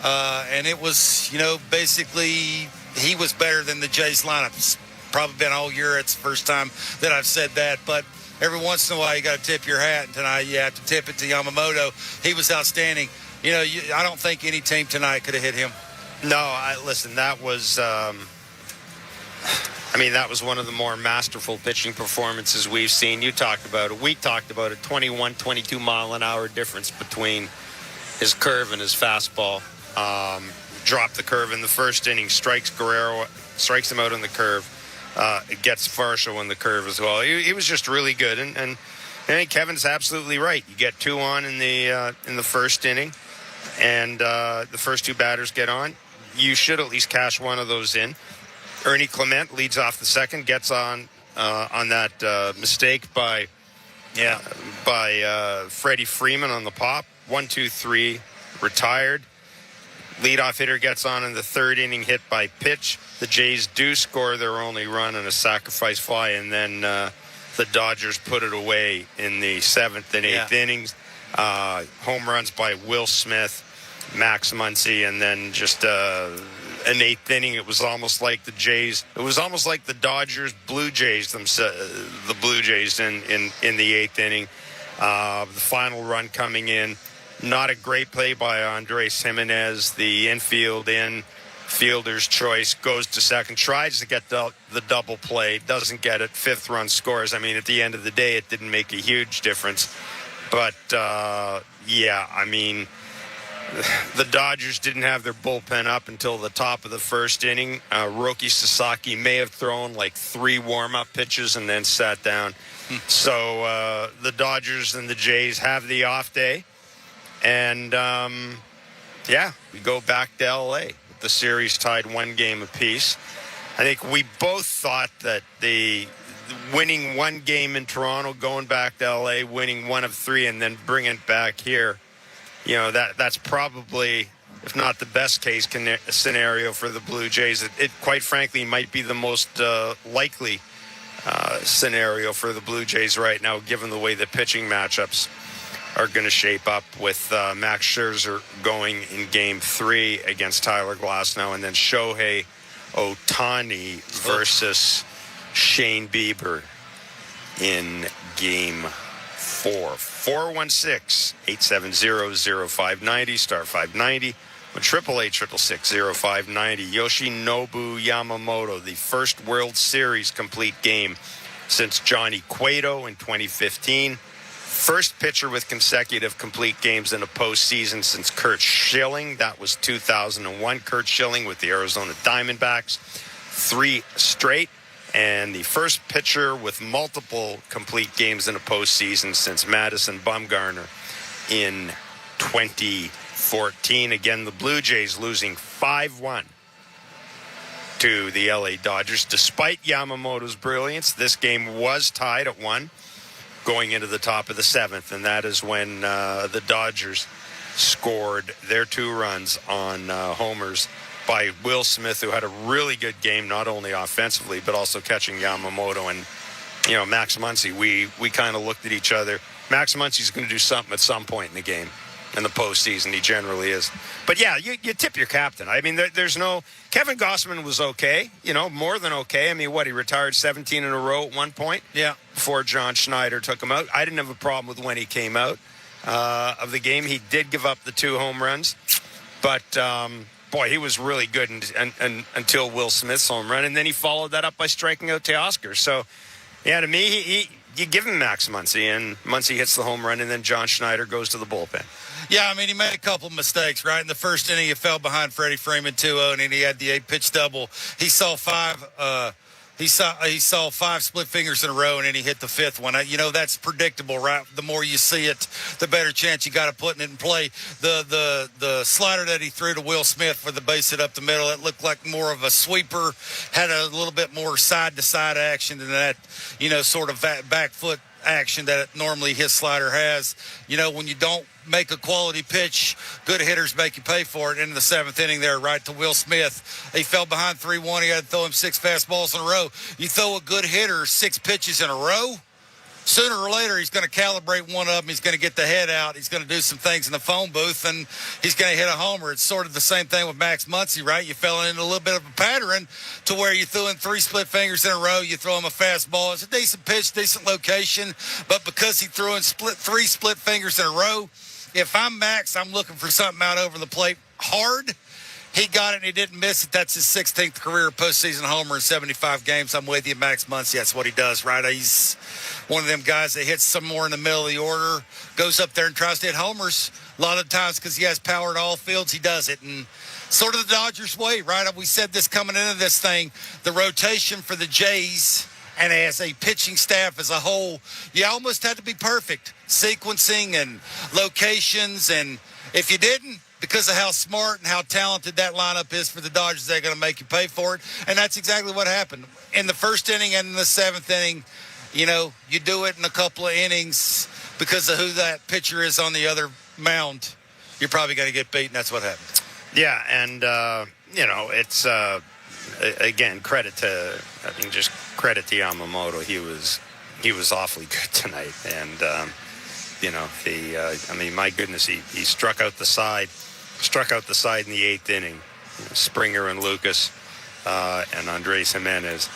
and it was basically he was better than the Jays lineup. It's probably been all year. It's the first time that I've said that, but every once in a while you got to tip your hat, and tonight you have to tip it to Yamamoto. He was outstanding. I don't think any team tonight could have hit him. No, listen, that was that was one of the more masterful pitching performances we've seen. You talked about it. We talked about it. 21, 22 mile an hour difference between his curve and his fastball. Dropped the curve in the first inning, strikes him out on the curve. It gets Varsho on the curve as well. He was just really good, and I think Kevin's absolutely right. You get 2 on in the first inning, and the first 2 batters get on. You should at least cash one of those in. Ernie Clement leads off the second, gets on that mistake by Freddie Freeman on the pop. 1, 2, 3, retired. Leadoff hitter gets on in the third inning, hit by pitch. The Jays do score their only run on a sacrifice fly, and then the Dodgers put it away in the 7th and 8th innings. Home runs by Will Smith, Max Muncy, and then just an 8th inning. It was almost like the Jays. It was almost like the Dodgers, Blue Jays themselves, the Blue Jays in the 8th inning. The final run coming in. Not a great play by Andres Jimenez. The fielder's choice, goes to second, tries to get the double play, doesn't get it. 5th run scores. At the end of the day, it didn't make a huge difference. But, the Dodgers didn't have their bullpen up until the top of the first inning. Roki Sasaki may have thrown like 3 warm-up pitches and then sat down. So the Dodgers and the Jays have the off day. And, we go back to L.A. The series tied 1 game apiece. I think we both thought that the winning 1 game in Toronto, going back to L.A., winning 1 of 3, and then bringing it back here, that's probably, if not the best case scenario for the Blue Jays. It quite frankly might be the most likely scenario for the Blue Jays right now, given the way the pitching matchups are going to shape up, with Max Scherzer going in Game 3 against Tyler Glasnow, and then Shohei Otani versus Shane Bieber in Game 4. 416-870-0590, star 590, with 888-666-0590. Yoshinobu Yamamoto, the first World Series complete game since Johnny Cueto in 2015. First pitcher with consecutive complete games in a postseason since Curt Schilling. That was 2001. Curt Schilling with the Arizona Diamondbacks. 3 straight. And the first pitcher with multiple complete games in a postseason since Madison Bumgarner in 2014. Again, the Blue Jays losing 5-1 to the LA Dodgers. Despite Yamamoto's brilliance, this game was tied at 1 going into the top of the 7th, and that is when the Dodgers scored their 2 runs on homers by Will Smith, who had a really good game, not only offensively, but also catching Yamamoto. And, Max Muncy, we kind of looked at each other. Max Muncy's going to do something at some point in the game, in the postseason. He generally is. But, yeah, you tip your captain. I mean, there's no – Kevin Gausman was okay, more than okay. I mean, he retired 17 in a row at one point? Yeah. Before John Schneider took him out. I didn't have a problem with when he came out of the game. He did give up the 2 home runs. But, boy, he was really good until Will Smith's home run. And then he followed that up by striking out Teoscar. So, yeah, to me, you give him Max Muncy, and Muncy hits the home run, and then John Schneider goes to the bullpen. Yeah, I mean, he made a couple of mistakes, right? In the first inning, he fell behind Freddie Freeman 2-0, and then he had the 8-pitch double. He saw 5 He saw 5 split fingers in a row, and then he hit the 5th one. That's predictable, right? The more you see it, the better chance you got of putting it in play. The slider that he threw to Will Smith for the base hit up the middle, it looked like more of a sweeper, had a little bit more side-to-side action than that, sort of back foot action that normally his slider has. When you don't make a quality pitch, good hitters make you pay for it. In the 7th inning there, right to Will Smith, he fell behind 3-1. He had to throw him 6 fastballs in a row. You throw a good hitter 6 pitches in a row, sooner or later he's going to calibrate one of them. He's going to get the head out. He's going to do some things in the phone booth, and he's going to hit a homer. It's sort of the same thing with Max Muncy, right? You fell into a little bit of a pattern to where you threw in 3 split fingers in a row. You throw him a fastball. It's a decent pitch, decent location, but because he threw in 3 split fingers in a row, if I'm Max, I'm looking for something out over the plate hard. He got it and he didn't miss it. That's his 16th career postseason homer in 75 games. I'm with you, Max Muncy. That's what he does, right? He's one of them guys that hits somewhere in the middle of the order, goes up there and tries to hit homers. A lot of times because he has power at all fields, he does it. And sort of the Dodgers way, right? We said this coming into this thing, the rotation for the Jays and as a pitching staff as a whole, you almost had to be perfect. Sequencing and locations, and if you didn't, because of how smart and how talented that lineup is for the Dodgers, they're going to make you pay for it. And that's exactly what happened. In the first inning and in the 7th inning, you do it in a couple of innings because of who that pitcher is on the other mound. You're probably going to get beaten. That's what happened. Yeah, and, it's, again, credit to Yamamoto. He was awfully good tonight. And, my goodness, he struck out the side in the 8th inning. Springer and Lucas and Andres Jimenez.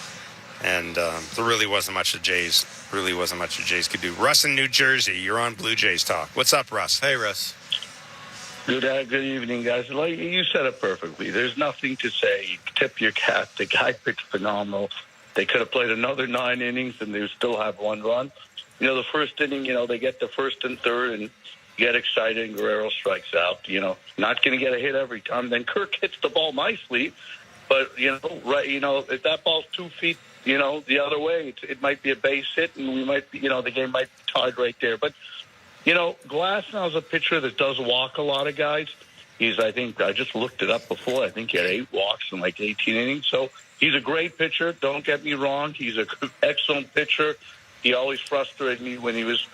And there really wasn't much the Jays could do. Russ in New Jersey, you're on Blue Jays Talk. What's up, Russ? Hey, Russ. Good evening, guys. Like you said it perfectly. There's nothing to say. You tip your cap. The guy pitched phenomenal. They could have played another 9 innings and they would still have 1 run. The first inning, they get the first and third, and, get excited and Guerrero strikes out. Not going to get a hit every time. Then Kirk hits the ball nicely, but if that ball's 2 feet, the other way, it might be a base hit, and we might be, the game might be tied right there. But Glasnow's a pitcher that does walk a lot of guys. I think I just looked it up before. I think he had 8 walks in like 18 innings. So he's a great pitcher. Don't get me wrong. He's an excellent pitcher. He always frustrated me when he was,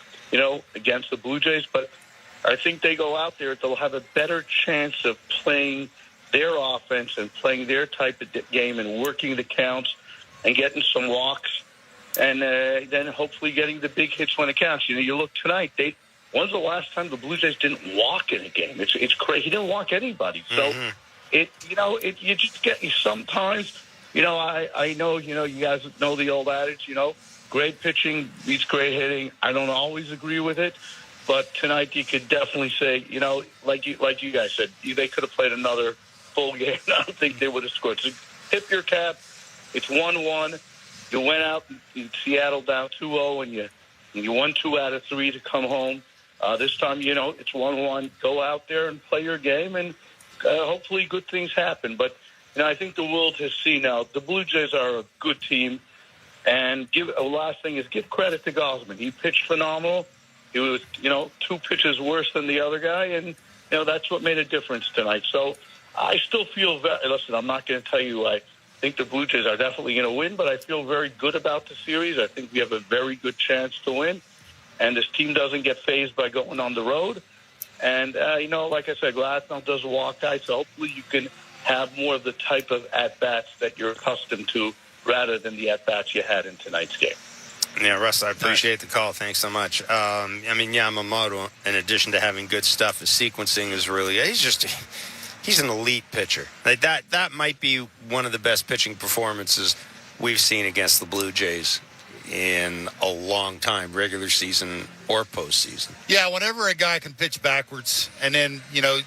against the Blue Jays. But I think they go out there, they'll have a better chance of playing their offense and playing their type of game and working the counts and getting some walks and then hopefully getting the big hits when it counts. You look tonight, when's the last time the Blue Jays didn't walk in a game? It's crazy. He didn't walk anybody. So, you just get sometimes, I know, you guys know the old adage, great pitching beats great hitting. I don't always agree with it. But tonight you could definitely say, like you guys said, they could have played another full game. I don't think they would have scored. So tip your cap. It's 1-1. You went out in Seattle down 2-0, and you won 2 out of 3 to come home. This time, it's 1-1. Go out there and play your game, and hopefully good things happen. But, I think the world has seen now the Blue Jays are a good team. And last thing is give credit to Gausman. He pitched phenomenal. He was, 2 pitches worse than the other guy, and, that's what made a difference tonight. So I still feel listen, I'm not going to tell you I think the Blue Jays are definitely going to win, but I feel very good about the series. I think we have a very good chance to win, and this team doesn't get fazed by going on the road. And, like I said, Glasnow does walk guys, so hopefully you can have more of the type of at-bats that you're accustomed to rather than the at-bats you had in tonight's game. Yeah, Russ, I appreciate the call. Thanks so much. Yamamoto, in addition to having good stuff, his sequencing is really, he's an elite pitcher. Like that might be one of the best pitching performances we've seen against the Blue Jays in a long time, regular season or postseason. Yeah, whenever a guy can pitch backwards and then,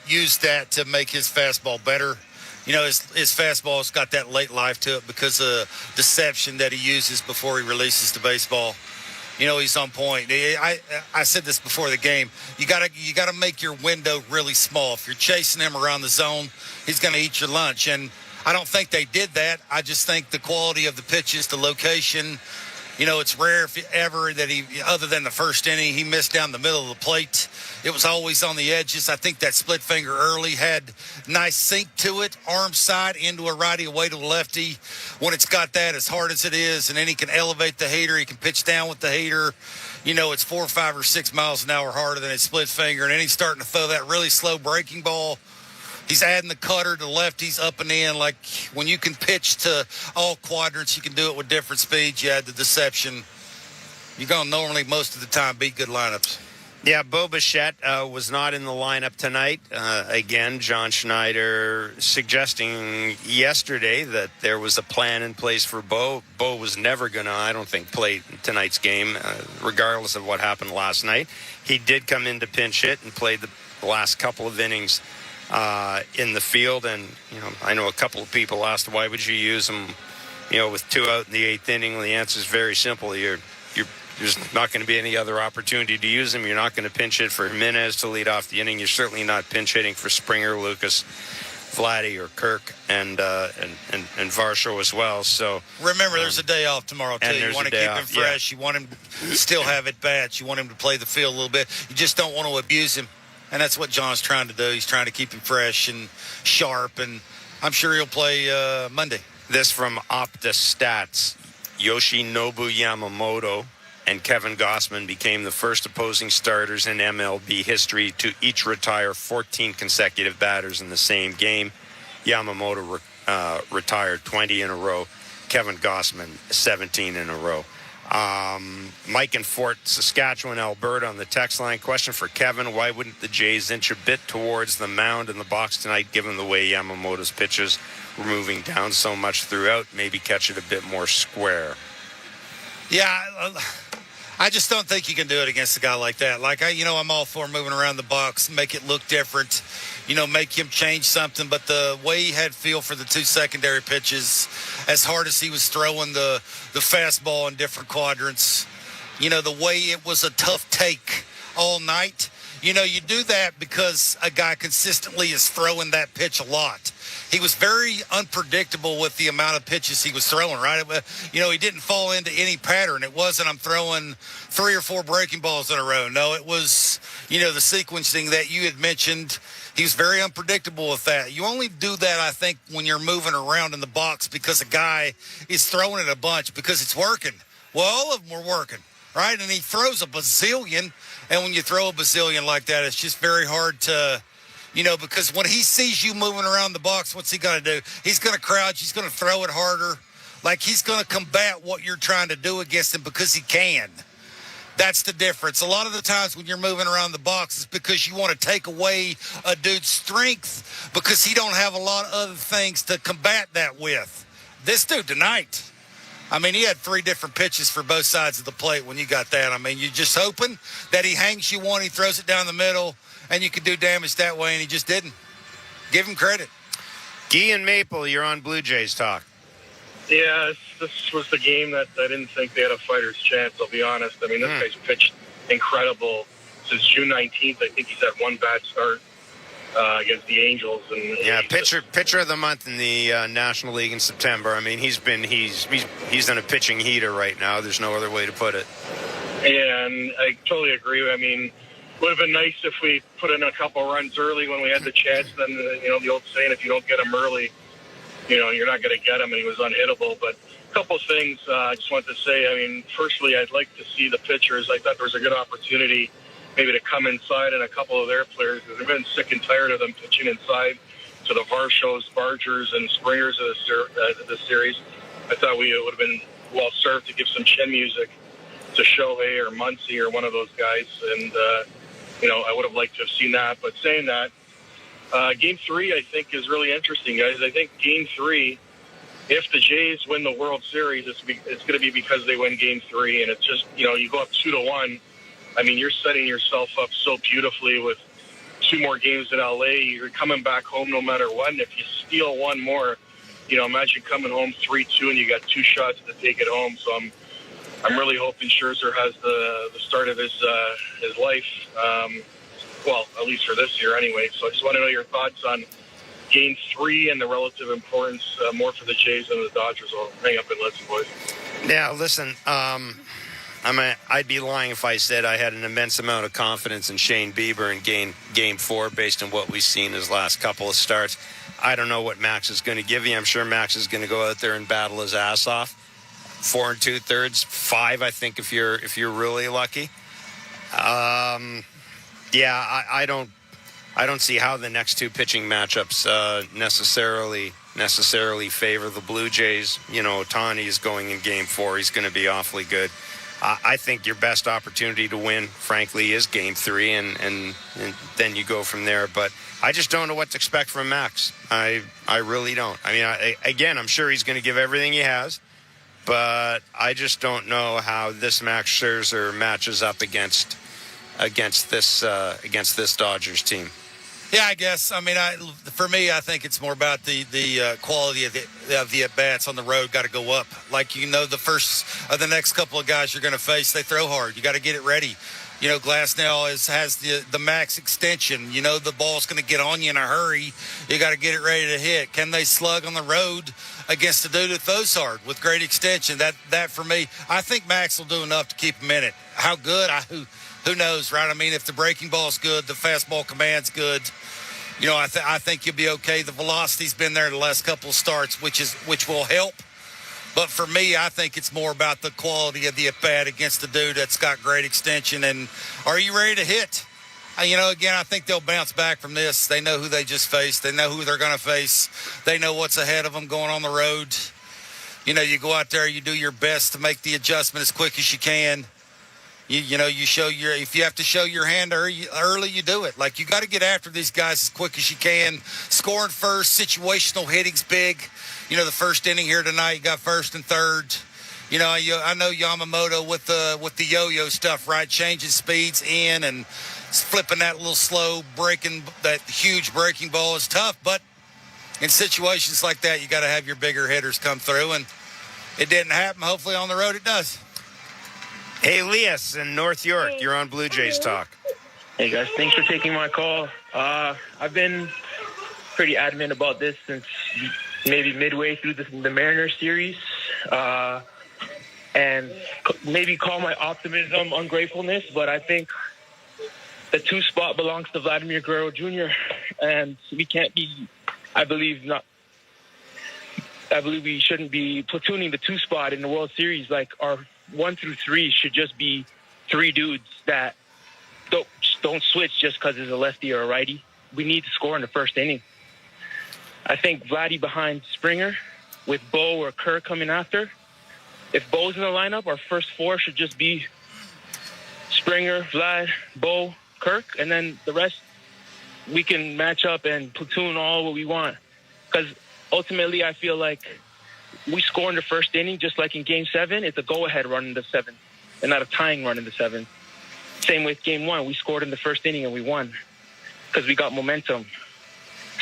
use that to make his fastball better, his fastball's got that late life to it because of deception that he uses before he releases the baseball. He's on point. I said this before the game. You gotta make your window really small. If you're chasing him around the zone, he's going to eat your lunch. And I don't think they did that. I just think the quality of the pitches, the location, it's rare if ever that other than the first inning, he missed down the middle of the plate. It was always on the edges. I think that split finger early had nice sink to it, arm side into a righty, away to a lefty. When it's got that as hard as it is, and then he can elevate the heater, he can pitch down with the heater. It's 4, 5, or 6 miles an hour harder than his split finger, and then he's starting to throw that really slow breaking ball. He's adding the cutter to lefties up and in. Like when you can pitch to all quadrants, you can do it with different speeds. You add the deception. You're going to normally most of the time beat good lineups. Yeah, Bo Bichette was not in the lineup tonight. Again, John Schneider suggesting yesterday that there was a plan in place for Bo. Bo was never going to, I don't think, play tonight's game, regardless of what happened last night. He did come in to pinch hit and played the last couple of innings in the field. And, I know a couple of people asked, why would you use him, with 2 out in the 8th inning? Well, the answer is very simple. There's not going to be any other opportunity to use him. You're not going to pinch hit for Jimenez to lead off the inning. You're certainly not pinch hitting for Springer, Lucas, Vladdy, or Kirk, and Varsho as well. So remember, there's a day off tomorrow too. You want to keep him fresh. Yeah. You want him to still have at bats. You want him to play the field a little bit. You just don't want to abuse him, and that's what John's trying to do. He's trying to keep him fresh and sharp, and I'm sure he'll play Monday. This from Opta Stats: Yoshinobu Yamamoto and Kevin Gausman became the first opposing starters in MLB history to each retire 14 consecutive batters in the same game. Yamamoto retired 20 in a row. Kevin Gausman 17 in a row. Mike in Fort Saskatchewan, Alberta on the text line. Question for Kevin: why wouldn't the Jays inch a bit towards the mound in the box tonight, given the way Yamamoto's pitches were moving down so much throughout? Maybe catch it a bit more square. Yeah, I just don't think you can do it against a guy like that. I'm all for moving around the box, make it look different, make him change something. But the way he had feel for the 2 secondary pitches, as hard as he was throwing the fastball in different quadrants, the way it was a tough take all night, you do that because a guy consistently is throwing that pitch a lot. He was very unpredictable with the amount of pitches he was throwing, right? He didn't fall into any pattern. It wasn't I'm throwing 3 or 4 breaking balls in a row. No, it was, the sequencing that you had mentioned. He was very unpredictable with that. You only do that, I think, when you're moving around in the box because a guy is throwing it a bunch because it's working. Well, all of them were working, right? And he throws a bazillion. And when you throw a bazillion like that, it's just very hard to, because when he sees you moving around the box, what's he going to do? He's going to crouch. He's going to throw it harder. Like he's going to combat what you're trying to do against him because he can. That's the difference. A lot of the times when you're moving around the box, it's because you want to take away a dude's strength because he don't have a lot of other things to combat that with. This dude tonight, he had 3 different pitches for both sides of the plate when you got that. You're just hoping that he hangs you one, he throws it down the middle, and you can do damage that way, and he just didn't. Give him credit. Guy and Maple, you're on Blue Jays Talk. Yeah, this was the game that I didn't think they had a fighter's chance, I'll be honest. This guy's pitched incredible since June 19th. I think he's had 1 bad start against the Angels. And pitcher of the month in the National League in September. He's in a pitching heater right now. There's no other way to put it. And I totally agree. Would have been nice if we put in a couple runs early when we had the chance. Then, the old saying, if you don't get them early, you're not going to get him, and he was unhittable. But a couple of things I just wanted to say. Firstly, I'd like to see the pitchers. I thought there was a good opportunity maybe to come inside and a couple of their players, because they've been sick and tired of them pitching inside to the Varschos, Bargers, and Springers of the series. I thought we would have been well served to give some chin music to Shohei or Muncy or one of those guys. And, I would have liked to have seen that. But saying that, Game 3, I think, is really interesting, guys. I think Game 3, if the Jays win the World Series, it's going to be because they win Game 3. And it's just, you go up 2-1. You're setting yourself up so beautifully with 2 more games in L.A. You're coming back home no matter what. And if you steal 1 more, imagine coming home 3-2 and you got 2 shots to take it home. So I'm really hoping Scherzer has the start of his life. At least for this year anyway. So I just want to know your thoughts on Game 3 and the relative importance more for the Jays than the Dodgers. I'll hang up and listen, boys. Yeah, listen, I'd be lying if I said I had an immense amount of confidence in Shane Bieber in Game 4 based on what we've seen his last couple of starts. I don't know what Max is going to give you. I'm sure Max is going to go out there and battle his ass off. 4 2/3, 5, I think, if you're really lucky. I don't see how the next 2 pitching matchups necessarily favor the Blue Jays. Otani is going in Game 4. He's going to be awfully good. I think your best opportunity to win, frankly, is Game 3, and then you go from there. But I just don't know what to expect from Max. I really don't. I'm sure he's going to give everything he has, but I just don't know how this Max Scherzer matches up against this Dodgers team. Yeah, I guess. For me, I think it's more about the quality of the at-bats on the road got to go up. The first of the next couple of guys you're going to face, they throw hard. You got to get it ready. Glasnow has the max extension. The ball's going to get on you in a hurry. You got to get it ready to hit. Can they slug on the road against a dude that throws hard with great extension? That for me, I think Max will do enough to keep him in it. How good? Who knows, right? If the breaking ball's good, the fastball command's good, I think you'll be okay. The velocity's been there the last couple of starts, which will help. But for me, I think it's more about the quality of the at-bat against the dude that's got great extension. And are you ready to hit? Again, I think they'll bounce back from this. They know who they just faced. They know who they're going to face. They know what's ahead of them going on the road. You go out there, you do your best to make the adjustment as quick as you can. You show if you have to show your hand early, you do it. You got to get after these guys as quick as you can. Scoring first, situational hitting's big. The first inning here tonight, you got first and third. I know Yamamoto with the yo-yo stuff, right? Changing speeds in and flipping that little slow that huge breaking ball is tough. But in situations like that, you got to have your bigger hitters come through, and it didn't happen. Hopefully on the road it does. Hey, Elias in North York, you're on Blue Jays Talk. Hey guys, thanks for taking my call. I've been pretty adamant about this since maybe midway through the Mariners series, and maybe call my optimism ungratefulness, but I think the 2 spot belongs to Vladimir Guerrero Jr., and we can't be, I believe we shouldn't be platooning the 2 spot in the World Series. Like, our 1 through 3 should just be 3 dudes that don't switch just because it's a lefty or a righty. We need to score in the first inning. I think Vladdy behind Springer with Bo or Kerr coming after. If Bo's in the lineup, our first 4 should just be Springer, Vlad, Bo, Kirk, and then the rest we can match up and platoon all what we want. Because ultimately I feel like we score in the first inning, just like in Game 7, it's a go-ahead run in the 7th and not a tying run in the 7th. Same with Game 1. We scored in the first inning and we won because we got momentum.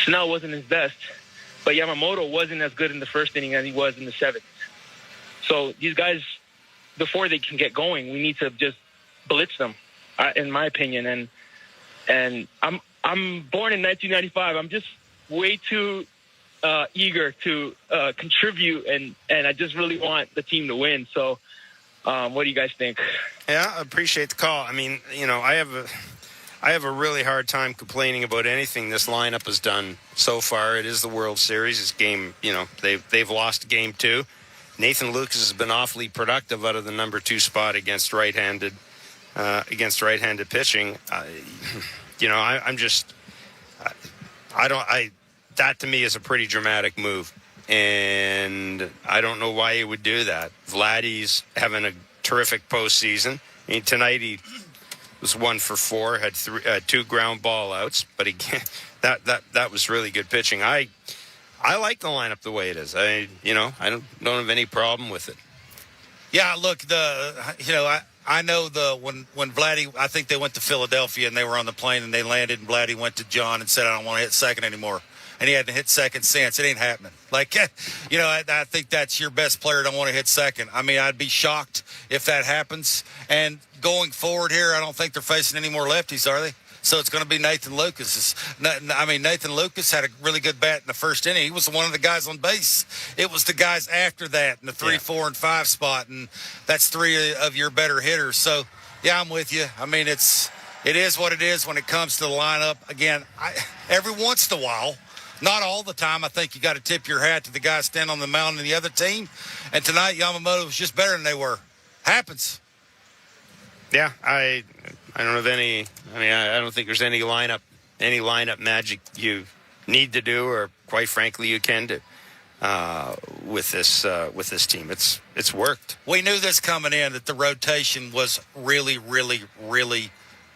Snell wasn't his best, but Yamamoto wasn't as good in the first inning as he was in the 7th. So these guys, before they can get going, we need to just blitz them, in my opinion. And I'm born in 1995. I'm just way too eager to contribute, and I just really want the team to win. So what do you guys think? Yeah, I appreciate the call. I mean, I have a really hard time complaining about anything this lineup has done so far. It is the World Series. It's game, they've lost Game 2. Nathan Lucas has been awfully productive out of the number 2 spot against right-handed pitching. That to me is a pretty dramatic move, and I don't know why he would do that. Vladdy's having a terrific postseason. I mean, tonight he was 1 for 4, had 2 ground ball outs, but again, that was really good pitching. I like the lineup the way it is. I don't have any problem with it. Yeah, look, I know when Vladdy, I think they went to Philadelphia and they were on the plane and they landed and Vladdy went to John and said, I don't want to hit second anymore. And he hadn't hit second since. It ain't happening. Like, I think that's your best player. Don't want to hit second. I mean, I'd be shocked if that happens. And going forward here, I don't think they're facing any more lefties, are they? So it's going to be Nathan Lucas. Nathan Lucas had a really good bat in the first inning. He was one of the guys on base. It was the guys after that in the 3, 4, and 5 spot, and that's 3 of your better hitters. So, yeah, I'm with you. I mean, it is what it is when it comes to the lineup. Again, every once in a while, not all the time, I think you got to tip your hat to the guys standing on the mound and the other team. And tonight, Yamamoto was just better than they were. Happens. Yeah, I don't have any. I mean, I don't think there's any lineup magic you need to do, or quite frankly, you can do with this team. It's worked. We knew this coming in, that the rotation was really, really, really,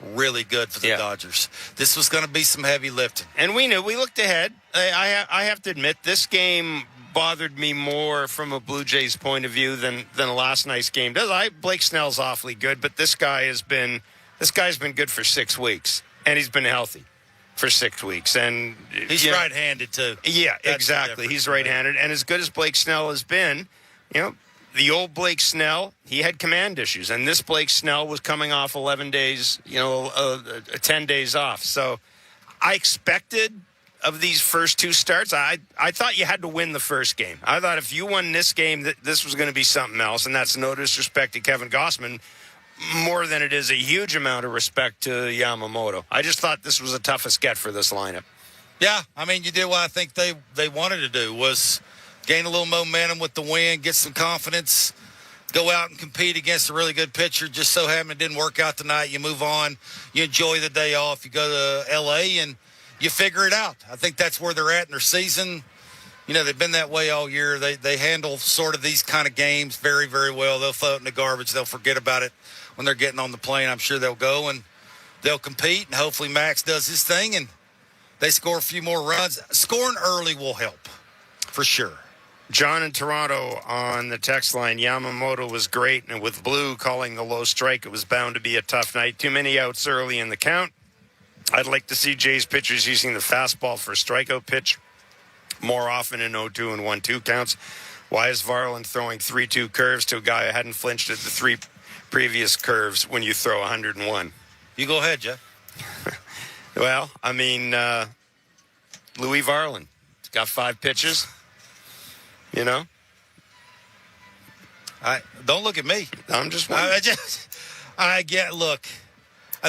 really good for the Dodgers. This was going to be some heavy lifting, and we knew. We looked ahead. I have to admit, this game bothered me more from a Blue Jays point of view than last night's game does. Blake Snell's awfully good, but this guy's been good for 6 weeks, and he's been healthy for 6 weeks. And he's right-handed too. Yeah, that's exactly. He's right-handed, and as good as Blake Snell has been, the old Blake Snell, he had command issues, and this Blake Snell was coming off 11 days, 10 days off. So I expected of these first 2 starts, I thought you had to win the first game. I thought if you won this game, this was going to be something else, and that's no disrespect to Kevin Gausman, more than it is a huge amount of respect to Yamamoto. I just thought this was the toughest get for this lineup. Yeah, I mean, you did what I think they wanted to do, was gain a little momentum with the win, get some confidence, go out and compete against a really good pitcher. Just so happened it didn't work out tonight. You move on. You enjoy the day off. You go to L.A. and you figure it out. I think that's where they're at in their season. They've been that way all year. They handle sort of these kind of games very, very well. They'll throw it in the garbage. They'll forget about it when they're getting on the plane. I'm sure they'll go and they'll compete, and hopefully Max does his thing and they score a few more runs. Scoring early will help, for sure. John in Toronto on the text line, Yamamoto was great, and with Blue calling the low strike, it was bound to be a tough night. Too many outs early in the count. I'd like to see Jays pitchers using the fastball for a strikeout pitch more often in 0-2 and 1-2 counts. Why is Varland throwing 3-2 curves to a guy who hadn't flinched at the 3 previous curves when you throw 101? You go ahead, Jeff. Well, I mean, Louis Varland got 5 pitches. You know? Don't look at me. I'm just wondering. Look,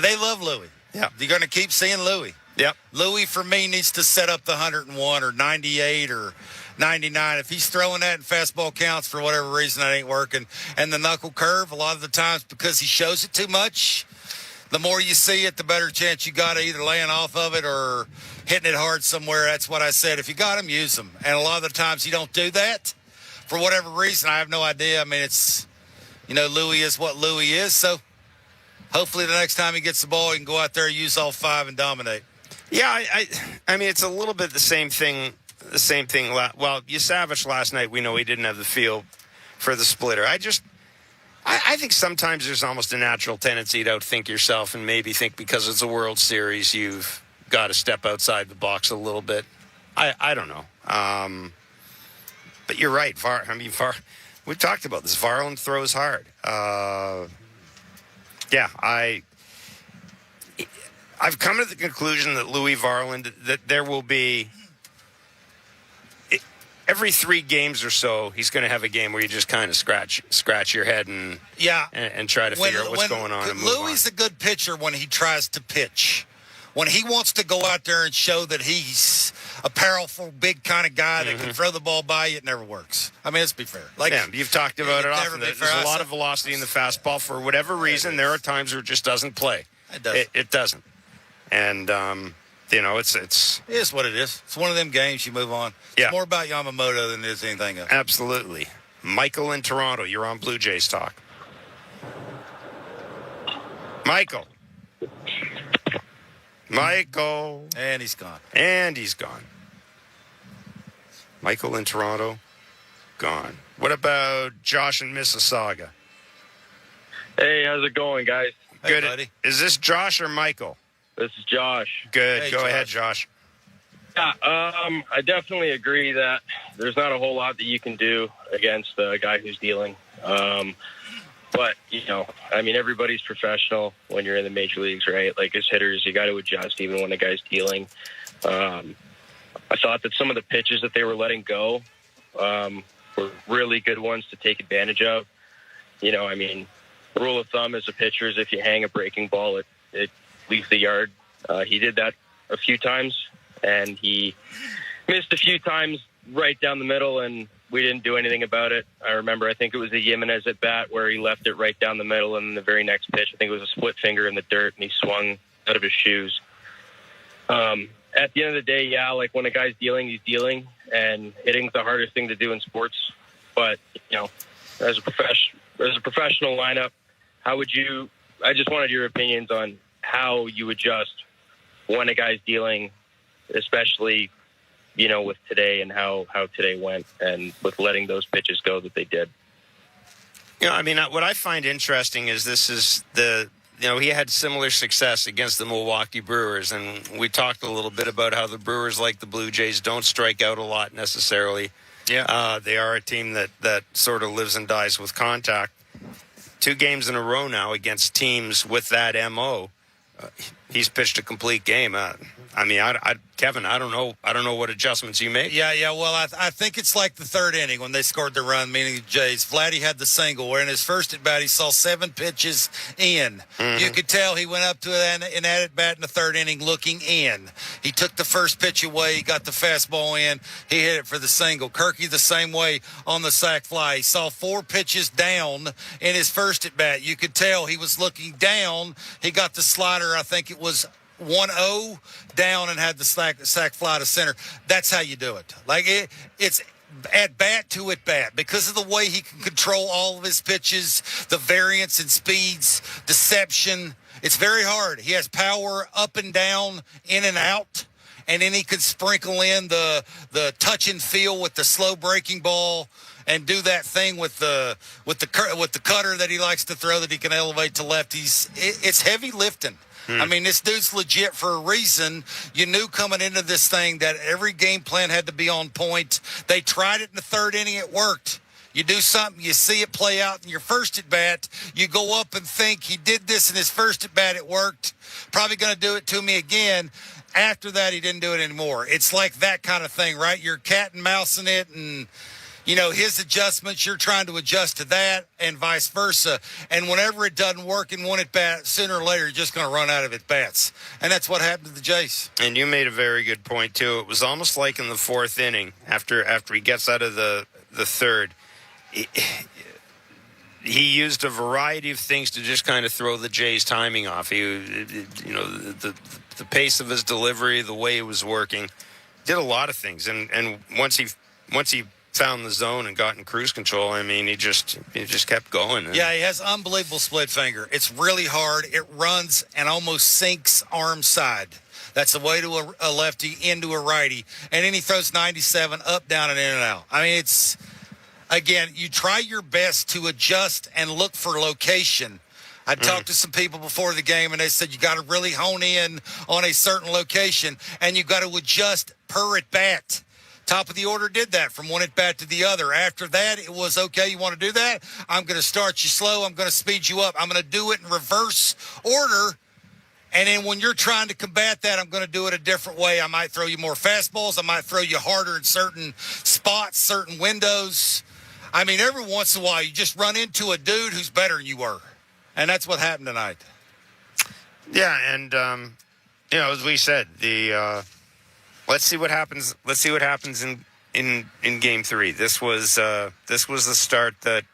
they love Louis. Yeah. You're going to keep seeing Louis. Yep. Louis, for me, needs to set up the 101 or 98 or 99. If he's throwing that in fastball counts for whatever reason, that ain't working. And the knuckle curve, a lot of the times because he shows it too much, the more you see it, the better chance you got of either laying off of it or hitting it hard somewhere. That's what I said. If you got him, use them. And a lot of the times you don't do that for whatever reason. I have no idea. I mean, it's, Louis is what Louis is. So hopefully the next time he gets the ball, he can go out there, use all 5 and dominate. Yeah, I mean, it's a little bit the same thing. Well, Yusavich last night, we know he didn't have the feel for the splitter. I think sometimes there's almost a natural tendency to outthink yourself and maybe think because it's a World Series, you've got to step outside the box a little bit. I don't know. But you're right. We talked about this. Varland throws hard. I've come to the conclusion that Louis Varland, that there will be every 3 games or so, he's going to have a game where you just kind of scratch your head and try to figure out what's going on. And Louis a good pitcher when he tries to pitch. When he wants to go out there and show that he's a powerful, big kind of guy that can throw the ball by you, it never works. I mean, let's be fair. You've talked about it often. There's a lot of velocity in the fastball. For whatever reason, there are times where it just doesn't play. It doesn't. And, it is what it is. It's one of them games, you move on. Yeah. It's more about Yamamoto than it is anything else. Absolutely. Michael in Toronto, you're on Blue Jays Talk. Michael. And he's gone. Michael in Toronto, gone. What about Josh in Mississauga? Hey, how's it going, guys? Good. Hey, buddy. Is this Josh or Michael? This is Josh. Good. Hey, Go ahead, Josh. Yeah, I definitely agree that there's not a whole lot that you can do against a guy who's dealing. But, everybody's professional when you're in the major leagues, right? Like, as hitters, you got to adjust even when a guy's dealing. I thought that some of the pitches that they were letting go were really good ones to take advantage of. Rule of thumb as a pitcher is if you hang a breaking ball, it leaves the yard. He did that a few times, and he missed a few times right down the middle, and we didn't do anything about it. I think it was the Jimenez at bat where he left it right down the middle, and the very next pitch, I think it was a split finger in the dirt, and he swung out of his shoes. At the end of the day, when a guy's dealing, he's dealing, and hitting's the hardest thing to do in sports. But, as a professional lineup, I just wanted your opinions on how you adjust when a guy's dealing, especially, with today and how today went and with letting those pitches go that they did. What I find interesting is he had similar success against the Milwaukee Brewers, and we talked a little bit about how the Brewers, like the Blue Jays, don't strike out a lot necessarily. Yeah. They are a team that sort of lives and dies with contact. 2 games in a row now against teams with that MO. He's pitched a complete game. Kevin, I don't know what adjustments you made. Yeah. Well, I think it's like the 3rd inning when they scored the run, meaning the Jays. Vladdy had the single where in his first at bat he saw 7 pitches in. You could tell he went up to an at bat in the 3rd inning looking in. He took the first pitch away. He got the fastball in. He hit it for the single. Kirky the same way on the sac fly. He saw 4 pitches down in his first at bat. You could tell he was looking down. He got the slider. I think it was 1-0 down and had the sac fly to center. That's how you do it. It's at bat to at bat because of the way he can control all of his pitches, the variance and speeds, deception. It's very hard. He has power up and down, in and out, and then he could sprinkle in the touch and feel with the slow breaking ball and do that thing with the cutter that he likes to throw that he can elevate to lefties. It's heavy lifting. This dude's legit for a reason. You knew coming into this thing that every game plan had to be on point. They tried it in the 3rd inning. It worked. You do something, you see it play out in your first at-bat. You go up and think he did this in his first at-bat. It worked. Probably going to do it to me again. After that, he didn't do it anymore. It's like that kind of thing, right? You're cat and mousing it, and, his adjustments, you're trying to adjust to that and vice versa. And whenever it doesn't work in one at-bat, sooner or later, you're just going to run out of at-bats. And that's what happened to the Jays. And you made a very good point, too. It was almost like in the fourth inning, after he gets out of the third, he used a variety of things to just kind of throw the Jays' timing off. The pace of his delivery, the way it was working, did a lot of things. And once he found the zone and got in cruise control, he just kept going. Yeah, he has unbelievable split finger. It's really hard. It runs and almost sinks arm side. That's the way to a lefty into a righty. And then he throws 97 up, down, and in and out. It's... Again, you try your best to adjust and look for location. I talked to some people before the game, and they said you got to really hone in on a certain location, and you got to adjust per at-bat. Top of the order did that from one at-bat to the other. After that, it was, okay, you want to do that? I'm going to start you slow. I'm going to speed you up. I'm going to do it in reverse order. And then when you're trying to combat that, I'm going to do it a different way. I might throw you more fastballs. I might throw you harder in certain spots, certain windows. Every once in a while, you just run into a dude who's better than you were. And that's what happened tonight. Yeah, and, as we said, let's see what happens. Let's see what happens in Game 3. This was the start that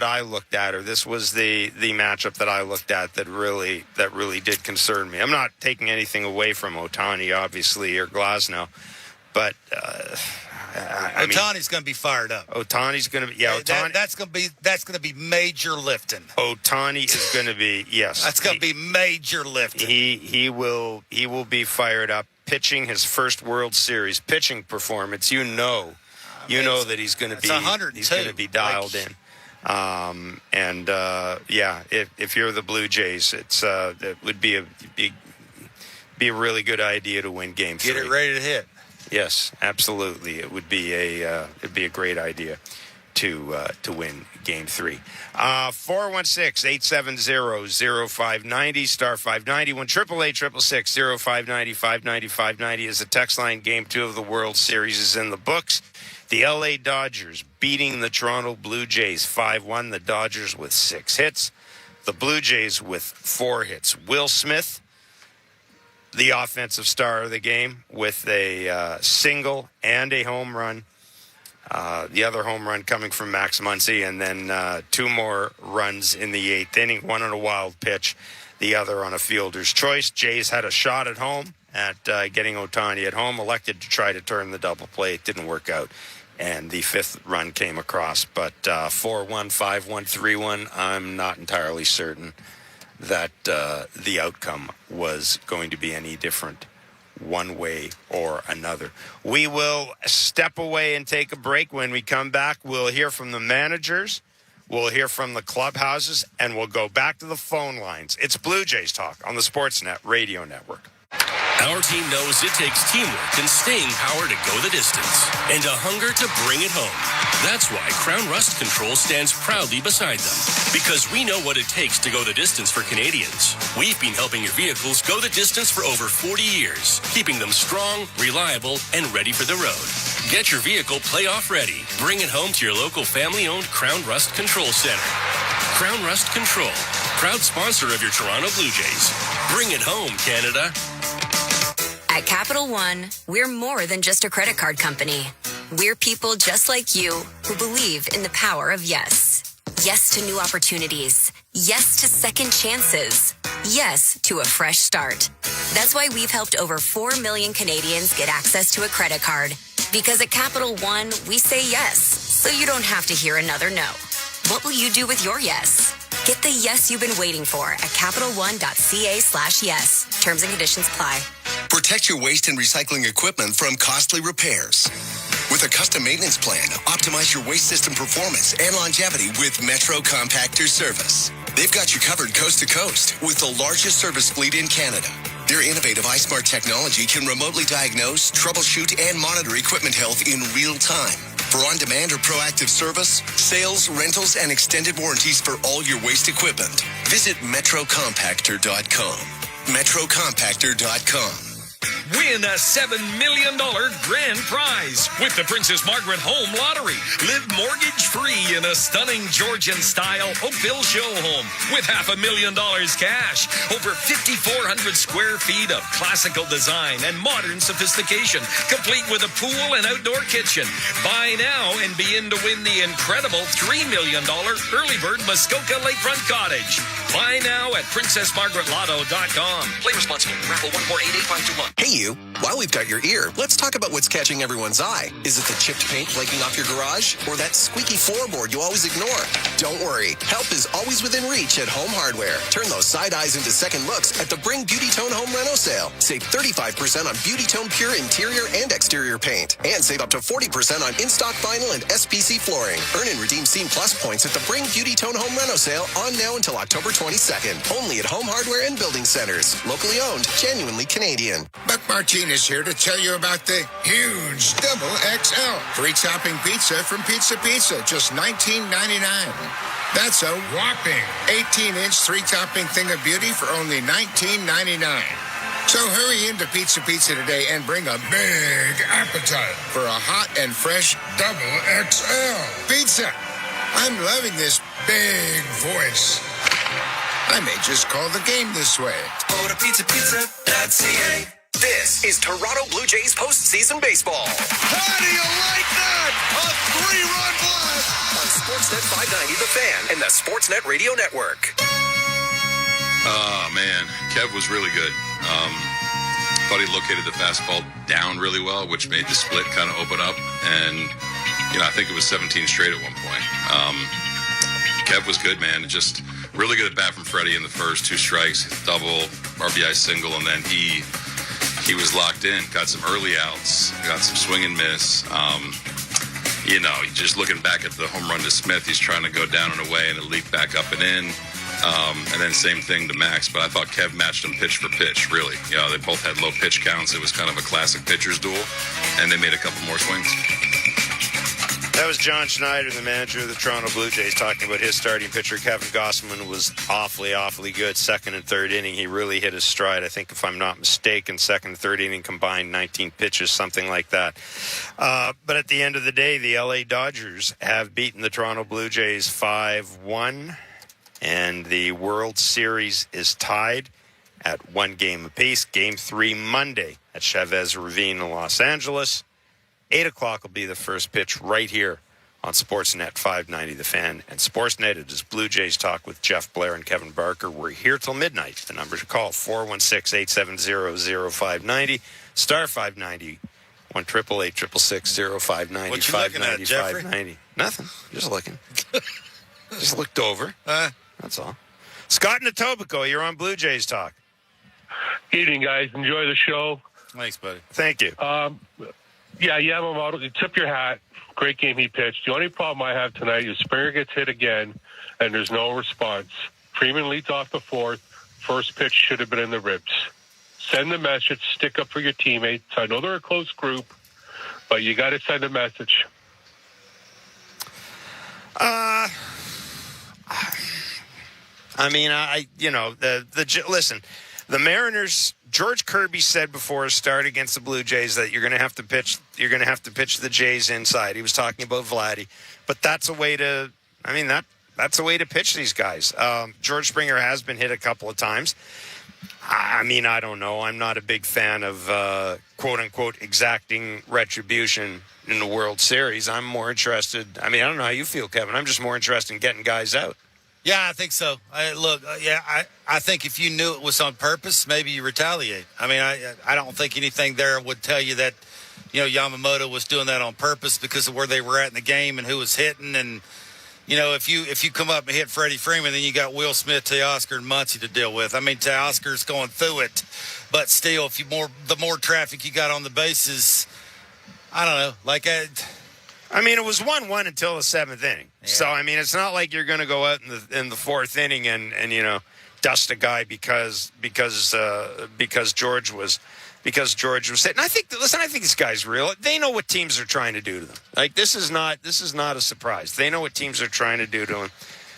I looked at, or this was the matchup that I looked at that really did concern me. I'm not taking anything away from Otani, obviously, or Glasnow, but Otani's going to be fired up. Otani's going to be, Otani. That's going to be major lifting. Otani is going to be, yes. That's going to be major lifting. He will be fired up, pitching his first World Series pitching performance. You know that he's going to be dialed in. If you're the Blue Jays, it would be a really good idea to win Game 3. Get it ready to hit. Yes, absolutely. It would be a great idea to win Game 3. 416-870-0590, star 590, 1-888-666-0590, is the text line. Game 2 of the World Series is in the books. The LA Dodgers beating the Toronto Blue Jays 5-1. The Dodgers with 6 hits. The Blue Jays with 4 hits. Will Smith, the offensive star of the game, with a single and a home run. The other home run coming from Max Muncy, and then 2 more runs in the 8th inning, one on a wild pitch, the other on a fielder's choice. Jays had a shot at home at getting Otani at home, elected to try to turn the double play. It didn't work out, and the 5th run came across. But 4-1, 5-1, 3-1, I'm not entirely certain that the outcome was going to be any different one way or another. We will step away and take a break. When we come back, we'll hear from the managers, we'll hear from the clubhouses, and we'll go back to the phone lines. It's Blue Jays Talk on the Sportsnet Radio Network. Our team knows it takes teamwork and staying power to go the distance, and a hunger to bring it home. That's why Crown Rust Control stands proudly beside them, because we know what it takes to go the distance for Canadians. We've been helping your vehicles go the distance for over 40 years, keeping them strong, reliable, and ready for the road. Get your vehicle playoff ready. Bring it home to your local family-owned Crown Rust Control Center. Crown Rust Control, proud sponsor of your Toronto Blue Jays. Bring it home, Canada. At Capital One, we're more than just a credit card company. We're people just like you who believe in the power of yes. Yes to new opportunities. Yes to second chances. Yes to a fresh start. That's why we've helped over 4 million Canadians get access to a credit card. Because at Capital One, we say yes, so you don't have to hear another no. What will you do with your yes? Get the yes you've been waiting for at CapitalOne.ca/yes. Terms and conditions apply. Protect your waste and recycling equipment from costly repairs. With a custom maintenance plan, optimize your waste system performance and longevity with Metro Compactor Service. They've got you covered coast to coast with the largest service fleet in Canada. Their innovative iSmart technology can remotely diagnose, troubleshoot, and monitor equipment health in real time. For on-demand or proactive service, sales, rentals, and extended warranties for all your waste equipment, visit metrocompactor.com. metrocompactor.com. Win a $7 million grand prize with the Princess Margaret Home Lottery. Live mortgage-free in a stunning Georgian-style Oakville show home with $500,000 cash. Over 5,400 square feet of classical design and modern sophistication, complete with a pool and outdoor kitchen. Buy now and be in to win the incredible $3 million early bird Muskoka Lakefront Cottage. Buy now at PrincessMargaretLotto.com. Play responsibly. Raffle 1488521. Hey, you. While we've got your ear, let's talk about what's catching everyone's eye. Is it the chipped paint flaking off your garage? Or that squeaky floorboard you always ignore? Don't worry. Help is always within reach at Home Hardware. Turn those side eyes into second looks at the Bring Beauty Tone Home Reno sale. Save 35% on Beauty Tone Pure interior and exterior paint. And save up to 40% on in-stock vinyl and SPC flooring. Earn and redeem Scene Plus points at the Bring Beauty Tone Home Reno sale on now until October 22nd. Only at Home Hardware and Building Centers. Locally owned, genuinely Canadian. Buck Martinez here to tell you about the huge double XL free topping pizza from Pizza Pizza, just $19.99. That's a whopping 18-inch three-topping thing of beauty for only $19.99. So hurry into Pizza Pizza today and bring a big appetite for a hot and fresh double XL pizza. I'm loving this big voice. I may just call the game this way. Go to pizzapizza.ca. This is Toronto Blue Jays postseason baseball. How do you like that? A 3-run blast! On Sportsnet 590 The Fan and the Sportsnet Radio Network. Oh, man. Kev was really good. Thought he located the fastball down really well, which made the split kind of open up. And, I think it was 17 straight at one point. Kev was good, man. Just really good at bat from Freddie in the first. 2 strikes, double, RBI single, and then he was locked in, got some early outs, got some swing and miss. Just looking back at the home run to Smith, he's trying to go down and away, and it leaked back up and in. And then same thing to Max, but I thought Kev matched him pitch for pitch, really. They both had low pitch counts. It was kind of a classic pitcher's duel, and they made a couple more swings. That was John Schneider, the manager of the Toronto Blue Jays, talking about his starting pitcher. Kevin Gossman was awfully good second and third inning. He really hit his stride. I think, if I'm not mistaken, second and third inning combined 19 pitches, something like that. But at the end of the day, the LA Dodgers have beaten the Toronto Blue Jays 5-1, and the World Series is tied at 1 game apiece. Game 3 Monday at Chavez Ravine in Los Angeles. 8 o'clock will be the first pitch right here on Sportsnet 590 The Fan. And Sportsnet, it is Blue Jays Talk with Jeff Blair and Kevin Barker. We're here till midnight. The number to call, 416-870-0590, star 590, 1-888-666-0590. What you looking at, Jeffrey? 590. Nothing. Just looking. Just looked over. That's all. Scott in Etobicoke, you're on Blue Jays Talk. Evening, guys. Enjoy the show. Thanks, buddy. Thank you. Yeah, Yamamoto, you tip your hat. Great game he pitched. The only problem I have tonight is Springer gets hit again, and there's no response. Freeman leads off the fourth. First pitch should have been in the ribs. Send the message. Stick up for your teammates. I know they're a close group, but you got to send a message. Listen, the Mariners. George Kirby said before a start against the Blue Jays that you're going to have to pitch the Jays inside. He was talking about Vladdy, but that's a way to. That's a way to pitch these guys. George Springer has been hit a couple of times. I don't know. I'm not a big fan of quote unquote exacting retribution in the World Series. I'm more interested. I don't know how you feel, Kevin. I'm just more interested in getting guys out. Yeah, I think so. I think if you knew it was on purpose, maybe you retaliate. I don't think anything there would tell you that, Yamamoto was doing that on purpose because of where they were at in the game and who was hitting. And, if you come up and hit Freddie Freeman, then you got Will Smith, Teoscar, and Muncy to deal with. Teoscar's going through it, but still, the more traffic you got on the bases, I don't know, it was 1-1 until the 7th inning. Yeah. So, it's not like you're going to go out in the 4th inning and dust a guy because George was because George was sitting. I think this guy's real. They know what teams are trying to do to them. Like, this is not a surprise. They know what teams are trying to do to him.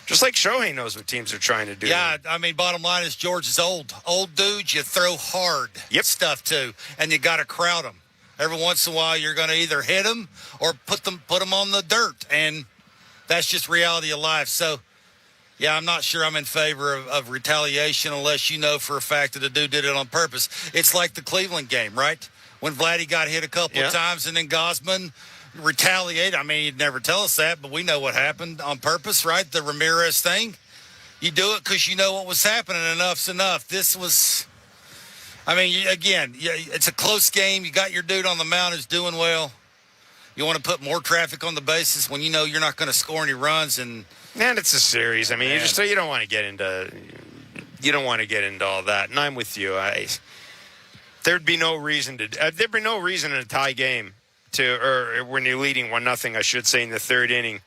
Just like Shohei knows what teams are trying to do. Yeah, I mean, bottom line is George is old. Old dudes, you throw hard stuff to, and you got to crowd them. Every once in a while, you're going to either hit them or put them on the dirt, and that's just reality of life. So, yeah, I'm not sure I'm in favor of retaliation unless you know for a fact that the dude did it on purpose. It's like the Cleveland game, right? When Vladdy got hit a couple of times and then Gosman retaliate. I mean, you'd never tell us that, but we know what happened on purpose, right? The Ramirez thing. You do it because you know what was happening. Enough's enough. This was, I mean, again, it's a close game. You got your dude on the mound who's doing well. You want to put more traffic on the bases when you know you're not going to score any runs. And it's a series. I mean, you don't want to get into all that. And I'm with you. There'd be no reason in a tie game or when you're leading 1-0, I should say, in the third inning,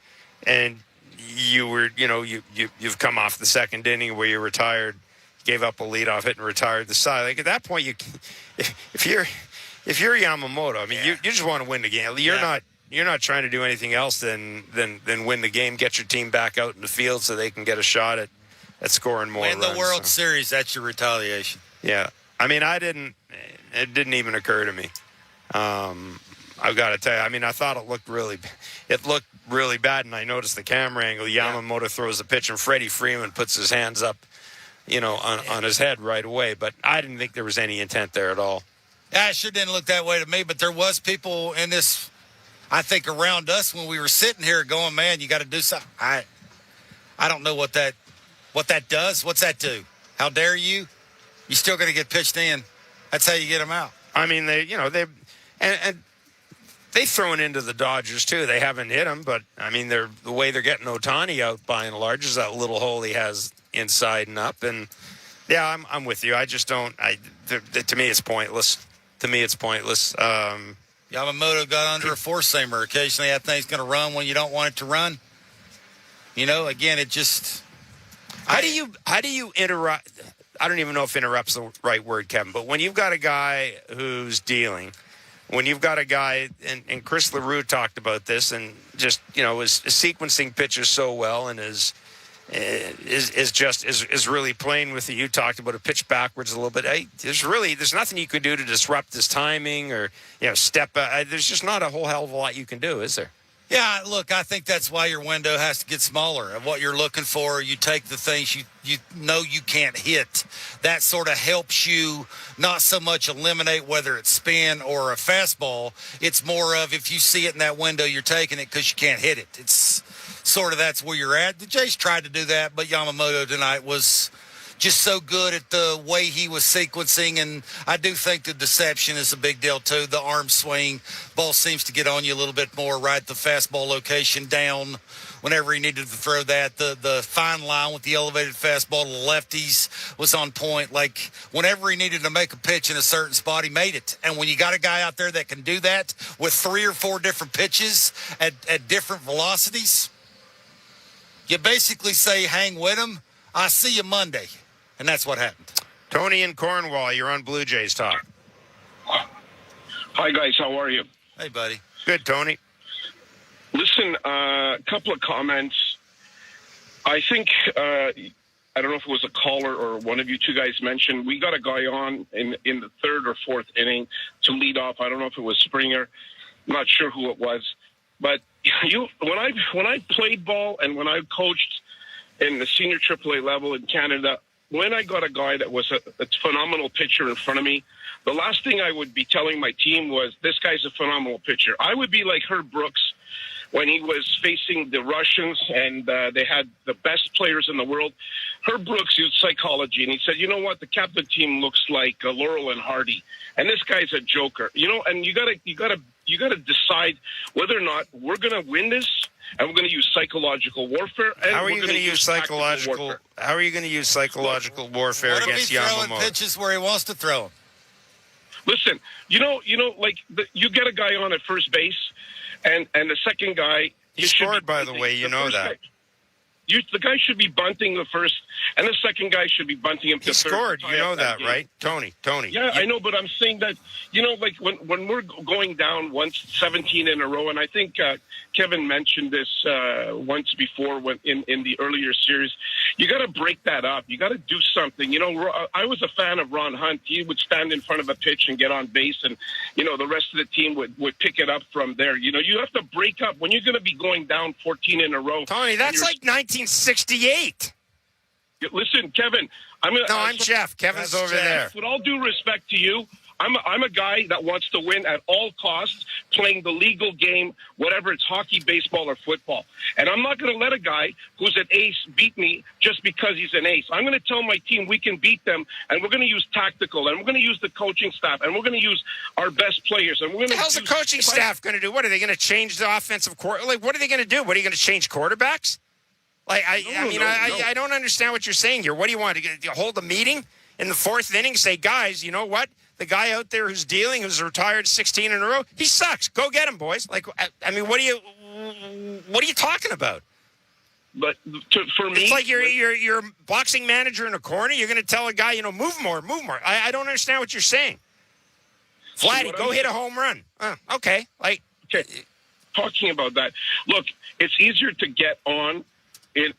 and you've come off the second inning where you retired, gave up a leadoff hit and retired the side. Like, at that point, if you're Yamamoto, I mean, you just want to win the game. You're not trying to do anything else than win the game, get your team back out in the field so they can get a shot at scoring more runs. Win the World Series, that's your retaliation. Yeah. I mean, it didn't even occur to me. I've got to tell you, I mean, I thought it looked really bad, and I noticed the camera angle. Yamamoto throws the pitch, and Freddie Freeman puts his hands up, on his head right away. But I didn't think there was any intent there at all. Yeah, it sure didn't look that way to me, but there was people in this, I think, around us when we were sitting here going, man, you got to do something. I don't know what that does. What's that do? How dare you? You're still going to get pitched in. That's how you get them out. I mean, they've thrown into the Dodgers, too. They haven't hit him, but, I mean, the way they're getting Otani out, by and large, is that little hole he has inside and up. And, yeah, I'm with you. I just don't to me, it's pointless. Yamamoto got under a four-seamer. Occasionally that thing's going to run when you don't want it to run. Again, it just... How do you interrupt... I don't even know if interrupt's the right word, Kevin, but when you've got a guy who's dealing... When you've got a guy, and Chris LaRue talked about this, and just is sequencing pitches so well, and is really playing with it. You talked about a pitch backwards a little bit. Hey, there's nothing you could do to disrupt his timing or step. There's just not a whole hell of a lot you can do, is there? Yeah, look, I think that's why your window has to get smaller. Of what you're looking for, you take the things you know you can't hit. That sort of helps you not so much eliminate whether it's spin or a fastball. It's more of if you see it in that window, you're taking it because you can't hit it. It's sort of that's where you're at. The Jays tried to do that, but Yamamoto tonight was just so good at the way he was sequencing, and I do think the deception is a big deal too. The arm swing, ball seems to get on you a little bit more, right? The fastball location down whenever he needed to throw that. The fine line with the elevated fastball to the lefties was on point. Like, whenever he needed to make a pitch in a certain spot, he made it. And when you got a guy out there that can do that with 3 or 4 different pitches at different velocities, you basically say, hang with him. I'll see you Monday. And that's what happened. Tony in Cornwall, you're on Blue Jays Talk. Hi, guys. How are you? Hey, buddy. Good, Tony. Listen, a couple of comments. I think, I don't know if it was a caller or one of you two guys mentioned, we got a guy on in the 3rd or 4th inning to lead off. I don't know if it was Springer. I'm not sure who it was. But when I played ball and when I coached in the senior AAA level in Canada, when I got a guy that was a phenomenal pitcher in front of me, the last thing I would be telling my team was, this guy's a phenomenal pitcher. I would be like Herb Brooks when he was facing the Russians and they had the best players in the world. Herb Brooks used psychology, and he said, you know what, the captain team looks like Laurel and Hardy, and this guy's a joker. And you gotta decide whether or not we're going to win this. And we're going to use psychological warfare. And How are you going to use psychological warfare? How are you going to use psychological warfare against Yamamoto? What if he's throwing pitches where he wants to throw them? Listen, you get a guy on at first base, and the second guy. He scored, by the way. You know that. The guy should be bunting the first, and the second guy should be bunting him to He third. scored. You know that, right? Tony. Yeah, I know, but I'm saying that, like when we're going down 17 in a row, and I think Kevin mentioned this once before in the earlier series, you got to break that up. You got to do something. I was a fan of Ron Hunt. He would stand in front of a pitch and get on base, and, the rest of the team would pick it up from there. You have to break up. When you're going to be going down 14 in a row. Tony, that's like 1968. Listen, Kevin. I'm Jeff. Kevin's over there. With all due respect to you, I'm a guy that wants to win at all costs, playing the legal game, whatever it's hockey, baseball, or football. And I'm not going to let a guy who's an ace beat me just because he's an ace. I'm going to tell my team we can beat them, and we're going to use tactical, and we're going to use the coaching staff, and we're going to use our best players. And we're going to. What the hell's the coaching staff going to do? What are they going to change the offensive court? Like, what are they going to do? What are you going to change quarterbacks? Like, I don't understand what you're saying here. What do you want? To hold a meeting in the fourth inning, say, guys, you know what? The guy out there who's dealing, who's retired 16 in a row, he sucks. Go get him, boys. Like, I mean, what are you talking about? But for me, it's like you're a boxing manager in a corner. You're going to tell a guy, move more. I don't understand what you're saying. Vladdy, go hit a home run. Okay. Talking about that. Look, it's easier to get on in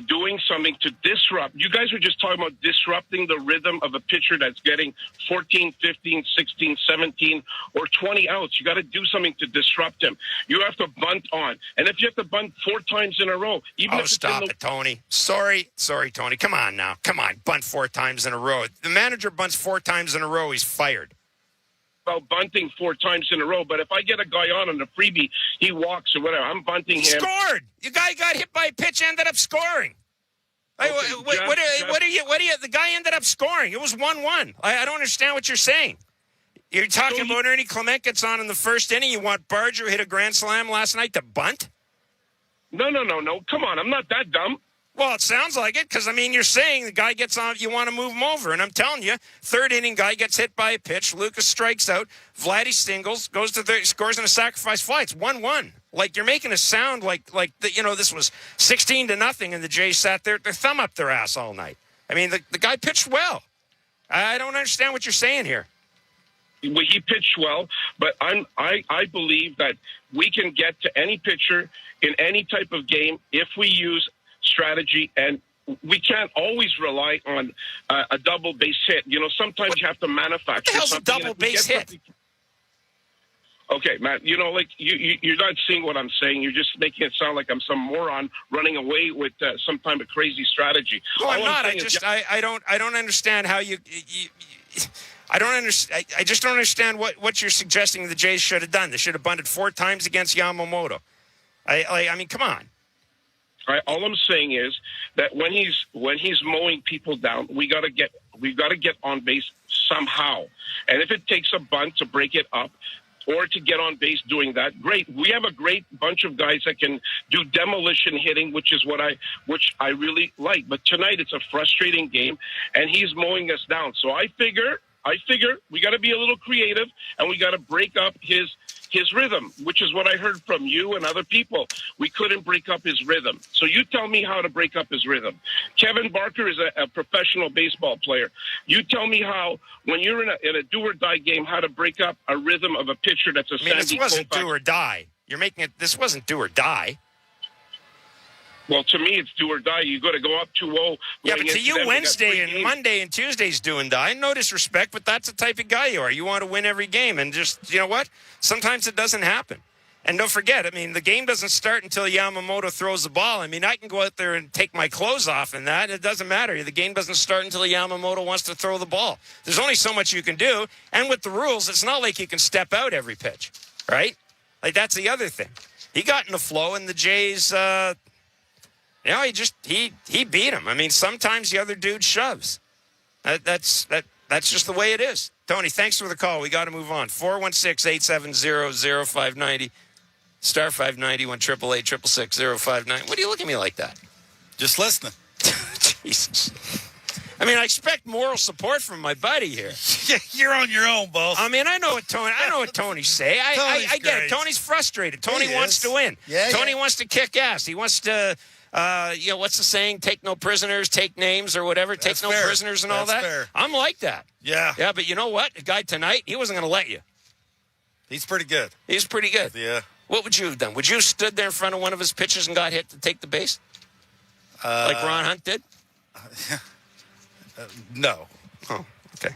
doing something to disrupt. You guys were just talking about disrupting the rhythm of a pitcher that's getting 14, 15, 16, 17, or 20 outs. You got to do something to disrupt him. You have to bunt on. And if you have to bunt 4 times in a row, stop it, Tony. Sorry, Tony. Come on now. Come on. Bunt 4 times in a row. The manager bunts 4 times in a row, he's fired. About bunting 4 times in a row, but if I get a guy on a freebie, he walks or whatever, I'm bunting him. He scored. The guy got hit by a pitch, ended up scoring. Okay, the guy ended up scoring. It was 1-1. I don't understand what you're saying. You're talking about Ernie Clement gets on in the first inning. You want Barger hit a grand slam last night to bunt? No. Come on, I'm not that dumb. Well, it sounds like it because, you're saying the guy gets on, you want to move him over. And I'm telling you, third inning guy gets hit by a pitch. Lucas strikes out. Vladdy singles, goes to third, scores on a sacrifice fly. It's 1-1. Like, you're making it sound like this was 16-0 and the Jays sat there, their thumb up their ass all night. The guy pitched well. I don't understand what you're saying here. Well, he pitched well, but I believe that we can get to any pitcher in any type of game if we use strategy, and we can't always rely on a double base hit. Sometimes you have to manufacture. What the hell's a double base hit? Okay, Matt, you're not seeing what I'm saying. You're just making it sound like I'm some moron running away with some kind of crazy strategy. No, I'm not. I don't understand how you I don't understand. I just don't understand what you're suggesting the Jays should have done. They should have bunted 4 times against Yamamoto. Come on. All I'm saying is that when he's mowing people down, we've got to get on base somehow. And if it takes a bunt to break it up or to get on base doing that, great. We have a great bunch of guys that can do demolition hitting, which I really like. But tonight it's a frustrating game, and he's mowing us down. So I figure we got to be a little creative, and we got to break up his rhythm, which is what I heard from you and other people. We couldn't break up his rhythm. So you tell me how to break up his rhythm. Kevin Barker is a professional baseball player. You tell me how, when you're in a do-or-die game, how to break up a rhythm of a pitcher that's a Sandy this wasn't do or die. You're making it, this wasn't do or die. Well, to me, it's do or die. You got to go up 2-0. Yeah, but to you, Wednesday and Monday and Tuesday's do and die. No disrespect, but that's the type of guy you are. You want to win every game, and just, you know what? Sometimes it doesn't happen. And don't forget, the game doesn't start until Yamamoto throws the ball. I can go out there and take my clothes off and that. It doesn't matter. The game doesn't start until Yamamoto wants to throw the ball. There's only so much you can do. And with the rules, it's not like you can step out every pitch, right? Like, that's the other thing. He got in the flow, and the Jays... he beat him. Sometimes the other dude shoves. That's just the way it is. Tony, thanks for the call. We got to move on. 416-870-0590. Star 590 1-888-666-059. What are you looking at me like that? Just listening. Jesus. I expect moral support from my buddy here. You're on your own, boss. I know what Tony's say. I get it. Tony's frustrated. Tony wants to win. Yeah, Tony wants to kick ass. He wants to what's the saying? Take no prisoners, take names or whatever. Take no prisoners and all that. Fair. I'm like that. Yeah. Yeah, but you know what? The guy tonight, he wasn't going to let you. He's pretty good. He's pretty good. Yeah. What would you have done? Would you have stood there in front of one of his pitchers and got hit to take the base? Like Ron Hunt did? No. Oh, okay.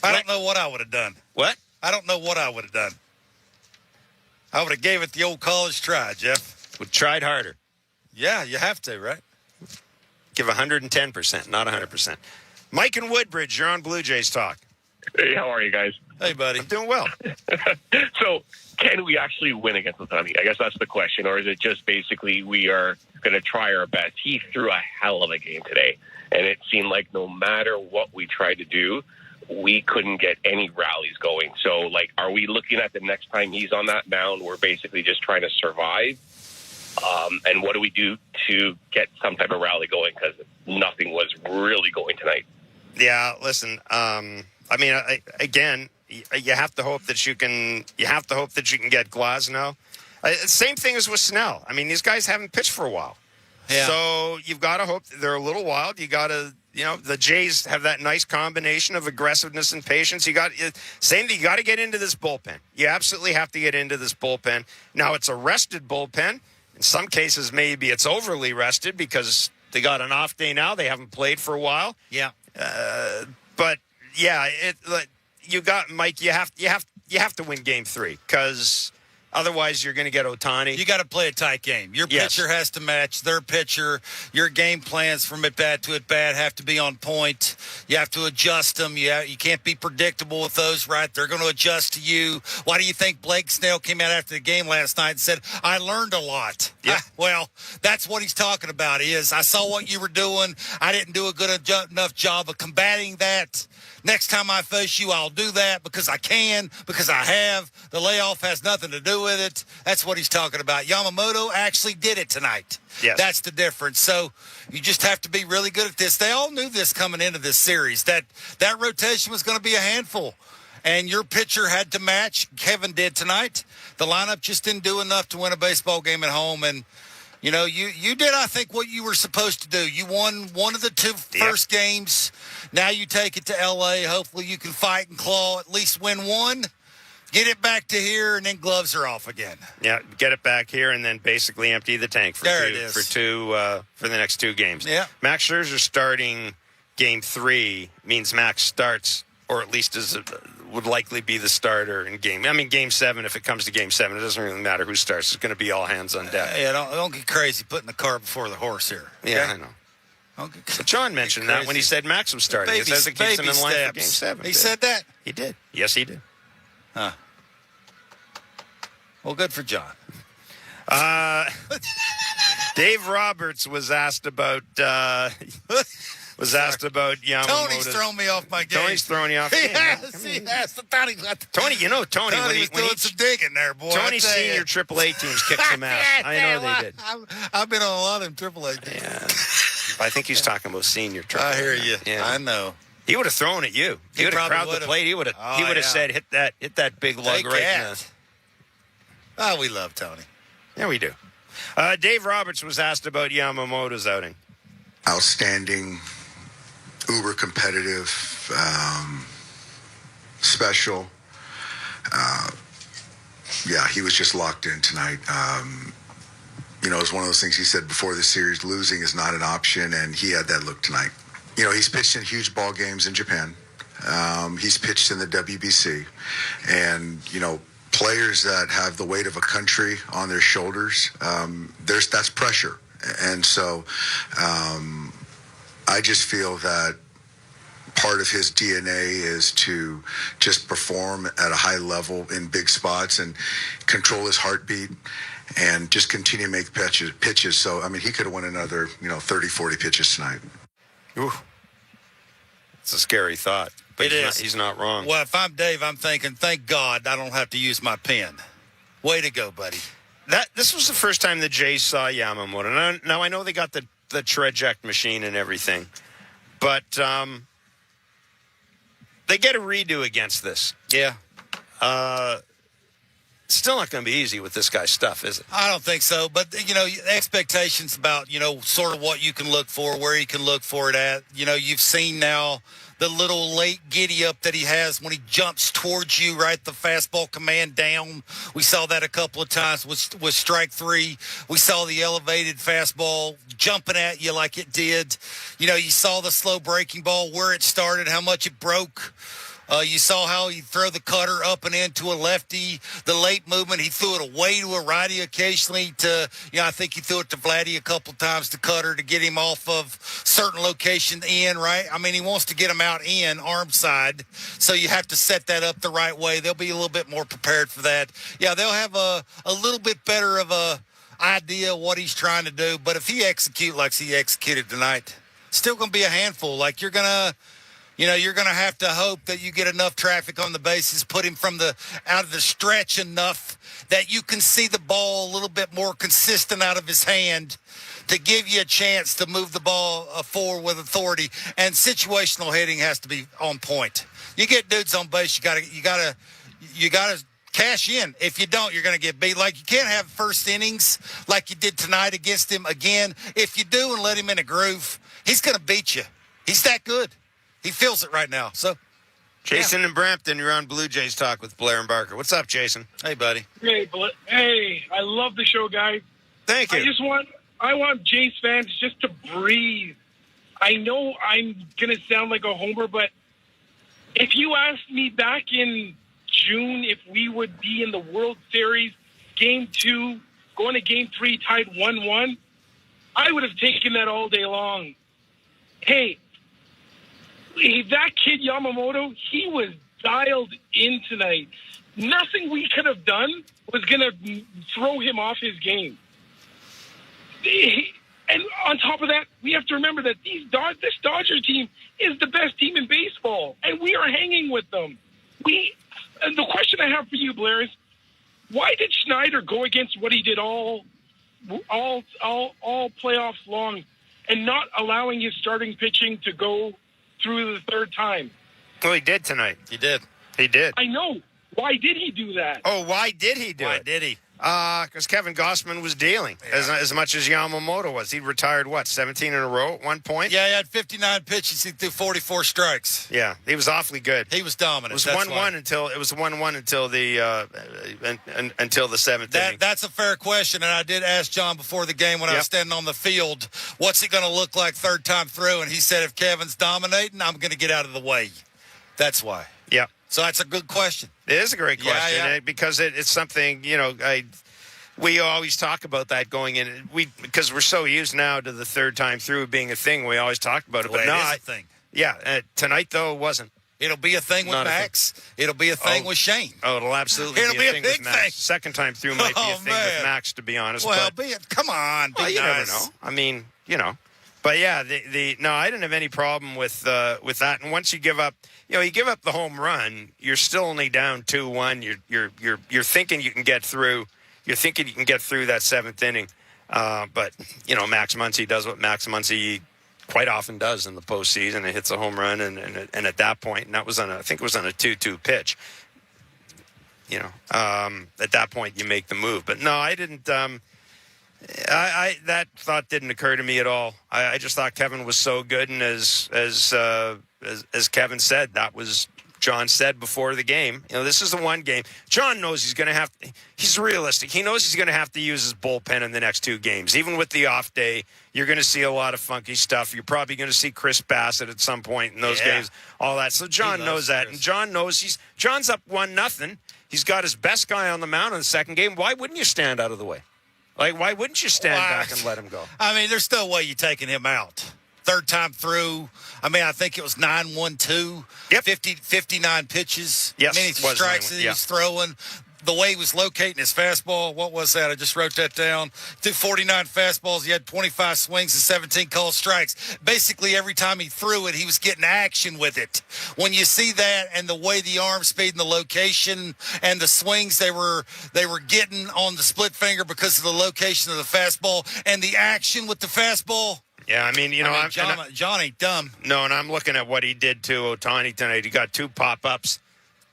I don't know what I would have done. What? I don't know what I would have done. I would have gave it the old college try, Jeff. Would tried harder. Yeah, you have to, right? Give 110%, not 100%. Mike and Woodbridge, you're on Blue Jays Talk. Hey, how are you guys? Hey, buddy. I'm doing well. So, can we actually win against Otani? I guess that's the question. Or is it just basically we are going to try our best? He threw a hell of a game today. And it seemed like no matter what we tried to do, we couldn't get any rallies going. So, like, are we looking at the next time he's on that mound, we're basically just trying to survive? And what do we do to get some type of rally going? Because nothing was really going tonight. Yeah, listen, again, you have to hope that you can. You have to hope that you can get Glasnow. Same thing as with Snell. I mean, these guys haven't pitched for a while, so you've got to hope they're a little wild. You got to, the Jays have that nice combination of aggressiveness and patience. You got same thing. You got to get into this bullpen. You absolutely have to get into this bullpen. Now it's a rested bullpen. In some cases, maybe it's overly rested because they got an off day now. They haven't played for a while. Yeah, but yeah, you got Mike. You have to win Game 3 because otherwise you're going to get Otani. You got to play a tight game. Your pitcher has to match their pitcher. Your game plans from at bat to at bat have to be on point. You have to adjust them. You can't be predictable with those, right? They're going to adjust to you. Why do you think Blake Snell came out after the game last night and said, "I learned a lot"? Yeah. Well, that's what he's talking about. I saw what you were doing. I didn't do a good enough job of combating that. Next time I face you, I'll do that because I can, because I have. The layoff has nothing to do with it. That's what he's talking about. Yamamoto actually did it tonight. Yes. That's the difference. So you just have to be really good at this. They all knew this coming into this series, that rotation was going to be a handful. And your pitcher had to match. Kevin did tonight. The lineup just didn't do enough to win a baseball game at home. And, you did, I think, what you were supposed to do. You won one of the two first games. Now you take it to L.A. Hopefully you can fight and claw, at least win one, get it back to here, and then gloves are off again. Yeah, get it back here and then basically empty the tank for the next 2 games. Yeah. Max Scherzer starting Game 3 means Max starts, or at least would likely be the starter in Game 7, if it comes to Game 7, it doesn't really matter who starts. It's going to be all hands on deck. Don't get crazy putting the cart before the horse here. Okay? Yeah, I know. But John mentioned that when he said Max was starting. It says it keeps him in line for Game 7. He said that? He did. Yes, he did. Huh. Well, good for John. Dave Roberts was asked about Yamamoto. Tony's thrown me off my game. Tony's thrown you off. He has. Tony, Tony, when he was doing some digging there, boy. Tony's senior AAA teams kicked some ass. I know they did. I've been on a lot of them AAA teams. Yeah. I think he's talking about senior AAA. I hear you. Yeah. I know. He would have thrown at you. He would have crowded the plate. He would have said, "Hit that big lug right in the." Oh, we love Tony. Yeah, we do. Dave Roberts was asked about Yamamoto's outing. Outstanding, uber competitive, special. He was just locked in tonight. It was one of those things he said before the series, losing is not an option, and he had that look tonight. He's pitched in huge ball games in Japan. He's pitched in the WBC. And, players that have the weight of a country on their shoulders, that's pressure. And so I just feel that part of his DNA is to just perform at a high level in big spots and control his heartbeat and just continue to make pitches. So, he could have won another, 30, 40 pitches tonight. Ooh. It's a scary thought. But he's not wrong. Well, if I'm Dave, I'm thinking, thank God I don't have to use my pen. Way to go, buddy. This was the first time the Jays saw Yamamoto. Now I know they got the Treject machine and everything, but they get a redo against this. Yeah. still not going to be easy with this guy's stuff, is it? I don't think so. But, expectations about, sort of what you can look for, where you can look for it at. You've seen now the little late giddy up that he has when he jumps towards you, right? The fastball command down. We saw that a couple of times with strike 3. We saw the elevated fastball jumping at you like it did. You saw the slow breaking ball, where it started, how much it broke. You saw how he throw the cutter up and into a lefty. The late movement, he threw it away to a righty occasionally I think he threw it to Vladdy a couple times, the cutter, to get him off of certain location in, right? I mean, he wants to get him out in, arm side, so you have to set that up the right way. They'll be a little bit more prepared for that. Yeah, they'll have a little bit better of a idea of what he's trying to do, but if he execute like he executed tonight, still going to be a handful. Like you're going to have to hope that you get enough traffic on the bases, put him out of the stretch enough that you can see the ball a little bit more consistent out of his hand to give you a chance to move the ball forward with authority. And situational hitting has to be on point. You get dudes on base, you gotta cash in. If you don't, you're going to get beat. Like, you can't have first innings like you did tonight against him again. If you do and let him in a groove, he's going to beat you. He's that good. He feels it right now. So, Jason in Brampton, you're on Blue Jays Talk with Blair and Barker. What's up, Jason? Hey, buddy. Hey, I love the show, guys. Thank you. I want Jays fans just to breathe. I know I'm going to sound like a homer, but if you asked me back in June if we would be in the World Series, Game 2, going to Game 3 tied 1-1, I would have taken that all day long. Hey, that kid Yamamoto, he was dialed in tonight. Nothing we could have done was going to throw him off his game. And on top of that, we have to remember that this Dodger team is the best team in baseball, and we are hanging with them. And the question I have for you, Blair, is why did Schneider go against what he did all playoffs long and not allowing his starting pitching to go through the third time? Well, he did tonight. He did. I know. Why did he do that? Oh, why did he do it? Why did he? Because Kevin Gossman was dealing as much as Yamamoto was. He retired, 17 in a row at one point? Yeah, he had 59 pitches. He threw 44 strikes. Yeah, he was awfully good. He was dominant. It was 1-1 until the seventh inning. That's a fair question, and I did ask John before the game when I was standing on the field, what's it going to look like third time through? And he said, if Kevin's dominating, I'm going to get out of the way. That's why. Yeah. So that's a good question. It is a great question because it's something, we always talk about that going in. Because we're so used now to the third time through being a thing, we always talk about it. But no, it is a thing. Yeah, tonight, though, it wasn't. It'll be a thing with Max. It'll be a thing with Shane. Oh, it'll absolutely be a thing with Max. Second time through might be a thing with Max, to be honest. Well, come on. You never know. I mean, But yeah, no, I didn't have any problem with that. And once you give up, you give up the home run, you're still only down 2-1. You're thinking you can get through. You're thinking you can get through that seventh inning. But Max Muncy does what Max Muncy quite often does in the postseason. It hits a home run, and at that point, and that was I think it was on a 2-2 pitch. At that point, you make the move. But no, I didn't. That thought didn't occur to me at all. I just thought Kevin was so good, and as Kevin said, that was John said before the game. This is the one game. John knows he's going to have. He's realistic. He knows he's going to have to use his bullpen in the next two games. Even with the off day, you're going to see a lot of funky stuff. You're probably going to see Chris Bassett at some point in those games. All that. So John knows that, and John knows John's up 1-0. He's got his best guy on the mound in the second game. Why wouldn't you stand out of the way? Like, why wouldn't you stand back and let him go? I mean, there's no way you're taking him out. Third time through. I mean, I think it was 9-1-2. Yep. 59 pitches. Yes. Many strikes that he was throwing. The way he was locating his fastball. What was that? I just wrote that down. Threw 49 fastballs. He had 25 swings and 17 called strikes. Basically, every time he threw it, he was getting action with it. When you see that and the way the arm speed and the location and the swings they were getting on the split finger because of the location of the fastball and the action with the fastball. Yeah, I mean, John ain't dumb. No, and I'm looking at what he did to Otani tonight. He got two pop-ups.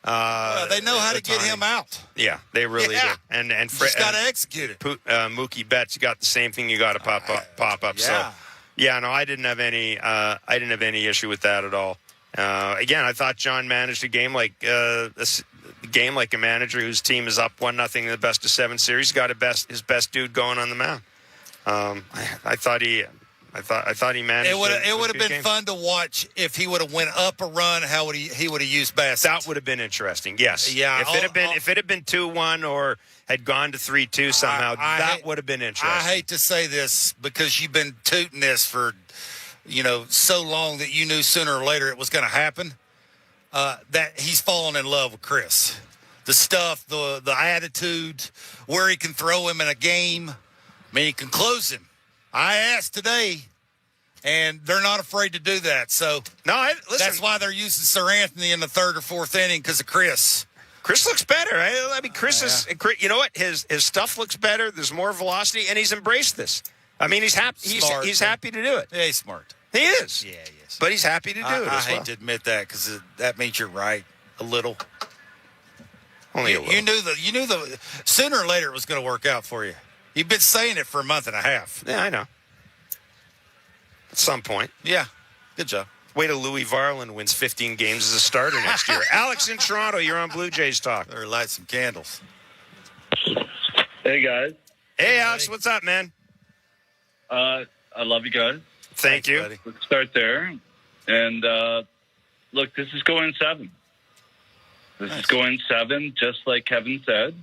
They know how to get him out. Yeah, they really do. And Fred got to execute it. Mookie Betts, you got the same thing. You got to pop up. Yeah. So, yeah, no, I didn't have any issue with that at all. Again, I thought John managed a game like a manager whose team is up 1-0 in the best of 7 series. He got his best dude going on the mound. I thought he managed. It would have been fun to watch if he would have went up a run. How would he would have used Bassett? That would have been interesting. Yes. Yeah. If it had been 2-1 or had gone to 3-2 somehow, that would have been interesting. I hate to say this because you've been tooting this for so long that you knew sooner or later it was going to happen. That he's fallen in love with Chris. The stuff, the attitude, where he can throw him in a game. I mean, he can close him. I asked today, and they're not afraid to do that. So that's why they're using Sir Anthony in the 3rd or 4th inning because of Chris. Chris looks better. I mean, Chris is. You know what? His stuff looks better. There's more velocity, and he's embraced this. I mean, he's happy. He's happy to do it. Yeah, he's smart. He is. Yeah, he is. But he's happy to do it. I hate to admit that because that means you're right a little. Only a little. You knew the sooner or later it was going to work out for you. You've been saying it for a month and a half. Yeah, I know. At some point. Yeah. Good job. Wait till Louis Varland wins 15 games as a starter next year. Alex in Toronto, you're on Blue Jays Talk. Or light some candles. Hey, guys. Hey, Alex, what's up, man? I love you guys. Thanks, you. Buddy. Let's start there. And, look, this is going 7. This is going 7, just like Kevin said.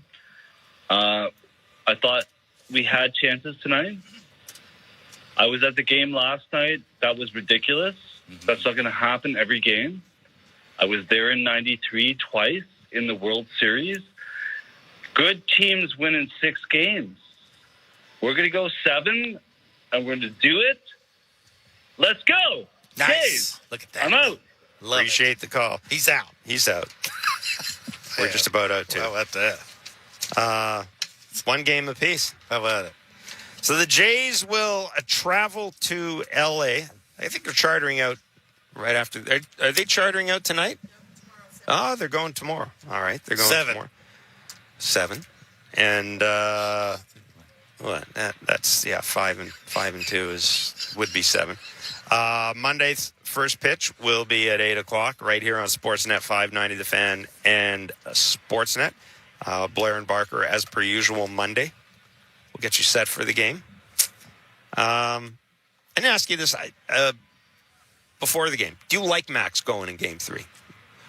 I thought we had chances tonight. I was at the game last night. That was ridiculous. Mm-hmm. That's not going to happen every game. I was there in 93 twice in the World Series. Good teams win in 6 games. We're going to go 7, and we're going to do it. Let's go. Nice. Jays. Look at that. I'm out. Appreciate the call. He's out. He's out. We're just about out, too. How about that? 1 game apiece. How about it? So the Jays will travel to L.A. I think they're chartering out right after. Are they chartering out tonight? Oh, they're going tomorrow. All right. They're going 7. tomorrow. 7. And what? That's 5 and 2 would be 7. Monday's first pitch will be at 8:00 right here on Sportsnet 590 The Fan and Sportsnet. Blair and Barker, as per usual, Monday. We'll get you set for the game. And ask you this before the game: do you like Max going in Game 3?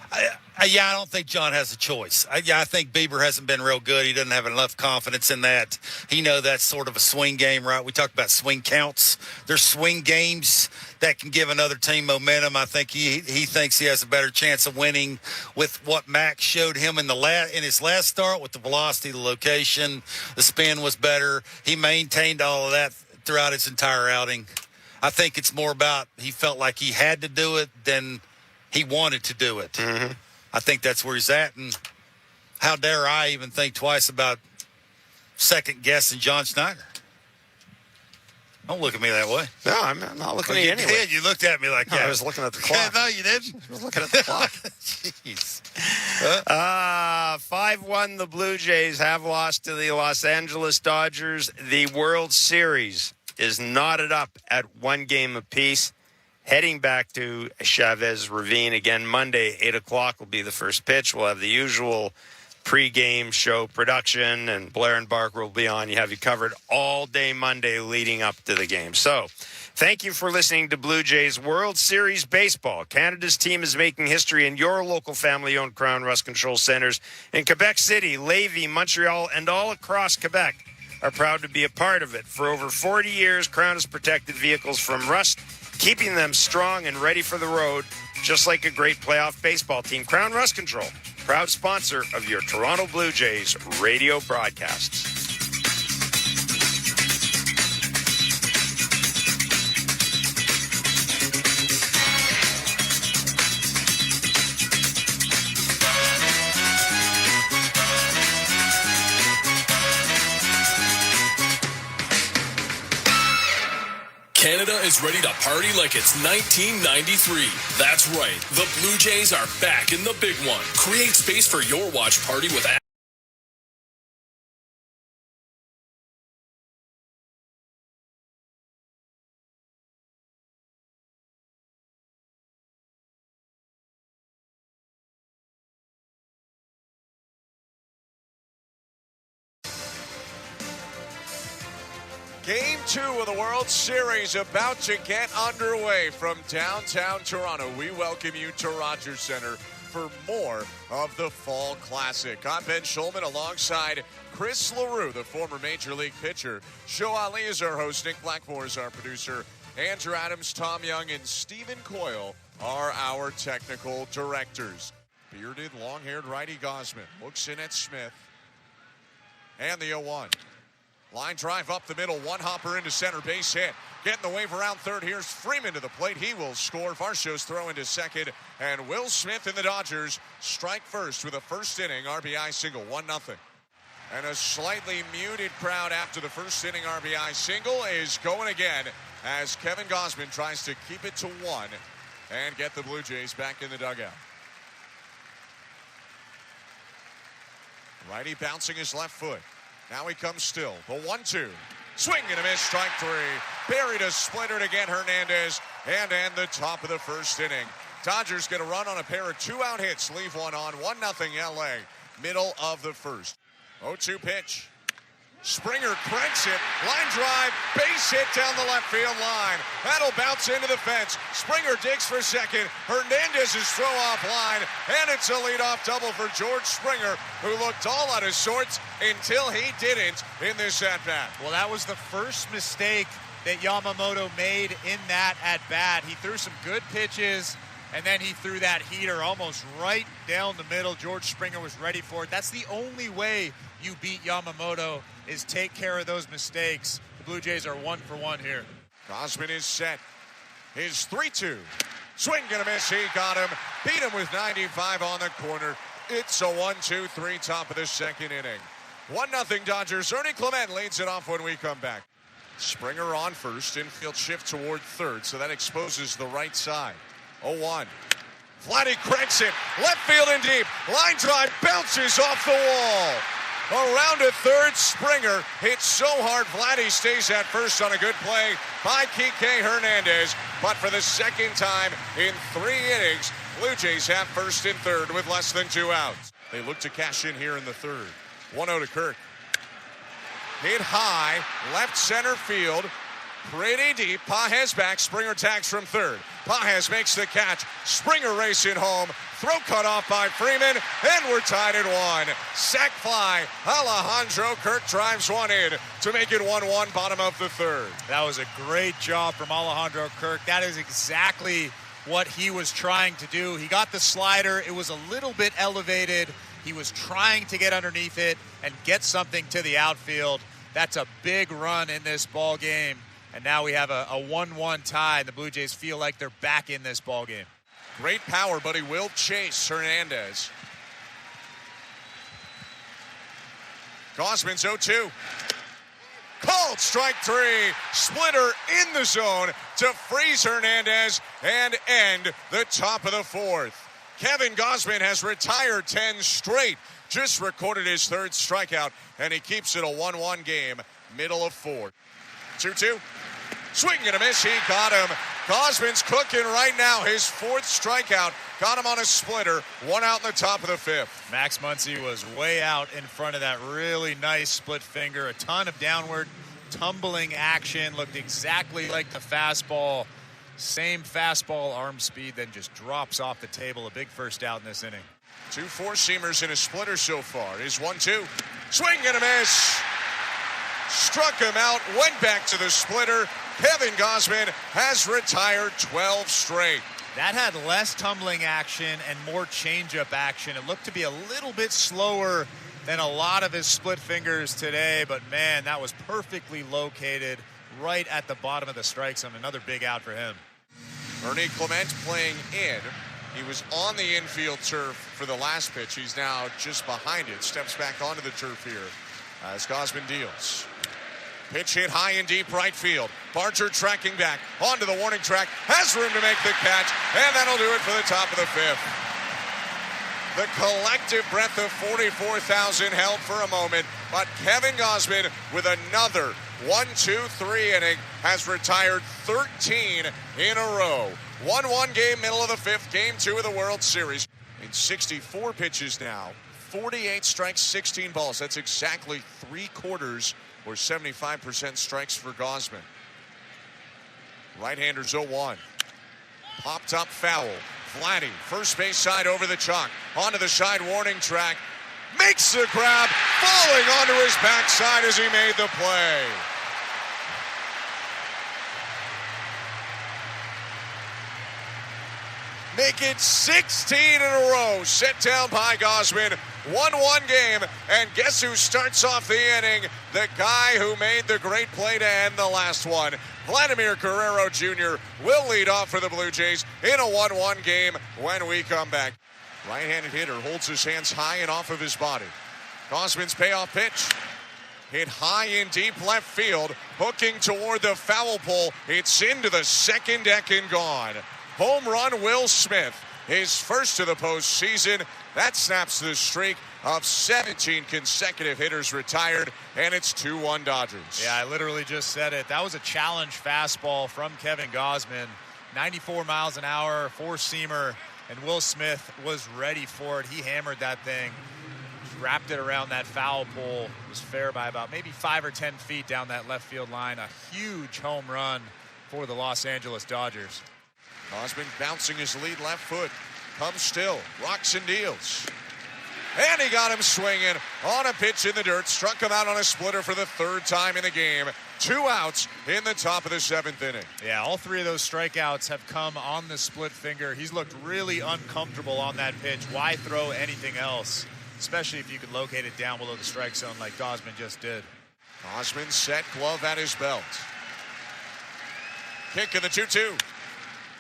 I don't think John has a choice. I think Bieber hasn't been real good. He doesn't have enough confidence in that. He knows that's sort of a swing game, right? We talked about swing counts. There's swing games that can give another team momentum. I think he thinks he has a better chance of winning with what Max showed him in his last start with the velocity, the location, the spin was better. He maintained all of that throughout his entire outing. I think it's more about he felt like he had to do it than he wanted to do it. Mm-hmm. I think that's where he's at. And how dare I even think twice about second guessing John Schneider? Don't look at me that way. No, I'm not looking at you anyway. You looked at me like, yeah. I was looking at the clock. No, you didn't. I was looking at the clock. Jeez. 5-1, the Blue Jays have lost to the Los Angeles Dodgers. The World Series is knotted up at 1 game apiece. Heading back to Chavez Ravine again Monday, 8:00 will be the first pitch. We'll have the usual pregame show production, and Blair and Barker will be on. You have you covered all day Monday leading up to the game. So thank you for listening to Blue Jays World Series Baseball. Canada's team is making history in your local family-owned Crown Rust Control Centers in Quebec City, Lévis, Montreal, and all across Quebec are proud to be a part of it. For over 40 years, Crown has protected vehicles from rust, keeping them strong and ready for the road, just like a great playoff baseball team. Crown Rust Control, proud sponsor of your Toronto Blue Jays radio broadcasts. Canada is ready to party like it's 1993. That's right. The Blue Jays are back in the big one. Create space for your watch party with Game 2 of the World Series about to get underway from downtown Toronto. We welcome you to Rogers Center for more of the Fall Classic. I'm Ben Schulman alongside Chris LaRue, the former Major League pitcher. Joe Ali is our host. Nick Blackmore is our producer. Andrew Adams, Tom Young, and Stephen Coyle are our technical directors. Bearded, long-haired righty Gausman looks in at Smith. And the 0-1. Line drive up the middle, one hopper into center, base hit. Getting the wave around third. Here's Freeman to the plate. He will score. Varscho's throw into second. And Will Smith and the Dodgers strike first with a first inning RBI single, 1-0. And a slightly muted crowd after the first inning RBI single is going again as Kevin Gausman tries to keep it to 1 and get the Blue Jays back in the dugout. Righty bouncing his left foot. Now he comes still. The 1-2. Swing and a miss, strike 3. Buried a splitter to get Hernandez and end the top of the first inning. Dodgers get a run on a pair of 2-out hits. Leave one on. 1-0 LA. Middle of the first. 0-2 pitch. Springer cranks it. Line drive. Base hit down the left field line. That'll bounce into the fence. Springer digs for second. Hernandez's throw off line. And it's a leadoff double for George Springer, who looked all out of sorts until he didn't in this at-bat. Well, that was the first mistake that Yamamoto made in that at-bat. He threw some good pitches, and then he threw that heater almost right down the middle. George Springer was ready for it. That's the only way you beat Yamamoto, is take care of those mistakes. The Blue Jays are 1 for 1 here. Gausman is set. His 3-2. Swing and a miss. He got him. Beat him with 95 on the corner. It's a 1-2-3 top of the second inning. 1-0 Dodgers. Ernie Clement leads it off when we come back. Springer on first. Infield shift toward third, so that exposes the right side. 0-1. Vladdy cranks it. Left field and deep. Line drive bounces off the wall. Around to third, Springer hits so hard, Vladdy stays at first on a good play by Kike Hernandez. But for the second time in 3 innings, Blue Jays have first and third with less than 2 outs. They look to cash in here in the third. 1-0 to Kirk. Hit high, left center field. Pretty deep. Pages back. Springer tags from third. Pages makes the catch. Springer racing home. Throw cut off by Freeman. And we're tied at 1. Sac fly. Alejandro Kirk drives one in to make it 1-1, bottom of the third. That was a great job from Alejandro Kirk. That is exactly what he was trying to do. He got the slider. It was a little bit elevated. He was trying to get underneath it and get something to the outfield. That's a big run in this ball game. And now we have a 1-1 tie. The Blue Jays feel like they're back in this ball game. Great power, but he will chase Hernandez. Gausman's 0-2. Called strike 3. Splitter in the zone to freeze Hernandez and end the top of the fourth. Kevin Gausman has retired 10 straight. Just recorded his 3rd strikeout, and he keeps it a 1-1 game, middle of 4. 2-2. Swing and a miss. He got him. Gausman's cooking right now. His 4th strikeout. Got him on a splitter. 1 out in the top of the 5th. Max Muncy was way out in front of that really nice split finger. A ton of downward tumbling action. Looked exactly like the fastball. Same fastball arm speed, then just drops off the table. A big first out in this inning. 2 4-seamers in a splitter so far. Is 1-2. Swing and a miss. Struck him out. Went back to the splitter. Kevin Gausman has retired 12 straight. That had less tumbling action and more changeup action. It looked to be a little bit slower than a lot of his split fingers today, but man, that was perfectly located right at the bottom of the strike zone. Another big out for him. Ernie Clement playing in. He was on the infield turf for the last pitch. He's now just behind it. Steps back onto the turf here as Gausman deals. Pitch hit high and deep right field. Barger tracking back onto the warning track. Has room to make the catch. And that'll do it for the top of the fifth. The collective breath of 44,000 held for a moment. But Kevin Gausman with another 1-2-3 inning has retired 13 in a row. 1-1 game, middle of the fifth, game 2 of the World Series. In 64 pitches now, 48 strikes, 16 balls. That's exactly 3/4 or 75% strikes for Gausman. Right-handers 0-1. Popped up foul. Vladdy, first base side over the chalk. Onto the side warning track. Makes the grab, falling onto his backside as he made the play. Make it 16 in a row, set down by Gausman. 1-1 game, and guess who starts off the inning? The guy who made the great play to end the last one. Vladimir Guerrero Jr. will lead off for the Blue Jays in a 1-1 game when we come back. Right-handed hitter holds his hands high and off of his body. Gausman's payoff pitch. Hit high and deep left field, hooking toward the foul pole. It's into the second deck and gone. Home run, Will Smith, his first of the postseason. That snaps the streak of 17 consecutive hitters retired, and it's 2-1 Dodgers. Yeah, I literally just said it. That was a challenge fastball from Kevin Gausman. 94 miles an hour, four-seamer, and Will Smith was ready for it. He hammered that thing, wrapped it around that foul pole. It was fair by about maybe 5 or 10 feet down that left field line. A huge home run for the Los Angeles Dodgers. Gausman bouncing his lead left foot. Comes still. Rocks and deals. And he got him swinging on a pitch in the dirt. Struck him out on a splitter for the third time in the game. 2 outs in the top of the 7th inning. Yeah, all 3 of those strikeouts have come on the split finger. He's looked really uncomfortable on that pitch. Why throw anything else? Especially if you could locate it down below the strike zone like Gausman just did. Gausman set, glove at his belt. Kick in the 2-2.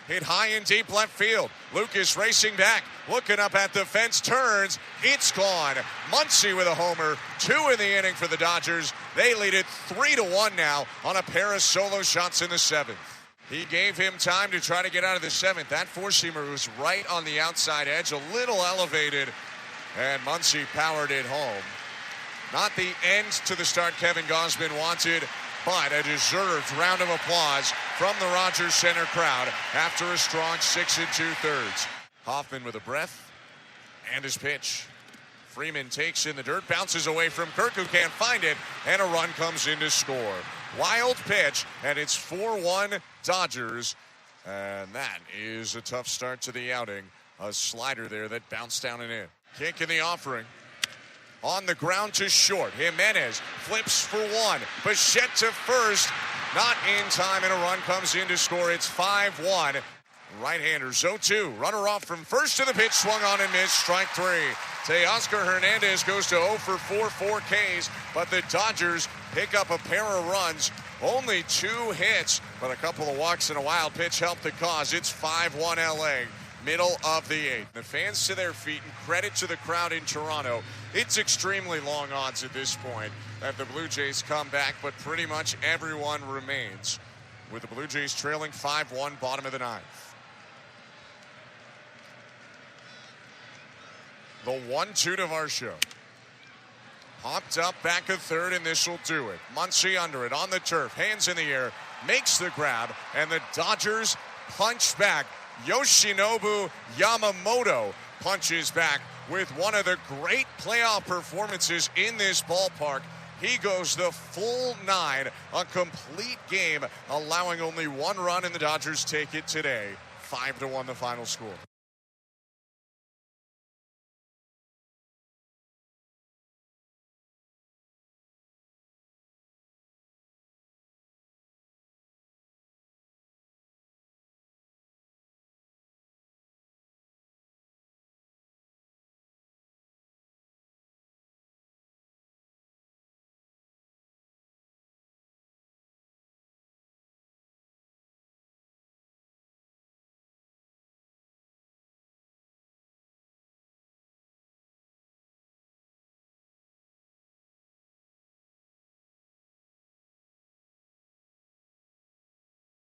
Hit high and deep left field. Lucas racing back, looking up at the fence, turns. It's gone. Muncy with a homer. 2 in the inning for the Dodgers. They lead it 3-1 now on a pair of solo shots in the 7th. He gave him time to try to get out of the 7th. That four-seamer was right on the outside edge, a little elevated, and Muncy powered it home. Not the end to the start Kevin Gausman wanted, but a deserved round of applause from the Rogers Center crowd after a strong 6 2/3. Hoffman with a breath and his pitch. Freeman takes in the dirt, bounces away from Kirk, who can't find it, and a run comes in to score. Wild pitch, and it's 4-1 Dodgers, and that is a tough start to the outing. A slider there that bounced down and in. Kick in the offering. On the ground to short. Jimenez flips for 1. Bichette to first. Not in time, and a run comes in to score. It's 5-1. Right-handers 0-2. Runner off from first to the pitch. Swung on and missed. Strike 3. Teoscar Hernandez goes to 0 for 4 Ks, but the Dodgers pick up a pair of runs. Only 2 hits, but a couple of walks and a wild pitch helped the cause. It's 5-1 LA. Middle of the 8th. The fans to their feet, and credit to the crowd in Toronto. It's extremely long odds at this point that the Blue Jays come back, but pretty much everyone remains, with the Blue Jays trailing 5-1, bottom of the 9th. The 1-2 to Varscho. Popped up back of third, and this will do it. Muncy under it on the turf, hands in the air, makes the grab, and the Dodgers punch back. Yoshinobu Yamamoto punches back with one of the great playoff performances in this ballpark. He goes the full 9, a complete game, allowing only 1 run, and the Dodgers take it today. 5-1 the final score.